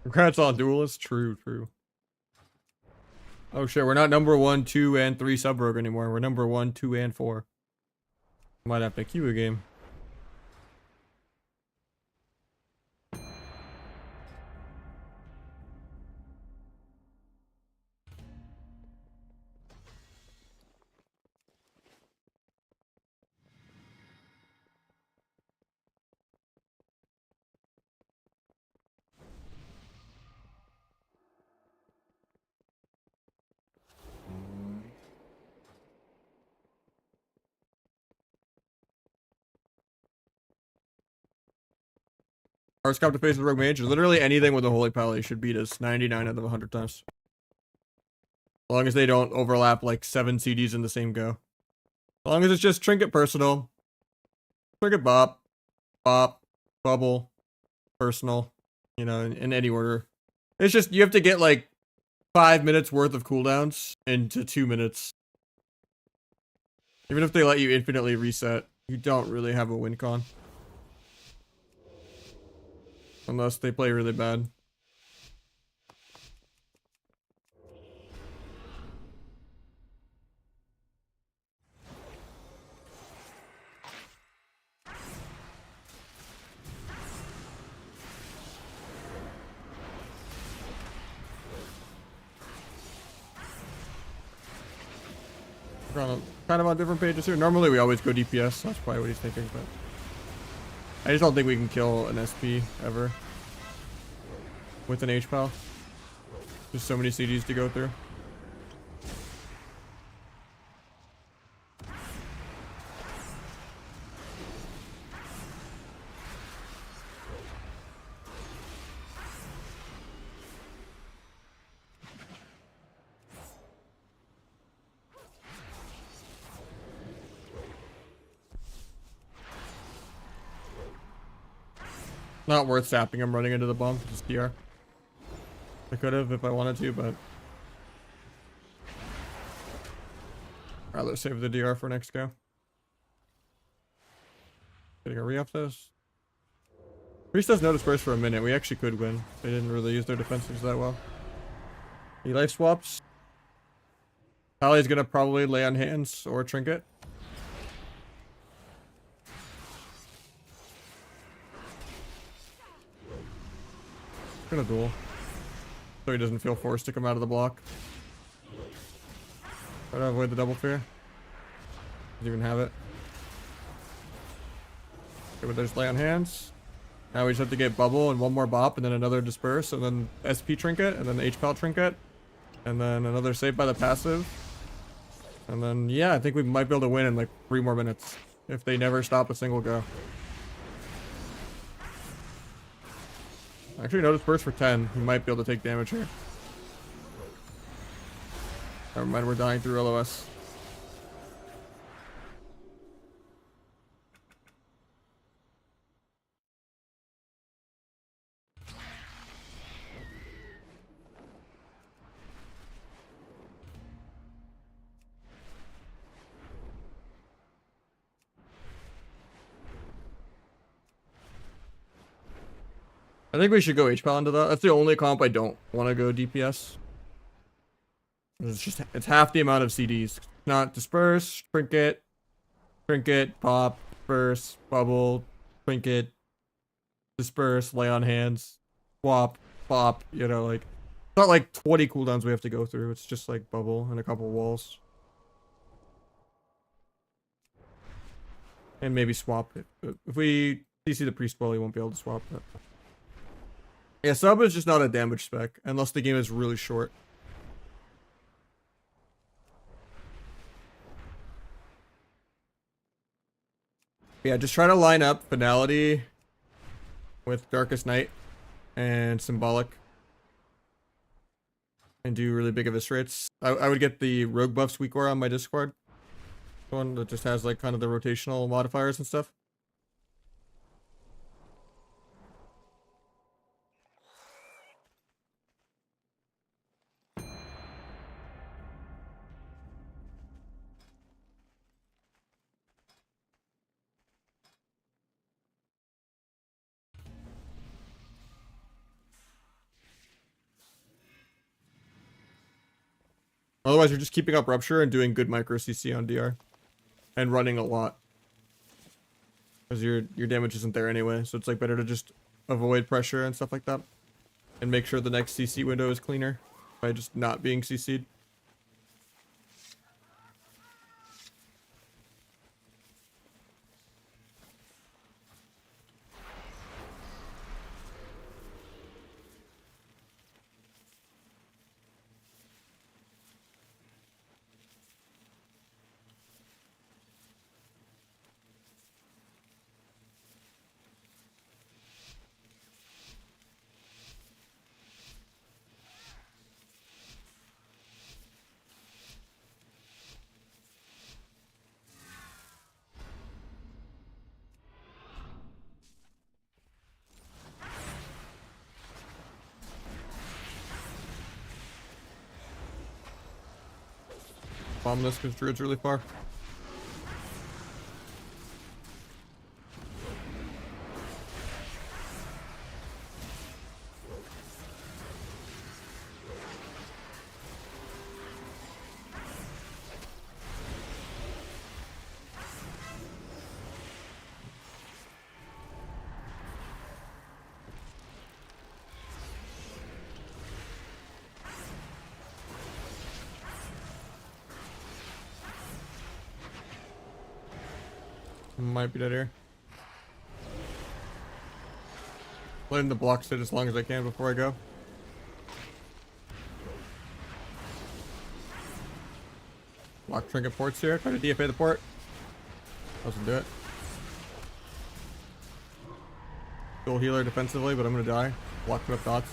Congrats on duelist. True. Oh shit, we're not number 1, 2, and 3 sub rogue anymore. We're number 1, 2, and 4. Might have to queue a game. Our scout to face the rogue mage. Literally anything with a holy pally should beat us 99 out of 100 times. As long as they don't overlap like 7 CDs in the same go. As long as it's just trinket personal. Trinket bop. Bop. Bubble. Personal. You know, in any order. It's just, you have to get like 5 minutes worth of cooldowns into 2 minutes. Even if they let you infinitely reset, you don't really have a win con. Unless they play really bad. We're kind of on different pages here. Normally we always go DPS, so that's probably what he's thinking, but I just don't think we can kill an SP ever. with an HPAL. There's so many CDs to go through. Not worth sapping him running into the bomb. Just DR. I could have if I wanted to, but I'd rather save the DR for next go. Getting a re-up this. Priest does notice burst for a minute. We actually could win. They didn't really use their defenses that well. He life swaps. Tally's gonna probably lay on hands or trinket. Gonna duel. So he doesn't feel forced to come out of the block. Try to avoid the double fear. Doesn't even have it. Okay, but there's lay on hands. Now we just have to get bubble and one more bop and then another disperse and then SP trinket and then HPAL trinket. And then another save by the passive. And then yeah, I think we might be able to win in like 3 more minutes. If they never stop a single go. Actually, notice burst for 10. We might be able to take damage here. Never mind, we're dying through LOS. I think we should go HPAL into that. That's the only comp I don't want to go DPS. It's half the amount of CDs. Not disperse, trinket, pop, disperse, bubble, trinket, disperse, lay on hands, swap, pop, you know, like it's not like 20 cooldowns we have to go through. It's just like bubble and a couple walls. And maybe swap it. If we CC the priest well, he won't be able to swap it. Yeah, sub is just not a damage spec, unless the game is really short. Yeah, just try to line up Finality with Darkest Night and Symbolic. And do really big eviscerates. I would get the Rogue Buffs weak aura on my Discord. The one that just has like kind of the rotational modifiers and stuff. Otherwise, you're just keeping up Rupture and doing good micro CC on DR. And running a lot. Because your damage isn't there anyway, so it's like better to just avoid pressure and stuff like that. And make sure the next CC window is cleaner by just not being CC'd. Bomb this because Druid's really far. Might be dead here. Letting the block sit as long as I can before I go. Block trinket ports here. Try to DFA the port. Doesn't do it. Dual healer defensively, but I'm gonna die. Blocking up dots.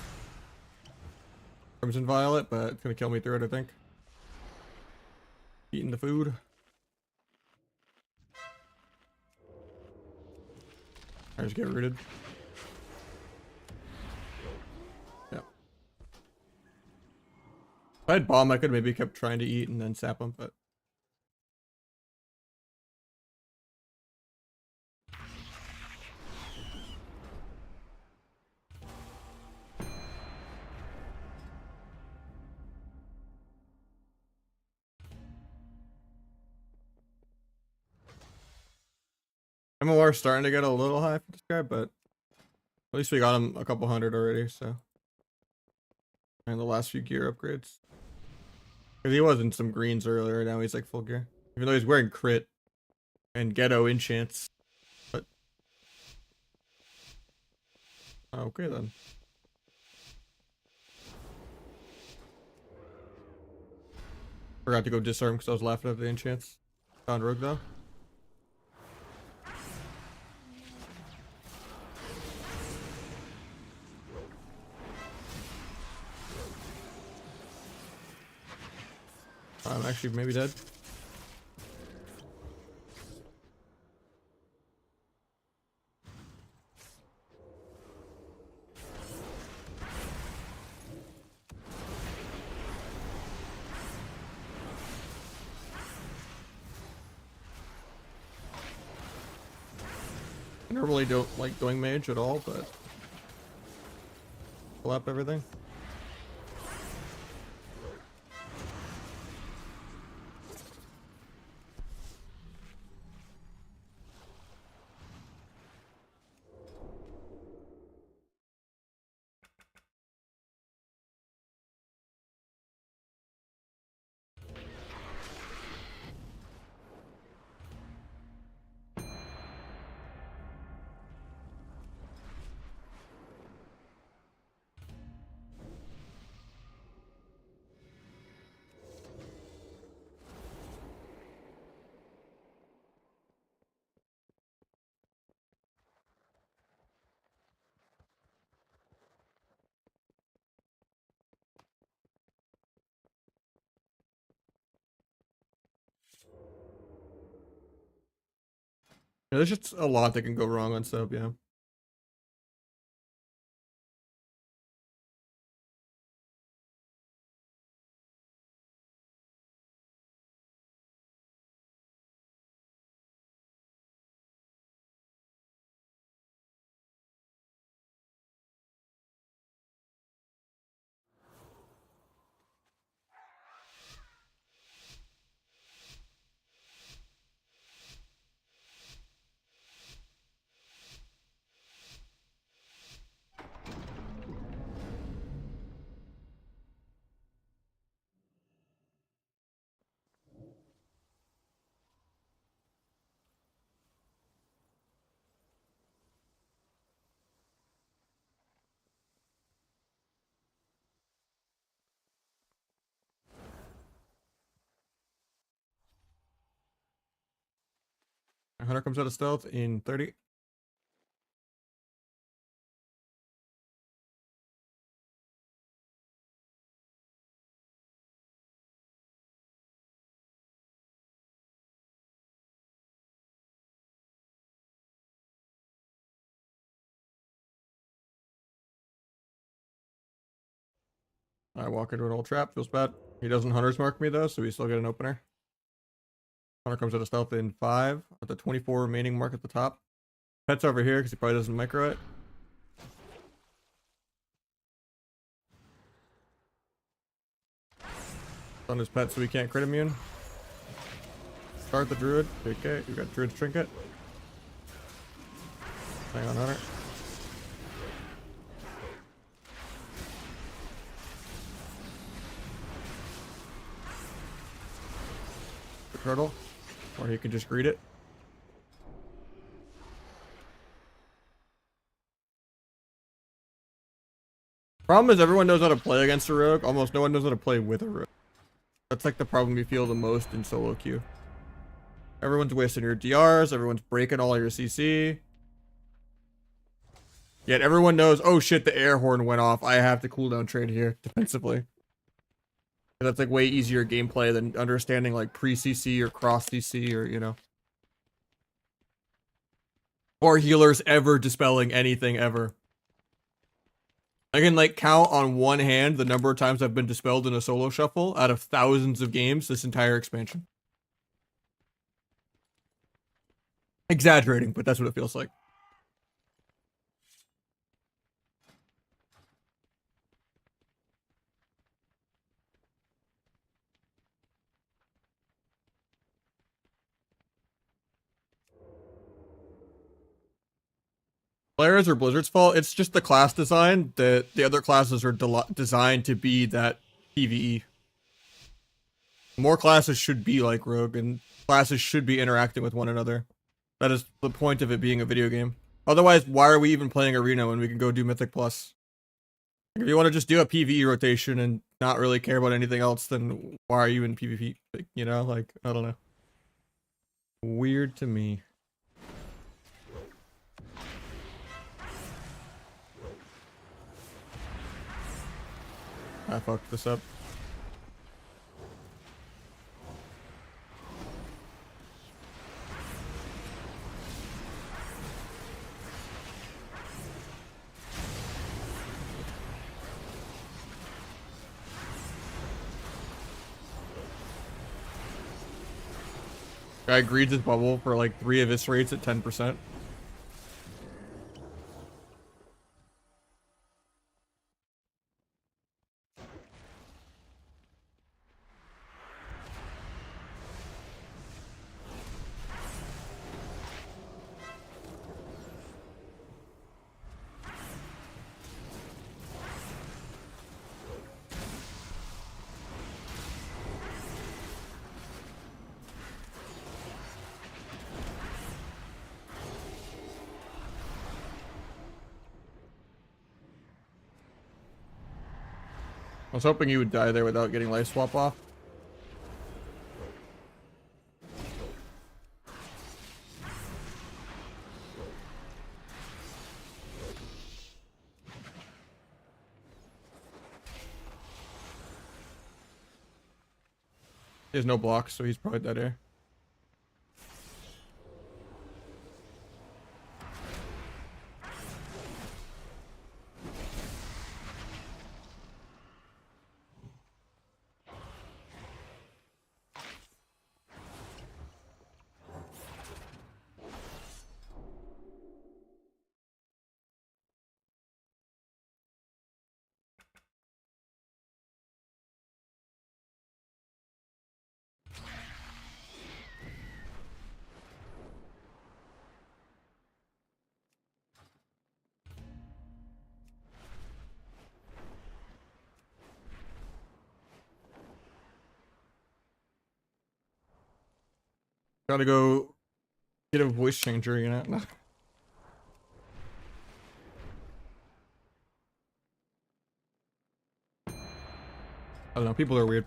Crimson Violet, but it's gonna kill me through it, I think. Eating the food. I just get rooted. Yep. If I had bomb, I could maybe kept trying to eat and then sap him, but. MOR starting to get a little high for this guy, but at least we got him a couple hundred already, so. And the last few gear upgrades. Because he was in some greens earlier, now he's like full gear. Even though he's wearing crit and ghetto enchants. But. Okay then. Forgot to go disarm because I was laughing at the enchants. Found Rogue though. I'm actually maybe dead. I normally don't like going mage at all, but pull up everything. Yeah, there's just a lot that can go wrong on sub, yeah. Hunter comes out of stealth in 30. I walk into an old trap, feels bad. He doesn't Hunter's mark me though, so we still get an opener. Hunter comes out of stealth in 5 with the 24 remaining mark at the top. Pet's over here because he probably doesn't micro it. On his pet so he can't crit immune. Start the druid. Okay, we got druid's trinket. Hang on, Hunter. The turtle. Or he can just greet it. Problem is everyone knows how to play against a rogue. Almost no one knows how to play with a rogue. That's like the problem you feel the most in solo queue. Everyone's wasting your DRs, everyone's breaking all your CC. Yet everyone knows, oh shit, the air horn went off. I have to cooldown trade here defensively. And that's like way easier gameplay than understanding like pre-CC or cross-CC or, you know. Or healers ever dispelling anything ever. I can like count on one hand the number of times I've been dispelled in a solo shuffle out of thousands of games this entire expansion. Exaggerating, but that's what it feels like. Players or Blizzard's fault, it's just the class design that the other classes are designed to be that PvE. More classes should be like Rogue, and classes should be interacting with one another. That is the point of it being a video game. Otherwise, why are we even playing Arena when we can go do Mythic Plus? Like, if you want to just do a PvE rotation and not really care about anything else, then why are you in PvP? Like, you know, like, I don't know. Weird to me. I fucked this up. Guy greeds his bubble for like 3 eviscerates at 10%. I was hoping you would die there without getting life swap off. He has no blocks, so he's probably dead here. Gotta go get a voice changer, you know? I don't know, people are weird.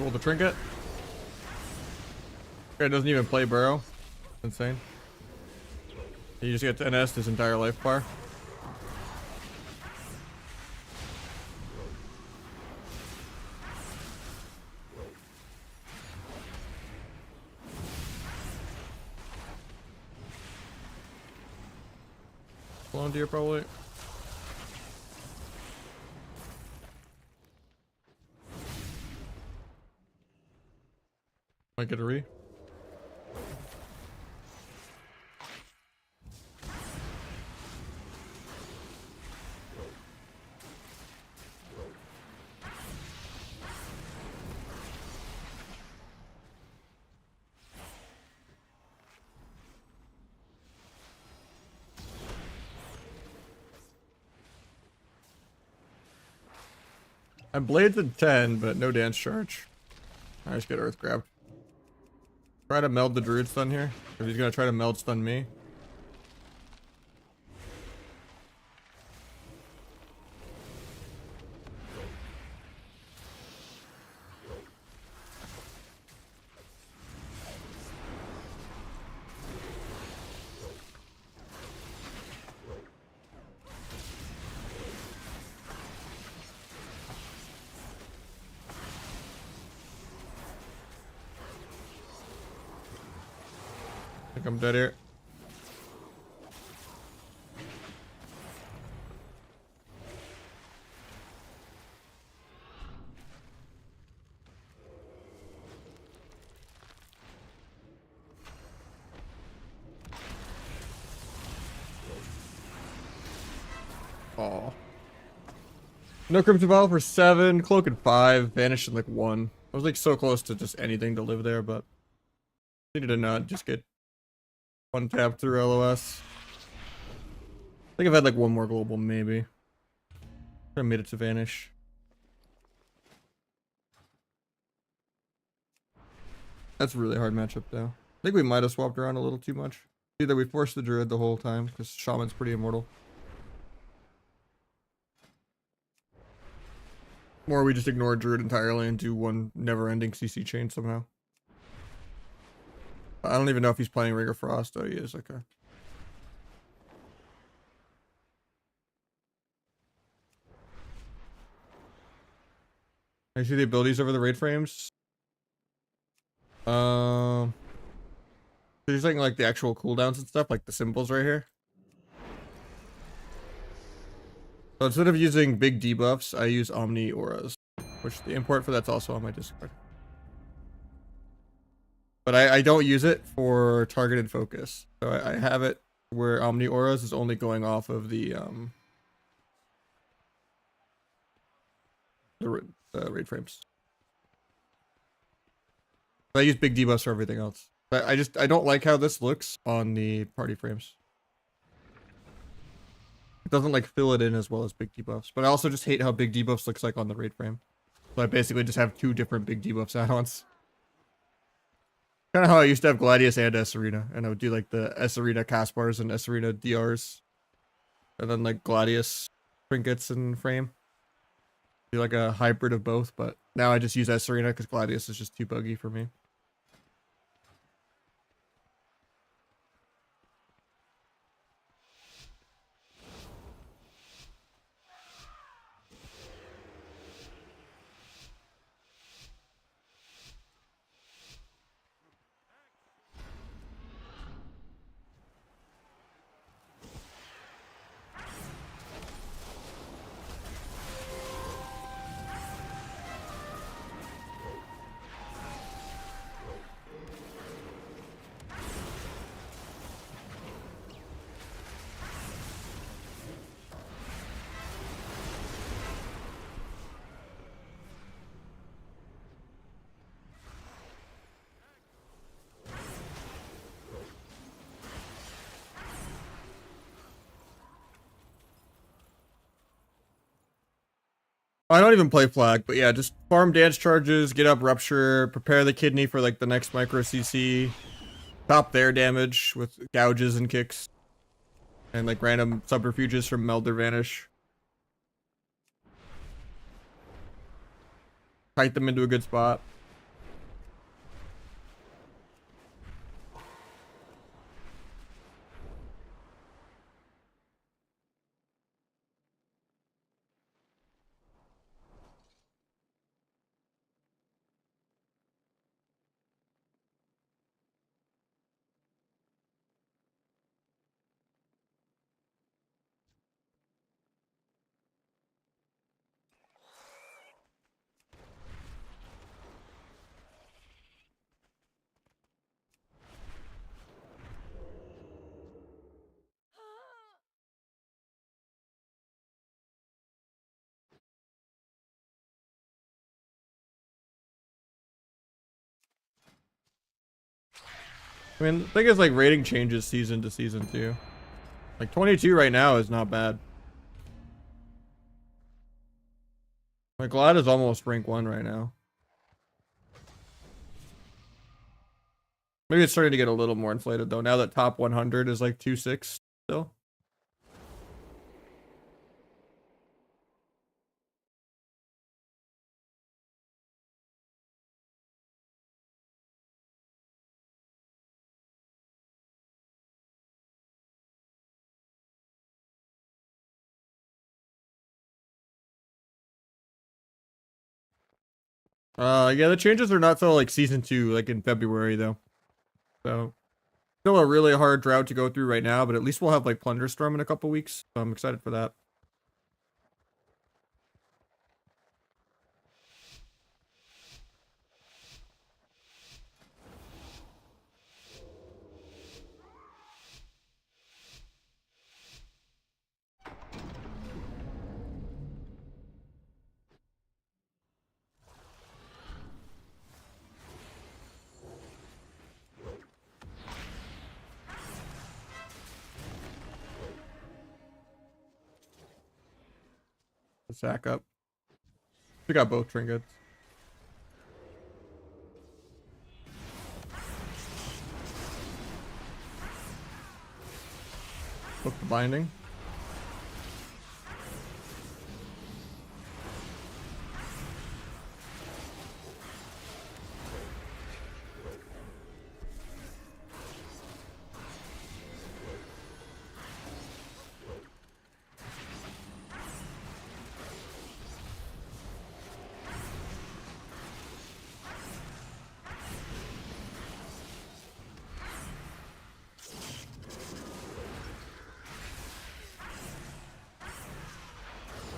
Roll the trinket. Guy doesn't even play burrow. Insane. You just get to NS his entire life bar. Clone deer probably. Might get a re. I blades at 10, but no dance charge. I just get earth grabbed. Try to meld the druid stun here. If he's gonna try to meld stun me. I think I'm dead here. Oh. No Crimson Vial for 7, Cloak at 5, Vanish in like 1. I was like so close to just anything to live there, but needed to not just get one tap through LOS. I think I've had like one more global, maybe. I made it to Vanish. That's a really hard matchup though. I think we might have swapped around a little too much. Either we forced the druid the whole time, because Shaman's pretty immortal. Or we just ignore druid entirely and do one never-ending CC chain somehow. I don't even know if he's playing Ring of Frost. Oh, he is. Okay. I see the abilities over the raid frames. So you're saying like the actual cooldowns and stuff, like the symbols right here. So instead of using big debuffs, I use Omni Auras, which the import for that's also on my Discord. But I don't use it for targeted focus. So I have it where Omni Auras is only going off of the raid frames. I use big debuffs for everything else. But I don't like how this looks on the party frames. It doesn't like fill it in as well as big debuffs. But I also just hate how big debuffs looks like on the raid frame. So I basically just have two different big debuffs add-ons. Kind of how I used to have Gladius and S Arena, and I would do like the S Arena cast bars and S Arena DRs, and then like Gladius trinkets and frame. Do like a hybrid of both, but now I just use S Arena because Gladius is just too buggy for me. I don't even play flag, but yeah, just farm dance charges, get up rupture, prepare the kidney for like the next micro CC, top their damage with gouges and kicks, and like random subterfuges from meld or vanish. Kite them into a good spot. I mean, the thing is, like, rating changes season to season too. Like 22 right now is not bad. Like Glad is almost rank 1 right now. Maybe it's starting to get a little more inflated though. Now that top 100 is like 2.6 still. Yeah, the changes are not till like season 2, like in February though. So still a really hard drought to go through right now, but at least we'll have like Plunderstorm in a couple weeks. So I'm excited for that. Sack up. We got both trinkets. Book the binding.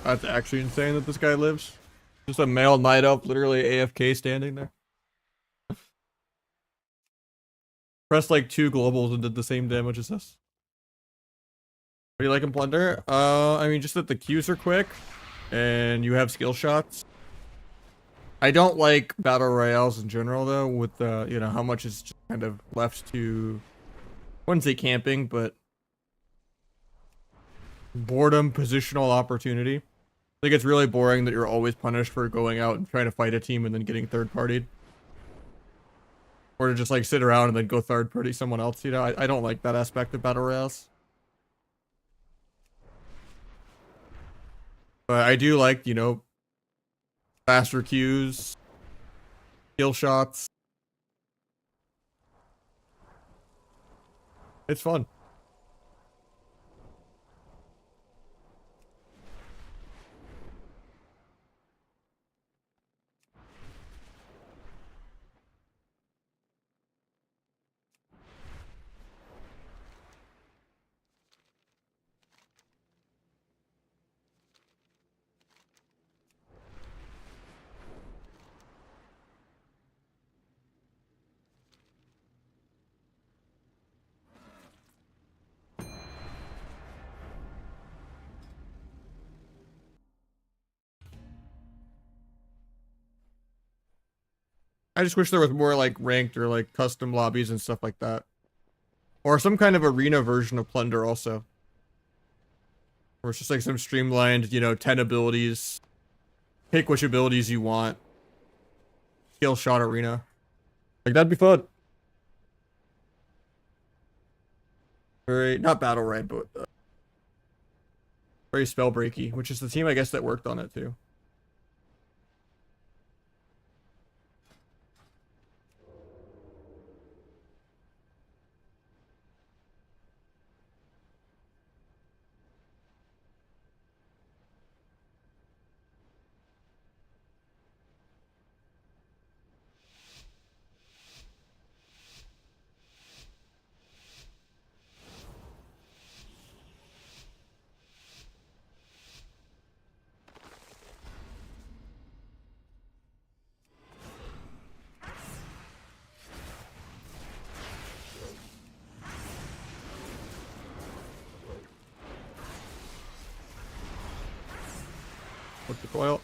That's actually insane that this guy lives. Just a male night elf, literally AFK standing there. Pressed like 2 globals and did the same damage as us. What do you like in Plunder? I mean, just that the Qs are quick, and you have skill shots. I don't like battle royales in general, though, with you know, how much is just kind of left to, I wouldn't say camping, but boredom, positional opportunity. I think it's really boring that you're always punished for going out and trying to fight a team and then getting third-partied. Or to just like sit around and then go third-party someone else, you know? I don't like that aspect of battle royales. But I do like, you know, faster Qs, skill shots. It's fun. I just wish there was more like ranked or like custom lobbies and stuff like that. Or some kind of arena version of Plunder also. Or it's just like some streamlined, you know, 10 abilities. Pick which abilities you want. Skill shot arena. Like, that'd be fun. Very, not battle right, but very spell breaky, which is the team I guess that worked on it too. Look the coil.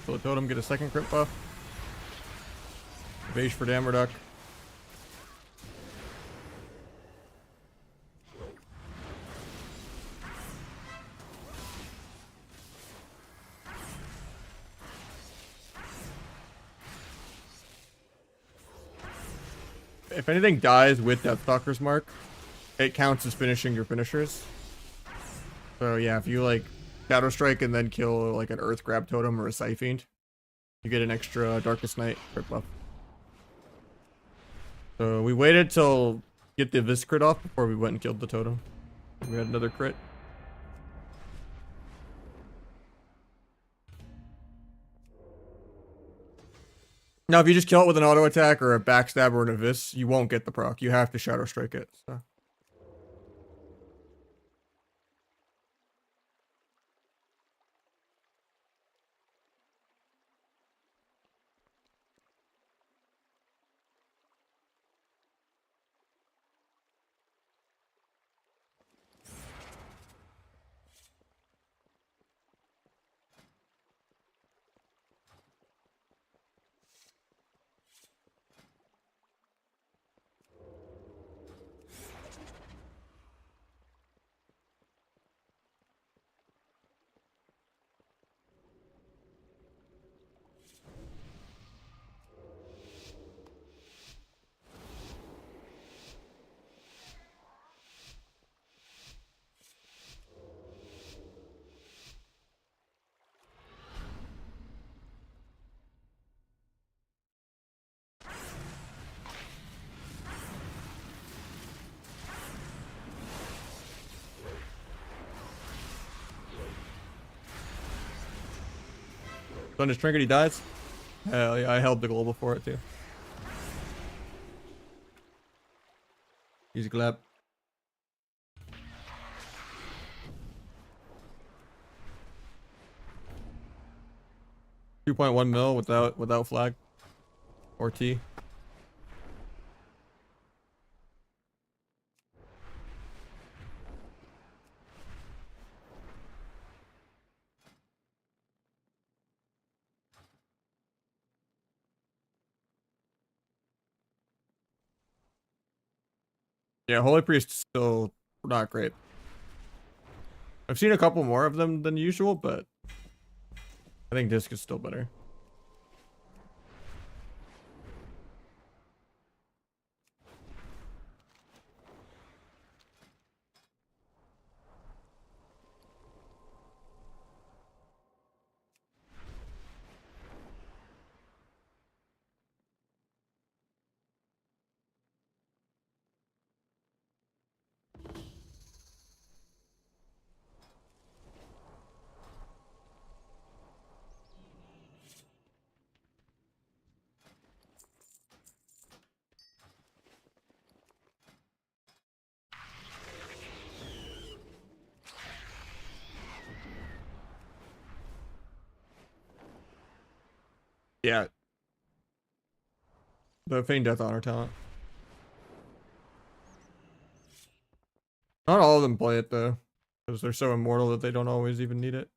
Kill a totem, get a second crit buff. Beige for damn reduct. If anything dies with Deathstalker's mark, it counts as finishing your finishers. So yeah, if you like Shadow Strike and then kill like an Earth Grab Totem or a Scythe Fiend, you get an extra Darkest Night crit buff. So we waited till get the Vis crit off before we went and killed the totem. We had another crit. Now, if you just kill it with an auto attack or a backstab or an Abyss, you won't get the proc. You have to Shadow Strike it. So. Thunder Trinket, he dies. Hell yeah, I held the global for it too. Easy clap. $2.1 mil without flag or T. Yeah, Holy Priest still not great. I've seen a couple more of them than usual, but I think Disc is still better. Yeah. The Feign Death Honor talent. Not all of them play it though, because they're so immortal that they don't always even need it.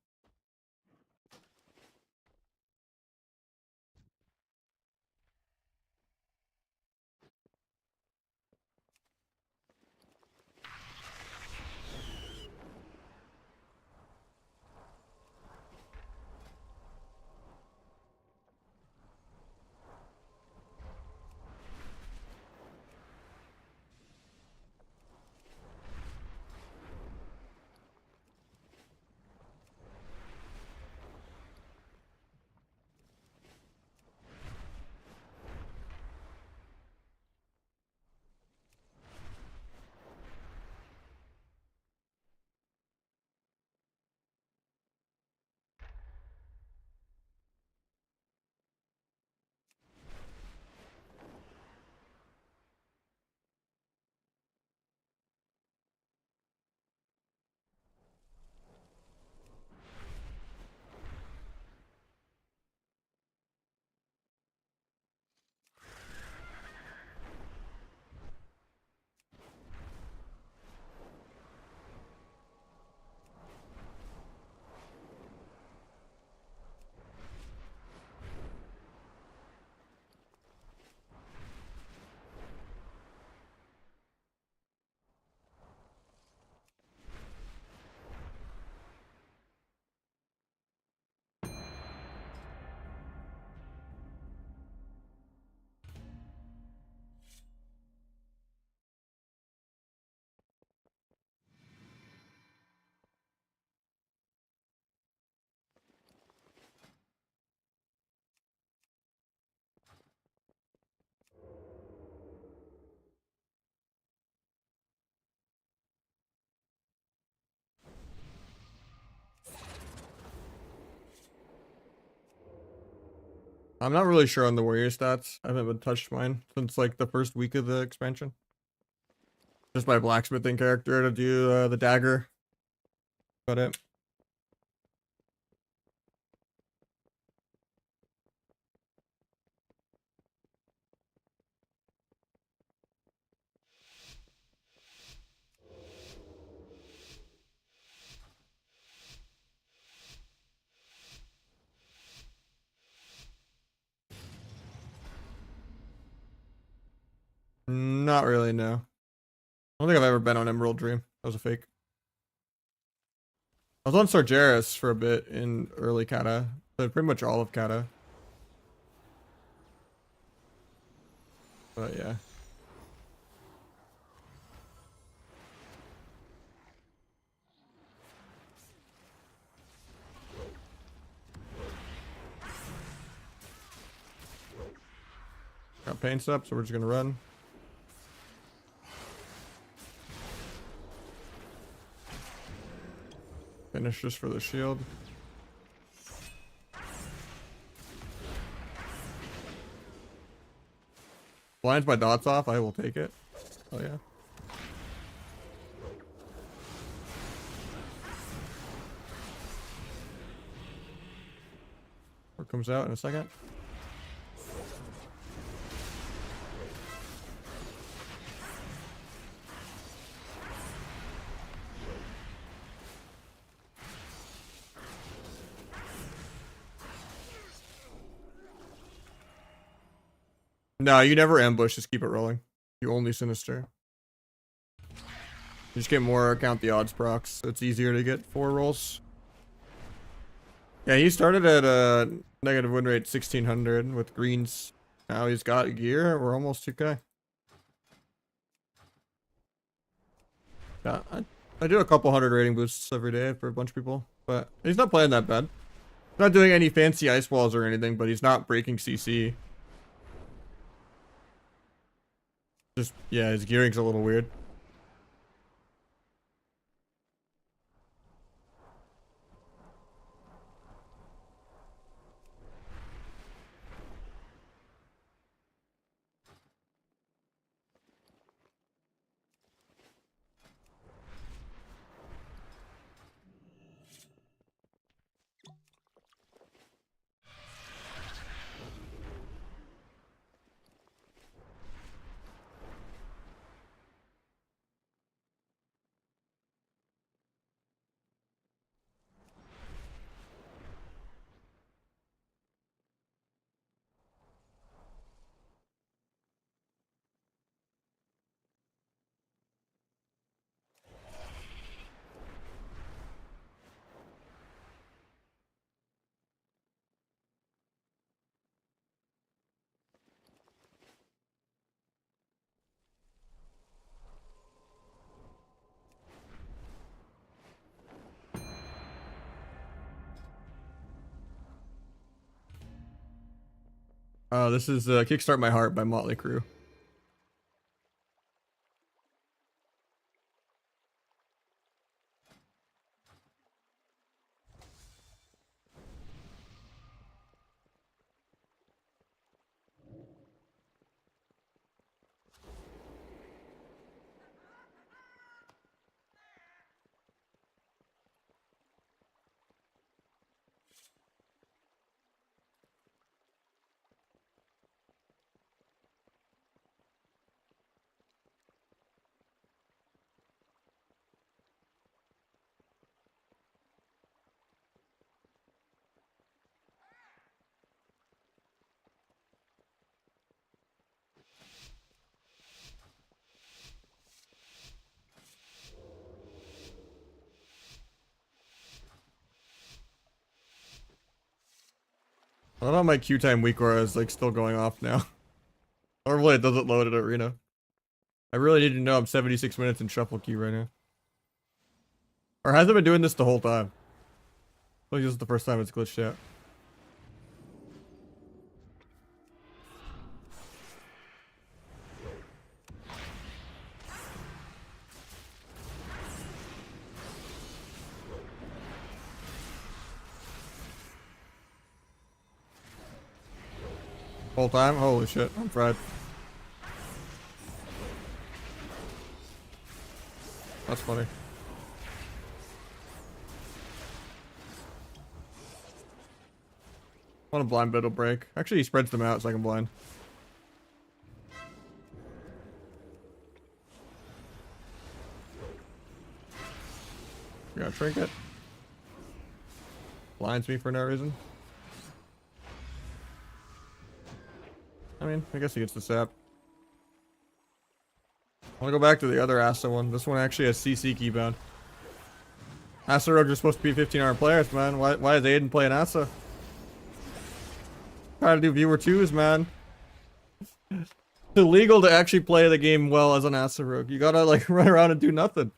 I'm not really sure on the warrior stats. I haven't been touched mine since like the first week of the expansion. Just my blacksmithing character to do the dagger. Got it. Not really, no. I don't think I've ever been on Emerald Dream. That was a fake. I was on Sargeras for a bit in early Kata, but pretty much all of Kata. But yeah. Got pain step, so we're just gonna run. Finish just for the shield. Blinds my dots off, I will take it. Oh yeah. Or comes out in a second. No, you never ambush, just keep it rolling. You only sinister. You just get more, count the odds procs, so it's easier to get 4 rolls. Yeah, he started at a negative win rate 1600 with greens. Now he's got gear, we're almost 2k. Yeah, I do a couple hundred rating boosts every day for a bunch of people, but he's not playing that bad. Not doing any fancy ice walls or anything, but he's not breaking CC. Just, yeah, his gearing's a little weird. This is Kickstart My Heart by Motley Crue. I don't know, my Q time weak aura is like still going off now. Normally it doesn't load at arena. I really need to know I'm 76 minutes in shuffle queue right now. Or has it been doing this the whole time? I think this is the first time it's glitched out. Full time? Holy shit, I'm fried. That's funny. Want a blind bit will break. Actually, he spreads them out so I can blind. We got a trinket. Blinds me for no reason. I mean, I guess he gets the sap. I want to go back to the other Asa one. This one actually has CC keybound. Asa rogues are supposed to be 15-hour players, man. Why is Aiden playing Asa? Trying to do viewer twos, man. It's illegal to actually play the game well as an Asa rogue. You gotta like run around and do nothing.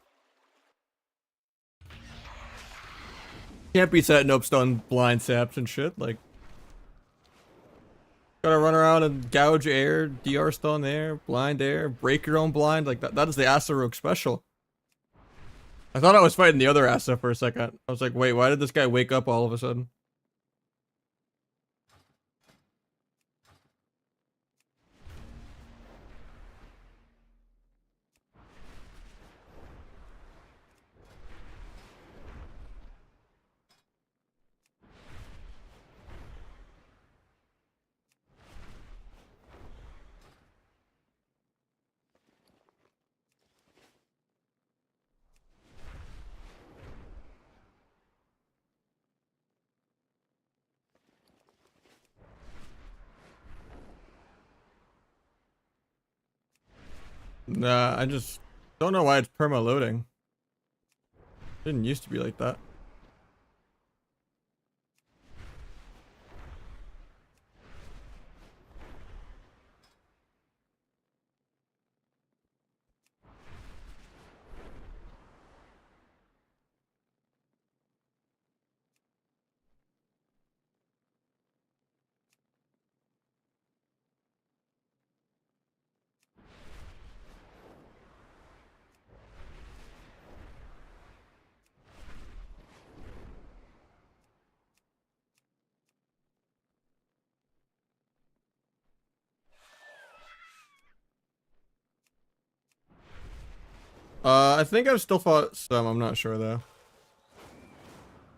Can't be setting up stun blind saps and shit. Like, gotta run around and gouge air, DR stun air, blind air, break your own blind. Like that is the Asa rogue special. I thought I was fighting the other Asa for a second. I was like, wait, why did this guy wake up all of a sudden? Nah, I just don't know why it's perma loading. Didn't used to be like that. I think I've still fought some, I'm not sure though.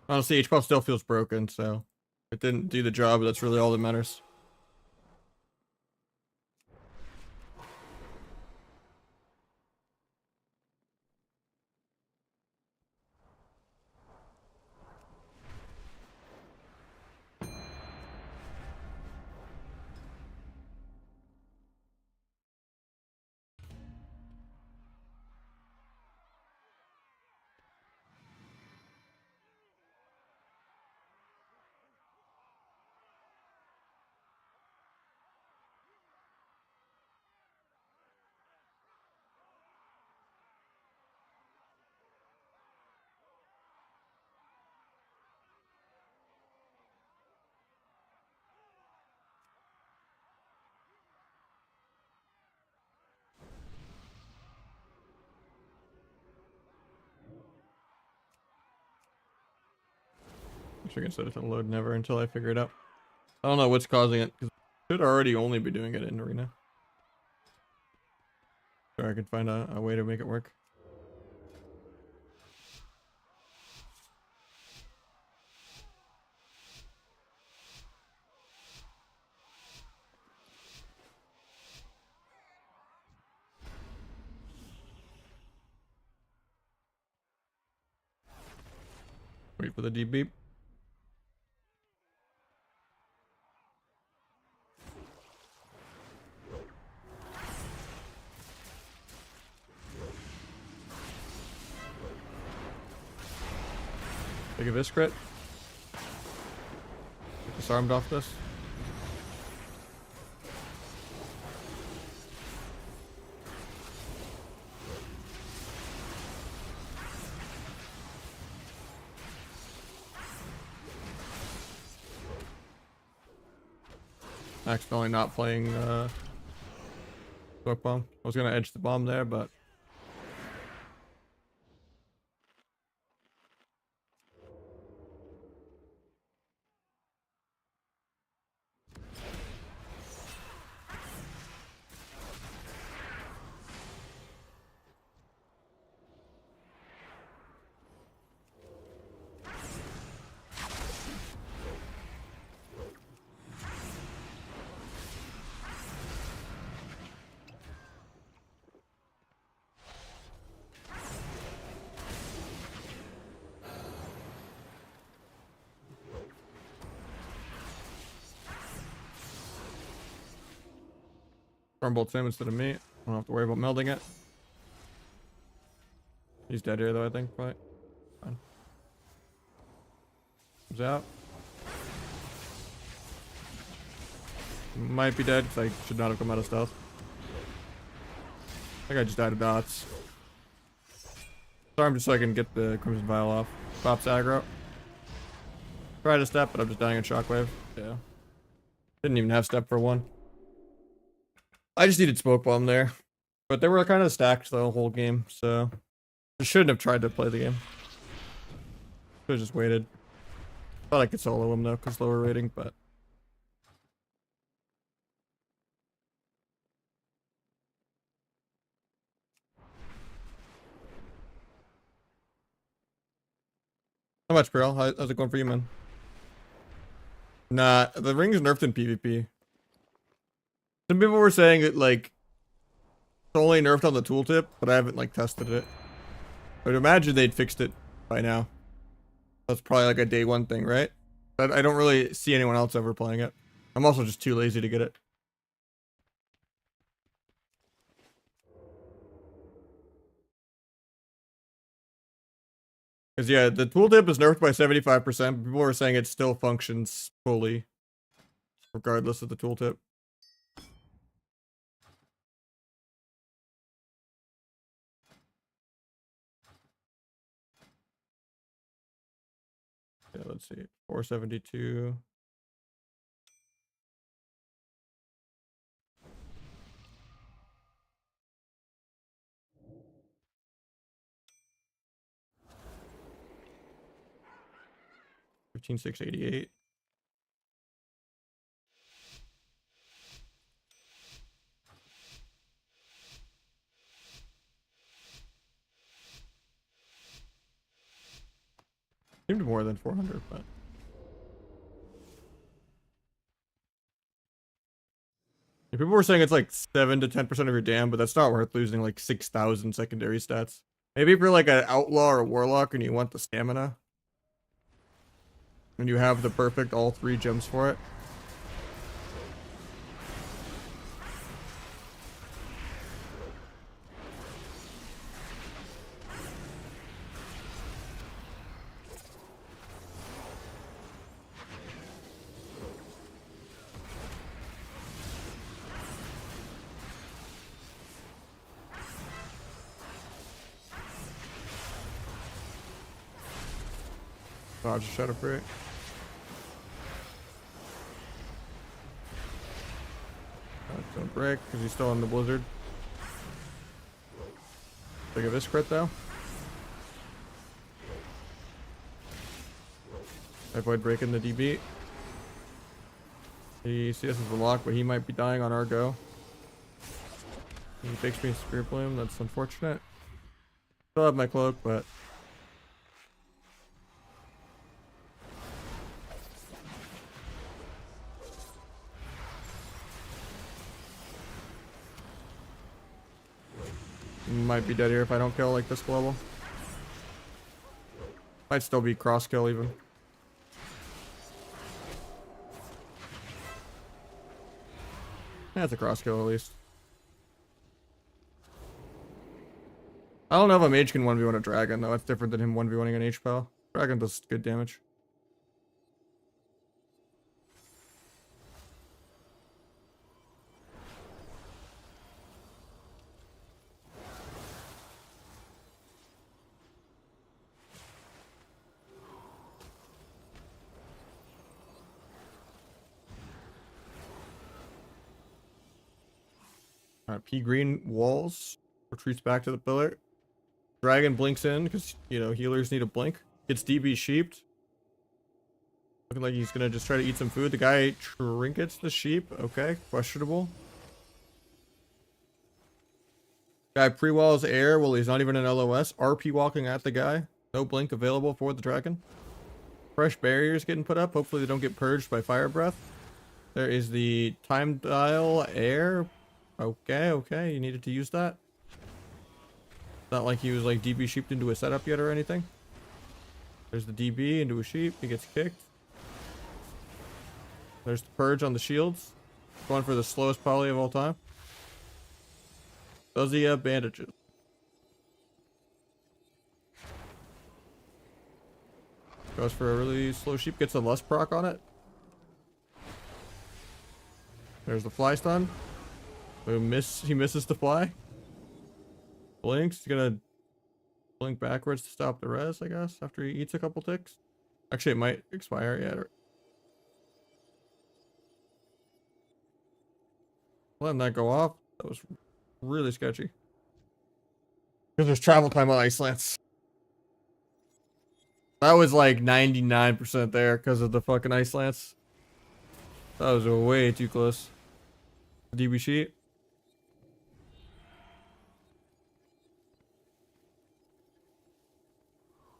Honestly, H-pop still feels broken, so it didn't do the job, that's really all that matters. Wish I could set it to load never until I figure it out. I don't know what's causing it, because I should already only be doing it in arena. Sure, I could find a way to make it work. Wait for the deep beep. Take a vis crit. Disarmed off this. Accidentally not playing smoke bomb. I was gonna edge the bomb there, but Stormbolt's him instead of me. I don't have to worry about melding it. He's dead here though, I think, probably. Fine. Comes out. Might be dead because I should not have come out of stealth. I think I just died of dots. Sorry, I'm just so I can get the Crimson Vial off. Pops aggro. Tried to step, but I'm just dying in shockwave. Yeah. Didn't even have step for one. I just needed smoke bomb there. But they were kind of stacked the whole game, so I shouldn't have tried to play the game. Should have just waited. Thought I could solo him though, because lower rating, but how much, Pearl? How's it going for you, man? Nah, the ring is nerfed in PvP. Some people were saying it like it's only nerfed on the tooltip, but I haven't like tested it. I would imagine they'd fixed it by now. That's probably like a day one thing, right? But I don't really see anyone else ever playing it. I'm also just too lazy to get it. Because yeah, the tooltip is nerfed by 75%, but people are saying it still functions fully, regardless of the tooltip. Yeah, let's see. 472. $15,688. Seemed more than 400, but yeah, people were saying it's like 7 to 10% of your dam, but that's not worth losing like 6,000 secondary stats. Maybe if you're like an outlaw or a warlock and you want the stamina, and you have the perfect all 3 gems for it. Dodge a Shadow Freight. Don't break because he's still in the blizzard. Look at this crit though. I avoid breaking the DB. He CS is the lock, but he might be dying on our go. He takes me Spirit Bloom. That's unfortunate. Still have my cloak, but might be dead here if I don't kill like this global. Might still be cross kill even. That's a cross kill at least. I don't know if a mage can 1v1 a dragon though. That's different than him 1v1ing an H-Pal. Dragon does good damage. Alright, P green walls. Retreats back to the pillar. Dragon blinks in because, you know, healers need a blink. Gets DB sheeped. Looking like he's gonna just try to eat some food. The guy trinkets the sheep. Okay, questionable. Guy pre-walls air. Well, he's not even an LOS. RP walking at the guy. No blink available for the dragon. Fresh barriers getting put up. Hopefully they don't get purged by fire breath. There is the time dial air. Okay, okay. You needed to use that. Not like he was like DB sheeped into a setup yet or anything. There's the DB into a sheep. He gets kicked. There's the purge on the shields. Going for the slowest poly of all time. Does he have bandages? Goes for a really slow sheep. Gets a lust proc on it. There's the fly stun. He misses the fly. Blinks. He's gonna blink backwards to stop the res, I guess, after he eats a couple ticks. Actually, it might expire. Yeah. Letting that go off. That was really sketchy. Because there's travel time on ice lance. That was like 99% there because of the fucking ice lance. That was way too close. DB sheet.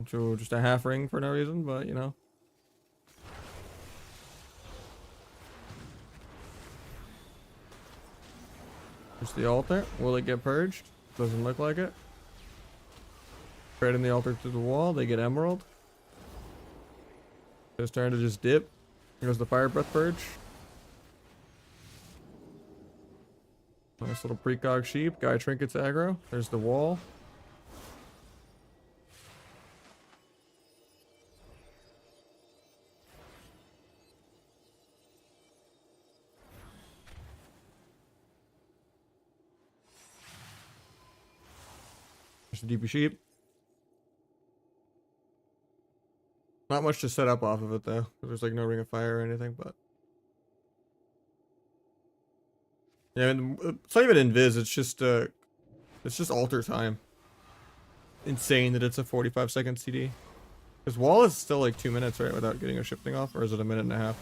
So just a half ring for no reason, but you know. Just the altar. Will it get purged? Doesn't look like it. Spreading the altar to the wall. They get emerald. It's time to just dip. Here goes the fire breath purge. Nice little precog sheep. Guy trinkets aggro. There's the wall. There's the DP sheep. Not much to set up off of it though. There's like no ring of fire or anything, but yeah, it's not even invis. It's just alter time. Insane that it's a 45-second CD. Because wall is still like 2 minutes, right, without getting a shifting off, or is it a minute and a half?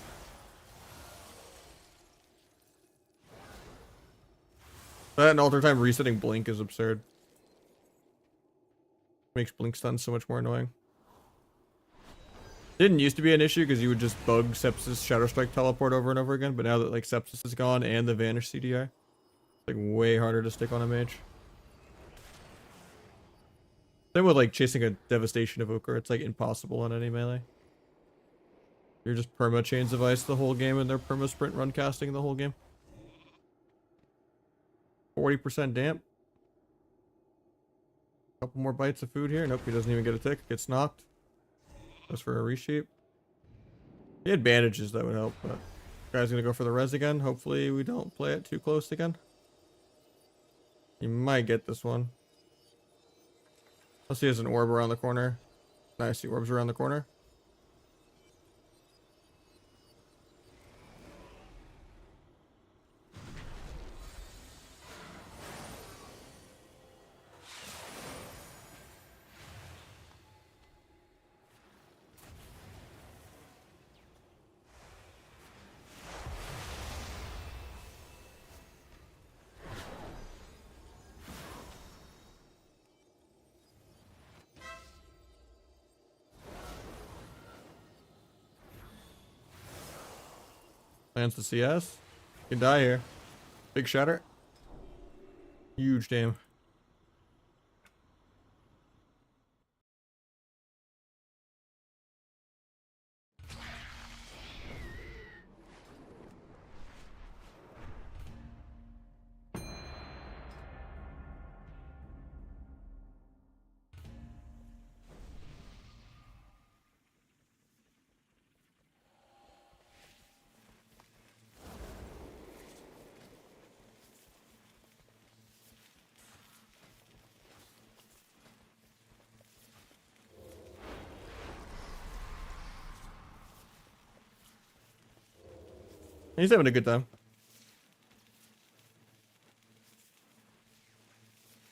That and alter time resetting blink is absurd. Makes blink stun so much more annoying. Didn't used to be an issue because you would just bug Sepsis Shadow Strike teleport over and over again, but now that like Sepsis is gone and the Vanish CDI, it's like way harder to stick on a mage. Same with like chasing a Devastation Evoker, it's like impossible on any melee. You're just perma Chains of Ice the whole game and they're perma sprint run casting the whole game. 40% damp. Couple more bites of food here. Nope, he doesn't even get a tick. Gets knocked. Goes for a reshape. He had bandages that would help, but guy's gonna go for the res again. Hopefully we don't play it too close again. He might get this one. Unless he has an orb around the corner. Nice, the orb's around the corner. Lands the CS. Can die here. Big shatter. Huge damn. He's having a good time.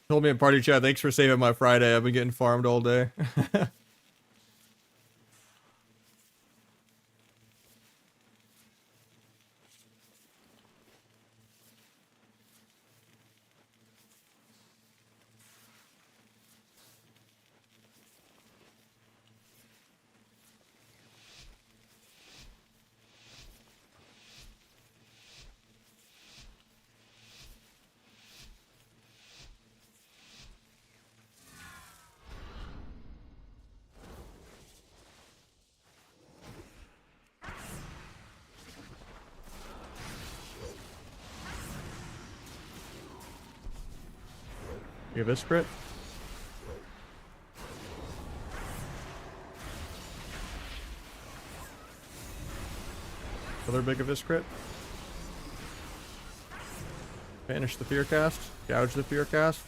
Told me in party chat, thanks for saving my Friday. I've been getting farmed all day. You have this crit. Another big of this crit. Banish the fear cast. Gouge the fear cast.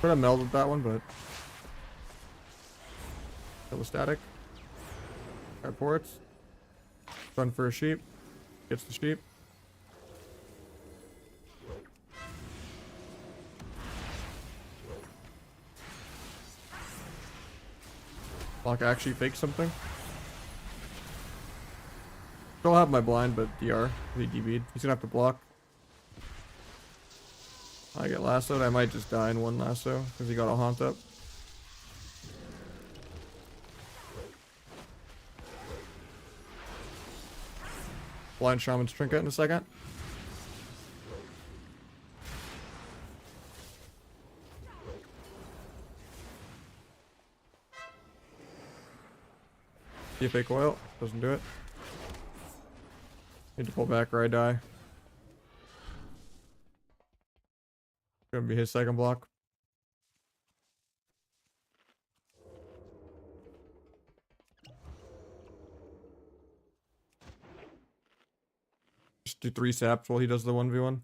Could have melded that one, but kill the static. Grab ports. Run for a sheep. Gets the sheep. Block actually fakes something. Still have my blind, but DR. He DB'd. He's gonna have to block. I get lassoed. I might just die in one lasso because he got a haunt up. Blind Shaman's Trinket in a second. DFA coil. Doesn't do it. Need to pull back or I die. Gonna be his second block. Just do 3 saps while he does the 1v1.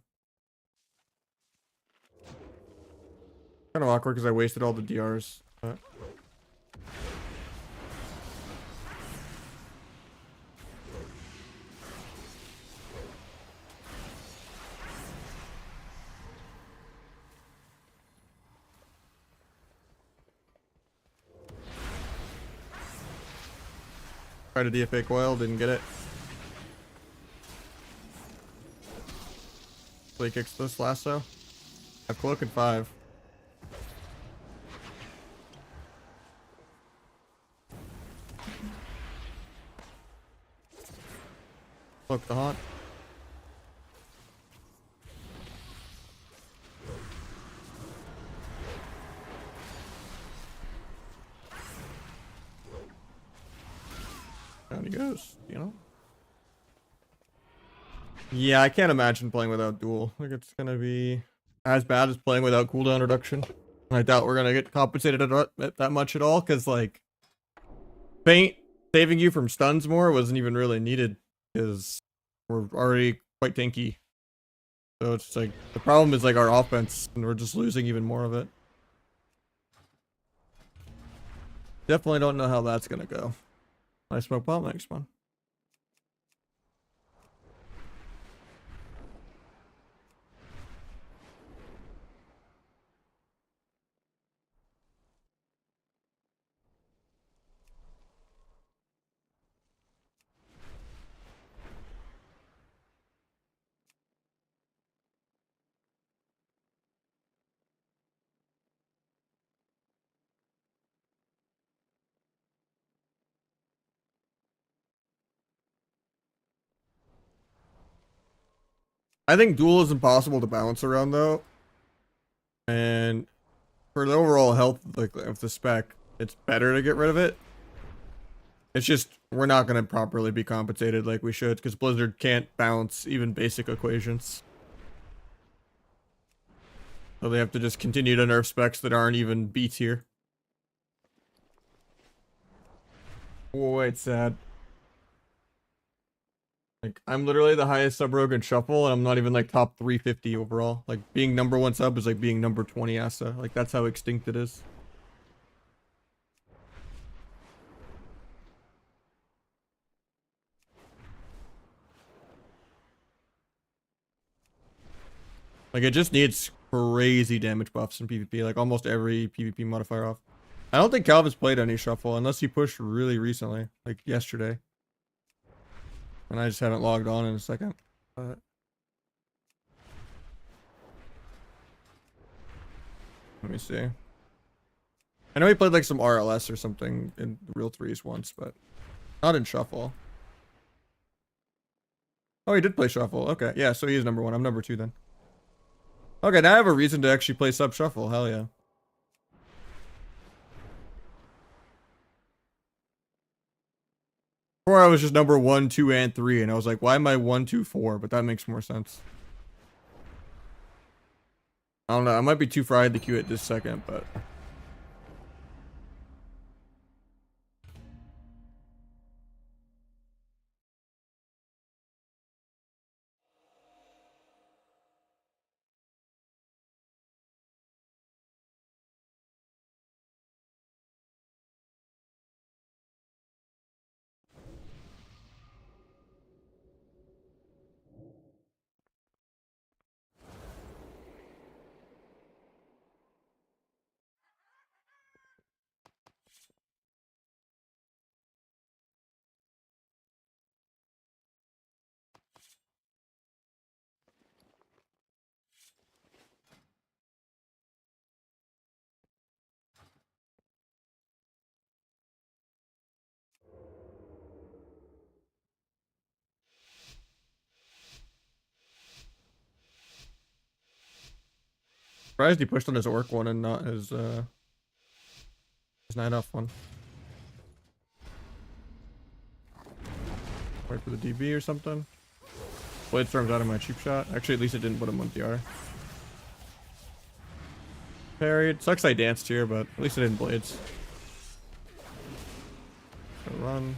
Kind of awkward because I wasted all the DRs. But tried a DFA coil, didn't get it. So he kicks this lasso. I have cloak at 5. Cloak the haunt. Down he goes, you know? Yeah, I can't imagine playing without duel. Like, it's gonna be as bad as playing without cooldown reduction. I doubt we're gonna get compensated at that much at all, because, like, Feint saving you from stuns more wasn't even really needed, because we're already quite tanky. So it's like, the problem is, like, our offense, and we're just losing even more of it. Definitely don't know how that's gonna go. I smoke bomb next one. I think duel is impossible to balance around though. And for the overall health like of the spec, it's better to get rid of it. It's just we're not gonna properly be compensated like we should because Blizzard can't balance even basic equations. So they have to just continue to nerf specs that aren't even B tier. Oh, it's sad. Like, I'm literally the highest sub rogue in Shuffle, and I'm not even, like, top 350 overall. Like, being number 1 sub is like being number 20 Asa. Like, that's how extinct it is. Like, it just needs crazy damage buffs in PvP. Like, almost every PvP modifier off. I don't think Calvin's played any Shuffle, unless he pushed really recently. Like, yesterday. And I just haven't logged on in a second. But let me see. I know he played like some RLS or something in real threes once, but not in Shuffle. Oh, he did play Shuffle. Okay, yeah, so he is number 1. I'm number 2 then. Okay, now I have a reason to actually play sub Shuffle. Hell yeah. Before I was just number 1, 2, and 3, and I was like, why am I 1, 2, 4? But that makes more sense. I don't know. I might be too fried to queue it this second, but surprised he pushed on his orc one and not his night off one. Wait for the DB or something. Blade storms out of my cheap shot. Actually, at least it didn't put him on DR. Parried. Sucks I danced here, but at least I didn't blades. So run.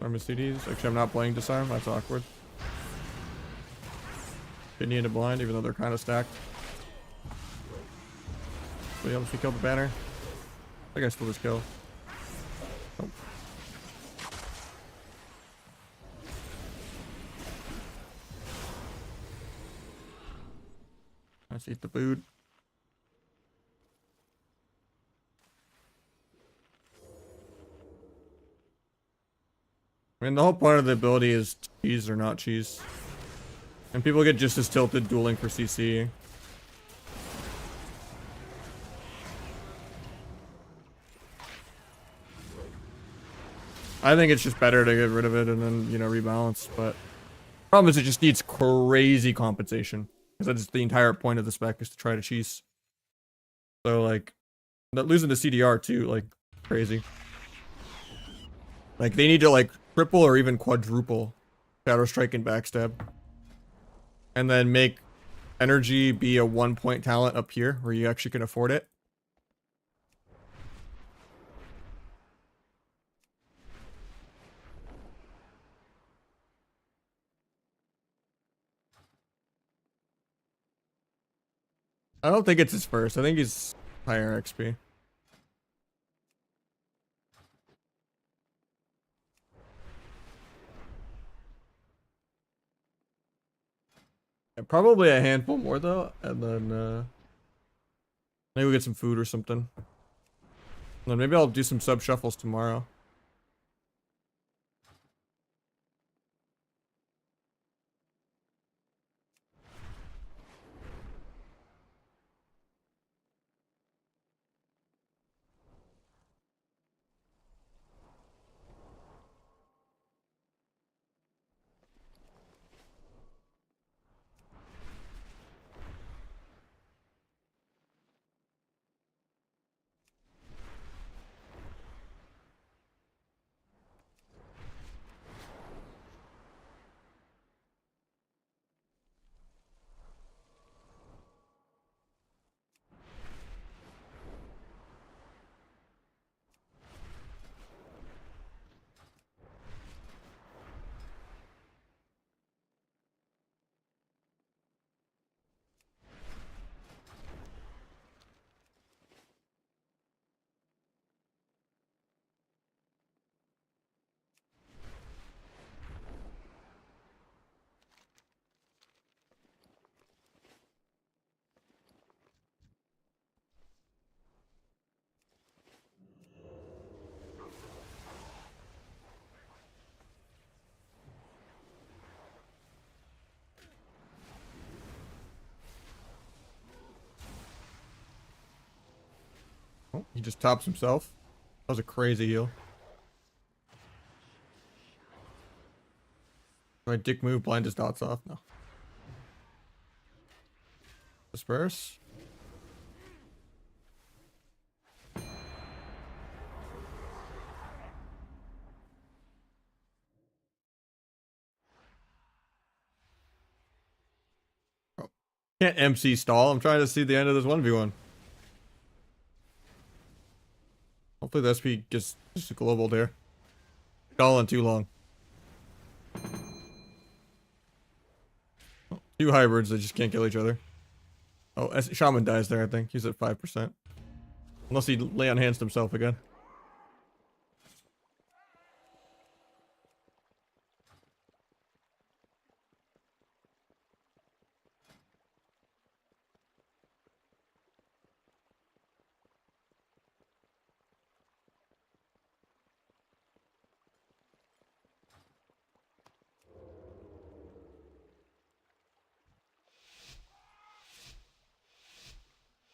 Arm his CDs. Actually, I'm not playing disarm. That's awkward. Kidney into blind, even though they're kind of stacked. So he obviously killed the banner. I think I stole his kill. Nope. Let's eat the food. I mean, the whole point of the ability is cheese or not cheese. And people get just as tilted dueling for CC. I think it's just better to get rid of it and then, you know, rebalance. But problem is it just needs crazy compensation. Because that's the entire point of the spec is to try to cheese. So, like, losing the CDR too, like, crazy. Like, they need to, like, triple or even quadruple Shadow Strike and Backstab. And then make energy be a 1-point talent up here where you actually can afford it. I don't think it's his first. I think he's higher XP. Yeah, probably a handful more though, and then maybe we'll get some food or something. And then maybe I'll do some sub shuffles tomorrow. Oh, he just tops himself. That was a crazy heal. My dick move, blind his dots off. No. Disperse. Can't MC stall. I'm trying to see the end of this 1v1. Hopefully the SP gets just a global there. Stalling too long. Oh, two hybrids that just can't kill each other. Oh, Shaman dies there, I think. He's at 5%. Unless he lay on hands himself again.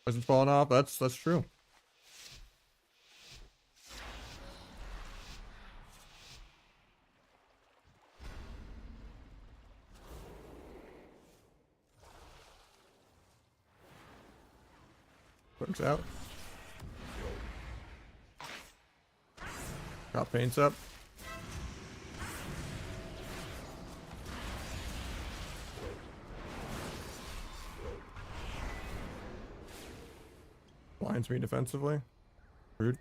Hasn't fallen off. That's true. Works out. Got paints up. Blinds me defensively. Rude.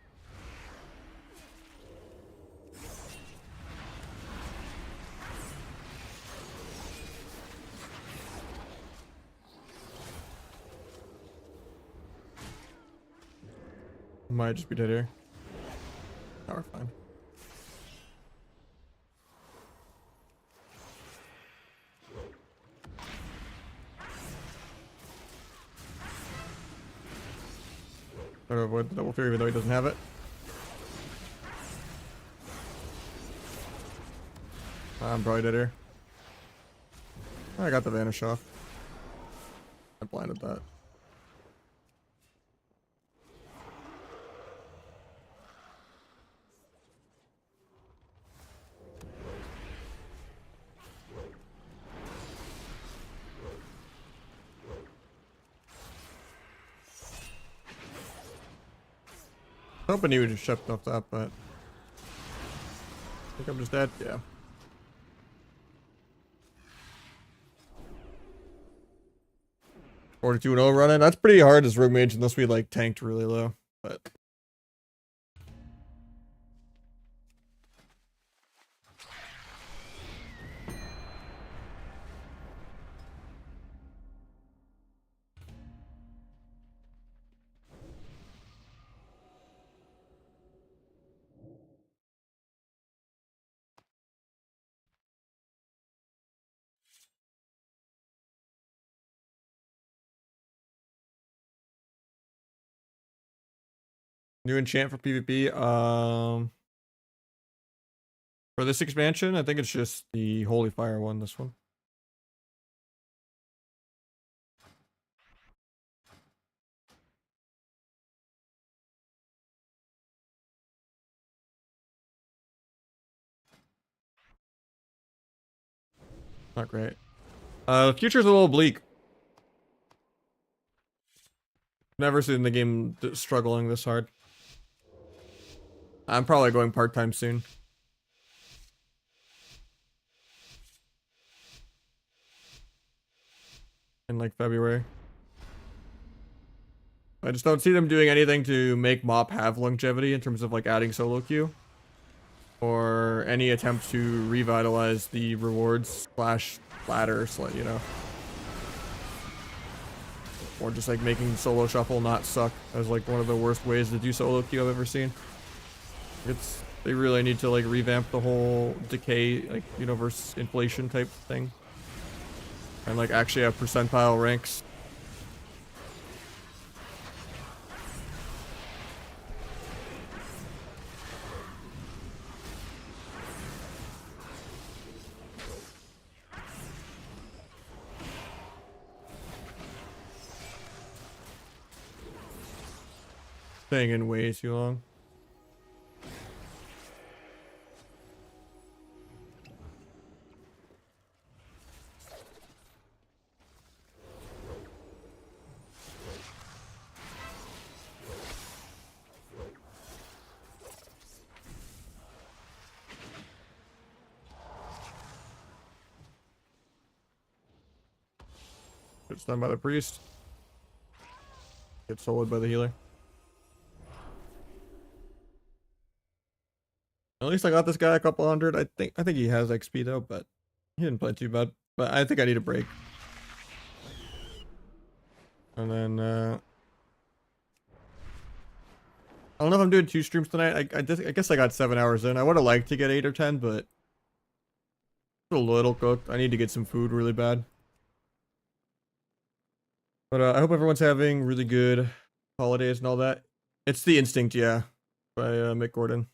Might just be dead here. No, we're fine. Try to avoid the double fear even though he doesn't have it. I'm probably dead here. I got the vanish off. I blinded that. Hoping he would have shipped off that, but I think I'm just dead. Yeah. Forty-two and 0 running. That's pretty hard as rogue mage unless we like tanked really low. But new enchant for PvP. For this expansion, I think it's just the Holy Fire one. This one. Not great. The future's a little bleak. Never seen the game struggling this hard. I'm probably going part-time soon. In like February. I just don't see them doing anything to make MoP have longevity in terms of like adding solo queue. Or any attempt to revitalize the rewards slash ladder, you know. Or just like making solo shuffle not suck as like one of the worst ways to do solo queue I've ever seen. They really need to like revamp the whole decay, like universe inflation type thing. And like actually have percentile ranks. Staying in way too long. Gets done by the priest. Gets soloed by the healer. At least I got this guy a couple hundred. I think he has XP though, but he didn't play too bad. But I think I need a break. And then I don't know if I'm doing 2 streams tonight. I guess I got 7 hours in. I would have liked to get 8 or 10, but it's a little cooked. I need to get some food really bad. But I hope everyone's having really good holidays and all that. It's The Instinct, yeah, by Mick Gordon.